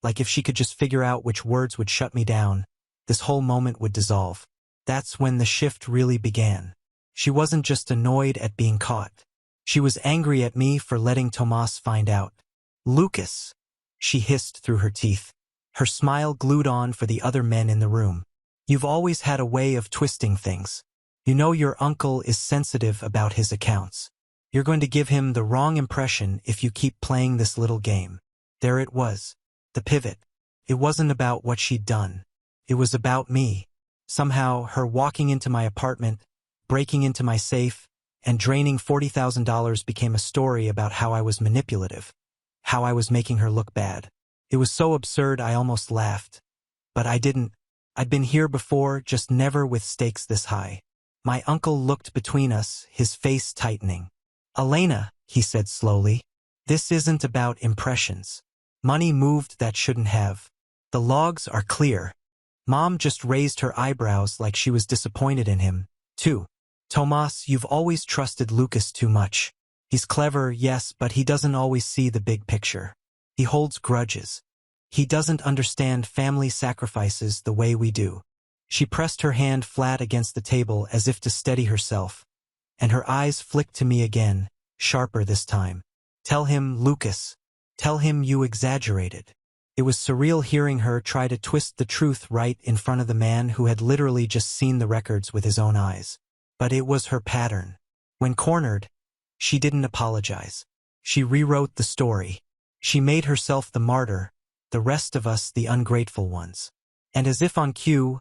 like if she could just figure out which words would shut me down, this whole moment would dissolve. That's when the shift really began. She wasn't just annoyed at being caught. She was angry at me for letting Tomas find out. "Lucas," she hissed through her teeth, her smile glued on for the other men in the room. "You've always had a way of twisting things. You know your uncle is sensitive about his accounts. You're going to give him the wrong impression if you keep playing this little game." There it was, the pivot. It wasn't about what she'd done. It was about me. Somehow, her walking into my apartment, breaking into my safe, and draining $40,000 became a story about how I was manipulative, how I was making her look bad. It was so absurd I almost laughed. But I didn't. I'd been here before, just never with stakes this high. My uncle looked between us, his face tightening. Elena, he said slowly, this isn't about impressions. Money moved that shouldn't have. The logs are clear. Mom just raised her eyebrows like she was disappointed in him, too. Tomas, you've always trusted Lucas too much. He's clever, yes, but he doesn't always see the big picture. He holds grudges. He doesn't understand family sacrifices the way we do. She pressed her hand flat against the table as if to steady herself, and her eyes flicked to me again, sharper this time. Tell him, Lucas. Tell him you exaggerated. It was surreal hearing her try to twist the truth right in front of the man who had literally just seen the records with his own eyes. But it was her pattern. When cornered, she didn't apologize. She rewrote the story. She made herself the martyr, the rest of us the ungrateful ones. And as if on cue,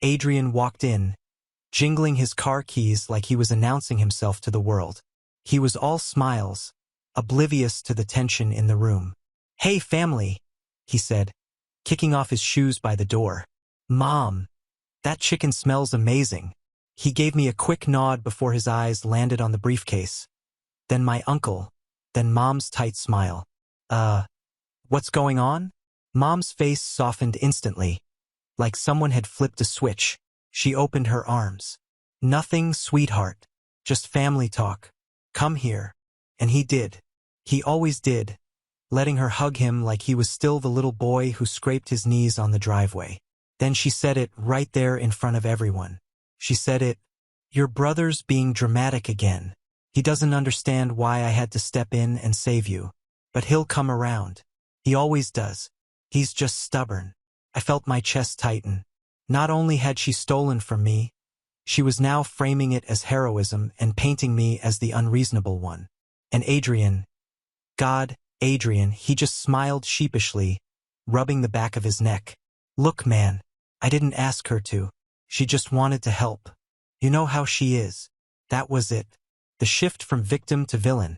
Adrian walked in, jingling his car keys like he was announcing himself to the world. He was all smiles, oblivious to the tension in the room. Hey family, he said, kicking off his shoes by the door. Mom, that chicken smells amazing. He gave me a quick nod before his eyes landed on the briefcase. Then my uncle, then Mom's tight smile. What's going on? Mom's face softened instantly, like someone had flipped a switch. She opened her arms. Nothing, sweetheart. Just family talk. Come here. And he did. He always did, letting her hug him like he was still the little boy who scraped his knees on the driveway. Then she said it right there in front of everyone. She said it, your brother's being dramatic again. He doesn't understand why I had to step in and save you. But he'll come around. He always does. He's just stubborn. I felt my chest tighten. Not only had she stolen from me, she was now framing it as heroism and painting me as the unreasonable one. And Adrian, he just smiled sheepishly, rubbing the back of his neck. Look, man, I didn't ask her to. She just wanted to help. You know how she is. That was it. The shift from victim to villain.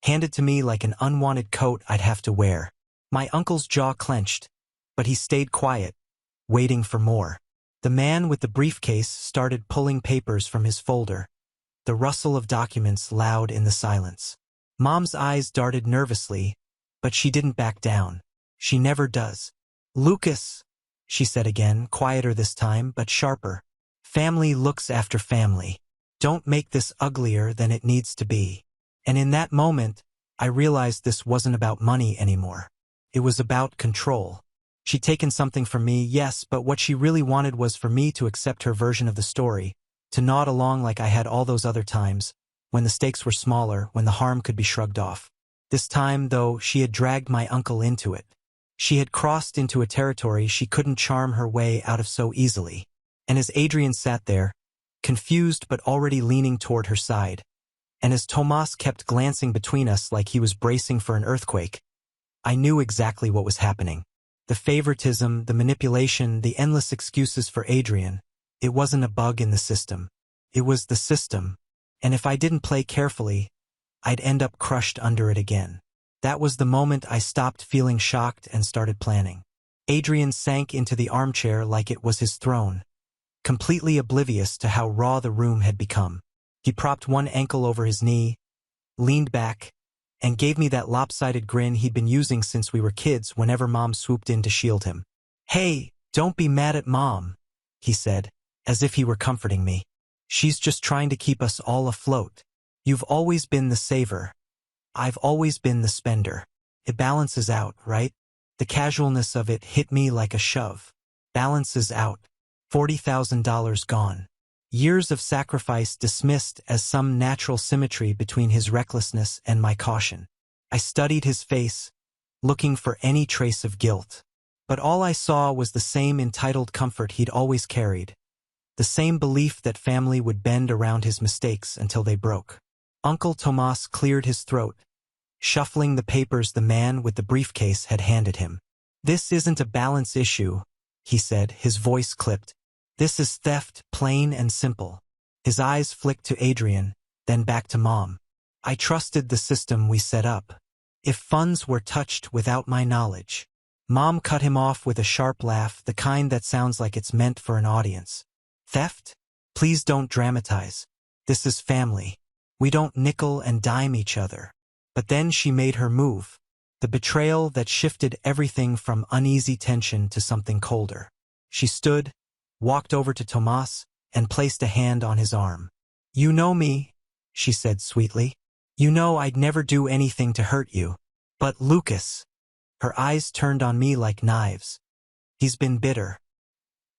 Handed to me like an unwanted coat I'd have to wear. My uncle's jaw clenched, but he stayed quiet, waiting for more. The man with the briefcase started pulling papers from his folder, the rustle of documents loud in the silence. Mom's eyes darted nervously, but she didn't back down. She never does. Lucas, she said again, quieter this time, but sharper. Family looks after family. Don't make this uglier than it needs to be. And in that moment, I realized this wasn't about money anymore. It was about control. She'd taken something from me, yes, but what she really wanted was for me to accept her version of the story, to nod along like I had all those other times, when the stakes were smaller, when the harm could be shrugged off. This time, though, she had dragged my uncle into it. She had crossed into a territory she couldn't charm her way out of so easily. And as Adrian sat there, confused but already leaning toward her side, and as Tomas kept glancing between us like he was bracing for an earthquake, I knew exactly what was happening. The favoritism, the manipulation, the endless excuses for Adrian. It wasn't a bug in the system. It was the system. And if I didn't play carefully, I'd end up crushed under it again. That was the moment I stopped feeling shocked and started planning. Adrian sank into the armchair like it was his throne, completely oblivious to how raw the room had become. He propped one ankle over his knee, leaned back, and gave me that lopsided grin he'd been using since we were kids whenever Mom swooped in to shield him. Hey, don't be mad at Mom, he said, as if he were comforting me. She's just trying to keep us all afloat. You've always been the saver. I've always been the spender. It balances out, right? The casualness of it hit me like a shove. Balances out. $40,000 gone. Years of sacrifice dismissed as some natural symmetry between his recklessness and my caution. I studied his face, looking for any trace of guilt. But all I saw was the same entitled comfort he'd always carried. The same belief that family would bend around his mistakes until they broke. Uncle Tomas cleared his throat, shuffling the papers the man with the briefcase had handed him. This isn't a balance issue, he said, his voice clipped. This is theft, plain and simple. His eyes flicked to Adrian, then back to Mom. I trusted the system we set up. If funds were touched without my knowledge. Mom cut him off with a sharp laugh, the kind that sounds like it's meant for an audience. Theft? Please don't dramatize. This is family. We don't nickel and dime each other. But then she made her move. The betrayal that shifted everything from uneasy tension to something colder. She stood, walked over to Tomas, and placed a hand on his arm. "You know me," she said sweetly. "You know I'd never do anything to hurt you. But Lucas," her eyes turned on me like knives. "He's been bitter.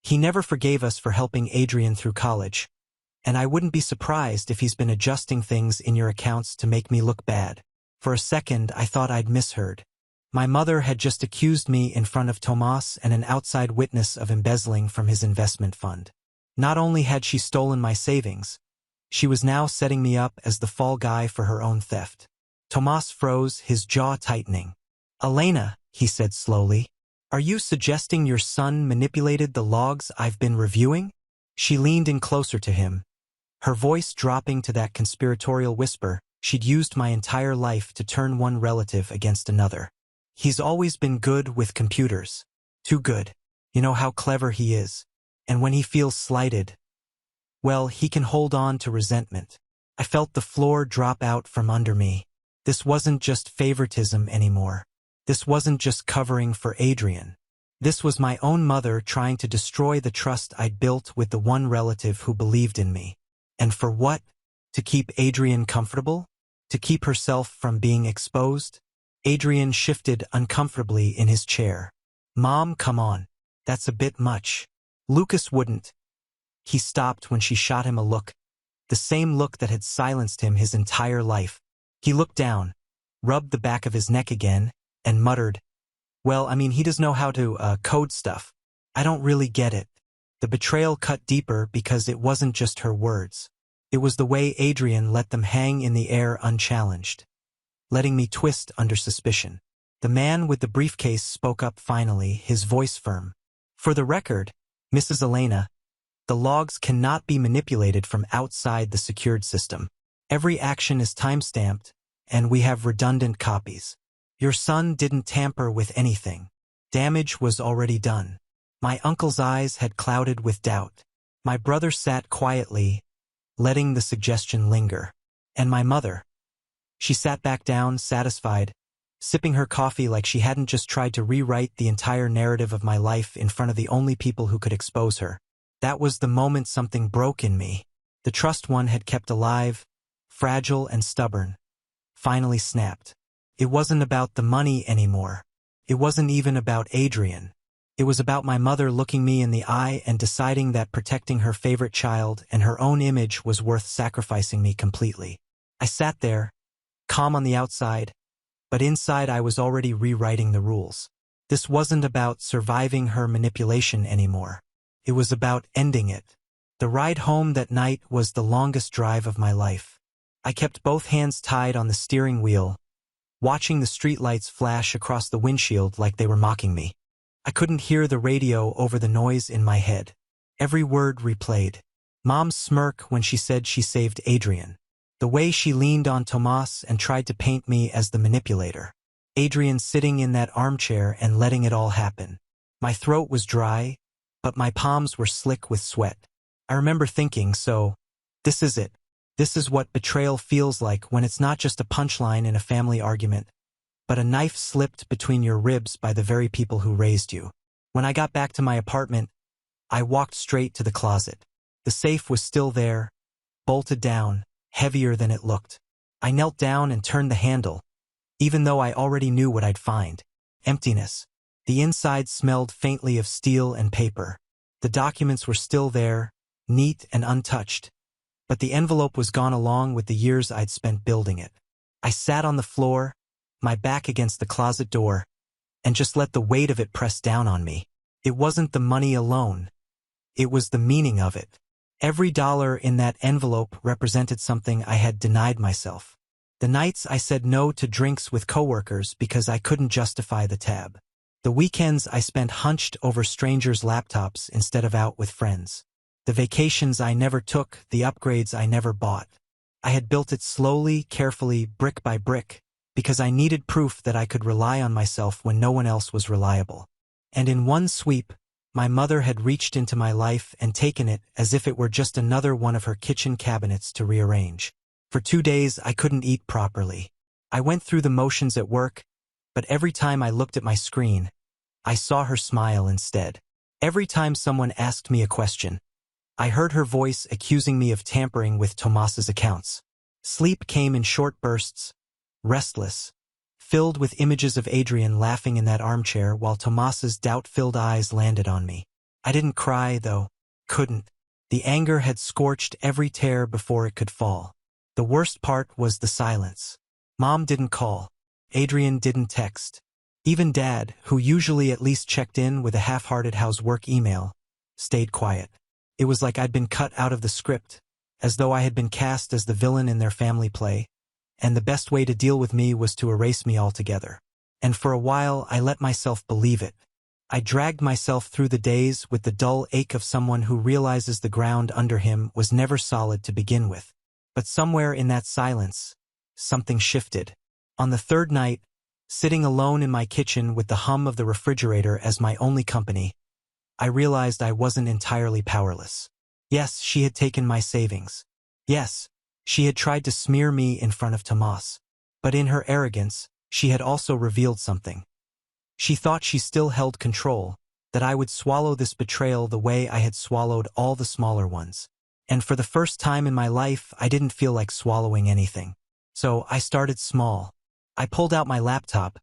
He never forgave us for helping Adrian through college. And I wouldn't be surprised if he's been adjusting things in your accounts to make me look bad." For a second, I thought I'd misheard. My mother had just accused me in front of Tomas and an outside witness of embezzling from his investment fund. Not only had she stolen my savings, she was now setting me up as the fall guy for her own theft. Tomas froze, his jaw tightening. "Elena," he said slowly, "are you suggesting your son manipulated the logs I've been reviewing?" She leaned in closer to him, her voice dropping to that conspiratorial whisper she'd used my entire life to turn one relative against another. "He's always been good with computers. Too good. You know how clever he is. And when he feels slighted, well, he can hold on to resentment." I felt the floor drop out from under me. This wasn't just favoritism anymore. This wasn't just covering for Adrian. This was my own mother trying to destroy the trust I'd built with the one relative who believed in me. And for what? To keep Adrian comfortable? To keep herself from being exposed? Adrian shifted uncomfortably in his chair. "Mom, come on. That's a bit much." Lucas wouldn't. He stopped when she shot him a look, the same look that had silenced him his entire life. He looked down, rubbed the back of his neck again, and muttered, "Well, he does know how to code stuff. I don't really get it." The betrayal cut deeper because it wasn't just her words. It was the way Adrian let them hang in the air unchallenged, letting me twist under suspicion. The man with the briefcase spoke up finally, his voice firm. "For the record, Mrs. Elena, the logs cannot be manipulated from outside the secured system. Every action is time-stamped, and we have redundant copies. Your son didn't tamper with anything. Damage was already done." My uncle's eyes had clouded with doubt. My brother sat quietly, letting the suggestion linger. And my mother? She sat back down, satisfied, sipping her coffee like she hadn't just tried to rewrite the entire narrative of my life in front of the only people who could expose her. That was the moment something broke in me. The trust one had kept alive, fragile and stubborn, finally snapped. It wasn't about the money anymore. It wasn't even about Adrian. It was about my mother looking me in the eye and deciding that protecting her favorite child and her own image was worth sacrificing me completely. I sat there, calm on the outside, but inside I was already rewriting the rules. This wasn't about surviving her manipulation anymore. It was about ending it. The ride home that night was the longest drive of my life. I kept both hands tied on the steering wheel, watching the streetlights flash across the windshield like they were mocking me. I couldn't hear the radio over the noise in my head. Every word replayed. Mom's smirk when she said she saved Adrian. The way she leaned on Tomas and tried to paint me as the manipulator. Adrian sitting in that armchair and letting it all happen. My throat was dry, but my palms were slick with sweat. I remember thinking, so, this is it. This is what betrayal feels like when it's not just a punchline in a family argument, but a knife slipped between your ribs by the very people who raised you. When I got back to my apartment, I walked straight to the closet. The safe was still there, bolted down, heavier than it looked. I knelt down and turned the handle, even though I already knew what I'd find. Emptiness. The inside smelled faintly of steel and paper. The documents were still there, neat and untouched, but the envelope was gone along with the years I'd spent building it. I sat on the floor, my back against the closet door, and just let the weight of it press down on me. It wasn't the money alone. It was the meaning of it. Every dollar in that envelope represented something I had denied myself. The nights I said no to drinks with coworkers because I couldn't justify the tab. The weekends I spent hunched over strangers' laptops instead of out with friends. The vacations I never took, the upgrades I never bought. I had built it slowly, carefully, brick by brick, because I needed proof that I could rely on myself when no one else was reliable. And in one sweep, My mother had reached into my life and taken it as if it were just another one of her kitchen cabinets to rearrange. For 2 days, I couldn't eat properly. I went through the motions at work, but every time I looked at my screen, I saw her smile instead. Every time someone asked me a question, I heard her voice accusing me of tampering with Tomas's accounts. Sleep came in short bursts, restless, filled with images of Adrian laughing in that armchair while Tomas's doubt-filled eyes landed on me. I didn't cry, though. Couldn't. The anger had scorched every tear before it could fall. The worst part was the silence. Mom didn't call. Adrian didn't text. Even Dad, who usually at least checked in with a half-hearted how's work email, stayed quiet. It was like I'd been cut out of the script, as though I had been cast as the villain in their family play, and the best way to deal with me was to erase me altogether. And for a while, I let myself believe it. I dragged myself through the days with the dull ache of someone who realizes the ground under him was never solid to begin with. But somewhere in that silence, something shifted. On the third night, sitting alone in my kitchen with the hum of the refrigerator as my only company, I realized I wasn't entirely powerless. Yes, she had taken my savings. Yes, she had tried to smear me in front of Tomas. But in her arrogance, she had also revealed something. She thought she still held control, that I would swallow this betrayal the way I had swallowed all the smaller ones. And for the first time in my life, I didn't feel like swallowing anything. So I started small. I pulled out my laptop,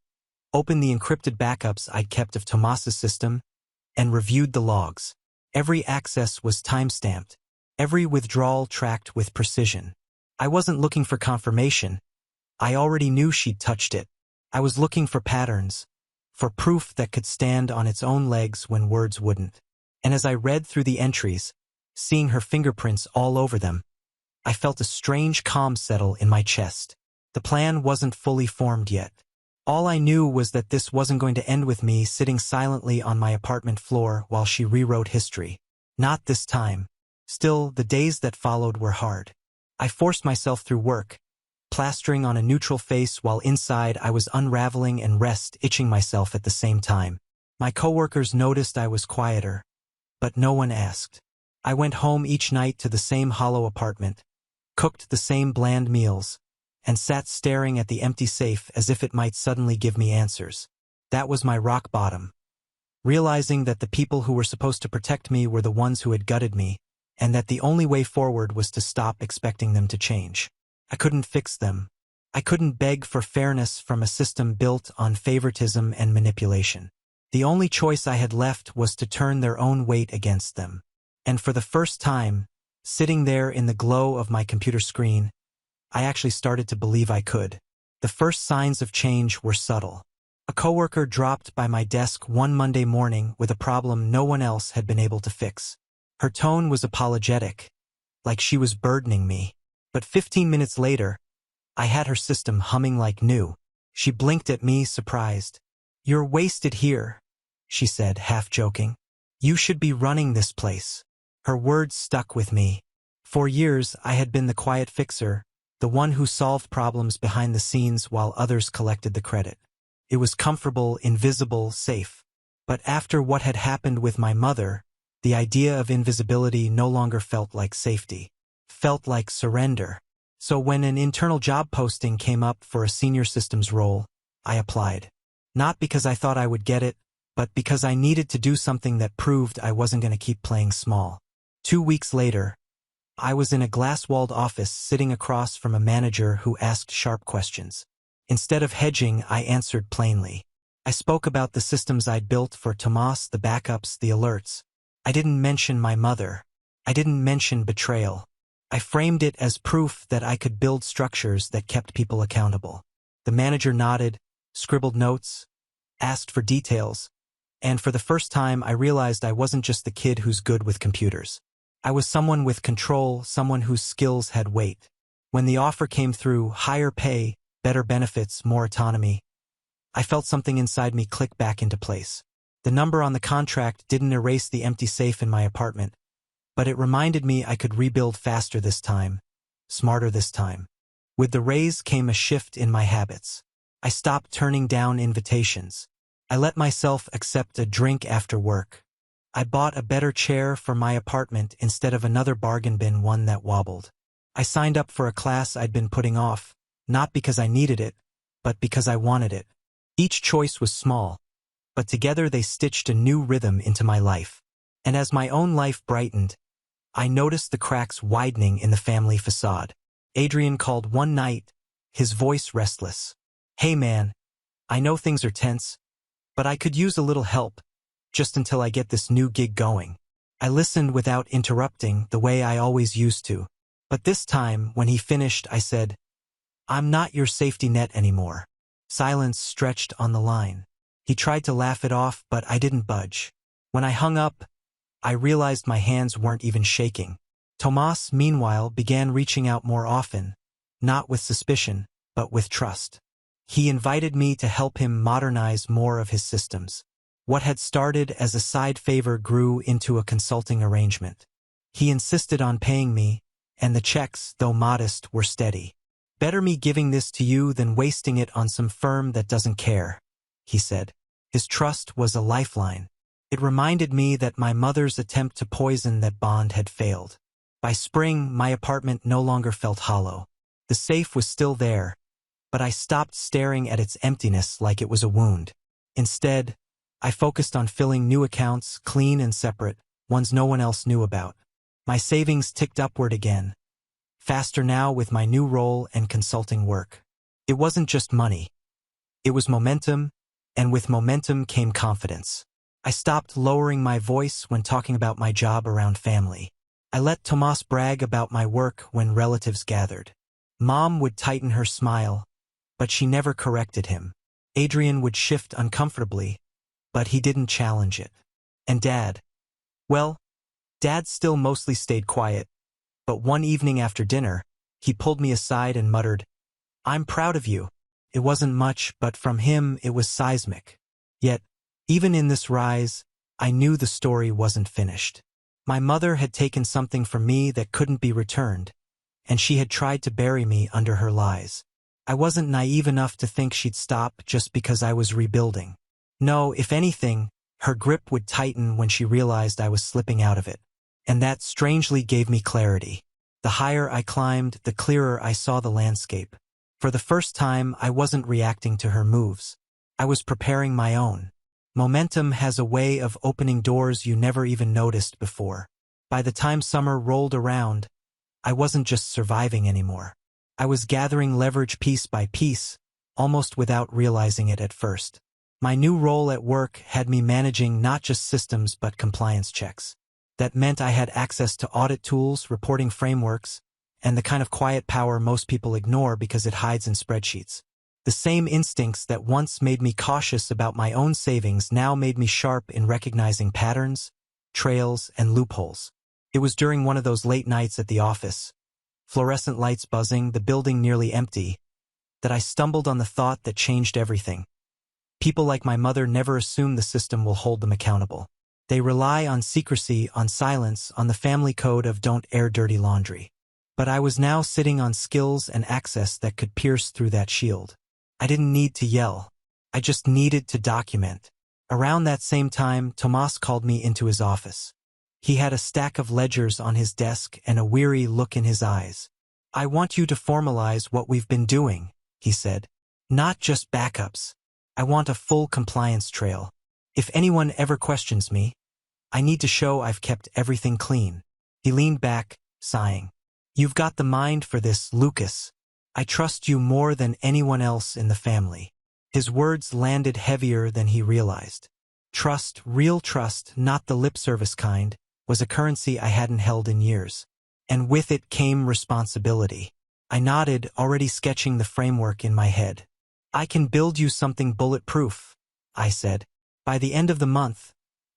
opened the encrypted backups I'd kept of Tomas's system, and reviewed the logs. Every access was time-stamped, every withdrawal tracked with precision. I wasn't looking for confirmation. I already knew she'd touched it. I was looking for patterns, for proof that could stand on its own legs when words wouldn't. And as I read through the entries, seeing her fingerprints all over them, I felt a strange calm settle in my chest. The plan wasn't fully formed yet. All I knew was that this wasn't going to end with me sitting silently on my apartment floor while she rewrote history. Not this time. Still, the days that followed were hard. I forced myself through work, plastering on a neutral face while inside I was unraveling and itching myself at the same time. My coworkers noticed I was quieter, but no one asked. I went home each night to the same hollow apartment, cooked the same bland meals, and sat staring at the empty safe as if it might suddenly give me answers. That was my rock bottom. Realizing that the people who were supposed to protect me were the ones who had gutted me, and that the only way forward was to stop expecting them to change. I couldn't fix them. I couldn't beg for fairness from a system built on favoritism and manipulation. The only choice I had left was to turn their own weight against them. And for the first time, sitting there in the glow of my computer screen, I actually started to believe I could. The first signs of change were subtle. A coworker dropped by my desk one Monday morning with a problem no one else had been able to fix. Her tone was apologetic, like she was burdening me. But 15 minutes later, I had her system humming like new. She blinked at me, surprised. "You're wasted here," she said, half joking. "You should be running this place." Her words stuck with me. For years, I had been the quiet fixer, the one who solved problems behind the scenes while others collected the credit. It was comfortable, invisible, safe. But after what had happened with my mother, the idea of invisibility no longer felt like safety. Felt like surrender. So when an internal job posting came up for a senior systems role, I applied. Not because I thought I would get it, but because I needed to do something that proved I wasn't going to keep playing small. 2 weeks later, I was in a glass-walled office sitting across from a manager who asked sharp questions. Instead of hedging, I answered plainly. I spoke about the systems I'd built for Tomas, the backups, the alerts. I didn't mention my mother. I didn't mention betrayal. I framed it as proof that I could build structures that kept people accountable. The manager nodded, scribbled notes, asked for details, and for the first time I realized I wasn't just the kid who's good with computers. I was someone with control, someone whose skills had weight. When the offer came through, higher pay, better benefits, more autonomy, I felt something inside me click back into place. The number on the contract didn't erase the empty safe in my apartment, but it reminded me I could rebuild faster this time, smarter this time. With the raise came a shift in my habits. I stopped turning down invitations. I let myself accept a drink after work, I bought a better chair for my apartment instead of another bargain bin one that wobbled. I signed up for a class I'd been putting off, not because I needed it, but because I wanted it. Each choice was small, but together they stitched a new rhythm into my life. And as my own life brightened, I noticed the cracks widening in the family facade. Adrian called one night, his voice restless. "Hey man, I know things are tense, but I could use a little help, just until I get this new gig going." I listened without interrupting the way I always used to. But this time, when he finished, I said, "I'm not your safety net anymore." Silence stretched on the line. He tried to laugh it off, but I didn't budge. When I hung up, I realized my hands weren't even shaking. Tomas, meanwhile, began reaching out more often, not with suspicion, but with trust. He invited me to help him modernize more of his systems. What had started as a side favor grew into a consulting arrangement. He insisted on paying me, and the checks, though modest, were steady. "Better me giving this to you than wasting it on some firm that doesn't care," he said. His trust was a lifeline. It reminded me that my mother's attempt to poison that bond had failed. By spring, my apartment no longer felt hollow. The safe was still there, but I stopped staring at its emptiness like it was a wound. Instead, I focused on filling new accounts, clean and separate, ones no one else knew about. My savings ticked upward again, faster now with my new role and consulting work. It wasn't just money. It was momentum, and with momentum came confidence. I stopped lowering my voice when talking about my job around family. I let Tomas brag about my work when relatives gathered. Mom would tighten her smile, but she never corrected him. Adrian would shift uncomfortably, but he didn't challenge it. And Dad? Well, Dad still mostly stayed quiet, but one evening after dinner, he pulled me aside and muttered, "I'm proud of you." It wasn't much, but from him it was seismic. Yet, even in this rise, I knew the story wasn't finished. My mother had taken something from me that couldn't be returned, and she had tried to bury me under her lies. I wasn't naive enough to think she'd stop just because I was rebuilding. No, if anything, her grip would tighten when she realized I was slipping out of it. And that strangely gave me clarity. The higher I climbed, the clearer I saw the landscape. For the first time, I wasn't reacting to her moves. I was preparing my own. Momentum has a way of opening doors you never even noticed before. By the time summer rolled around, I wasn't just surviving anymore. I was gathering leverage piece by piece, almost without realizing it at first. My new role at work had me managing not just systems but compliance checks. That meant I had access to audit tools, reporting frameworks, and the kind of quiet power most people ignore because it hides in spreadsheets. The same instincts that once made me cautious about my own savings now made me sharp in recognizing patterns, trails, and loopholes. It was during one of those late nights at the office, fluorescent lights buzzing, the building nearly empty, that I stumbled on the thought that changed everything. People like my mother never assume the system will hold them accountable. They rely on secrecy, on silence, on the family code of don't air dirty laundry. But I was now sitting on skills and access that could pierce through that shield. I didn't need to yell. I just needed to document. Around that same time, Tomas called me into his office. He had a stack of ledgers on his desk and a weary look in his eyes. "I want you to formalize what we've been doing," he said. "Not just backups. I want a full compliance trail. If anyone ever questions me, I need to show I've kept everything clean." He leaned back, sighing. "You've got the mind for this, Lucas. I trust you more than anyone else in the family." His words landed heavier than he realized. Trust, real trust, not the lip service kind, was a currency I hadn't held in years. And with it came responsibility. I nodded, already sketching the framework in my head. "I can build you something bulletproof," I said. By the end of the month,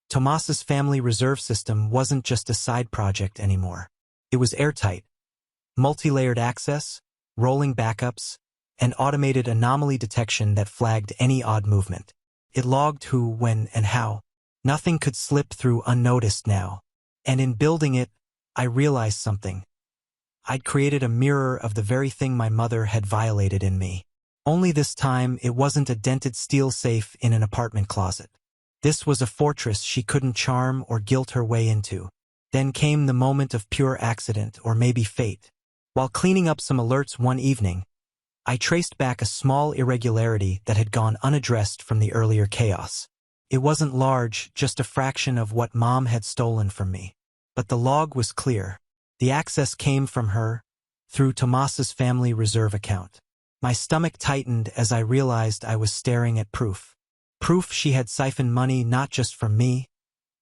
Tomas's family reserve system wasn't just a side project anymore. It was airtight. Multi-layered access, rolling backups, and automated anomaly detection that flagged any odd movement. It logged who, when, and how. Nothing could slip through unnoticed now. And in building it, I realized something. I'd created a mirror of the very thing my mother had violated in me. Only this time, it wasn't a dented steel safe in an apartment closet. This was a fortress she couldn't charm or guilt her way into. Then came the moment of pure accident or maybe fate. While cleaning up some alerts one evening, I traced back a small irregularity that had gone unaddressed from the earlier chaos. It wasn't large, just a fraction of what Mom had stolen from me. But the log was clear. The access came from her, through Tomas's family reserve account. My stomach tightened as I realized I was staring at proof. Proof she had siphoned money not just from me,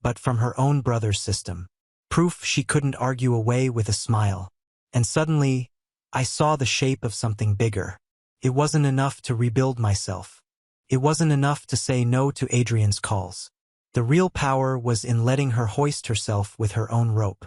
but from her own brother's system. Proof she couldn't argue away with a smile. And suddenly, I saw the shape of something bigger. It wasn't enough to rebuild myself. It wasn't enough to say no to Adrian's calls. The real power was in letting her hoist herself with her own rope.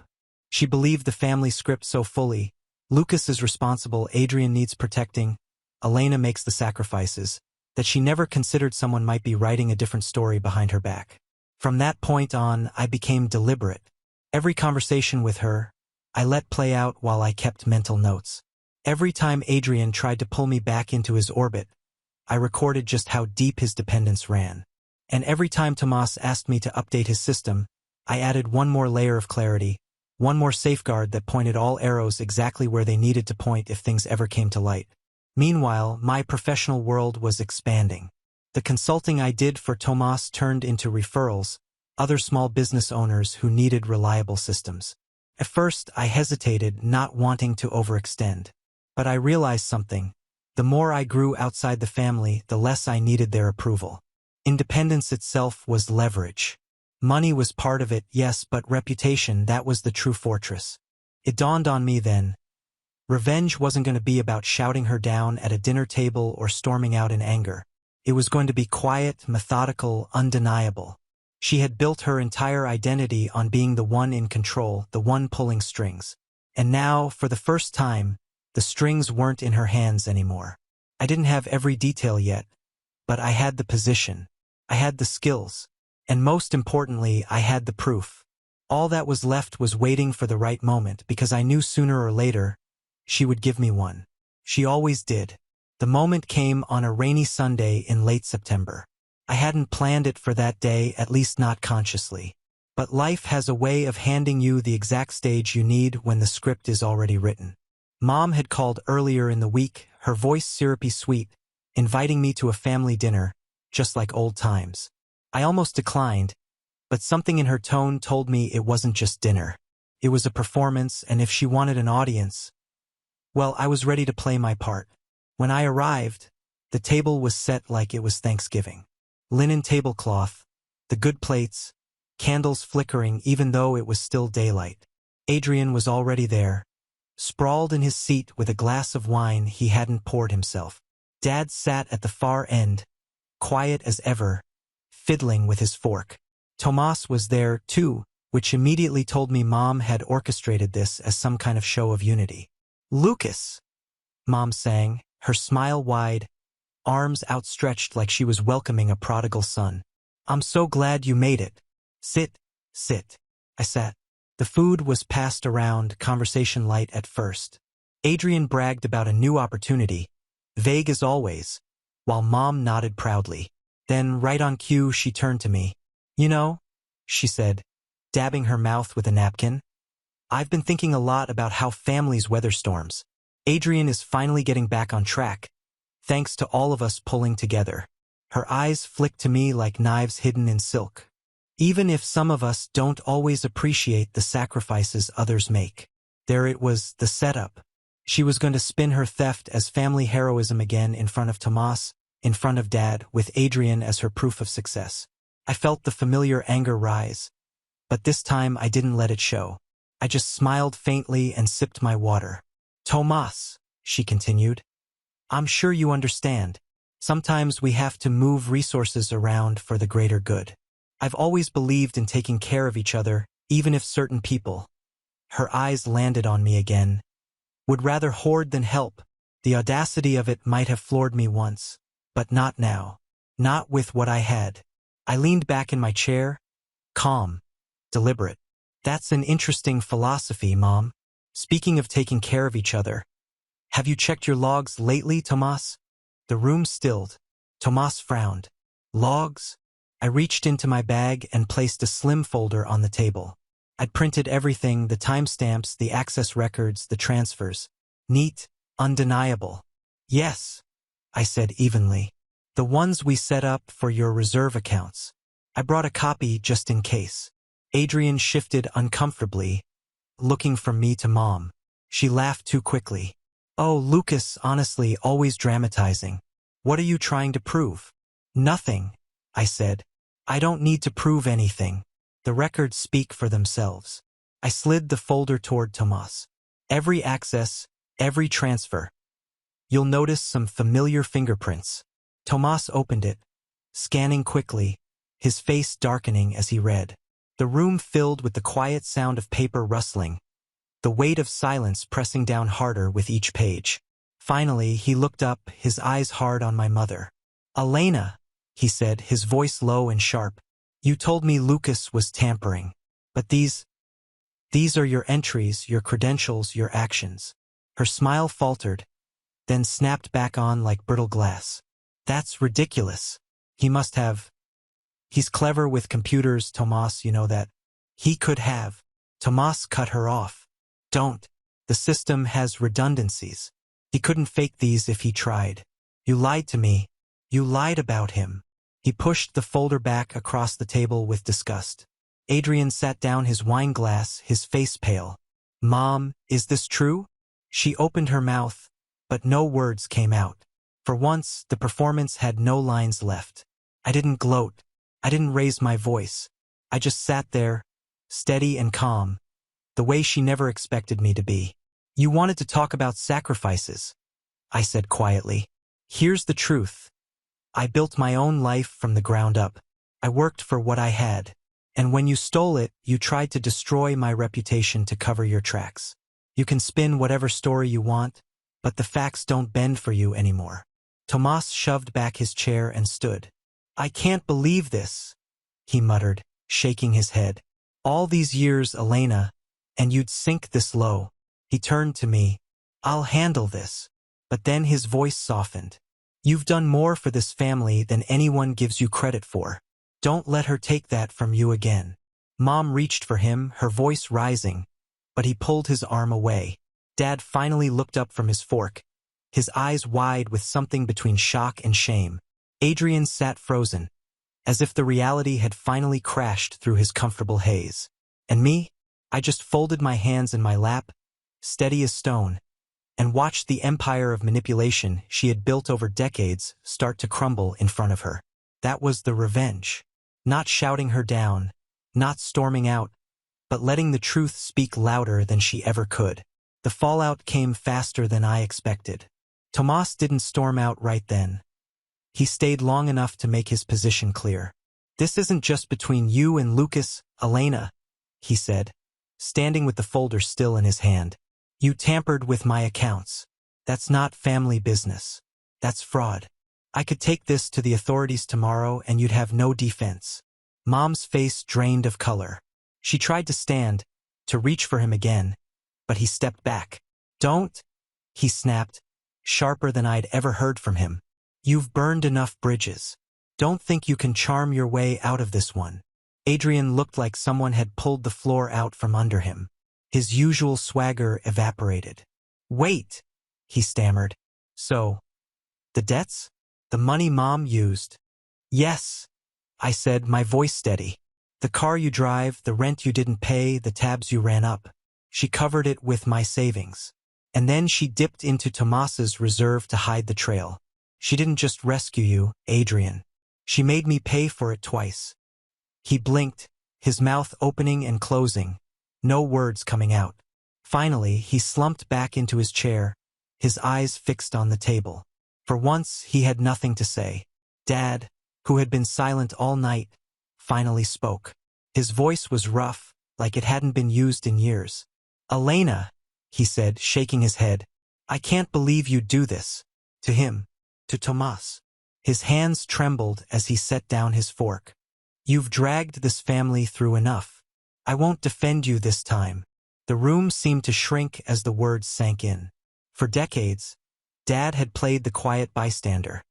She believed the family script so fully. Lucas is responsible, Adrian needs protecting, Elena makes the sacrifices, that she never considered someone might be writing a different story behind her back. From that point on, I became deliberate. Every conversation with her, I let play out while I kept mental notes. Every time Adrian tried to pull me back into his orbit, I recorded just how deep his dependence ran. And every time Tomas asked me to update his system, I added one more layer of clarity, one more safeguard that pointed all arrows exactly where they needed to point if things ever came to light. Meanwhile, my professional world was expanding. The consulting I did for Tomas turned into referrals, other small business owners who needed reliable systems. At first, I hesitated, not wanting to overextend. But I realized something. The more I grew outside the family, the less I needed their approval. Independence itself was leverage. Money was part of it, yes, but reputation, that was the true fortress. It dawned on me then. Revenge wasn't going to be about shouting her down at a dinner table or storming out in anger. It was going to be quiet, methodical, undeniable. She had built her entire identity on being the one in control, the one pulling strings. And now, for the first time, the strings weren't in her hands anymore. I didn't have every detail yet, but I had the position. I had the skills. And most importantly, I had the proof. All that was left was waiting for the right moment, because I knew sooner or later, she would give me one. She always did. The moment came on a rainy Sunday in late September. I hadn't planned it for that day, at least not consciously. But life has a way of handing you the exact stage you need when the script is already written. Mom had called earlier in the week, her voice syrupy sweet, inviting me to a family dinner, just like old times. I almost declined, but something in her tone told me it wasn't just dinner. It was a performance, and if she wanted an audience, well, I was ready to play my part. When I arrived, the table was set like it was Thanksgiving. Linen tablecloth, the good plates, candles flickering even though it was still daylight. Adrian was already there, sprawled in his seat with a glass of wine he hadn't poured himself. Dad sat at the far end, quiet as ever, fiddling with his fork. Tomas was there, too, which immediately told me Mom had orchestrated this as some kind of show of unity. "Lucas," Mom sang, her smile wide, arms outstretched like she was welcoming a prodigal son. "I'm so glad you made it. Sit, sit." I sat. The food was passed around, conversation light at first. Adrian bragged about a new opportunity, vague as always, while Mom nodded proudly. Then, right on cue, she turned to me. "You know," she said, dabbing her mouth with a napkin, "I've been thinking a lot about how families weather storms. Adrian is finally getting back on track, thanks to all of us pulling together." Her eyes flicked to me like knives hidden in silk. "Even if some of us don't always appreciate the sacrifices others make." There it was, the setup. She was going to spin her theft as family heroism again in front of Tomas, in front of Dad, with Adrian as her proof of success. I felt the familiar anger rise, but this time I didn't let it show. I just smiled faintly and sipped my water. "Tomas," she continued, "I'm sure you understand. Sometimes we have to move resources around for the greater good. I've always believed in taking care of each other, even if certain people," her eyes landed on me again, "would rather hoard than help. The audacity of it might have floored me once, but not now. Not with what I had." I leaned back in my chair, calm, deliberate. "That's an interesting philosophy, Mom. Speaking of taking care of each other, have you checked your logs lately, Tomas?" The room stilled. Tomas frowned. "Logs? I reached into my bag and placed a slim folder on the table. I'd printed everything, the timestamps, the access records, the transfers. Neat, undeniable. Yes, I said evenly. The ones we set up for your reserve accounts. I brought a copy just in case. Adrian shifted uncomfortably, looking from me to Mom. She laughed too quickly. Oh, Lucas, honestly, always dramatizing. What are you trying to prove? Nothing, I said. I don't need to prove anything. The records speak for themselves. I slid the folder toward Tomas. Every access, every transfer. You'll notice some familiar fingerprints. Tomas opened it, scanning quickly, his face darkening as he read. The room filled with the quiet sound of paper rustling, the weight of silence pressing down harder with each page. Finally, he looked up, his eyes hard on my mother. Elena, he said, his voice low and sharp. You told me Lucas was tampering. But these are your entries, your credentials, your actions. Her smile faltered, then snapped back on like brittle glass. That's ridiculous. He's clever with computers, Tomas, you know that. He could have. Tomas cut her off. Don't. The system has redundancies. He couldn't fake these if he tried. You lied to me. You lied about him. He pushed the folder back across the table with disgust. Adrian sat down his wine glass, his face pale. Mom, is this true? She opened her mouth, but no words came out. For once, the performance had no lines left. I didn't gloat. I didn't raise my voice. I just sat there, steady and calm, the way she never expected me to be. You wanted to talk about sacrifices, I said quietly. Here's the truth. I built my own life from the ground up. I worked for what I had. And when you stole it, you tried to destroy my reputation to cover your tracks. You can spin whatever story you want, but the facts don't bend for you anymore. Tomas shoved back his chair and stood. I can't believe this, he muttered, shaking his head. All these years, Elena, and you'd sink this low. He turned to me. I'll handle this. But then his voice softened. You've done more for this family than anyone gives you credit for. Don't let her take that from you again. Mom reached for him, her voice rising, but he pulled his arm away. Dad finally looked up from his fork, his eyes wide with something between shock and shame. Adrian sat frozen, as if the reality had finally crashed through his comfortable haze. And me? I just folded my hands in my lap, steady as stone, and watched the empire of manipulation she had built over decades start to crumble in front of her. That was the revenge. Not shouting her down, not storming out, but letting the truth speak louder than she ever could. The fallout came faster than I expected. Tomas didn't storm out right then. He stayed long enough to make his position clear. This isn't just between you and Lucas, Elena, he said, standing with the folder still in his hand. You tampered with my accounts. That's not family business. That's fraud. I could take this to the authorities tomorrow and you'd have no defense. Mom's face drained of color. She tried to stand, to reach for him again, but he stepped back. Don't, he snapped, sharper than I'd ever heard from him. You've burned enough bridges. Don't think you can charm your way out of this one. Adrian looked like someone had pulled the floor out from under him. His usual swagger evaporated. Wait, he stammered. So, the debts? The money Mom used? Yes, I said, my voice steady. The car you drive, the rent you didn't pay, the tabs you ran up. She covered it with my savings. And then she dipped into Tomas's reserve to hide the trail. She didn't just rescue you, Adrian. She made me pay for it twice. He blinked, his mouth opening and closing, no words coming out. Finally, he slumped back into his chair, his eyes fixed on the table. For once, he had nothing to say. Dad, who had been silent all night, finally spoke. His voice was rough, like it hadn't been used in years. Elena, he said, shaking his head, I can't believe you'd do this. To him. To Tomas. His hands trembled as he set down his fork. You've dragged this family through enough. I won't defend you this time. The room seemed to shrink as the words sank in. For decades, Dad had played the quiet bystander,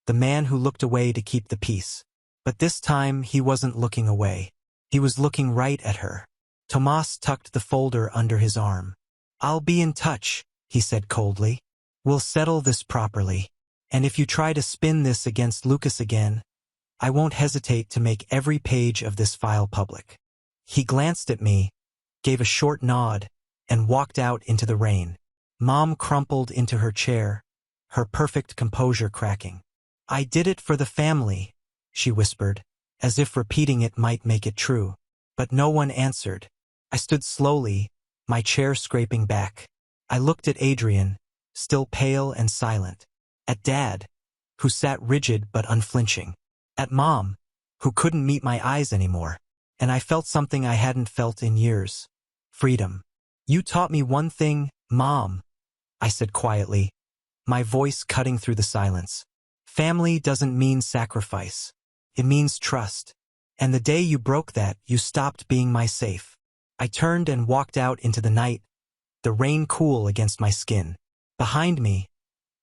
the man who looked away to keep the peace. But this time he wasn't looking away. He was looking right at her. Tomas tucked the folder under his arm. "I'll be in touch," he said coldly. "We'll settle this properly. And if you try to spin this against Lucas again, I won't hesitate to make every page of this file public." He glanced at me, gave a short nod, and walked out into the rain. Mom crumpled into her chair, her perfect composure cracking. "I did it for the family," she whispered, as if repeating it might make it true. But no one answered. I stood slowly, my chair scraping back. I looked at Adrian, still pale and silent. At Dad, who sat rigid but unflinching. At Mom, who couldn't meet my eyes anymore. And I felt something I hadn't felt in years. Freedom. "You taught me one thing, Mom," I said quietly, my voice cutting through the silence. "Family doesn't mean sacrifice. It means trust. And the day you broke that, you stopped being my safe." I turned and walked out into the night, the rain cool against my skin. Behind me,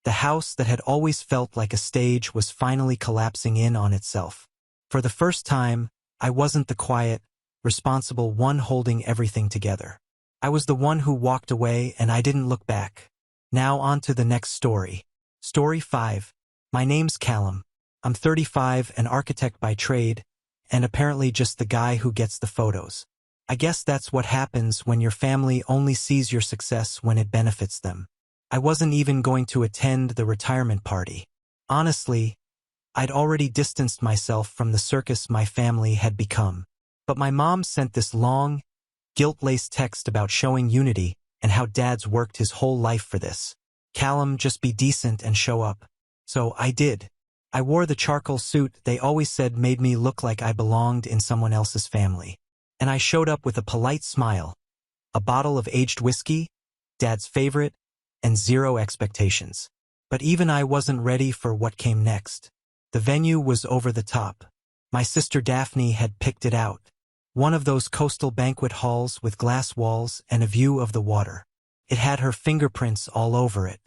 the house that had always felt like a stage was finally collapsing in on itself. For the first time, I wasn't the quiet, responsible one holding everything together. I was the one who walked away and I didn't look back. Now on to the next story. Story 5. My name's Callum. I'm 35, an architect by trade, and apparently just the guy who gets the photos. I guess that's what happens when your family only sees your success when it benefits them. I wasn't even going to attend the retirement party. Honestly, I'd already distanced myself from the circus my family had become. But my mom sent this long, guilt-laced text about showing unity and how Dad's worked his whole life for this. "Callum, just be decent and show up." So I did. I wore the charcoal suit they always said made me look like I belonged in someone else's family. And I showed up with a polite smile, a bottle of aged whiskey, Dad's favorite, and zero expectations. But even I wasn't ready for what came next. The venue was over the top. My sister Daphne had picked it out. One of those coastal banquet halls with glass walls and a view of the water. It had her fingerprints all over it.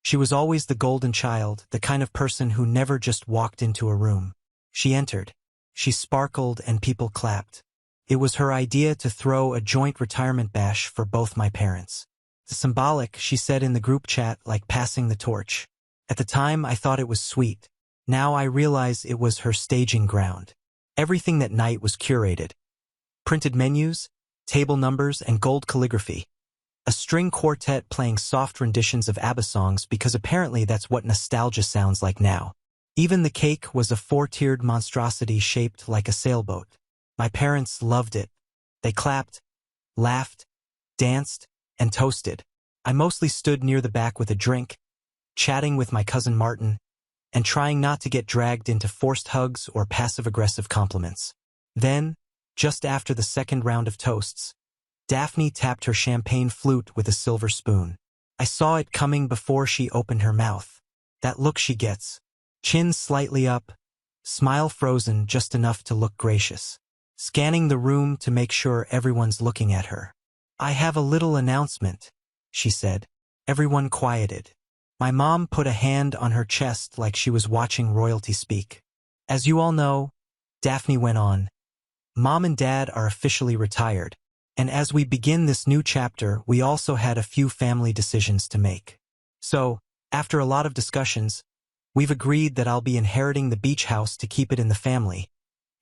She was always the golden child, the kind of person who never just walked into a room. She entered. She sparkled and people clapped. It was her idea to throw a joint retirement bash for both my parents. Symbolic, she said in the group chat, like passing the torch. At the time, I thought it was sweet. Now I realize it was her staging ground. Everything that night was curated. Printed menus, table numbers, and gold calligraphy. A string quartet playing soft renditions of ABBA songs because apparently that's what nostalgia sounds like now. Even the cake was a 4-tiered monstrosity shaped like a sailboat. My parents loved it. They clapped, laughed, danced, and toasted. I mostly stood near the back with a drink, chatting with my cousin Martin, and trying not to get dragged into forced hugs or passive-aggressive compliments. Then, just after the second round of toasts, Daphne tapped her champagne flute with a silver spoon. I saw it coming before she opened her mouth. That look she gets. Chin slightly up, smile frozen just enough to look gracious. Scanning the room to make sure everyone's looking at her. "I have a little announcement," she said. Everyone quieted. My mom put a hand on her chest like she was watching royalty speak. "As you all know," Daphne went on, "Mom and Dad are officially retired. And as we begin this new chapter, we also had a few family decisions to make. So, after a lot of discussions, we've agreed that I'll be inheriting the beach house to keep it in the family,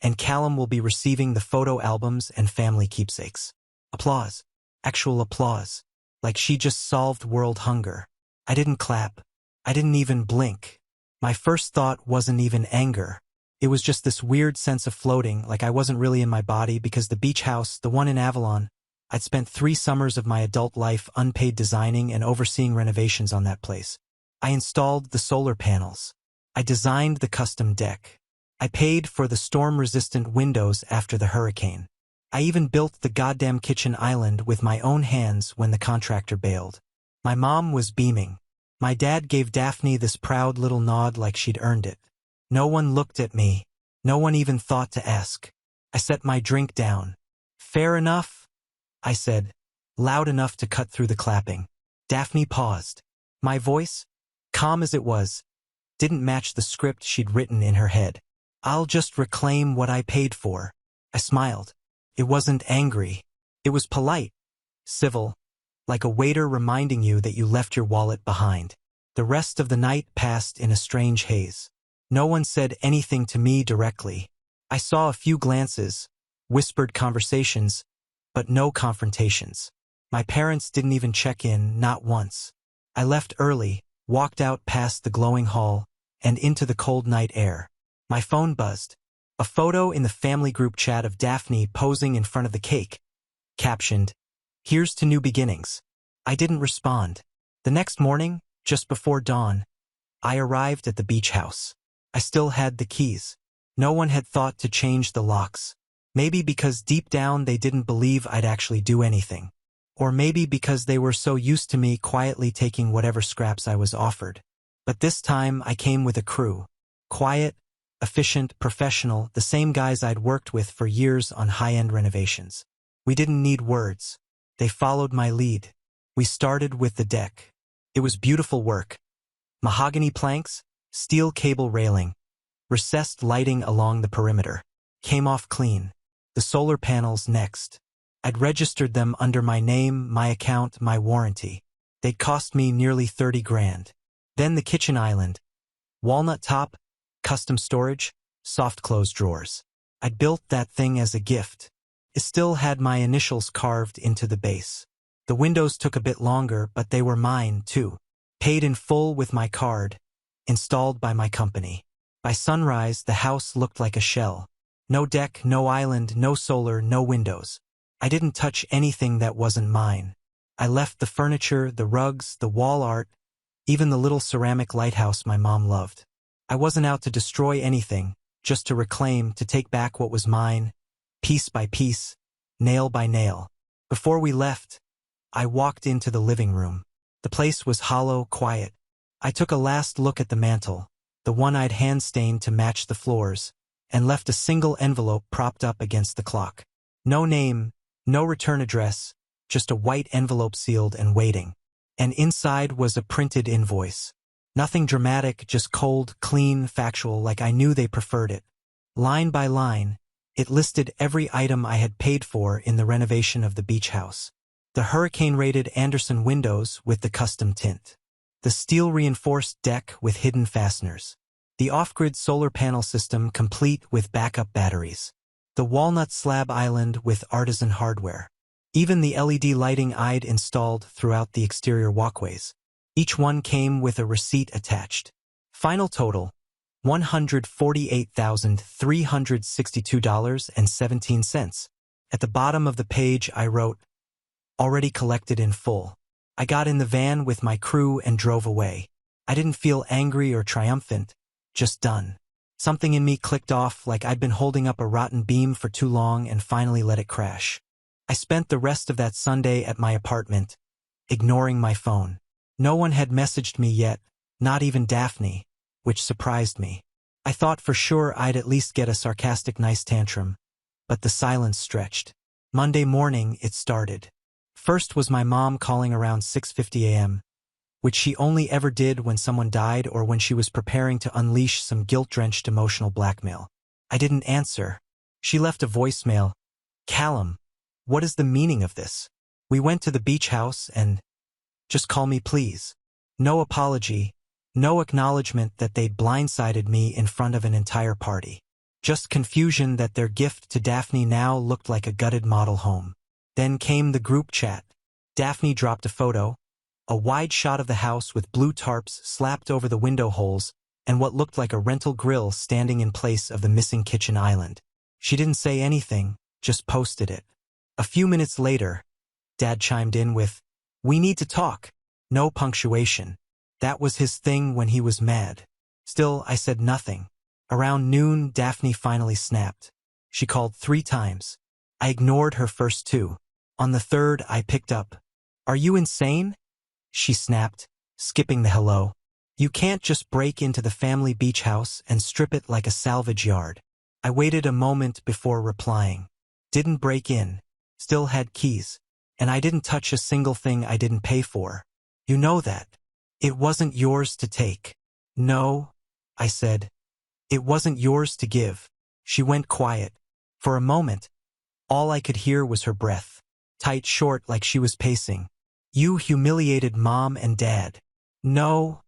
and Callum will be receiving the photo albums and family keepsakes." Applause. Actual applause. Like she just solved world hunger. I didn't clap. I didn't even blink. My first thought wasn't even anger. It was just this weird sense of floating, like I wasn't really in my body because the beach house, the one in Avalon, I'd spent 3 summers of my adult life unpaid designing and overseeing renovations on that place. I installed the solar panels. I designed the custom deck. I paid for the storm-resistant windows after the hurricane. I even built the goddamn kitchen island with my own hands when the contractor bailed. My mom was beaming. My dad gave Daphne this proud little nod like she'd earned it. No one looked at me. No one even thought to ask. I set my drink down. "Fair enough," I said, loud enough to cut through the clapping. Daphne paused. My voice, calm as it was, didn't match the script she'd written in her head. I'll just reclaim what I paid for. I smiled. It wasn't angry. It was polite, civil, like a waiter reminding you that you left your wallet behind. The rest of the night passed in a strange haze. No one said anything to me directly. I saw a few glances, whispered conversations, but no confrontations. My parents didn't even check in, not once. I left early, walked out past the glowing hall, and into the cold night air. My phone buzzed. A photo in the family group chat of Daphne posing in front of the cake, captioned, "Here's to new beginnings." I didn't respond. The next morning, just before dawn, I arrived at the beach house. I still had the keys. No one had thought to change the locks. Maybe because deep down they didn't believe I'd actually do anything. Or maybe because they were so used to me quietly taking whatever scraps I was offered. But this time I came with a crew. Quiet, efficient, professional, the same guys I'd worked with for years on high-end renovations. We didn't need words. They followed my lead. We started with the deck. It was beautiful work. Mahogany planks, steel cable railing, recessed lighting along the perimeter. Came off clean. The solar panels next. I'd registered them under my name, my account, my warranty. They'd cost me nearly 30 grand. Then the kitchen island. Walnut top, custom storage, soft close drawers. I'd built that thing as a gift. It still had my initials carved into the base. The windows took a bit longer, but they were mine, too. Paid in full with my card. Installed by my company. By sunrise, the house looked like a shell. No deck, no island, no solar, no windows. I didn't touch anything that wasn't mine. I left the furniture, the rugs, the wall art, even the little ceramic lighthouse my mom loved. I wasn't out to destroy anything, just to reclaim, to take back what was mine, piece by piece, nail by nail. Before we left, I walked into the living room. The place was hollow, quiet. I took a last look at the mantel, the one I'd hand-stained to match the floors, and left a single envelope propped up against the clock. No name, no return address, just a white envelope sealed and waiting. And inside was a printed invoice. Nothing dramatic, just cold, clean, factual, like I knew they preferred it. Line by line, it listed every item I had paid for in the renovation of the beach house. The hurricane-rated Anderson windows with the custom tint. The steel-reinforced deck with hidden fasteners. The off-grid solar panel system complete with backup batteries. The walnut slab island with artisan hardware. Even the LED lighting I'd installed throughout the exterior walkways. Each one came with a receipt attached. Final total, $148,362.17. At the bottom of the page I wrote, "Already collected in full." I got in the van with my crew and drove away. I didn't feel angry or triumphant, just done. Something in me clicked off, like I'd been holding up a rotten beam for too long and finally let it crash. I spent the rest of that Sunday at my apartment, ignoring my phone. No one had messaged me yet, not even Daphne, which surprised me. I thought for sure I'd at least get a sarcastic nice tantrum, but the silence stretched. Monday morning, it started. First was my mom calling around 6:50 a.m., which she only ever did when someone died or when she was preparing to unleash some guilt-drenched emotional blackmail. I didn't answer. She left a voicemail. "Callum, what is the meaning of this? We went to the beach house and... just call me please." No apology, no acknowledgement that they'd blindsided me in front of an entire party. Just confusion that their gift to Daphne now looked like a gutted model home. Then came the group chat. Daphne dropped a photo, a wide shot of the house with blue tarps slapped over the window holes and what looked like a rental grill standing in place of the missing kitchen island. She didn't say anything, just posted it. A few minutes later, Dad chimed in with, "We need to talk." No punctuation. That was his thing when he was mad. Still, I said nothing. Around noon, Daphne finally snapped. She called 3 times. I ignored her first 2. On the third, I picked up. "Are you insane?" She snapped, skipping the hello. "You can't just break into the family beach house and strip it like a salvage yard." I waited a moment before replying. Didn't break in. Still had keys. And I didn't touch a single thing I didn't pay for. You know that. It wasn't yours to take. "No," I said. It wasn't yours to give. She went quiet. For a moment, all I could hear was her breath, tight short like she was pacing. You humiliated Mom and Dad. No,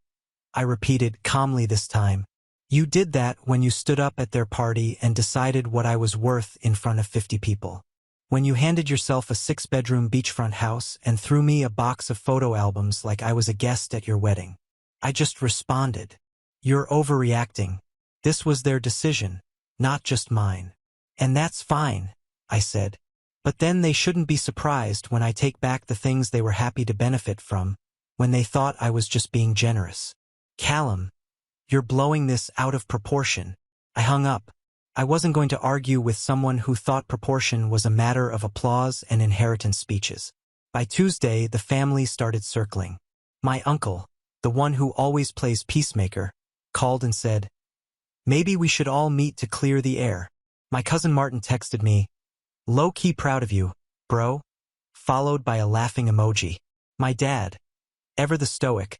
I repeated calmly this time. You did that when you stood up at their party and decided what I was worth in front of 50 people. When you handed yourself a 6-bedroom beachfront house and threw me a box of photo albums like I was a guest at your wedding. I just responded. You're overreacting. This was their decision, not just mine. And that's fine, I said. But then they shouldn't be surprised when I take back the things they were happy to benefit from, when they thought I was just being generous. Callum, you're blowing this out of proportion. I hung up. I wasn't going to argue with someone who thought proportion was a matter of applause and inheritance speeches. By Tuesday, the family started circling. My uncle, the one who always plays peacemaker, called and said, "Maybe we should all meet to clear the air." My cousin Martin texted me, "Low-key proud of you, bro," followed by a laughing emoji. My dad, ever the stoic,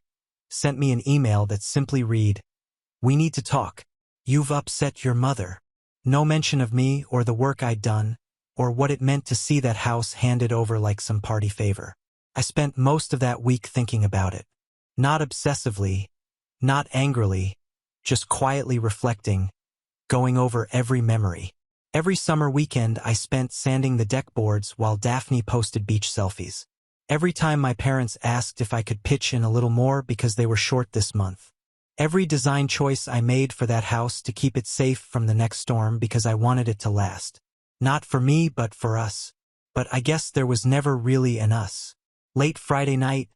sent me an email that simply read, "We need to talk. You've upset your mother." No mention of me or the work I'd done, or what it meant to see that house handed over like some party favor. I spent most of that week thinking about it. Not obsessively, not angrily, just quietly reflecting, going over every memory. Every summer weekend I spent sanding the deck boards while Daphne posted beach selfies. Every time my parents asked if I could pitch in a little more because they were short this month. Every design choice I made for that house to keep it safe from the next storm because I wanted it to last. Not for me, but for us. But I guess there was never really an us. Late Friday night,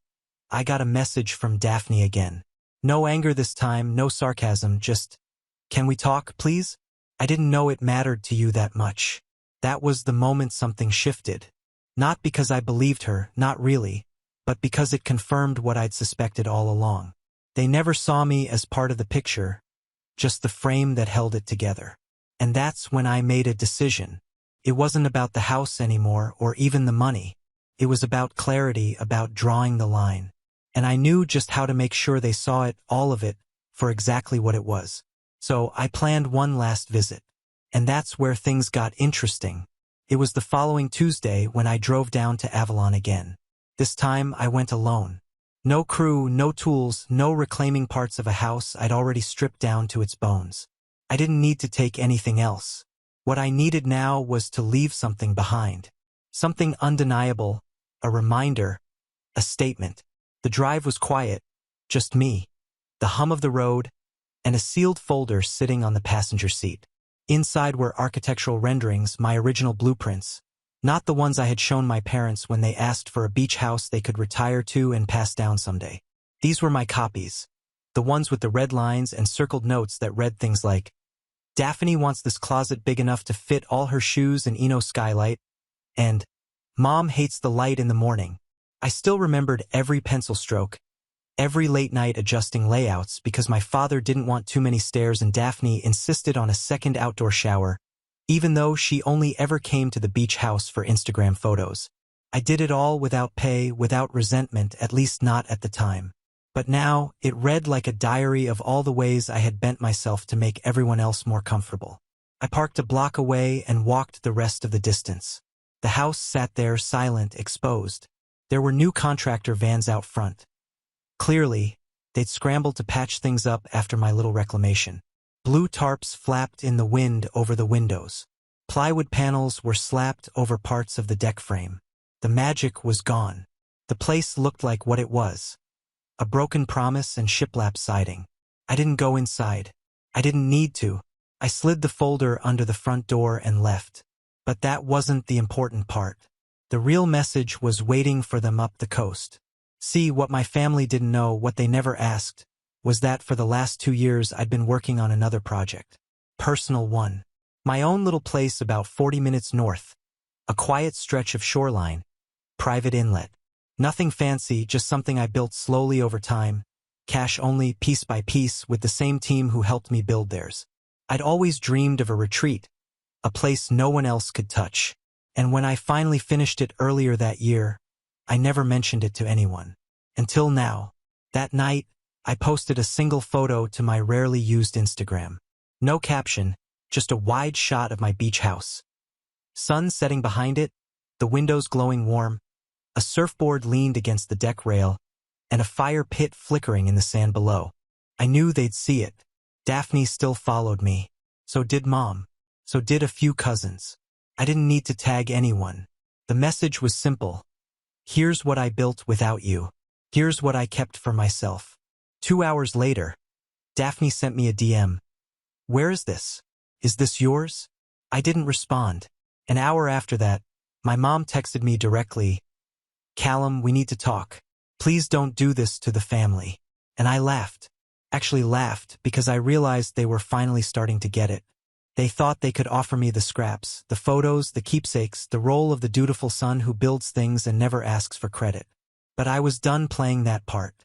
I got a message from Daphne again. No anger this time, no sarcasm, just, "Can we talk, please? I didn't know it mattered to you that much." That was the moment something shifted. Not because I believed her, not really, but because it confirmed what I'd suspected all along. They never saw me as part of the picture, just the frame that held it together. And that's when I made a decision. It wasn't about the house anymore or even the money. It was about clarity, about drawing the line. And I knew just how to make sure they saw it, all of it, for exactly what it was. So I planned one last visit. And that's where things got interesting. It was the following Tuesday when I drove down to Avalon again. This time I went alone. No crew, no tools, no reclaiming parts of a house I'd already stripped down to its bones. I didn't need to take anything else. What I needed now was to leave something behind. Something undeniable, a reminder, a statement. The drive was quiet, just me, the hum of the road, and a sealed folder sitting on the passenger seat. Inside were architectural renderings, my original blueprints. Not the ones I had shown my parents when they asked for a beach house they could retire to and pass down someday. These were my copies. The ones with the red lines and circled notes that read things like, "Daphne wants this closet big enough to fit all her shoes and Eno skylight," and "Mom hates the light in the morning." I still remembered every pencil stroke, every late night adjusting layouts because my father didn't want too many stairs and Daphne insisted on a second outdoor shower, even though she only ever came to the beach house for Instagram photos. I did it all without pay, without resentment, at least not at the time. But now, it read like a diary of all the ways I had bent myself to make everyone else more comfortable. I parked a block away and walked the rest of the distance. The house sat there silent, exposed. There were new contractor vans out front. Clearly, they'd scrambled to patch things up after my little reclamation. Blue tarps flapped in the wind over the windows. Plywood panels were slapped over parts of the deck frame. The magic was gone. The place looked like what it was. A broken promise and shiplap siding. I didn't go inside. I didn't need to. I slid the folder under the front door and left. But that wasn't the important part. The real message was waiting for them up the coast. See, what my family didn't know, what they never asked, was that for the last 2 years I'd been working on another project. Personal one. My own little place about 40 minutes north. A quiet stretch of shoreline. Private inlet. Nothing fancy, just something I built slowly over time. Cash only, piece by piece, with the same team who helped me build theirs. I'd always dreamed of a retreat. A place no one else could touch. And when I finally finished it earlier that year, I never mentioned it to anyone. Until now. That night, I posted a single photo to my rarely used Instagram. No caption, just a wide shot of my beach house. Sun setting behind it, the windows glowing warm, a surfboard leaned against the deck rail, and a fire pit flickering in the sand below. I knew they'd see it. Daphne still followed me. So did Mom. So did a few cousins. I didn't need to tag anyone. The message was simple. Here's what I built without you. Here's what I kept for myself. 2 hours later, Daphne sent me a DM. Where is this? Is this yours? I didn't respond. An hour after that, my mom texted me directly. Callum, we need to talk. Please don't do this to the family. And I laughed. Actually laughed because I realized they were finally starting to get it. They thought they could offer me the scraps, the photos, the keepsakes, the role of the dutiful son who builds things and never asks for credit. But I was done playing that part.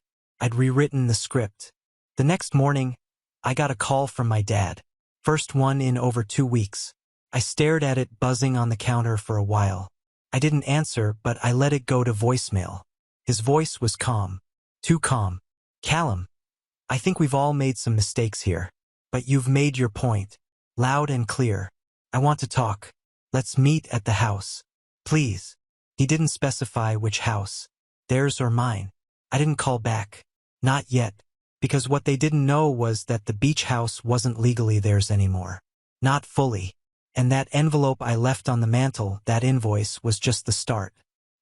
I'd rewritten the script. The next morning, I got a call from my dad. First one in over 2 weeks. I stared at it buzzing on the counter for a while. I didn't answer, but I let it go to voicemail. His voice was calm. Too calm. Callum, I think we've all made some mistakes here. But you've made your point. Loud and clear. I want to talk. Let's meet at the house. Please. He didn't specify which house. Theirs or mine. I didn't call back. Not yet. Because what they didn't know was that the beach house wasn't legally theirs anymore. Not fully. And that envelope I left on the mantel, that invoice, was just the start.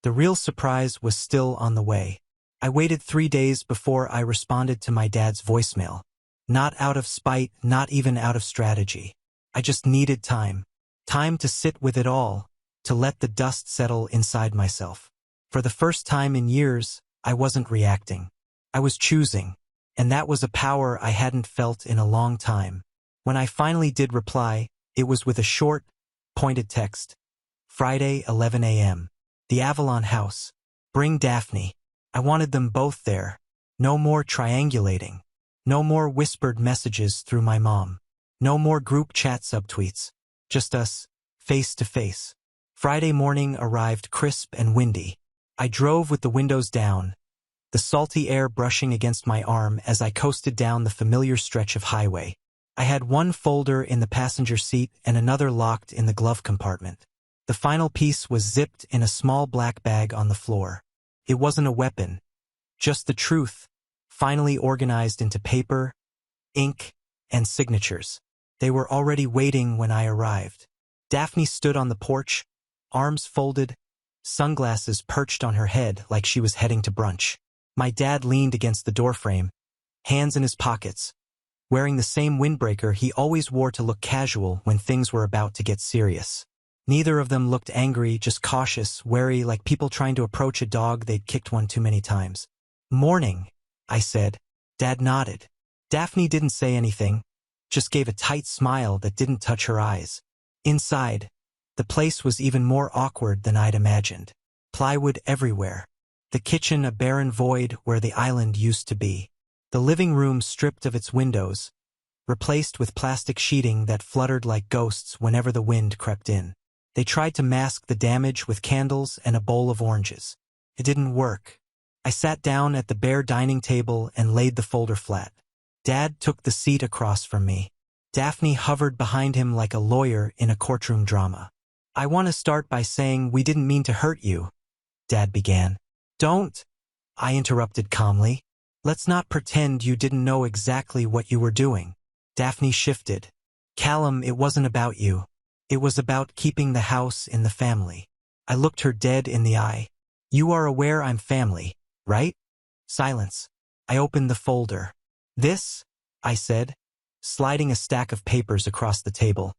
The real surprise was still on the way. I waited 3 days before I responded to my dad's voicemail. Not out of spite, not even out of strategy. I just needed time. Time to sit with it all, to let the dust settle inside myself. For the first time in years, I wasn't reacting. I was choosing, and that was a power I hadn't felt in a long time. When I finally did reply, it was with a short, pointed text. Friday, 11 a.m. The Avalon House. Bring Daphne. I wanted them both there. No more triangulating. No more whispered messages through my mom. No more group chat subtweets. Just us, face to face. Friday morning arrived crisp and windy. I drove with the windows down, the salty air brushing against my arm as I coasted down the familiar stretch of highway. I had one folder in the passenger seat and another locked in the glove compartment. The final piece was zipped in a small black bag on the floor. It wasn't a weapon, just the truth, finally organized into paper, ink, and signatures. They were already waiting when I arrived. Daphne stood on the porch, arms folded, sunglasses perched on her head like she was heading to brunch. My dad leaned against the doorframe, hands in his pockets, wearing the same windbreaker he always wore to look casual when things were about to get serious. Neither of them looked angry, just cautious, wary, like people trying to approach a dog they'd kicked one too many times. Morning, I said. Dad nodded. Daphne didn't say anything, just gave a tight smile that didn't touch her eyes. Inside, the place was even more awkward than I'd imagined. Plywood everywhere. The kitchen a barren void where the island used to be. The living room stripped of its windows, replaced with plastic sheeting that fluttered like ghosts whenever the wind crept in. They tried to mask the damage with candles and a bowl of oranges. It didn't work. I sat down at the bare dining table and laid the folder flat. Dad took the seat across from me. Daphne hovered behind him like a lawyer in a courtroom drama. I want to start by saying we didn't mean to hurt you, Dad began. Don't, I interrupted calmly. Let's not pretend you didn't know exactly what you were doing. Daphne shifted. Callum, it wasn't about you. It was about keeping the house in the family. I looked her dead in the eye. You are aware I'm family, right? Silence. I opened the folder. This, I said, sliding a stack of papers across the table,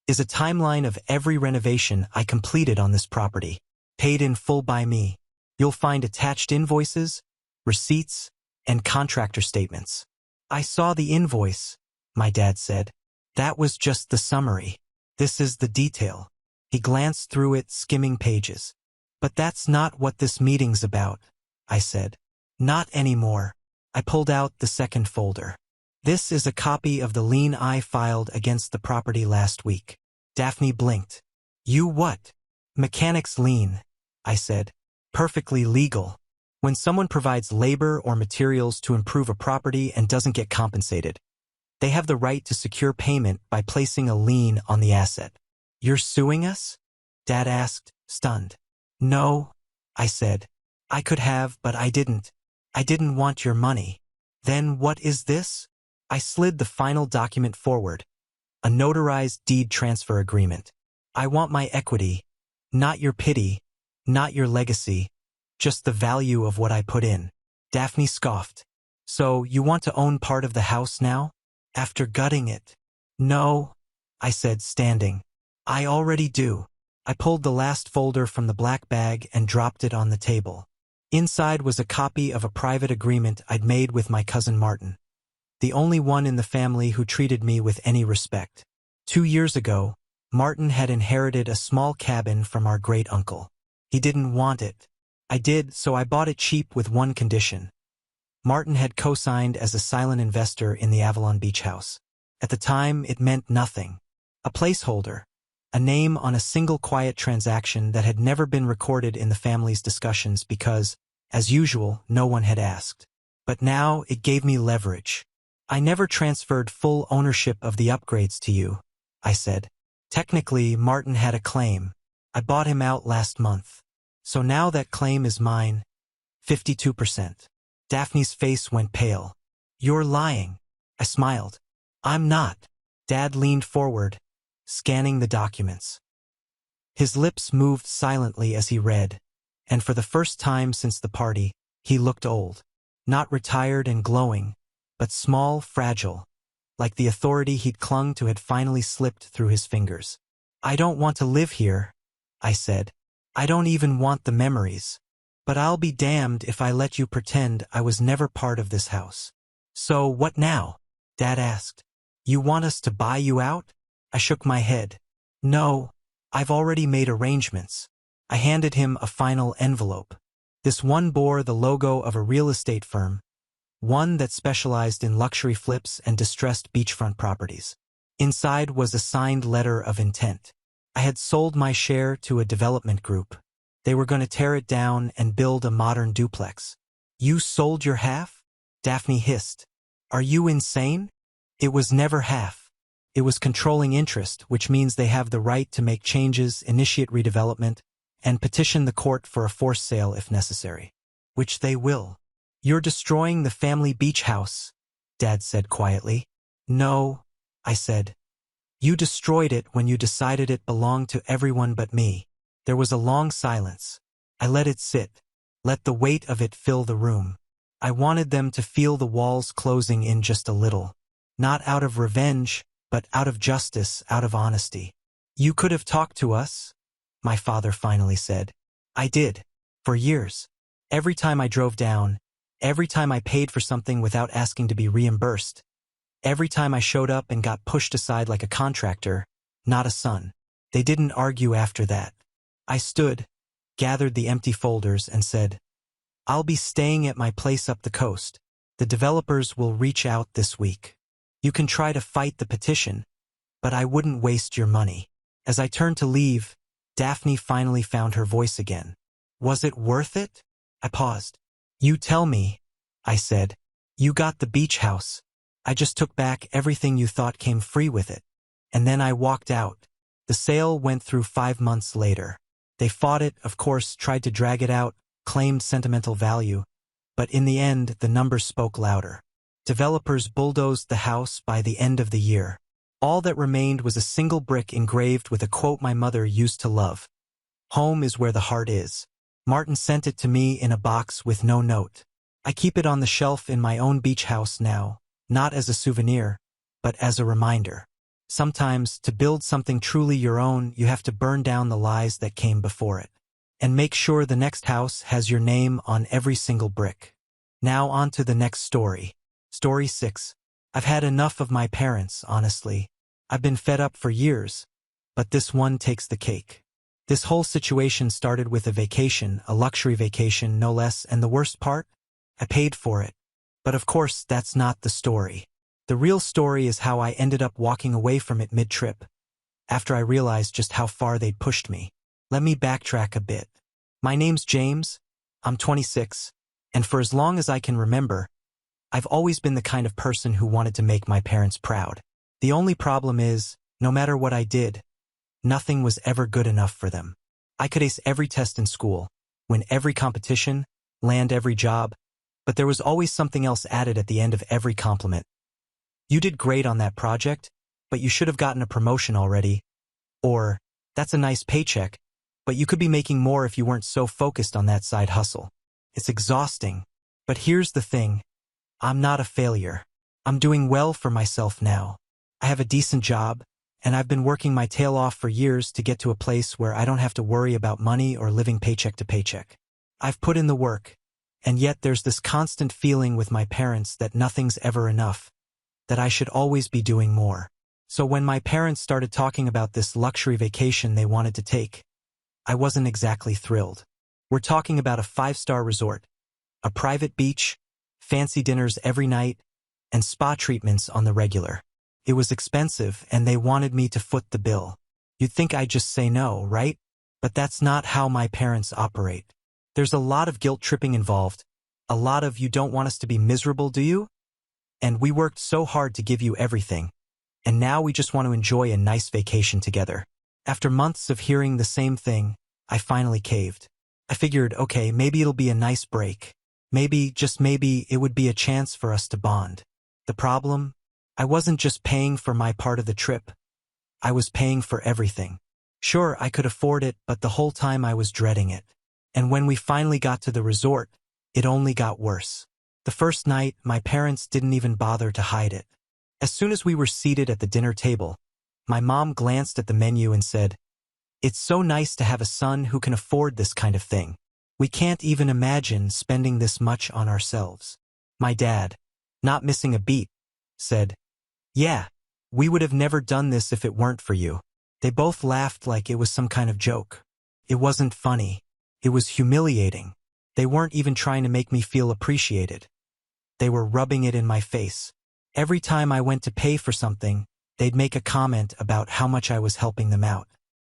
is a timeline of every renovation I completed on this property, paid in full by me. You'll find attached invoices, receipts, and contractor statements. I saw the invoice, my dad said. That was just the summary. This is the detail. He glanced through it, skimming pages. But that's not what this meeting's about, I said. Not anymore. I pulled out the second folder. This is a copy of the lien I filed against the property last week. Daphne blinked. You what? Mechanics lien, I said. Perfectly legal. When someone provides labor or materials to improve a property and doesn't get compensated. They have the right to secure payment by placing a lien on the asset. You're suing us? Dad asked, stunned. No, I said. I could have, but I didn't. I didn't want your money. Then what is this? I slid the final document forward. A notarized deed transfer agreement. I want my equity, not your pity, not your legacy, just the value of what I put in. Daphne scoffed. So you want to own part of the house now? After gutting it? No, I said, standing. I already do. I pulled the last folder from the black bag and dropped it on the table. Inside was a copy of a private agreement I'd made with my cousin Martin, the only one in the family who treated me with any respect. 2 years ago, Martin had inherited a small cabin from our great-uncle. He didn't want it. I did, so I bought it cheap with one condition. Martin had co-signed as a silent investor in the Avalon Beach house. At the time, it meant nothing. A placeholder. A name on a single quiet transaction that had never been recorded in the family's discussions because, as usual, no one had asked. But now it gave me leverage. I never transferred full ownership of the upgrades to you, I said. Technically, Martin had a claim. I bought him out last month. So now that claim is mine. 52%. Daphne's face went pale. You're lying. I smiled. I'm not. Dad leaned forward, scanning the documents. His lips moved silently as he read, and for the first time since the party, he looked old. Not retired and glowing, but small, fragile, like the authority he'd clung to had finally slipped through his fingers. I don't want to live here, I said. I don't even want the memories. But I'll be damned if I let you pretend I was never part of this house. So what now? Dad asked. You want us to buy you out? I shook my head. No, I've already made arrangements. I handed him a final envelope. This one bore the logo of a real estate firm, one that specialized in luxury flips and distressed beachfront properties. Inside was a signed letter of intent. I had sold my share to a development group. They were going to tear it down and build a modern duplex. You sold your half? Daphne hissed. Are you insane? It was never half. It was controlling interest, which means they have the right to make changes, initiate redevelopment, and petition the court for a forced sale if necessary. Which they will. You're destroying the family beach house, Dad said quietly. No, I said. You destroyed it when you decided it belonged to everyone but me. There was a long silence. I let it sit, let the weight of it fill the room. I wanted them to feel the walls closing in just a little. Not out of revenge, but out of justice, out of honesty. You could have talked to us, my father finally said. I did. For years. Every time I drove down, every time I paid for something without asking to be reimbursed, every time I showed up and got pushed aside like a contractor, not a son. They didn't argue after that. I stood, gathered the empty folders, and said, I'll be staying at my place up the coast. The developers will reach out this week. You can try to fight the petition, but I wouldn't waste your money. As I turned to leave, Daphne finally found her voice again. Was it worth it? I paused. You tell me, I said. You got the beach house. I just took back everything you thought came free with it. And then I walked out. The sale went through 5 months later. They fought it, of course, tried to drag it out, claimed sentimental value, but in the end, the numbers spoke louder. Developers bulldozed the house by the end of the year. All that remained was a single brick engraved with a quote my mother used to love. Home is where the heart is. Martin sent it to me in a box with no note. I keep it on the shelf in my own beach house now, not as a souvenir, but as a reminder. Sometimes, to build something truly your own, you have to burn down the lies that came before it. And make sure the next house has your name on every single brick. Now on to the next story. Story 6. I've had enough of my parents, honestly. I've been fed up for years, but this one takes the cake. This whole situation started with a vacation, a luxury vacation no less, and the worst part? I paid for it. But of course, that's not the story. The real story is how I ended up walking away from it mid-trip, after I realized just how far they'd pushed me. Let me backtrack a bit. My name's James, I'm 26, and for as long as I can remember, I've always been the kind of person who wanted to make my parents proud. The only problem is, no matter what I did, nothing was ever good enough for them. I could ace every test in school, win every competition, land every job, but there was always something else added at the end of every compliment. You did great on that project, but you should have gotten a promotion already. Or, that's a nice paycheck, but you could be making more if you weren't so focused on that side hustle. It's exhausting. But here's the thing. I'm not a failure. I'm doing well for myself now. I have a decent job, and I've been working my tail off for years to get to a place where I don't have to worry about money or living paycheck to paycheck. I've put in the work, and yet there's this constant feeling with my parents that nothing's ever enough, that I should always be doing more. So when my parents started talking about this luxury vacation they wanted to take, I wasn't exactly thrilled. We're talking about a 5-star resort, a private beach, fancy dinners every night, and spa treatments on the regular. It was expensive, and they wanted me to foot the bill. You'd think I'd just say no, right? But that's not how my parents operate. There's a lot of guilt tripping involved, a lot of "you don't want us to be miserable, do you? And we worked so hard to give you everything, and now we just want to enjoy a nice vacation together." After months of hearing the same thing, I finally caved. I figured, okay, maybe it'll be a nice break. Maybe, just maybe, it would be a chance for us to bond. The problem? I wasn't just paying for my part of the trip. I was paying for everything. Sure, I could afford it, but the whole time I was dreading it. And when we finally got to the resort, it only got worse. The first night, my parents didn't even bother to hide it. As soon as we were seated at the dinner table, my mom glanced at the menu and said, "It's so nice to have a son who can afford this kind of thing. We can't even imagine spending this much on ourselves." My dad, not missing a beat, said, "Yeah, we would have never done this if it weren't for you." They both laughed like it was some kind of joke. It wasn't funny. It was humiliating. They weren't even trying to make me feel appreciated. They were rubbing it in my face. Every time I went to pay for something, they'd make a comment about how much I was helping them out.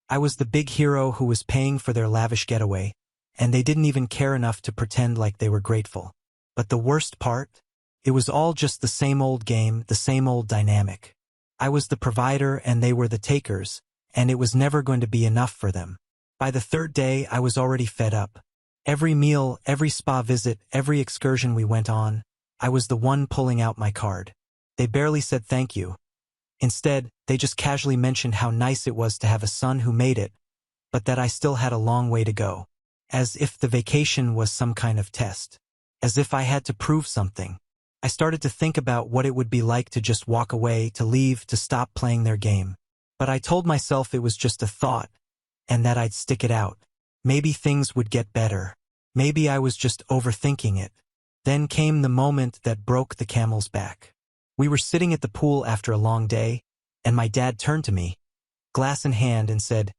I was the big hero who was paying for their lavish getaway, and they didn't even care enough to pretend like they were grateful. But the worst part? It was all just the same old game, the same old dynamic. I was the provider and they were the takers, and it was never going to be enough for them. By the third day, I was already fed up. Every meal, every spa visit, every excursion we went on, I was the one pulling out my card. They barely said thank you. Instead, they just casually mentioned how nice it was to have a son who made it, but that I still had a long way to go. As if the vacation was some kind of test. As if I had to prove something. I started to think about what it would be like to just walk away, to leave, to stop playing their game. But I told myself it was just a thought, and that I'd stick it out. Maybe things would get better. Maybe I was just overthinking it. Then came the moment that broke the camel's back. We were sitting at the pool after a long day, and my dad turned to me, glass in hand, and said,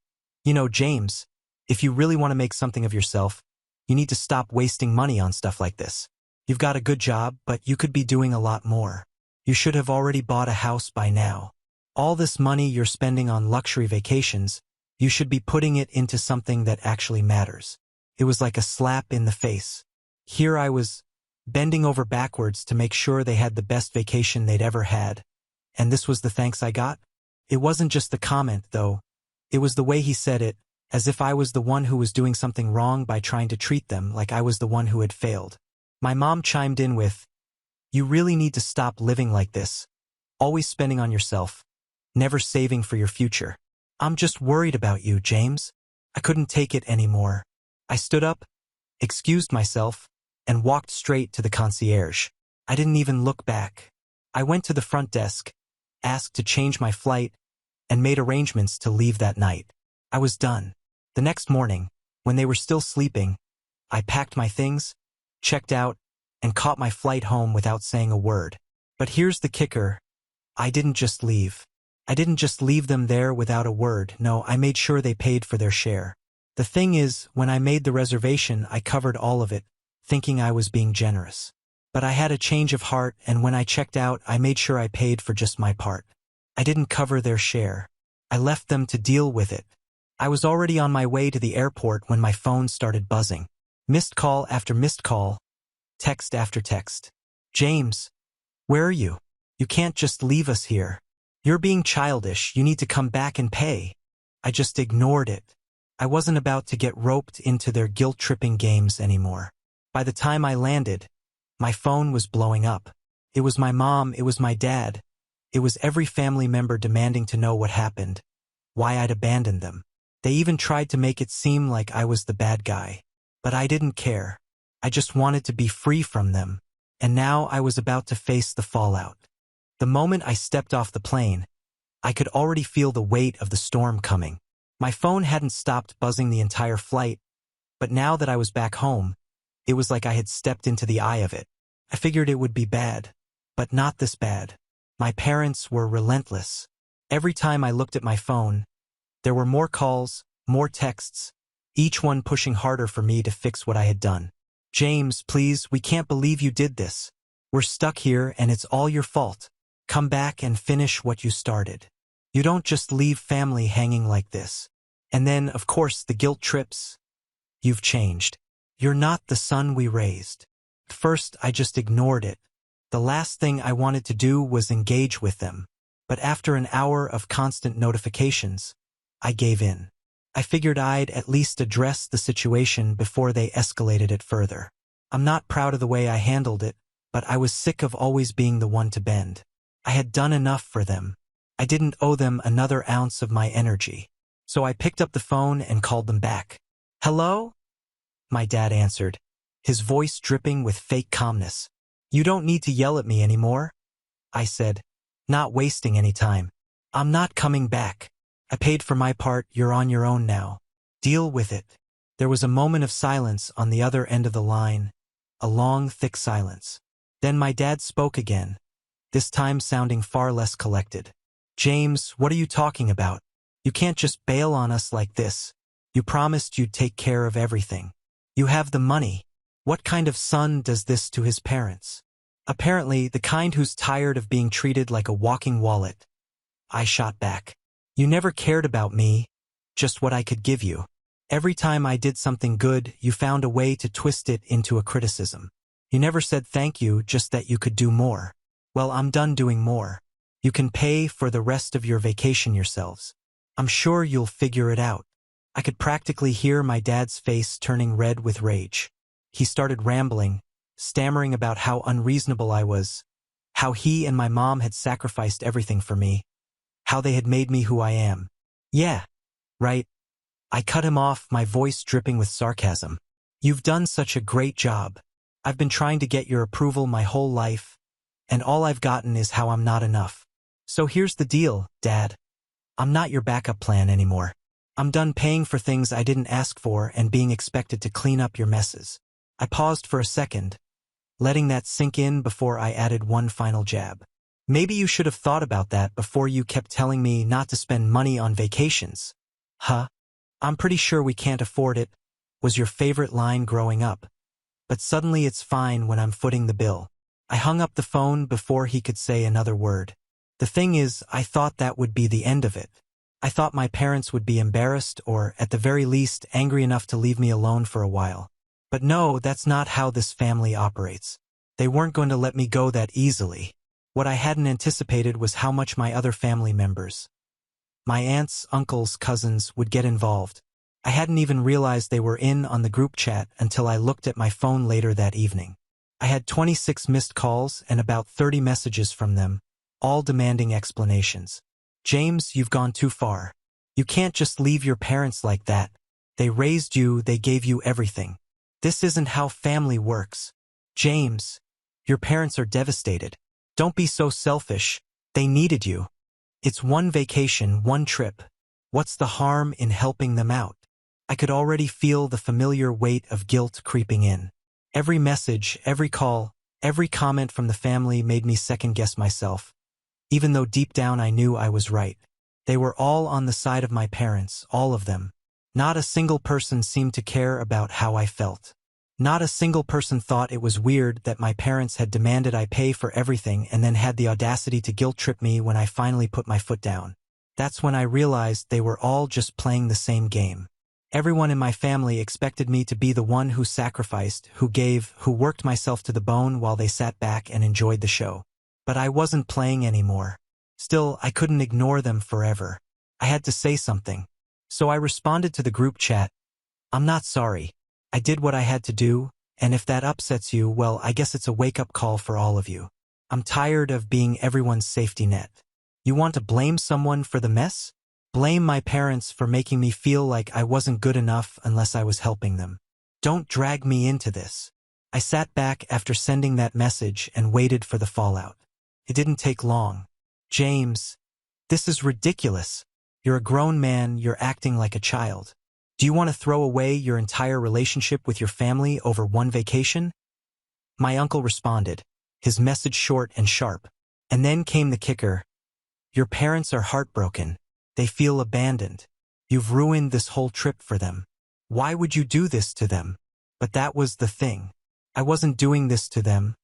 "You know, James, if you really want to make something of yourself, you need to stop wasting money on stuff like this. You've got a good job, but you could be doing a lot more. You should have already bought a house by now. All this money you're spending on luxury vacations, you should be putting it into something that actually matters." It was like a slap in the face. Here I was, bending over backwards to make sure they had the best vacation they'd ever had. And this was the thanks I got? It wasn't just the comment, though. It was the way he said it, as if I was the one who was doing something wrong by trying to treat them like I was the one who had failed. My mom chimed in with, "You really need to stop living like this. Always spending on yourself. Never saving for your future. I'm just worried about you, James." I couldn't take it anymore. I stood up, excused myself, and walked straight to the concierge. I didn't even look back. I went to the front desk, asked to change my flight, and made arrangements to leave that night. I was done. The next morning, when they were still sleeping, I packed my things, checked out, and caught my flight home without saying a word. But here's the kicker. I didn't just leave. I didn't just leave them there without a word. No, I made sure they paid for their share. The thing is, when I made the reservation, I covered all of it, thinking I was being generous. But I had a change of heart, and when I checked out, I made sure I paid for just my part. I didn't cover their share. I left them to deal with it. I was already on my way to the airport when my phone started buzzing. Missed call after missed call, text after text. James, where are you? You can't just leave us here. You're being childish, you need to come back and pay. I just ignored it. I wasn't about to get roped into their guilt-tripping games anymore. By the time I landed, my phone was blowing up. It was my mom, it was my dad. It was every family member demanding to know what happened, why I'd abandoned them. They even tried to make it seem like I was the bad guy. But I didn't care. I just wanted to be free from them. And now I was about to face the fallout. The moment I stepped off the plane, I could already feel the weight of the storm coming. My phone hadn't stopped buzzing the entire flight, but now that I was back home, it was like I had stepped into the eye of it. I figured it would be bad, but not this bad. My parents were relentless. Every time I looked at my phone, there were more calls, more texts, each one pushing harder for me to fix what I had done. James, please, we can't believe you did this. We're stuck here and it's all your fault. Come back and finish what you started. You don't just leave family hanging like this. And then, of course, the guilt trips. You've changed. You're not the son we raised. At first, I just ignored it. The last thing I wanted to do was engage with them. But after an hour of constant notifications, I gave in. I figured I'd at least address the situation before they escalated it further. I'm not proud of the way I handled it, but I was sick of always being the one to bend. I had done enough for them. I didn't owe them another ounce of my energy. So I picked up the phone and called them back. Hello? My dad answered, his voice dripping with fake calmness. You don't need to yell at me anymore, I said, not wasting any time. I'm not coming back. I paid for my part, you're on your own now. Deal with it. There was a moment of silence on the other end of the line, a long, thick silence. Then my dad spoke again, this time sounding far less collected. James, what are you talking about? You can't just bail on us like this. You promised you'd take care of everything. You have the money. What kind of son does this to his parents? Apparently, the kind who's tired of being treated like a walking wallet. I shot back. You never cared about me, just what I could give you. Every time I did something good, you found a way to twist it into a criticism. You never said thank you, just that you could do more. Well, I'm done doing more. You can pay for the rest of your vacation yourselves. I'm sure you'll figure it out. I could practically hear my dad's face turning red with rage. He started rambling, stammering about how unreasonable I was, how he and my mom had sacrificed everything for me, how they had made me who I am. Yeah, right. I cut him off, my voice dripping with sarcasm. You've done such a great job. I've been trying to get your approval my whole life, and all I've gotten is how I'm not enough. So here's the deal, Dad. I'm not your backup plan anymore. I'm done paying for things I didn't ask for and being expected to clean up your messes. I paused for a second, letting that sink in before I added one final jab. Maybe you should have thought about that before you kept telling me not to spend money on vacations. Huh? I'm pretty sure we can't afford it, was your favorite line growing up. But suddenly it's fine when I'm footing the bill. I hung up the phone before he could say another word. The thing is, I thought that would be the end of it. I thought my parents would be embarrassed or, at the very least, angry enough to leave me alone for a while. But no, that's not how this family operates. They weren't going to let me go that easily. What I hadn't anticipated was how much my other family members, my aunts, uncles, cousins, would get involved. I hadn't even realized they were in on the group chat until I looked at my phone later that evening. I had 26 missed calls and about 30 messages from them, all demanding explanations. James, you've gone too far. You can't just leave your parents like that. They raised you, they gave you everything. This isn't how family works. James, your parents are devastated. Don't be so selfish. They needed you. It's one vacation, one trip. What's the harm in helping them out? I could already feel the familiar weight of guilt creeping in. Every message, every call, every comment from the family made me second-guess myself, even though deep down I knew I was right. They were all on the side of my parents, all of them. Not a single person seemed to care about how I felt. Not a single person thought it was weird that my parents had demanded I pay for everything and then had the audacity to guilt-trip me when I finally put my foot down. That's when I realized they were all just playing the same game. Everyone in my family expected me to be the one who sacrificed, who gave, who worked myself to the bone while they sat back and enjoyed the show. But I wasn't playing anymore. Still, I couldn't ignore them forever. I had to say something. So I responded to the group chat, "I'm not sorry. I did what I had to do, and if that upsets you, well, I guess it's a wake-up call for all of you. I'm tired of being everyone's safety net. You want to blame someone for the mess? Blame my parents for making me feel like I wasn't good enough unless I was helping them. Don't drag me into this." I sat back after sending that message and waited for the fallout. It didn't take long. "James, this is ridiculous. You're a grown man, you're acting like a child. Do you want to throw away your entire relationship with your family over one vacation?" My uncle responded, his message short and sharp. And then came the kicker. "Your parents are heartbroken. They feel abandoned. You've ruined this whole trip for them. Why would you do this to them?" But that was the thing. I wasn't doing this to them.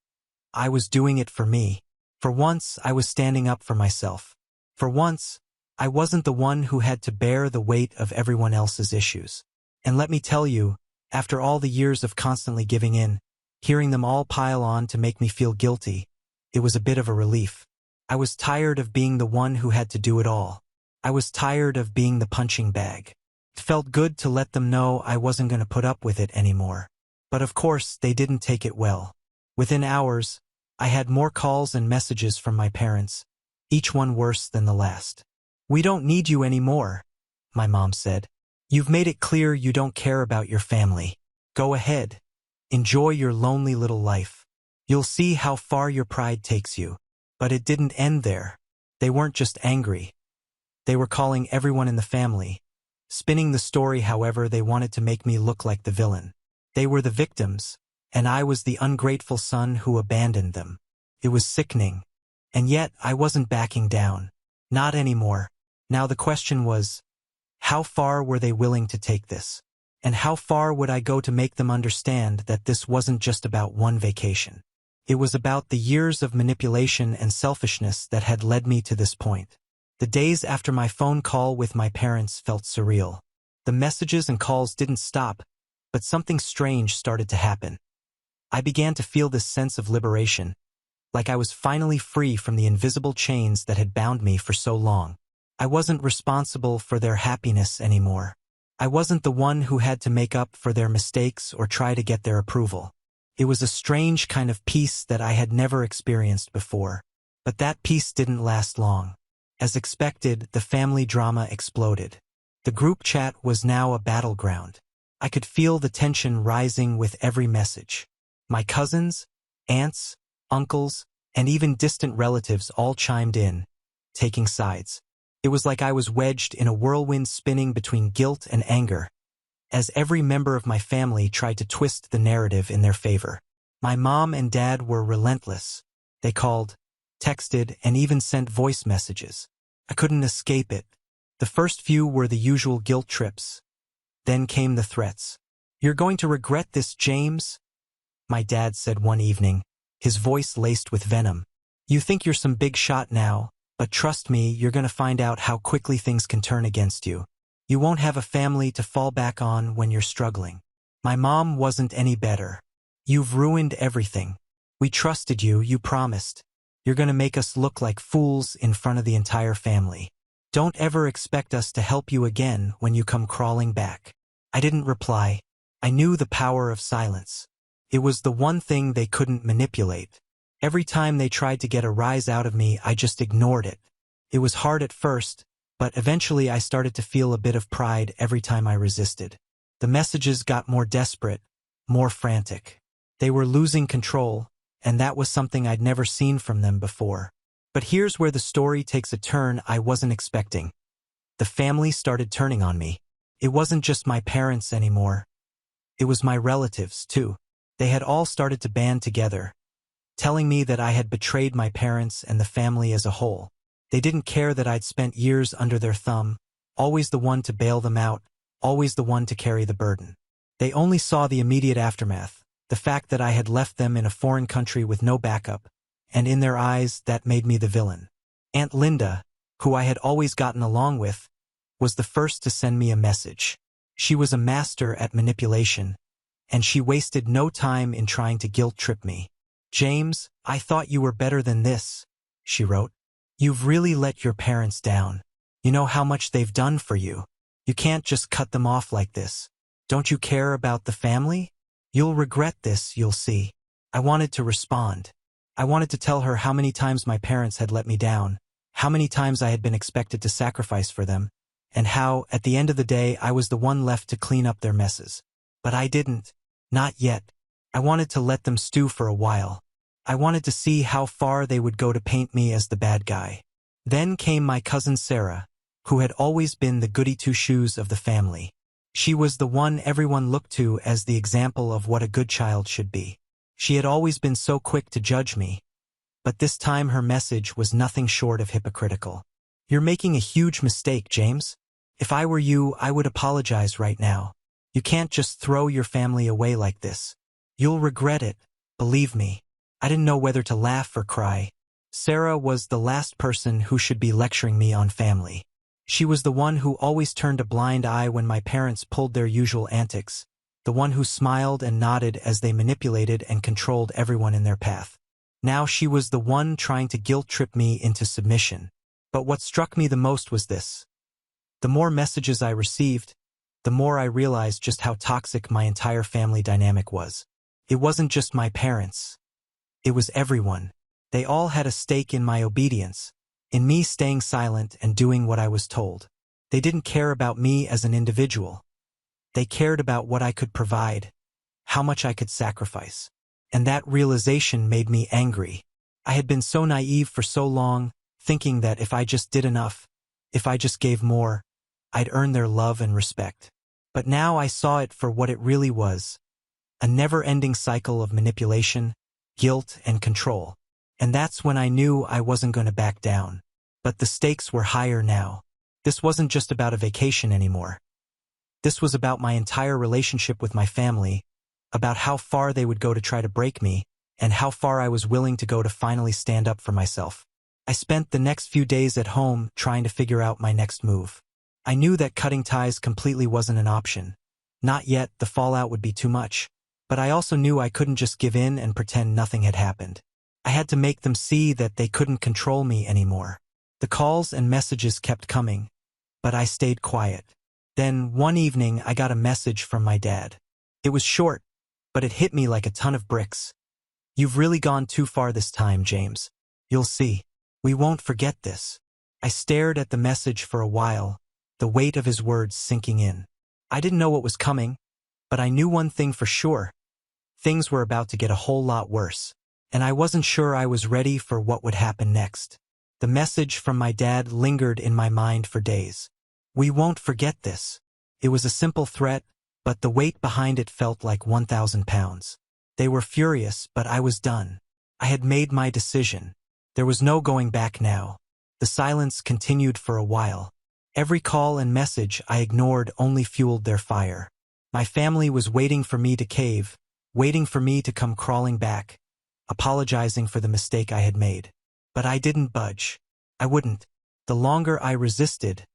I was doing it for me. For once, I was standing up for myself. For once, I wasn't the one who had to bear the weight of everyone else's issues. And let me tell you, after all the years of constantly giving in, hearing them all pile on to make me feel guilty, it was a bit of a relief. I was tired of being the one who had to do it all. I was tired of being the punching bag. It felt good to let them know I wasn't going to put up with it anymore. But of course, they didn't take it well. Within hours, I had more calls and messages from my parents, each one worse than the last. "We don't need you anymore," my mom said. "You've made it clear you don't care about your family. Go ahead. Enjoy your lonely little life. You'll see how far your pride takes you." But it didn't end there. They weren't just angry. They were calling everyone in the family, spinning the story however they wanted to make me look like the villain. They were the victims, and I was the ungrateful son who abandoned them. It was sickening. And yet, I wasn't backing down. Not anymore. Now the question was, how far were they willing to take this? And how far would I go to make them understand that this wasn't just about one vacation? It was about the years of manipulation and selfishness that had led me to this point. The days after my phone call with my parents felt surreal. The messages and calls didn't stop, but something strange started to happen. I began to feel this sense of liberation, like I was finally free from the invisible chains that had bound me for so long. I wasn't responsible for their happiness anymore. I wasn't the one who had to make up for their mistakes or try to get their approval. It was a strange kind of peace that I had never experienced before. But that peace didn't last long. As expected, the family drama exploded. The group chat was now a battleground. I could feel the tension rising with every message. My cousins, aunts, uncles, and even distant relatives all chimed in, taking sides. It was like I was wedged in a whirlwind spinning between guilt and anger, as every member of my family tried to twist the narrative in their favor. My mom and dad were relentless. They called, texted, and even sent voice messages. I couldn't escape it. The first few were the usual guilt trips. Then came the threats. "You're going to regret this, James," my dad said one evening, his voice laced with venom. "You think you're some big shot now, but trust me, you're going to find out how quickly things can turn against you. You won't have a family to fall back on when you're struggling." My mom wasn't any better. "You've ruined everything. We trusted you, you promised. You're going to make us look like fools in front of the entire family. Don't ever expect us to help you again when you come crawling back." I didn't reply. I knew the power of silence. It was the one thing they couldn't manipulate. Every time they tried to get a rise out of me, I just ignored it. It was hard at first, but eventually I started to feel a bit of pride every time I resisted. The messages got more desperate, more frantic. They were losing control, and that was something I'd never seen from them before. But here's where the story takes a turn I wasn't expecting. The family started turning on me. It wasn't just my parents anymore. It was my relatives, too. They had all started to band together, telling me that I had betrayed my parents and the family as a whole. They didn't care that I'd spent years under their thumb, always the one to bail them out, always the one to carry the burden. They only saw the immediate aftermath, the fact that I had left them in a foreign country with no backup, and in their eyes that made me the villain. Aunt Linda, who I had always gotten along with, was the first to send me a message. She was a master at manipulation, and she wasted no time in trying to guilt-trip me. "James, I thought you were better than this," she wrote. "You've really let your parents down. You know how much they've done for you. You can't just cut them off like this. Don't you care about the family? You'll regret this, you'll see." I wanted to respond. I wanted to tell her how many times my parents had let me down, how many times I had been expected to sacrifice for them, and how, at the end of the day, I was the one left to clean up their messes. But I didn't. Not yet. I wanted to let them stew for a while. I wanted to see how far they would go to paint me as the bad guy. Then came my cousin Sarah, who had always been the goody-two-shoes of the family. She was the one everyone looked to as the example of what a good child should be. She had always been so quick to judge me, but this time her message was nothing short of hypocritical. "You're making a huge mistake, James. If I were you, I would apologize right now. You can't just throw your family away like this. You'll regret it, believe me." I didn't know whether to laugh or cry. Sarah was the last person who should be lecturing me on family. She was the one who always turned a blind eye when my parents pulled their usual antics, the one who smiled and nodded as they manipulated and controlled everyone in their path. Now she was the one trying to guilt-trip me into submission. But what struck me the most was this. The more messages I received, the more I realized just how toxic my entire family dynamic was. It wasn't just my parents. It was everyone. They all had a stake in my obedience, in me staying silent and doing what I was told. They didn't care about me as an individual. They cared about what I could provide, how much I could sacrifice. And that realization made me angry. I had been so naive for so long, thinking that if I just did enough, if I just gave more, I'd earn their love and respect. But now I saw it for what it really was, a never-ending cycle of manipulation, guilt, and control. And that's when I knew I wasn't going to back down. But the stakes were higher now. This wasn't just about a vacation anymore. This was about my entire relationship with my family, about how far they would go to try to break me, and how far I was willing to go to finally stand up for myself. I spent the next few days at home trying to figure out my next move. I knew that cutting ties completely wasn't an option. Not yet, the fallout would be too much. But I also knew I couldn't just give in and pretend nothing had happened. I had to make them see that they couldn't control me anymore. The calls and messages kept coming, but I stayed quiet. Then, one evening, I got a message from my dad. It was short, but it hit me like a ton of bricks. "You've really gone too far this time, James. You'll see. We won't forget this." I stared at the message for a while, the weight of his words sinking in. I didn't know what was coming, but I knew one thing for sure. Things were about to get a whole lot worse, and I wasn't sure I was ready for what would happen next. The message from my dad lingered in my mind for days. "We won't forget this." It was a simple threat, but the weight behind it felt like 1,000 pounds. They were furious, but I was done. I had made my decision. There was no going back now. The silence continued for a while. Every call and message I ignored only fueled their fire. My family was waiting for me to cave, waiting for me to come crawling back, apologizing for the mistake I had made. But I didn't budge. I wouldn't. The longer I resisted,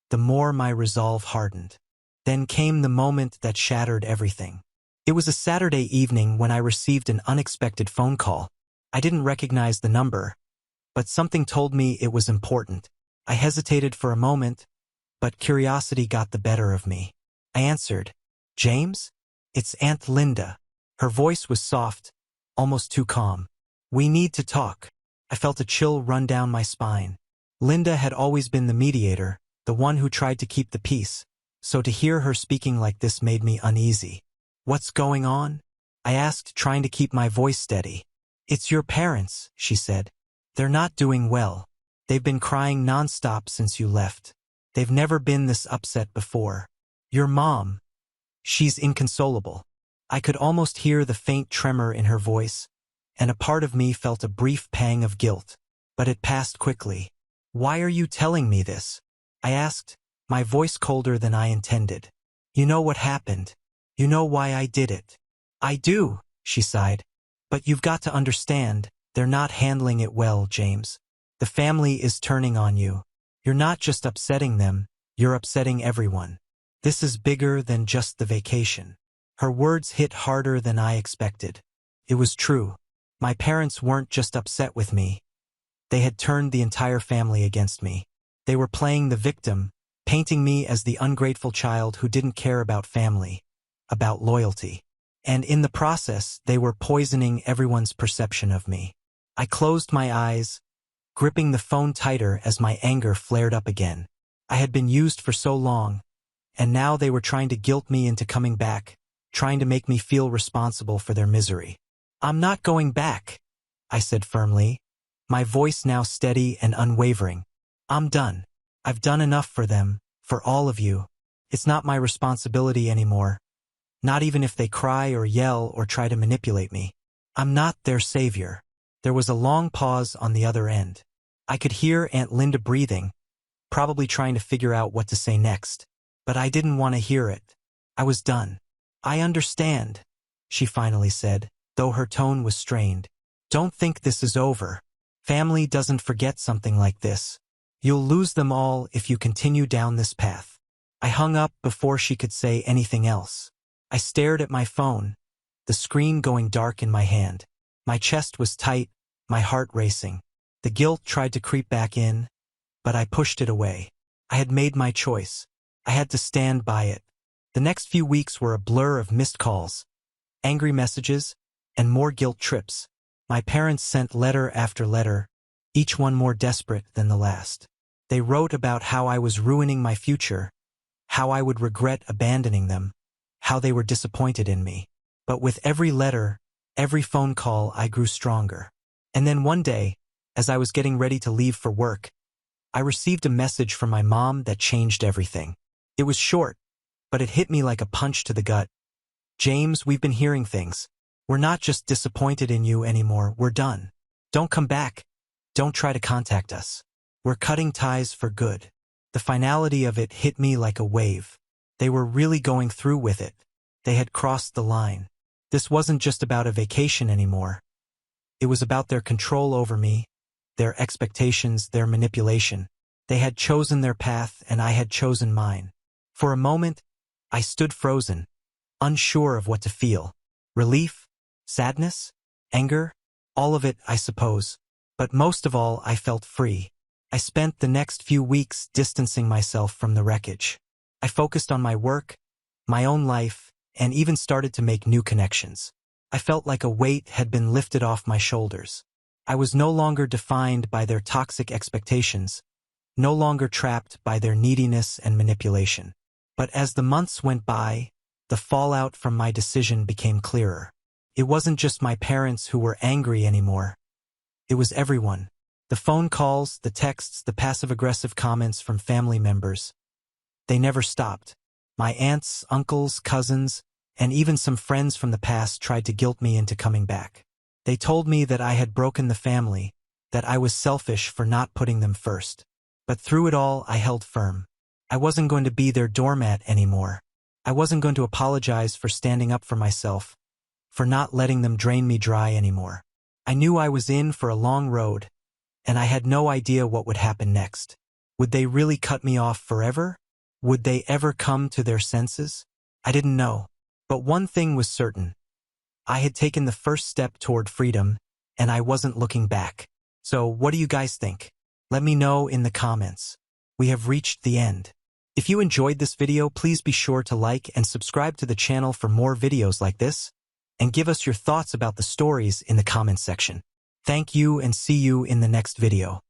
the more my resolve hardened. Then came the moment that shattered everything. It was a Saturday evening when I received an unexpected phone call. I didn't recognize the number, but something told me it was important. I hesitated for a moment, but curiosity got the better of me. I answered. "James? It's Aunt Linda." Her voice was soft, almost too calm. "We need to talk." I felt a chill run down my spine. Linda had always been the mediator, the one who tried to keep the peace, so to hear her speaking like this made me uneasy. "What's going on?" I asked, trying to keep my voice steady. "It's your parents," she said. "They're not doing well. They've been crying nonstop since you left. They've never been this upset before. Your mom, she's inconsolable." I could almost hear the faint tremor in her voice, and a part of me felt a brief pang of guilt, but it passed quickly. "Why are you telling me this?" I asked, my voice colder than I intended. "You know what happened. You know why I did it." "I do," she sighed. "But you've got to understand, they're not handling it well, James. The family is turning on you. You're not just upsetting them, you're upsetting everyone. This is bigger than just the vacation. Her words hit harder than I expected. It was true. My parents weren't just upset with me. They had turned the entire family against me. They were playing the victim, painting me as the ungrateful child who didn't care about family, about loyalty. And in the process, they were poisoning everyone's perception of me. I closed my eyes, gripping the phone tighter as my anger flared up again. I had been used for so long, and now they were trying to guilt me into coming back, trying to make me feel responsible for their misery. "I'm not going back," I said firmly, my voice now steady and unwavering. "I'm done. I've done enough for them, for all of you. It's not my responsibility anymore. Not even if they cry or yell or try to manipulate me. I'm not their savior." There was a long pause on the other end. I could hear Aunt Linda breathing, probably trying to figure out what to say next. But I didn't want to hear it. I was done. "I understand," she finally said, though her tone was strained. "Don't think this is over. Family doesn't forget something like this. You'll lose them all if you continue down this path." I hung up before she could say anything else. I stared at my phone, the screen going dark in my hand. My chest was tight, my heart racing. The guilt tried to creep back in, but I pushed it away. I had made my choice. I had to stand by it. The next few weeks were a blur of missed calls, angry messages, and more guilt trips. My parents sent letter after letter, each one more desperate than the last. They wrote about how I was ruining my future, how I would regret abandoning them, how they were disappointed in me. But with every letter, every phone call, I grew stronger. And then one day, as I was getting ready to leave for work, I received a message from my mom that changed everything. It was short, but it hit me like a punch to the gut. "James, we've been hearing things. We're not just disappointed in you anymore, we're done. Don't come back. Don't try to contact us. We're cutting ties for good." The finality of it hit me like a wave. They were really going through with it. They had crossed the line. This wasn't just about a vacation anymore. It was about their control over me, their expectations, their manipulation. They had chosen their path, and I had chosen mine. For a moment, I stood frozen, unsure of what to feel. Relief? Sadness? Anger? All of it, I suppose. But most of all, I felt free. I spent the next few weeks distancing myself from the wreckage. I focused on my work, my own life, and even started to make new connections. I felt like a weight had been lifted off my shoulders. I was no longer defined by their toxic expectations, no longer trapped by their neediness and manipulation. But as the months went by, the fallout from my decision became clearer. It wasn't just my parents who were angry anymore. It was everyone. The phone calls, the texts, the passive-aggressive comments from family members. They never stopped. My aunts, uncles, cousins, and even some friends from the past tried to guilt me into coming back. They told me that I had broken the family, that I was selfish for not putting them first. But through it all, I held firm. I wasn't going to be their doormat anymore. I wasn't going to apologize for standing up for myself, for not letting them drain me dry anymore. I knew I was in for a long road, and I had no idea what would happen next. Would they really cut me off forever? Would they ever come to their senses? I didn't know. But one thing was certain. I had taken the first step toward freedom, and I wasn't looking back. So what do you guys think? Let me know in the comments. We have reached the end. If you enjoyed this video, please be sure to like and subscribe to the channel for more videos like this, and give us your thoughts about the stories in the comments section. Thank you and see you in the next video.